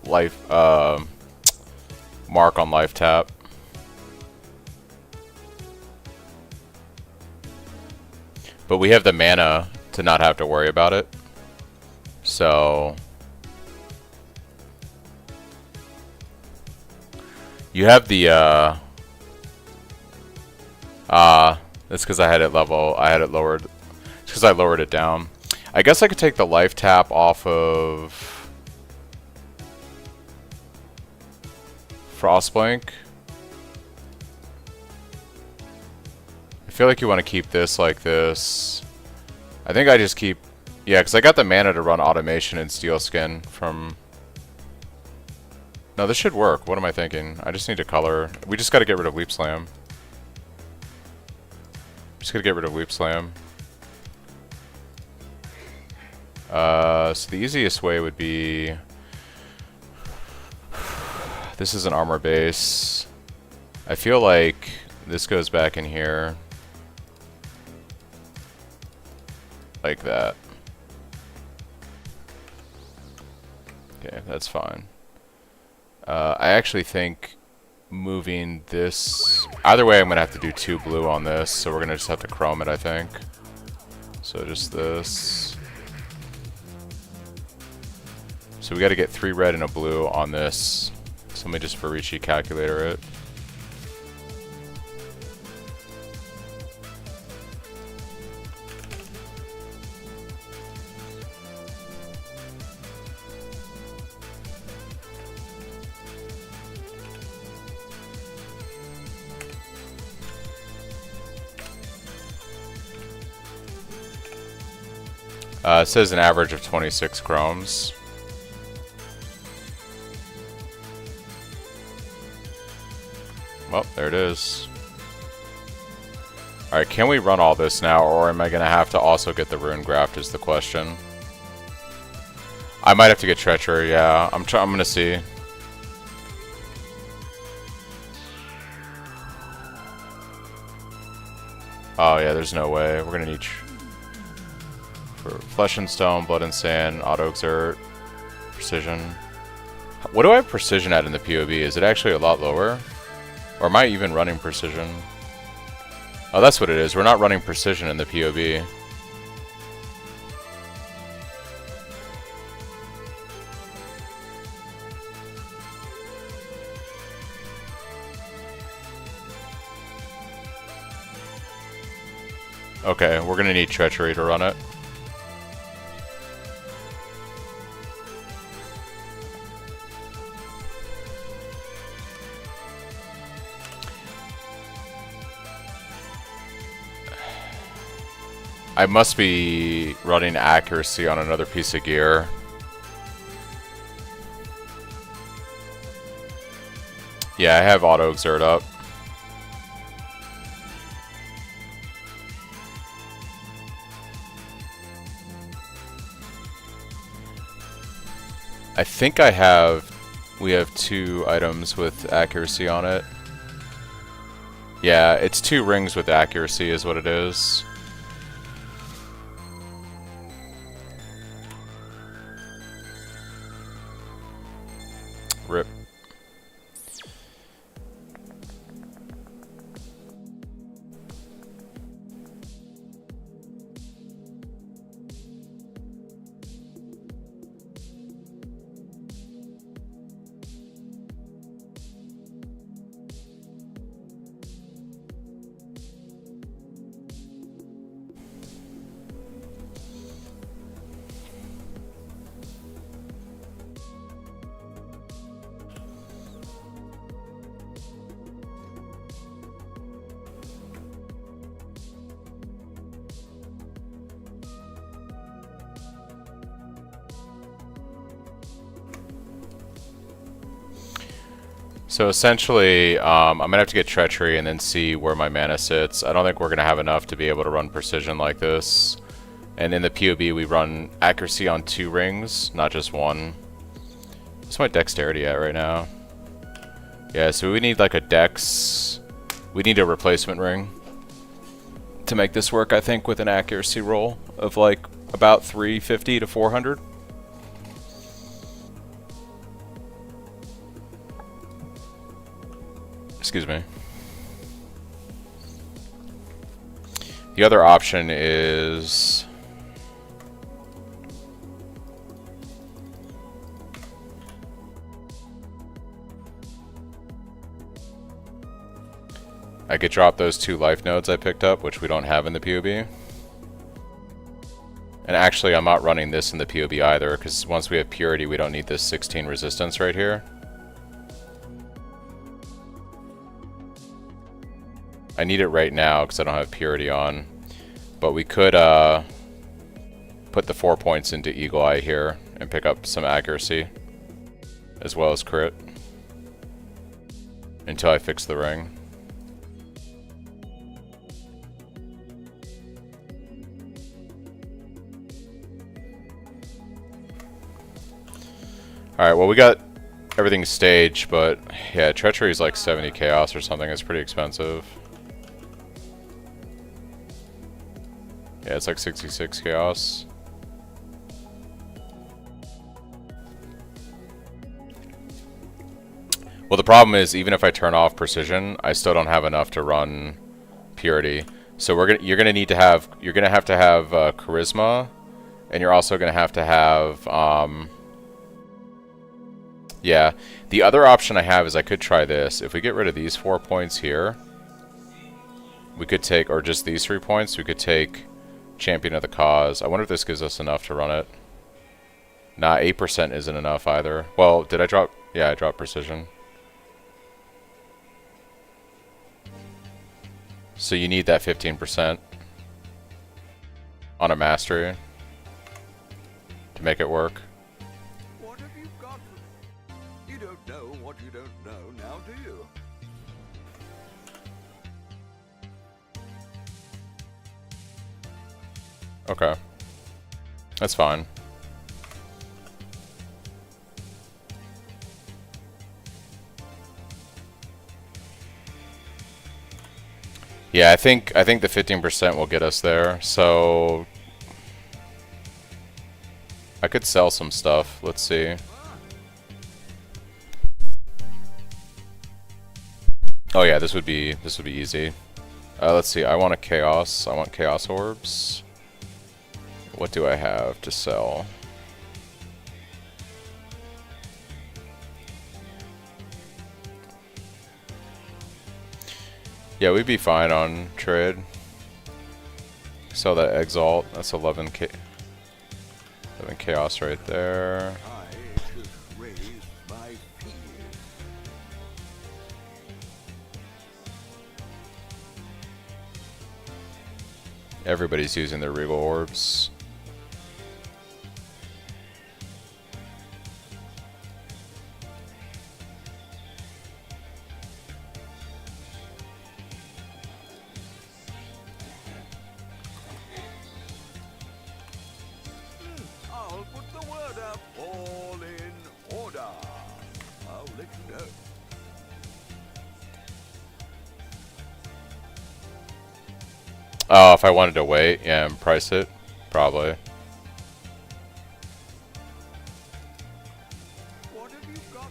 life mark on life tap. But we have the mana to not have to worry about it. So you have the that's because I had it lowered. Because I lowered it down. I guess I could take the life tap off of Frostblink. I feel like you want to keep this like this. I think I just keep... yeah, because I got the mana to run automation and steel skin from... no, this should work. What am I thinking? I just need to color. We just got to get rid of Leap Slam. Just got to get rid of Leap Slam. So the easiest way would be... this is an armor base. I feel like this goes back in here. Like that. Okay, that's fine. I actually think moving this... either way I'm going to have to do 2 blue on this, so we're going to just have to chrome it, I think. So just this... so we got to get 3 red and a blue on this. So let me just Varici calculator it. It says an average of 26 chromes. Well, there it is. Alright, can we run all this now, or am I going to have to also get the rune graft is the question. I might have to get treachery. Yeah, I'm gonna see. Oh yeah, there's no way. We're gonna need for flesh and stone, blood and sand, auto exert, precision. What do I have precision at in the POB? Is it actually a lot lower? Or am I even running precision? Oh, that's what it is. We're not running precision in the POB. Okay, we're gonna need treachery to run it. I must be running accuracy on another piece of gear. Yeah, I have auto exert up. I think we have 2 items with accuracy on it. Yeah, it's 2 rings with accuracy is what it is. Rip. So essentially, I'm going to have to get treachery and then see where my mana sits. I don't think we're going to have enough to be able to run precision like this. And in the POB, we run accuracy on 2 rings, not just 1. What's my dexterity at right now? Yeah, so we need like a dex. We need a replacement ring to make this work, I think, with an accuracy roll of like about 350 to 400. Excuse me. The other option is I could drop those 2 life nodes I picked up, which we don't have in the POB. And actually, I'm not running this in the POB either, because once we have purity, we don't need this 16 resistance right here. I need it right now because I don't have purity on, but we could put the 4 points into Eagle Eye here and pick up some accuracy as well as crit until I fix the ring. Alright, well we got everything staged, but yeah, treachery is like 70 chaos or something. It's pretty expensive. Yeah, it's like 66 chaos. Well, the problem is, even if I turn off precision, I still don't have enough to run purity. So you're gonna have to have charisma, and you're also gonna have to have yeah. The other option I have is I could try this. If we get rid of these 4 points here, we could take, or just these 3 points, we could take Champion of the Cause. I wonder if this gives us enough to run it. Nah, 8% isn't enough either. Well, did I drop? Yeah, I dropped precision. So you need that 15% on a mastery to make it work. What have you got for me? You don't know what you don't know now, do you? Okay. That's fine. Yeah, I think the 15% will get us there. So I could sell some stuff. Let's see. Oh yeah, this would be easy. Let's see. I want a chaos. I want chaos orbs. What do I have to sell? Yeah, we'd be fine on trade. Sell that exalt. That's 11k. 11 chaos right there. I should raise my fears. Everybody's using their regal orbs. I'll put the word up. All in order. I'll let you know. Oh, if I wanted to wait, yeah, and price it, probably. What have you got?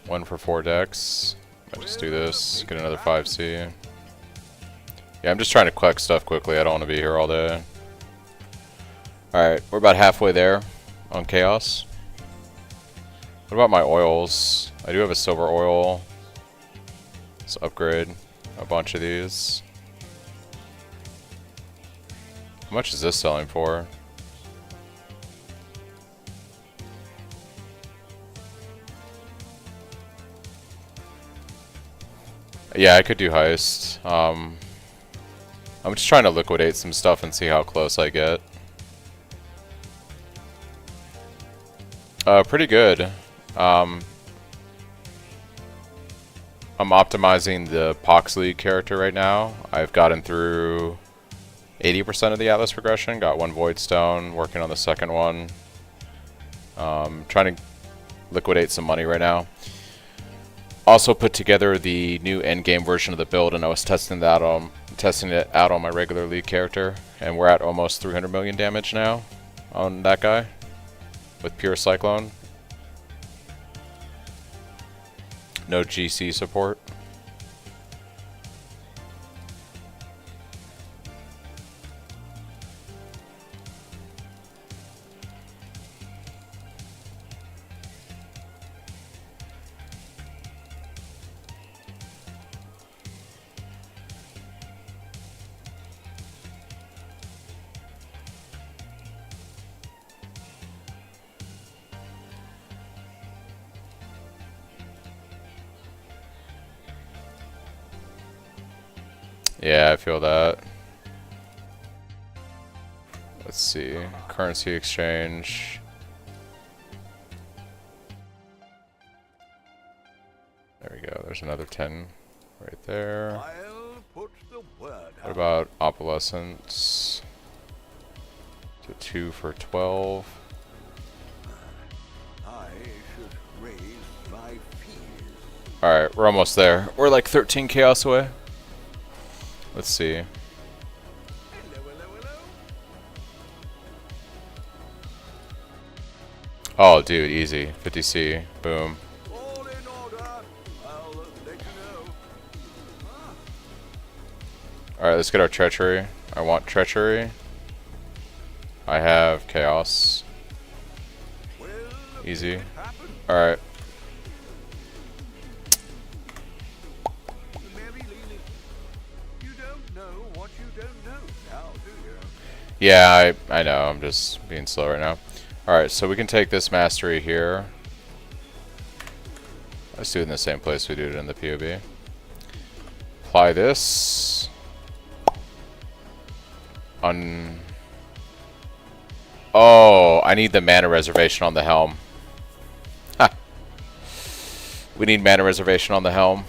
One for 4 decks. I'll just do this, get another 5C. Yeah, I'm just trying to collect stuff quickly. I don't want to be here all day. Alright, we're about halfway there on chaos. What about my oils? I do have a silver oil. Let's upgrade a bunch of these. How much is this selling for? Yeah, I could do heist. I'm just trying to liquidate some stuff and see how close I get. Pretty good. I'm optimizing the Pohx League character right now. I've gotten through 80% of the Atlas progression. Got 1 Void Stone, working on the second one. Trying to liquidate some money right now. Also put together the new endgame version of the build, and I was testing it out on my regular league character, and we're at almost 300 million damage now on that guy with pure Cyclone. No GC support. Yeah, I feel that. Let's see. Currency exchange. There we go. There's another 10 right there. I'll put the word What out. about opalescence? So 2 for 12. I should raise my fears. Alright, we're almost there. We're like 13 chaos away. Let's see. Hello, hello, hello. Oh, dude, easy. 50C. Boom. All in order. I'll let you know. Alright, let's get our treachery. I want treachery. I have chaos. Well, Easy. it happened. Alright. Mary Lily. You don't know what you don't know now, do you? Yeah, I know. I'm just being slow right now. Alright, so we can take this mastery here. Let's do it in the same place we do it in the POB. Apply this. Oh, I need the mana reservation on the helm. Ha. We need mana reservation on the helm.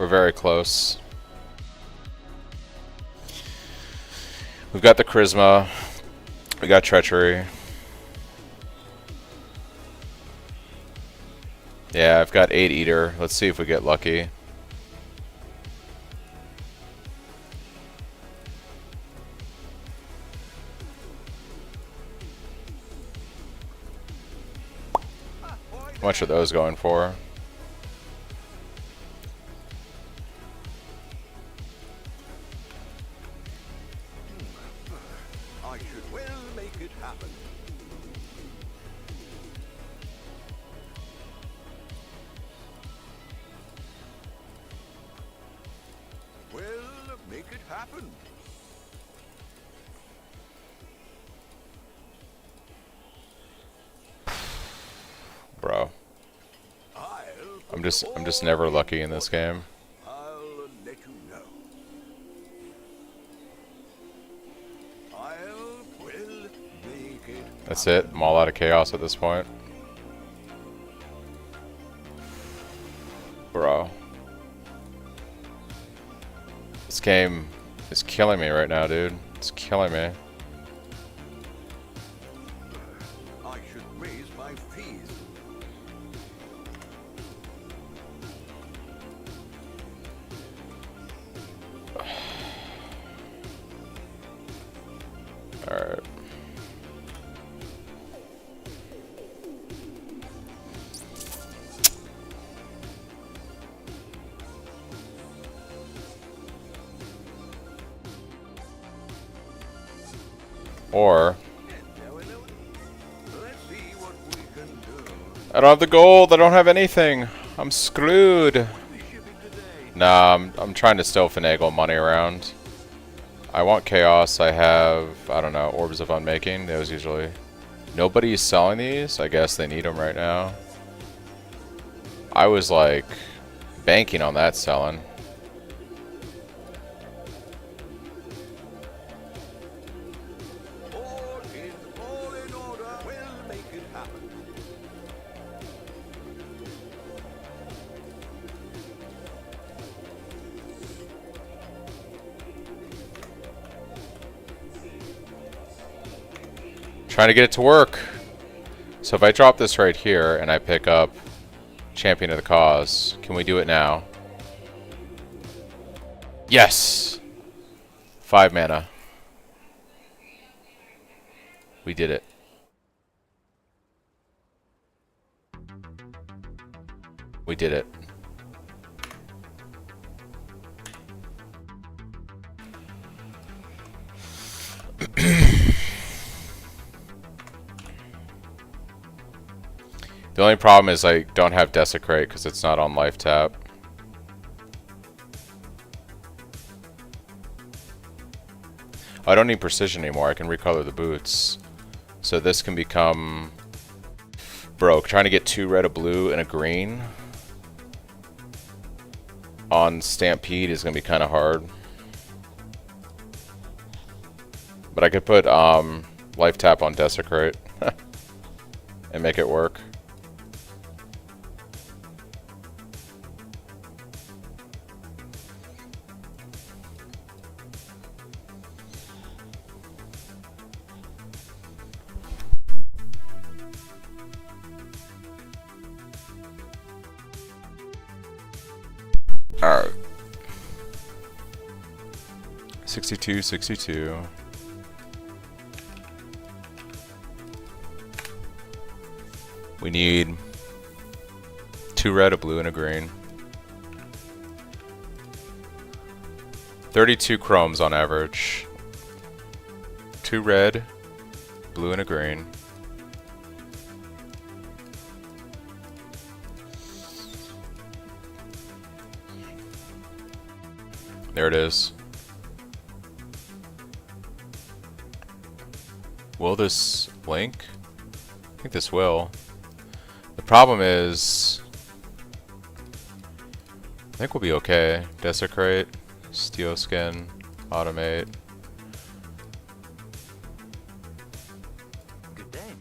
We're very close. We've got the charisma. We got treachery. Yeah, I've got 8 eater. Let's see if we get lucky. How much are those going for? I should well make it happen. Well, make it happen. Bro. I'm just never lucky in this game. I'll let you know. I'll make it. That's it. I'm all out of chaos at this point. Bro. This game is killing me right now, dude. It's killing me. I should raise my fees. Alright. Or Let's see what we can do. I don't have the gold. I don't have anything. I'm screwed. We ship it today. Nah, I'm trying to still finagle money around. I want chaos. I have, I don't know, orbs of unmaking. Those usually. Nobody's selling these. I guess they need them right now. I was like banking on that selling. All in order. We'll make it happen. Trying to get it to work. So if I drop this right here and I pick up Champion of the Cause, can we do it now? Yes! 5 mana. We did it. We did it. The only problem is I don't have Desecrate because it's not on life tap. I don't need Precision anymore. I can recolor the boots. So this can become broke. Trying to get 2 red, a blue, and a green on Stampede is going to be kind of hard. But I could put life tap on Desecrate and make it work. Alright. 62, 62. We need 2 red, a blue, and a green. 32 chromes on average. 2 red, blue, and a green. There it is. Will this blink? I think this will. The problem is, I think we'll be okay. Desecrate, Steel Skin, Automate. Good day.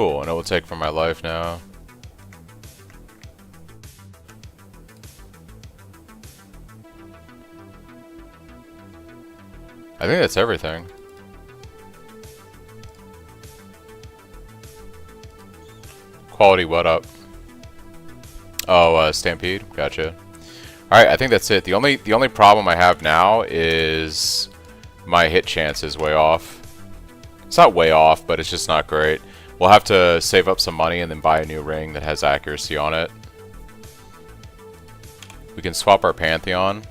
Cool, and it will take from my life now. I think that's everything. Quality what up? Oh, Stampede? Gotcha. Alright, I think that's it. The only problem I have now is my hit chance is way off. It's not way off, but it's just not great. We'll have to save up some money and then buy a new ring that has accuracy on it. We can swap our Pantheon.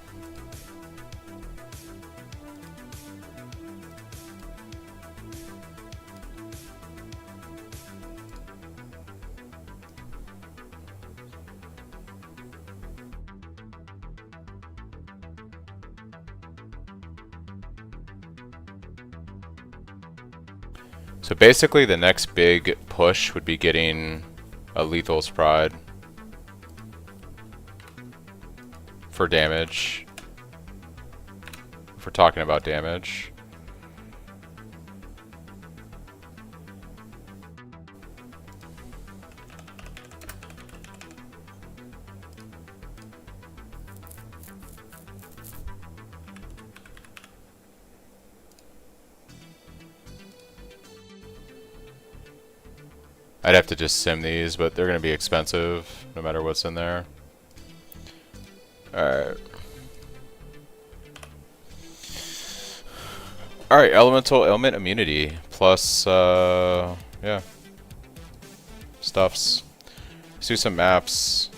So basically the next big push would be getting a Lethal's Pride for damage. If we're talking about damage. I'd have to just sim these, but they're going to be expensive no matter what's in there. Alright. Alright, Elemental Ailment Immunity. Plus, yeah. Stuffs. Let's do some maps.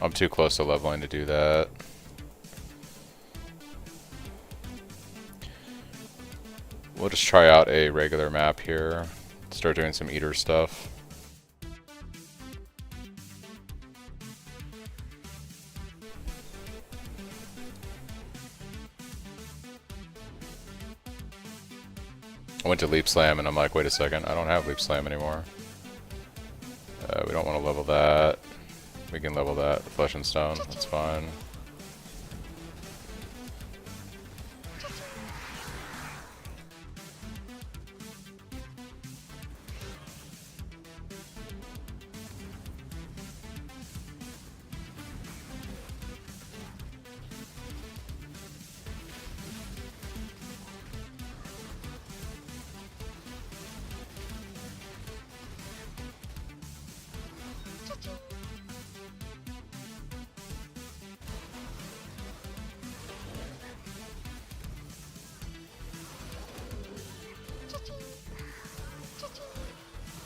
I'm too close to leveling to do that. We'll just try out a regular map here. Start doing some eater stuff. I went to Leap Slam and I'm like, wait a second, I don't have Leap Slam anymore. We don't want to level that. We can level that, Flesh and Stone, that's fine.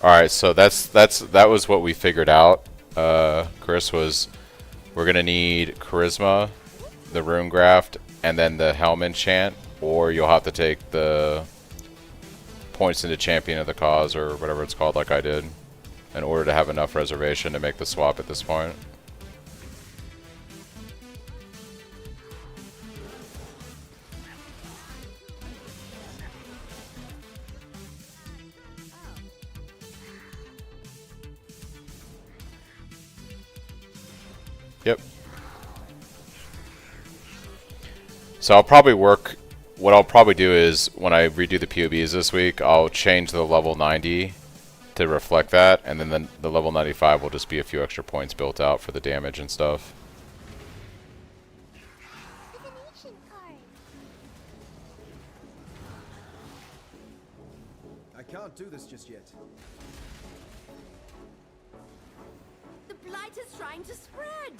Alright, so that was what we figured out, Chris, was we're gonna need Charisma, the Rune Graft, and then the Helm enchant, or you'll have to take the points into Champion of the Cause, or whatever it's called, like I did, in order to have enough reservation to make the swap at this point. Yep. So I'll probably work, what I'll probably do is, when I redo the POBs this week, I'll change the level 90 to reflect that, and then the level 95 will just be a few extra points built out for the damage and stuff. Divination card. I can't do this just yet. The blight is trying to spread.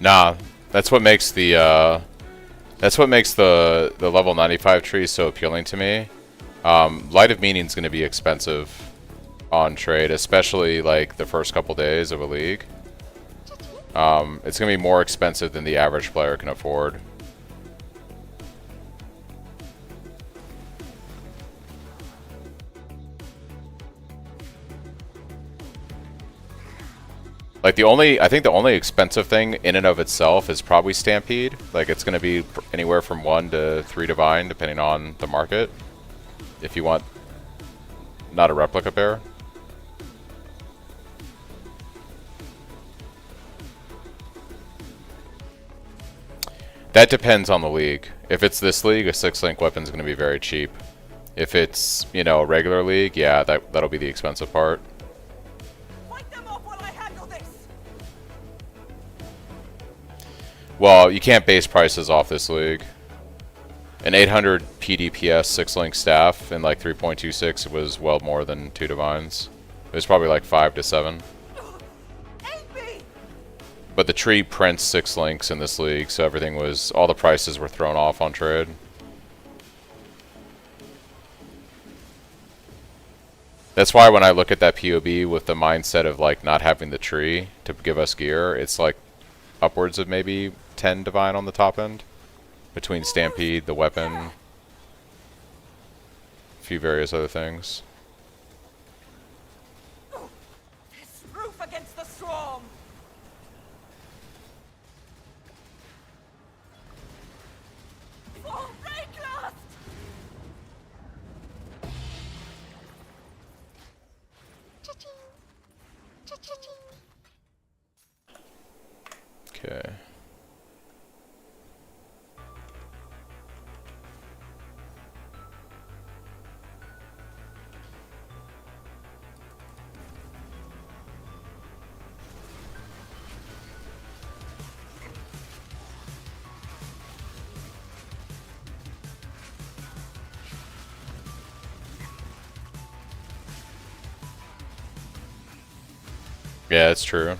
Nah, that's what makes the level 95 tree so appealing to me. Light of Meaning is going to be expensive on trade, especially like the first couple days of a league. It's going to be more expensive than the average player can afford. Like I think the only expensive thing in and of itself is probably Stampede. Like it's going to be anywhere from 1 to 3 Divine, depending on the market. If you want not a replica bear. That depends on the league. If it's this league, a 6-link weapon is going to be very cheap. If it's, you know, a regular league, yeah, that'll be the expensive part. Well, you can't base prices off this league. An 800 PDPS 6-link staff in like 3.26 was well more than 2 Divines. It was probably like 5 to 7. But the tree prints 6 links in this league, so all the prices were thrown off on trade. That's why when I look at that POB with the mindset of like not having the tree to give us gear, it's like upwards of maybe 10 Divine on the top end. Between Stampede, the weapon, a few various other things. This roof against the storm. Okay. Yeah, it's true.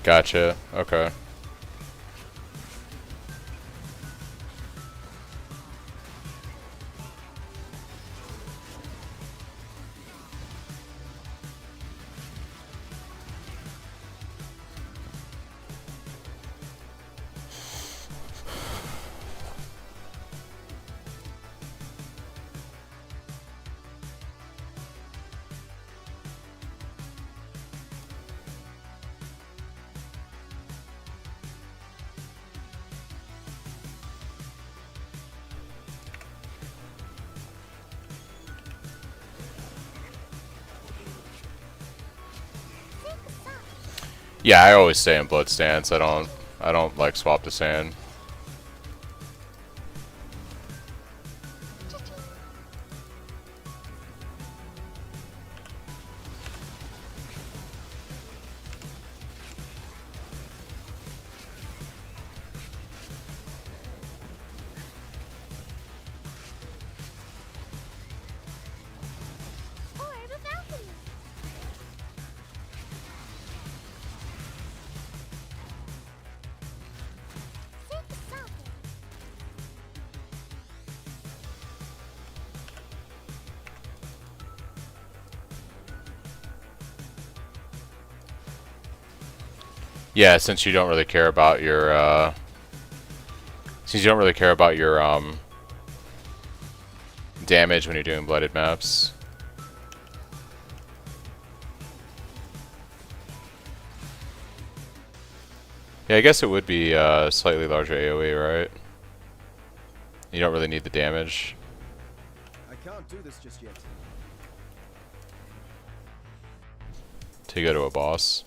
Gotcha. Okay. Yeah, I always stay in Blood Stance. I don't like swap to sand. Yeah, since you don't really care about your damage when you're doing blooded maps. Yeah, I guess it would be slightly larger AoE, right? You don't really need the damage. I can't do this just yet. To go to a boss.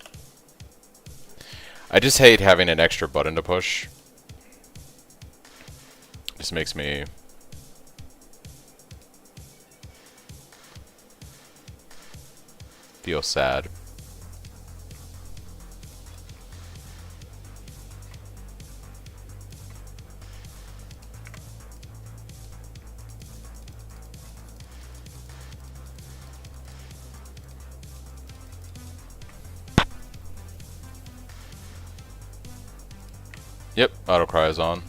I just hate having an extra button to push. Just makes me feel sad. Yep, auto cry is on.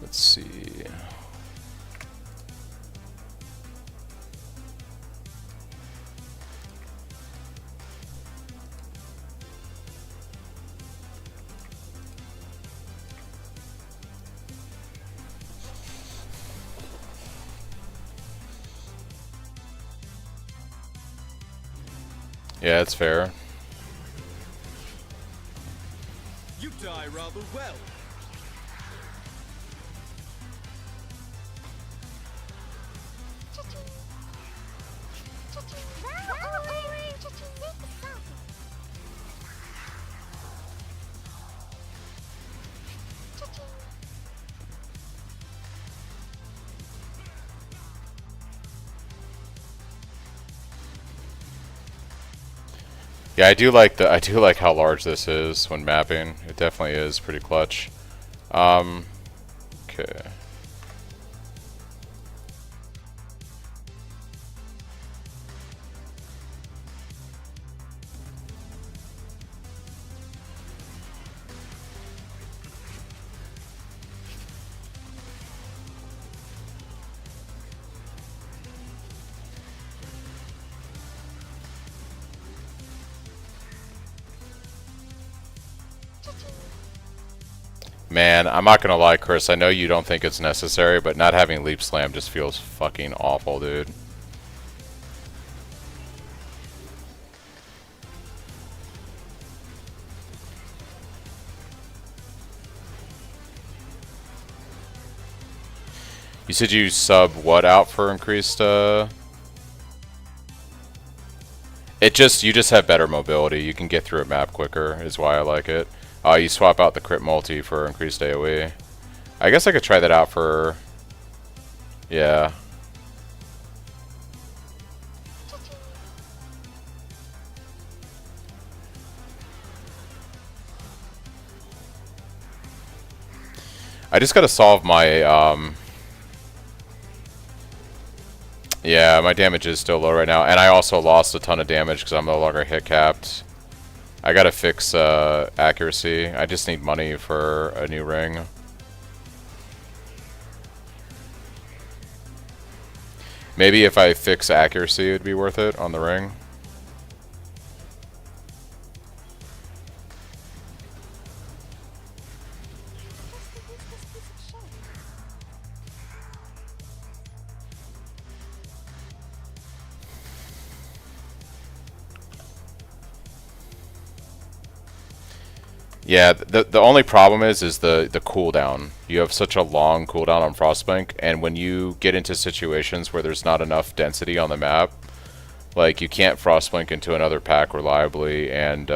Let's see. Yeah, it's fair. You die rather well. Yeah, I do like how large this is when mapping. It definitely is pretty clutch. Okay. Man, I'm not gonna lie, Chris, I know you don't think it's necessary, but not having Leap Slam just feels fucking awful, dude. You said you sub what out for increased, you just have better mobility. You can get through a map quicker, is why I like it. You swap out the crit multi for increased AoE. I guess I could try that out for... Yeah. I just gotta solve my, Yeah, my damage is still low right now, and I also lost a ton of damage because I'm no longer hit capped. I gotta fix accuracy. I just need money for a new ring. Maybe if I fix accuracy, it'd be worth it on the ring. Yeah, the only problem is the cooldown. You have such a long cooldown on Frostblink, and when you get into situations where there's not enough density on the map, like you can't Frostblink into another pack reliably and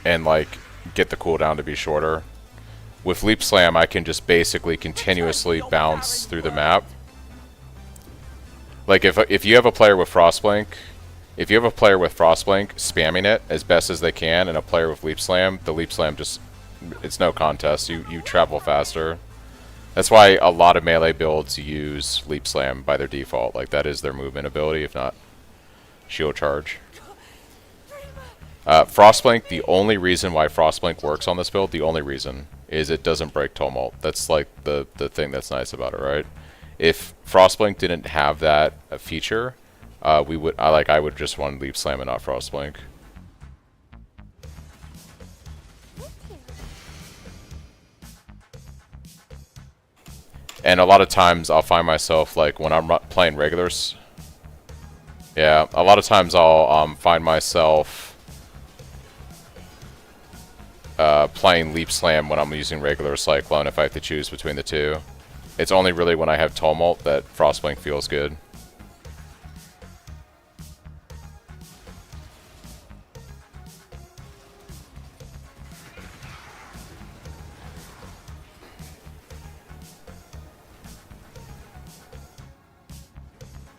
like get the cooldown to be shorter. With Leap Slam, I can just basically continuously bounce through the map. Like if you have a player with Frostblink. If you have a player with Frostblink spamming it as best as they can, and a player with Leap Slam, the Leap Slam just, it's no contest. You travel faster. That's why a lot of melee builds use Leap Slam by their default. Like, that is their movement ability, if not shield charge. Frostblink, the only reason why Frostblink works on this build, the only reason, is it doesn't break Tumult. That's like the thing that's nice about it, right? If Frostblink didn't have that feature, I would just want Leap Slam and not Frostblink. And a lot of times I'll find myself, like, when I'm playing regulars. Yeah, a lot of times I'll find myself playing Leap Slam when I'm using regular Cyclone if I have to choose between the two. It's only really when I have Tumult that Frostblink feels good.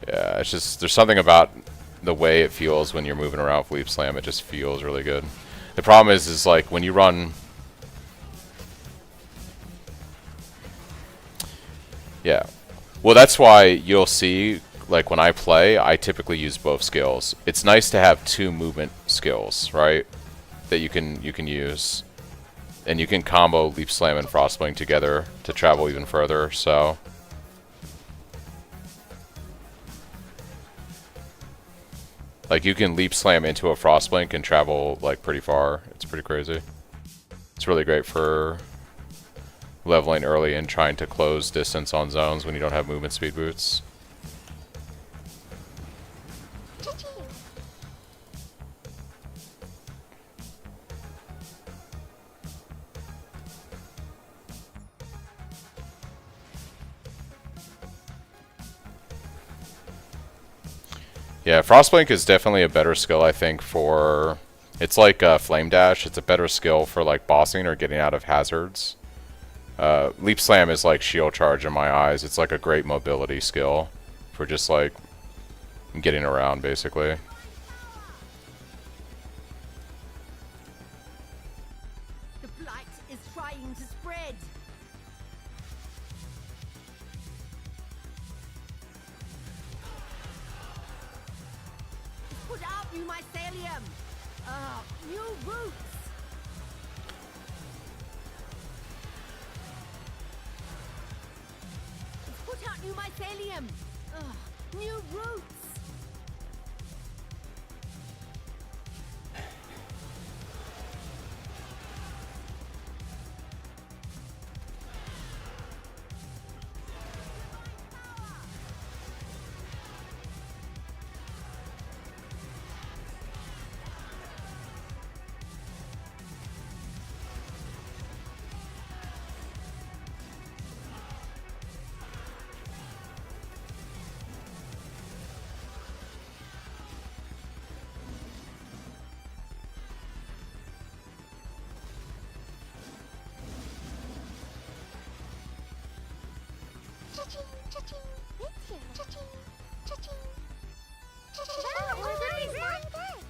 Yeah, it's just, there's something about the way it feels when you're moving around with Leap Slam. It just feels really good. The problem is like when you run... Yeah. Well, that's why you'll see, like when I play, I typically use both skills. It's nice to have two movement skills, right? That you can use. And you can combo Leap Slam and Frostblink together to travel even further, so... Like, you can Leap Slam into a Frostblink and travel, like, pretty far. It's pretty crazy. It's really great for leveling early and trying to close distance on zones when you don't have movement speed boots. Yeah, Frostblink is definitely a better skill, I think, for... It's like Flame Dash. It's a better skill for, like, bossing or getting out of hazards. Leap Slam is like Shield Charge in my eyes. It's like a great mobility skill for just, like, getting around, basically. The blight is trying to spread. Put out new mycelium. New roots. Put out new mycelium. New roots. That was a nice day.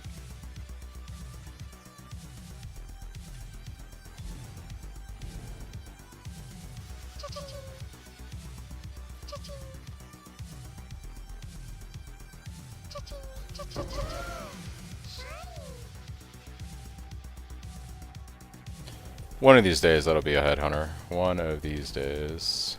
One of these days, that'll be a headhunter. One of these days.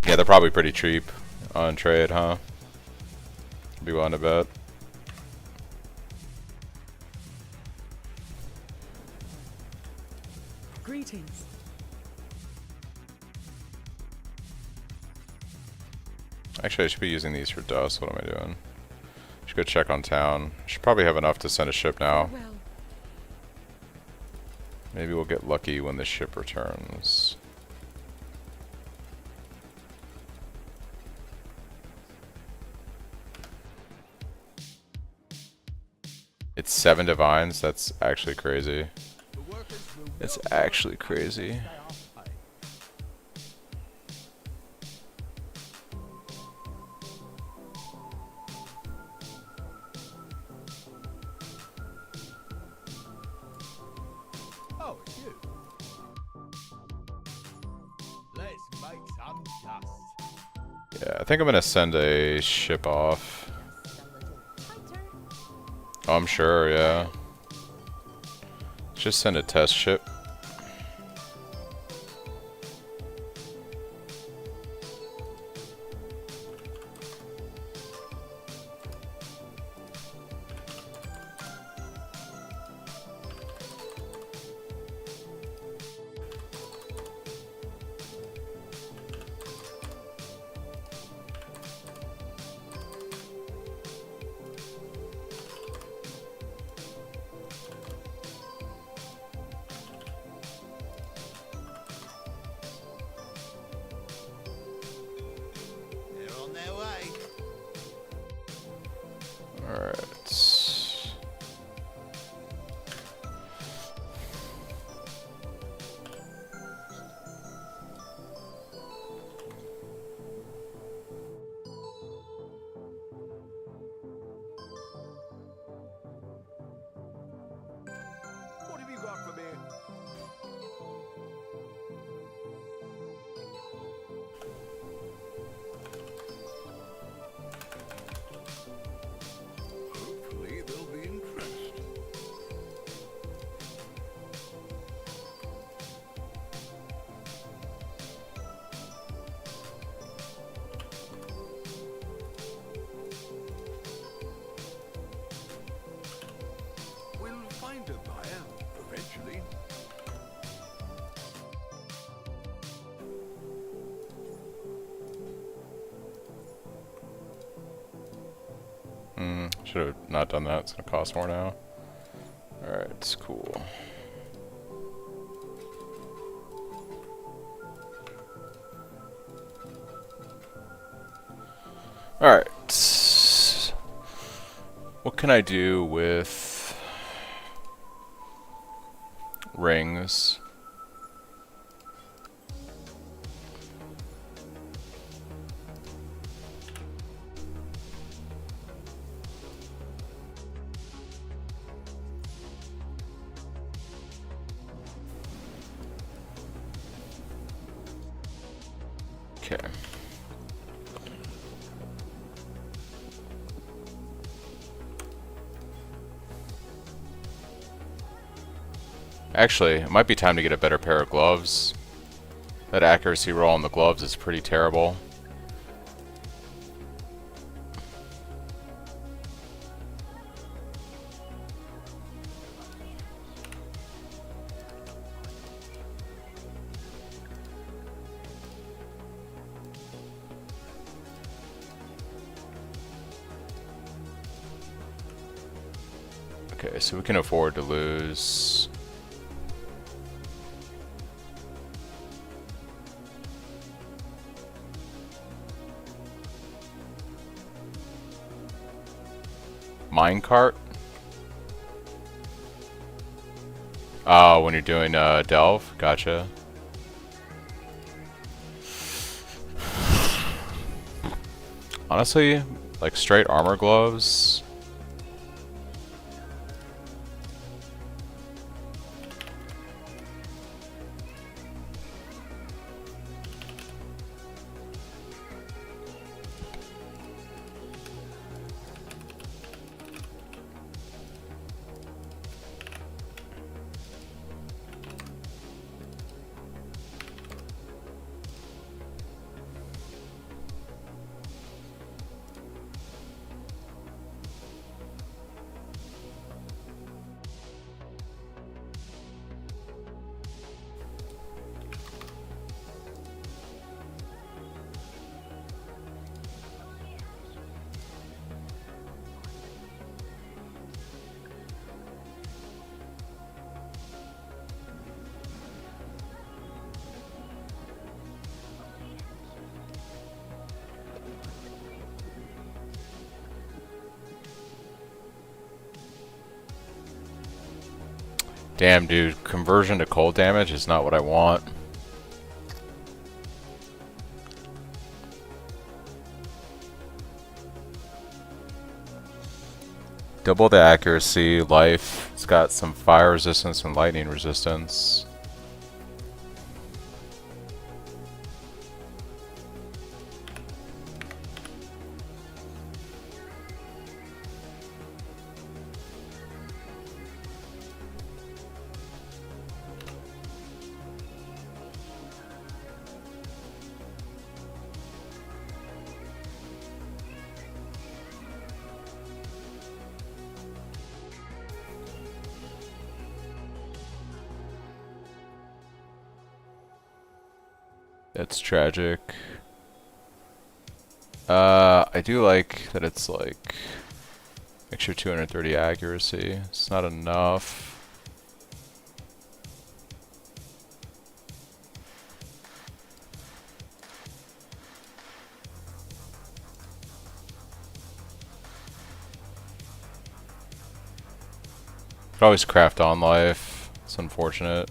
Yeah, they're probably pretty cheap on trade, huh? Be willing to bet. Greetings. Actually, I should be using these for dust. What am I doing? Should go check on town. Should probably have enough to send a ship now. Well, Maybe we'll get lucky when the ship returns. It's 7 divines. That's actually crazy. It's actually crazy. Oh, it's you. Let's make some dust. Yeah, I think I'm gonna send a ship off. Oh, I'm sure, yeah. Just send a test ship. They're on their way. Alright. What have you got for me? Hopefully they'll be impressed. We'll find a buyer eventually. Should have not done that. It's gonna cost more now. Alright, it's cool. Alright. What can I do with rings? Okay. Actually, it might be time to get a better pair of gloves. That accuracy roll on the gloves is pretty terrible. Okay, so we can afford to lose. Minecart? Oh, when you're doing delve? Gotcha. Honestly, like straight armor gloves. Damn, dude, conversion to cold damage is not what I want. Double the accuracy, life. It's got some fire resistance and lightning resistance. That's tragic. I do like that it's like extra 230 accuracy. It's not enough. Could always craft on life. It's unfortunate.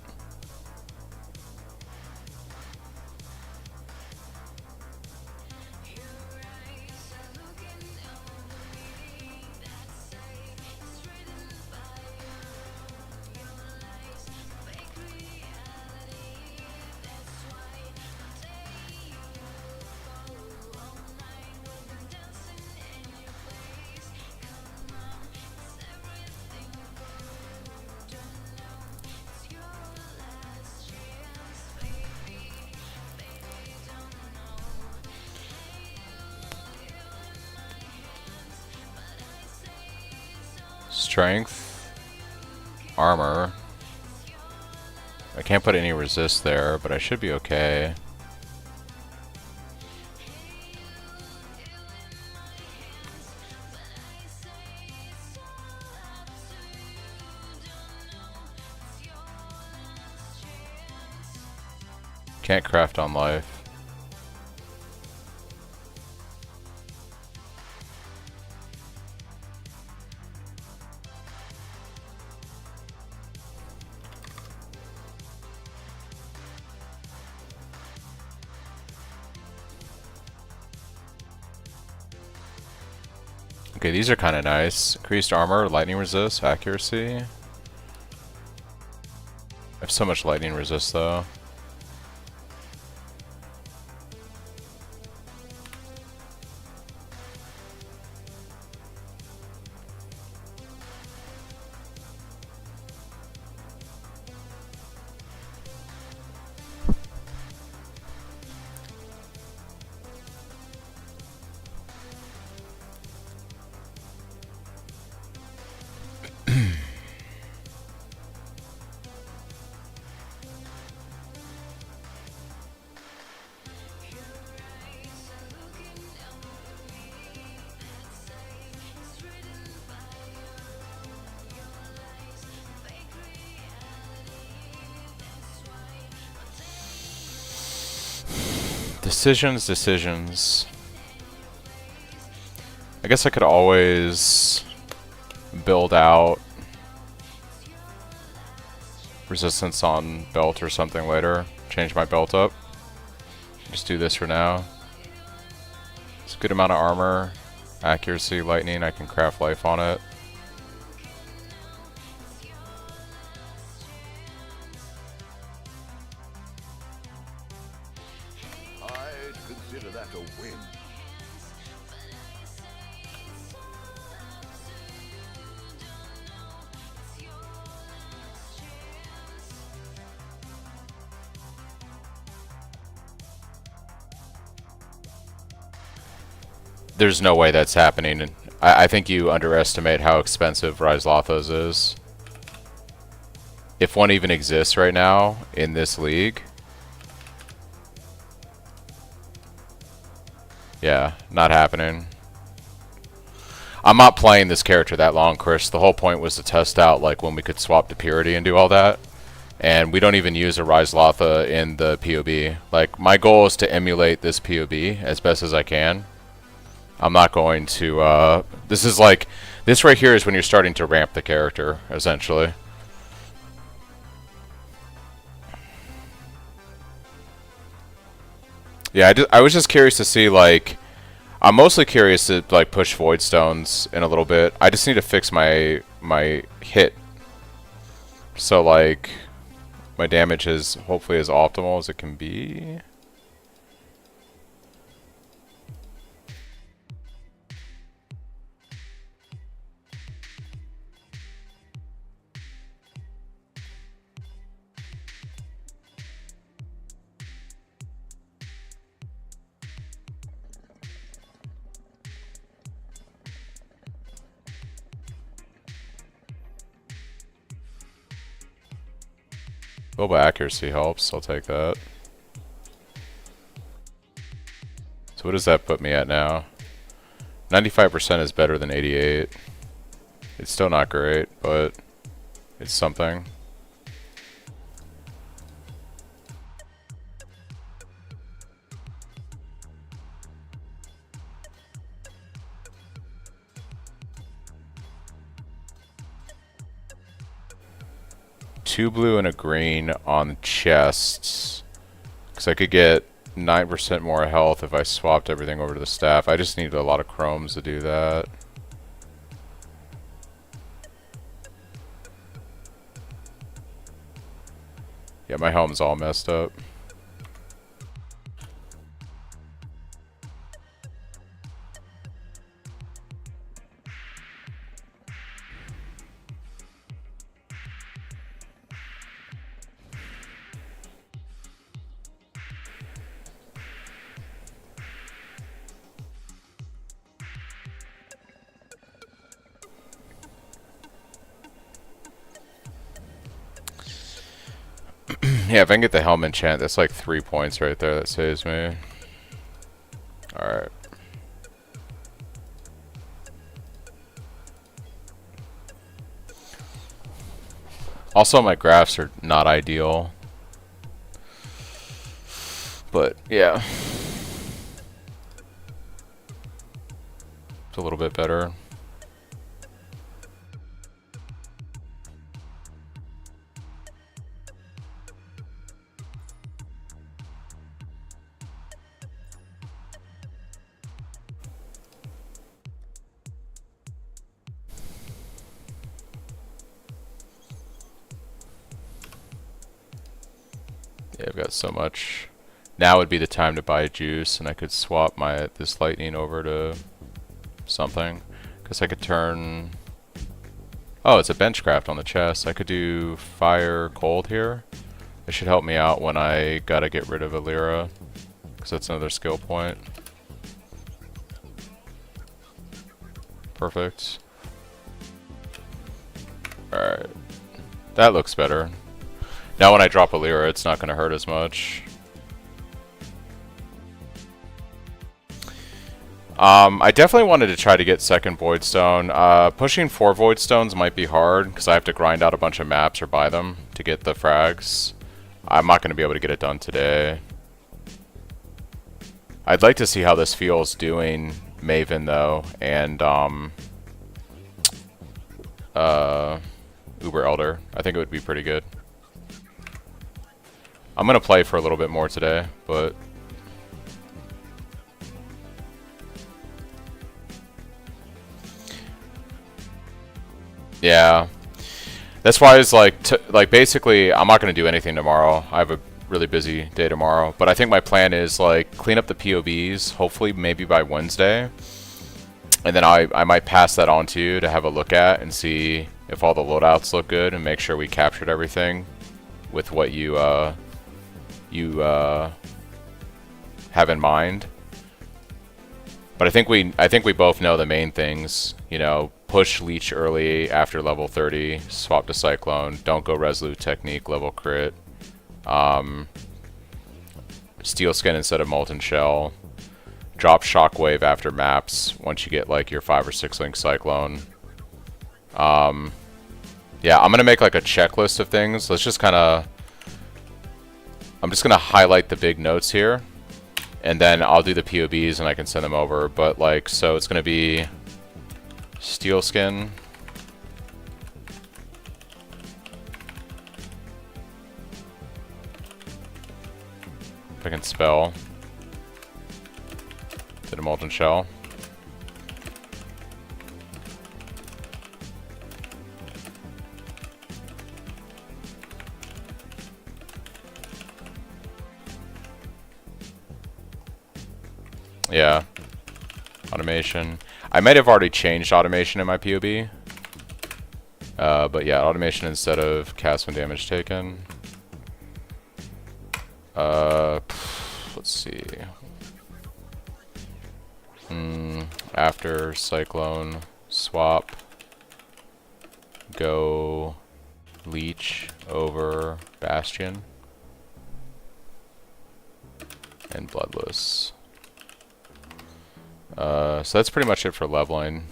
Strength, armor. I can't put any resist there, but I should be okay. Can't craft on life. Okay, these are kind of nice. Increased armor, lightning resist, accuracy. I have so much lightning resist though. Decisions. I guess I could always build out resistance on belt or something later. Change my belt up. Just do this for now. It's a good amount of armor. Accuracy, lightning, I can craft life on it. Consider that a win. There's no way that's happening. I think you underestimate how expensive Rise Lothos is. If one even exists right now in this league. Yeah, not happening. I'm not playing this character that long, Chris. The whole point was to test out like when we could swap to Purity and do all that. And we don't even use a Rise Lotha in the POB. Like, my goal is to emulate this POB as best as I can. I'm not going to, this is like, this right here is when you're starting to ramp the character, essentially. Yeah, I was just curious to see, like, I'm mostly curious to, like, push Void Stones in a little bit. I just need to fix my hit. So, like, my damage is hopefully as optimal as it can be. A little bit of accuracy helps, I'll take that. what does that put me at now? 95% is better than 88. It's still not great, but it's something. Two blue and a green on the chests. Because I could get 9% more health if I swapped everything over to the staff. I just need a lot of chromes to do that. Yeah, my helm's all messed up. Yeah, if I can get the helm enchant, that's like 3 points right there. That saves me. Alright. Also, my graphs are not ideal. But, yeah. It's a little bit better. Yeah, I've got so much. Now would be the time to buy juice, and I could swap this lightning over to something. Because I could turn... Oh, it's a benchcraft on the chest. I could do fire cold here. It should help me out when I gotta get rid of Alira. Because that's another skill point. Perfect. Alright. That looks better. Now when I drop Alira, it's not going to hurt as much. I definitely wanted to try to get second Void Stone. Pushing 4 Void Stones might be hard, because I have to grind out a bunch of maps or buy them to get the frags. I'm not going to be able to get it done today. I'd like to see how this feels doing Maven, though, and Uber Elder. I think it would be pretty good. I'm gonna play for a little bit more today, but yeah, that's why it's like basically I'm not gonna do anything tomorrow. I have a really busy day tomorrow, but I think my plan is like clean up the POBs, hopefully maybe by Wednesday, and then I might pass that on to you to have a look at and see if all the loadouts look good and make sure we captured everything with what you have in mind. But I think we both know the main things. You know, push leech early after level 30, swap to Cyclone, don't go Resolute Technique level crit, Steel Skin instead of Molten Shell, drop Shockwave after maps once you get like your 5 or 6 link Cyclone. Yeah, I'm gonna make like a checklist of things. Let's just kind of... I'm just gonna highlight the big notes here, and then I'll do the POBs and I can send them over. But like, so it's gonna be Steel Skin, if I can spell, to the Molten Shell. Yeah. Automation. I might have already changed automation in my POB. But yeah, automation instead of cast when damage taken. Let's see. After Cyclone, swap. Go Leech over Bastion. And Bloodless. So that's pretty much it for leveling.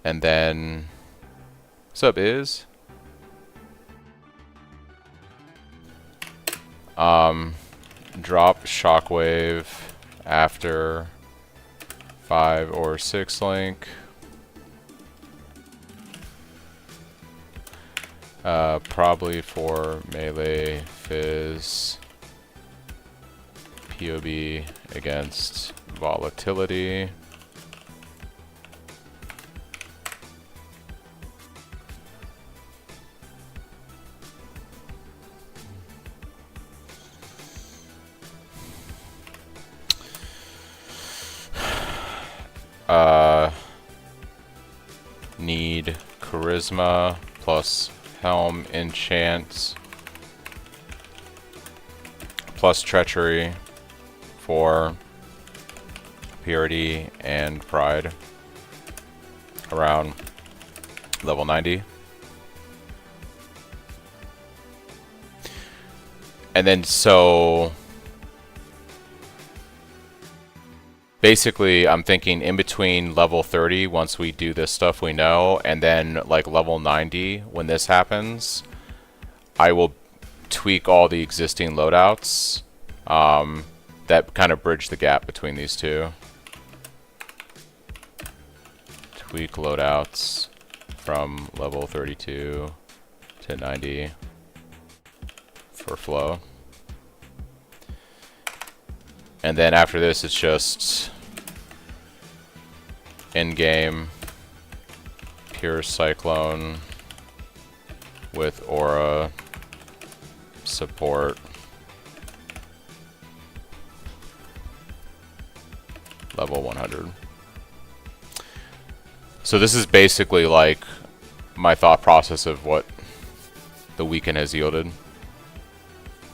And then, what's up, Iz? Drop Shockwave after 5 or 6 link. Probably for melee fizz. POB against volatility. Need charisma plus helm enchant plus treachery for purity and pride around level 90. And then so basically, I'm thinking in between level 30, once we do this stuff we know, and then like level 90, when this happens, I will tweak all the existing loadouts that kind of bridge the gap between these two. Tweak loadouts from level 32 to 90 for flow. And then after this, it's just in-game pure Cyclone with aura support level 100. So this is basically like my thought process of what the weekend has yielded. Do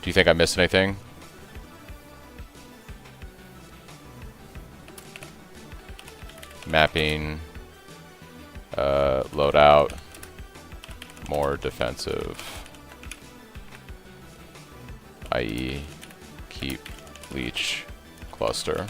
you think I missed anything? Mapping, loadout, more defensive, i.e. keep leech cluster.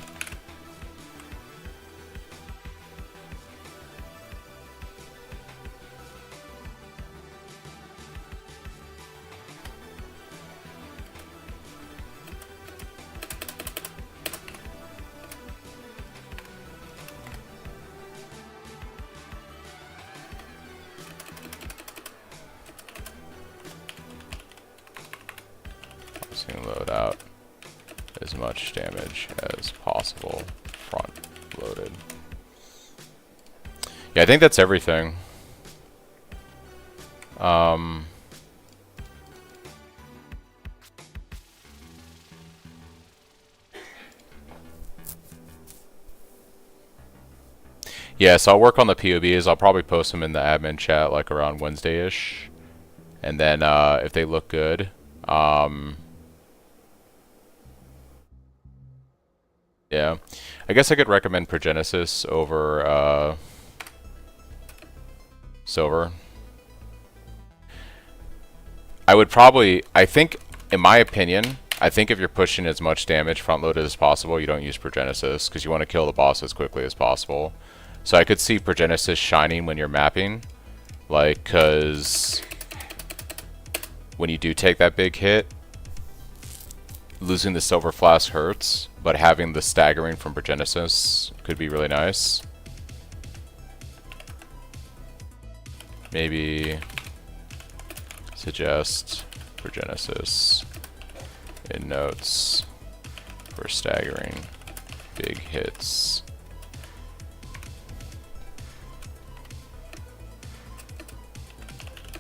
Load out as much damage as possible front loaded. Yeah, I think that's everything. Yeah, so I'll work on the POBs. I'll probably post them in the admin chat like around Wednesday-ish. And then if they look good, yeah, I guess I could recommend Progenesis over Silver. I would probably, I think, in my opinion, I think if you're pushing as much damage front loaded as possible, you don't use Progenesis because you want to kill the boss as quickly as possible. So I could see Progenesis shining when you're mapping, like, because when you do take that big hit, losing the Silver Flask hurts, but having the staggering from Progenesis could be really nice. Maybe suggest Progenesis in notes for staggering big hits.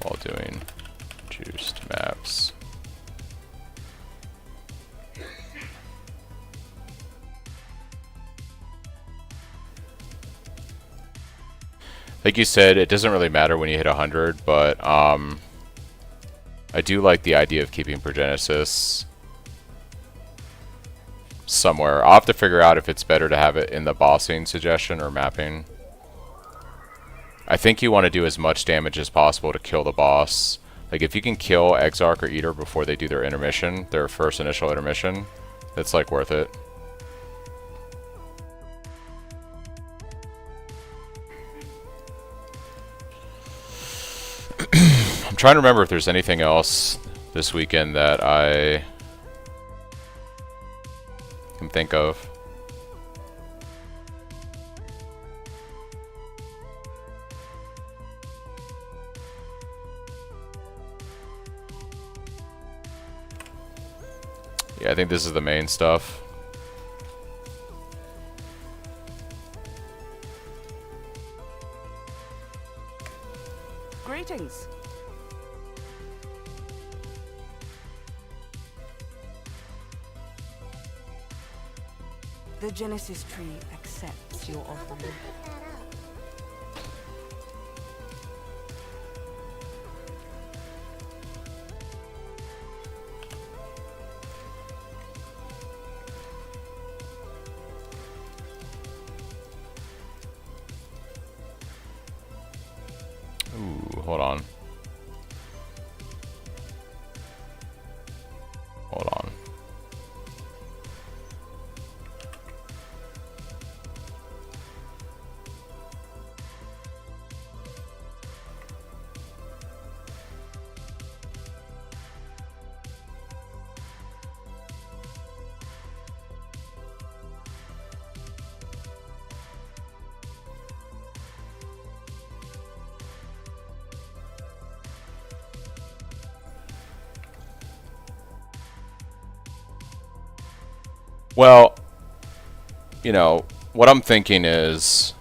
While doing juiced maps. Like you said, it doesn't really matter when you hit 100, but I do like the idea of keeping Progenesis somewhere. I'll have to figure out if it's better to have it in the bossing suggestion or mapping. I think you want to do as much damage as possible to kill the boss. Like if you can kill Exarch or Eater before they do their intermission, their first initial intermission, that's like worth it. trying to remember if there's anything else this weekend that I can think of. Yeah, I think this is the main stuff. Greetings. The Genesis tree accepts your offering. Pick that up. Ooh, hold on. Hold on. Well, you know, what I'm thinking is,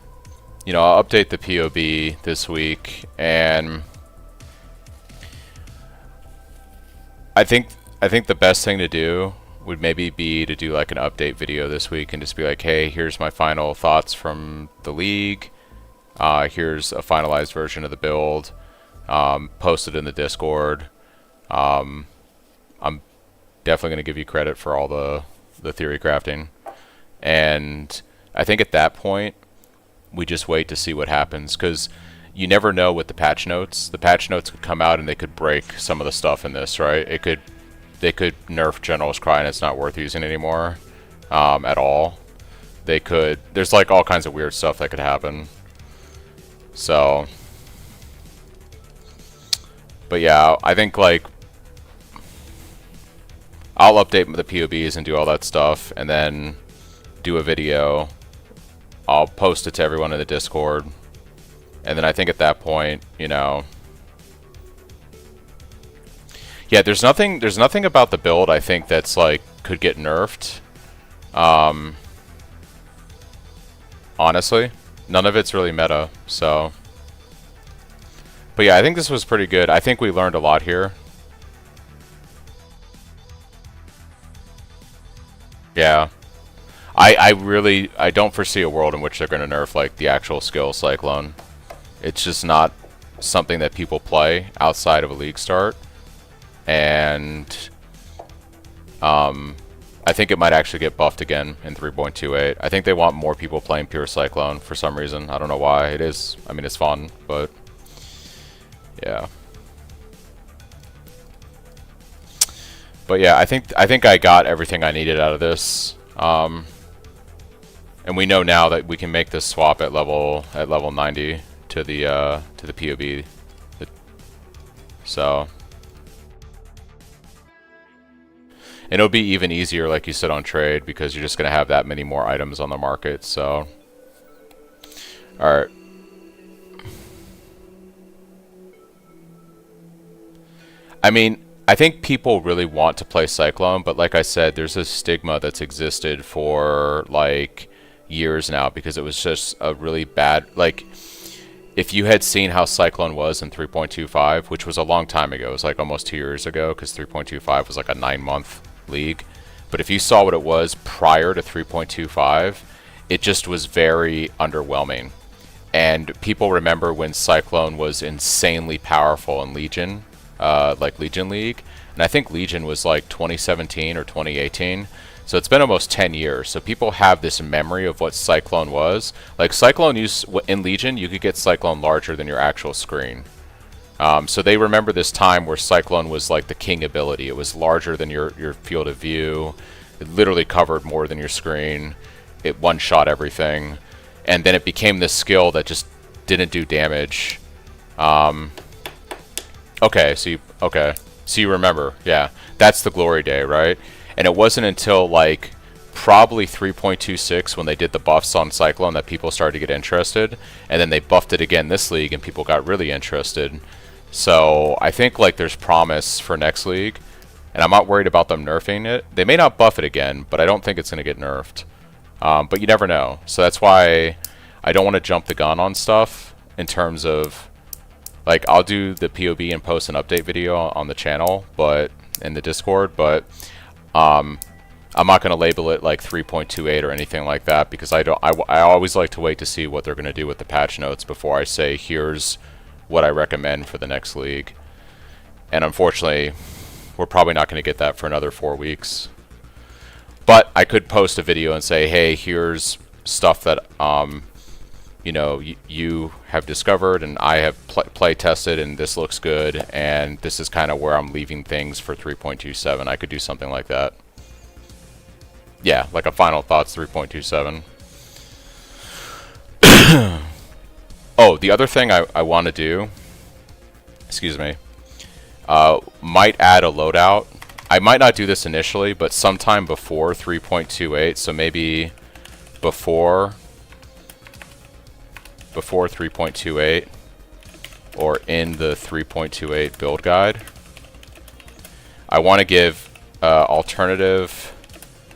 you know, I'll update the POB this week, and I think the best thing to do would maybe be to do like an update video this week and just be like, hey, here's my final thoughts from the league. Here's a finalized version of the build. Post it in the Discord. I'm definitely going to give you credit for all the theory crafting, and I think at that point we just wait to see what happens, because you never know with the patch notes. The patch notes could come out and they could break some of the stuff in this, right? They could nerf General's Cry and it's not worth using anymore at all. They could, there's like all kinds of weird stuff that could happen. So, but yeah, I think like I'll update the POBs and do all that stuff, and then do a video. I'll post it to everyone in the Discord, and then I think at that point, you know, yeah, there's nothing about the build I think that's like could get nerfed. Honestly, none of it's really meta. So, but yeah, I think this was pretty good. I think we learned a lot here. Yeah, I don't foresee a world in which they're going to nerf like the actual skill Cyclone. It's just not something that people play outside of a league start, and I think it might actually get buffed again in 3.28. I think they want more people playing pure Cyclone for some reason. I don't know why. It is, I mean, it's fun, but yeah. But yeah, I think I got everything I needed out of this, and we know now that we can make this swap at level 90 to the POB. So, and it'll be even easier, like you said, on trade, because you're just gonna have that many more items on the market. So, all right. I mean, I think people really want to play Cyclone, but like I said, there's a stigma that's existed for like years now, because it was just a really bad, like, if you had seen how Cyclone was in 3.25, which was a long time ago, it was like almost 2 years ago, because 3.25 was like a 9-month league, but if you saw what it was prior to 3.25, it just was very underwhelming. And people remember when Cyclone was insanely powerful in Legion, like Legion League, and I think Legion was like 2017 or 2018, so it's been almost 10 years. So people have this memory of what Cyclone was. Like Cyclone in Legion, you could get Cyclone larger than your actual screen. So they remember this time where Cyclone was like the king ability. It was larger than your field of view. It literally covered more than your screen. It one-shot everything, and then it became this skill that just didn't do damage. Okay, so you remember, yeah. That's the glory day, right? And it wasn't until like probably 3.26 when they did the buffs on Cyclone that people started to get interested, and then they buffed it again this league and people got really interested. So I think like there's promise for next league, and I'm not worried about them nerfing it. They may not buff it again, but I don't think it's going to get nerfed. But you never know. So that's why I don't want to jump the gun on stuff in terms of, like, I'll do the POB and post an update video on the channel, but in the Discord, but I'm not going to label it like 3.28 or anything like that, because I always like to wait to see what they're going to do with the patch notes before I say here's what I recommend for the next league. And unfortunately, we're probably not going to get that for another 4 weeks. But I could post a video and say, hey, here's stuff that you know, you have discovered and I have play tested, and this looks good, and this is kind of where I'm leaving things for 3.27. I could do something like that. Yeah, like a final thoughts 3.27. Oh, the other thing I want to do, excuse me, might add a loadout. I might not do this initially, but sometime before 3.28, so maybe before 3.28 or in the 3.28 build guide, I want to give alternative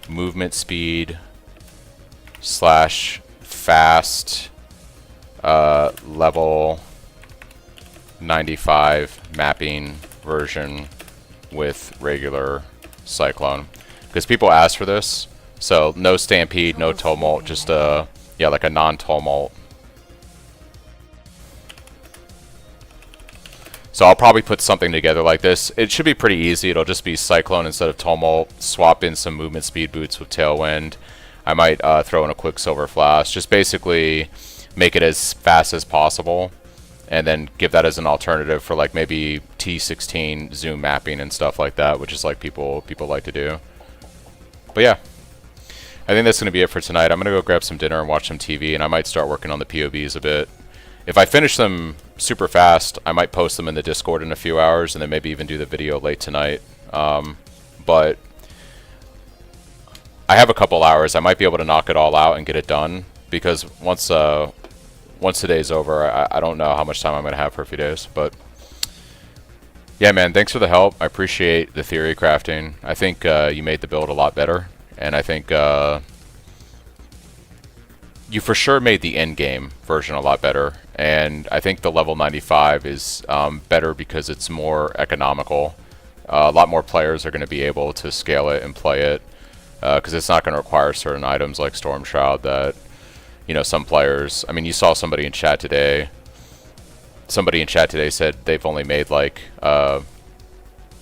movement speed / fast level 95 mapping version with regular Cyclone, because people ask for this. So no stampede, no tumult, just yeah, like a non-tumult. So I'll probably put something together like this. It should be pretty easy. It'll just be Cyclone instead of tumult. Swap in some movement speed boots with tailwind. I might throw in a Quicksilver Flask. Just basically make it as fast as possible, and then give that as an alternative for like maybe T16 zoom mapping and stuff like that, which is like people like to do. But yeah, I think that's going to be it for tonight. I'm going to go grab some dinner and watch some TV, and I might start working on the POBs a bit. If I finish them super fast, I might post them in the Discord in a few hours, and then maybe even do the video late tonight. But I have a couple hours. I might be able to knock it all out and get it done, because once today's over, I don't know how much time I'm going to have for a few days. But yeah, man, thanks for the help. I appreciate the theory crafting. I think you made the build a lot better, and I think you for sure made the end game version a lot better. And I think the level 95 is better because it's more economical. A lot more players are going to be able to scale it and play it, because it's not going to require certain items like Storm Shroud that, you know, some players... I mean, you saw somebody in chat today. Somebody in chat today said they've only made like, what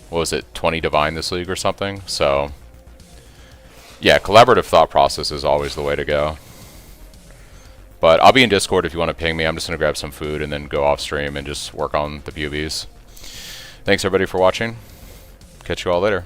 was it, 20 Divine this league or something? So, yeah, collaborative thought process is always the way to go. But I'll be in Discord if you want to ping me. I'm just going to grab some food and then go off stream and just work on the POBs. Thanks everybody for watching. Catch you all later.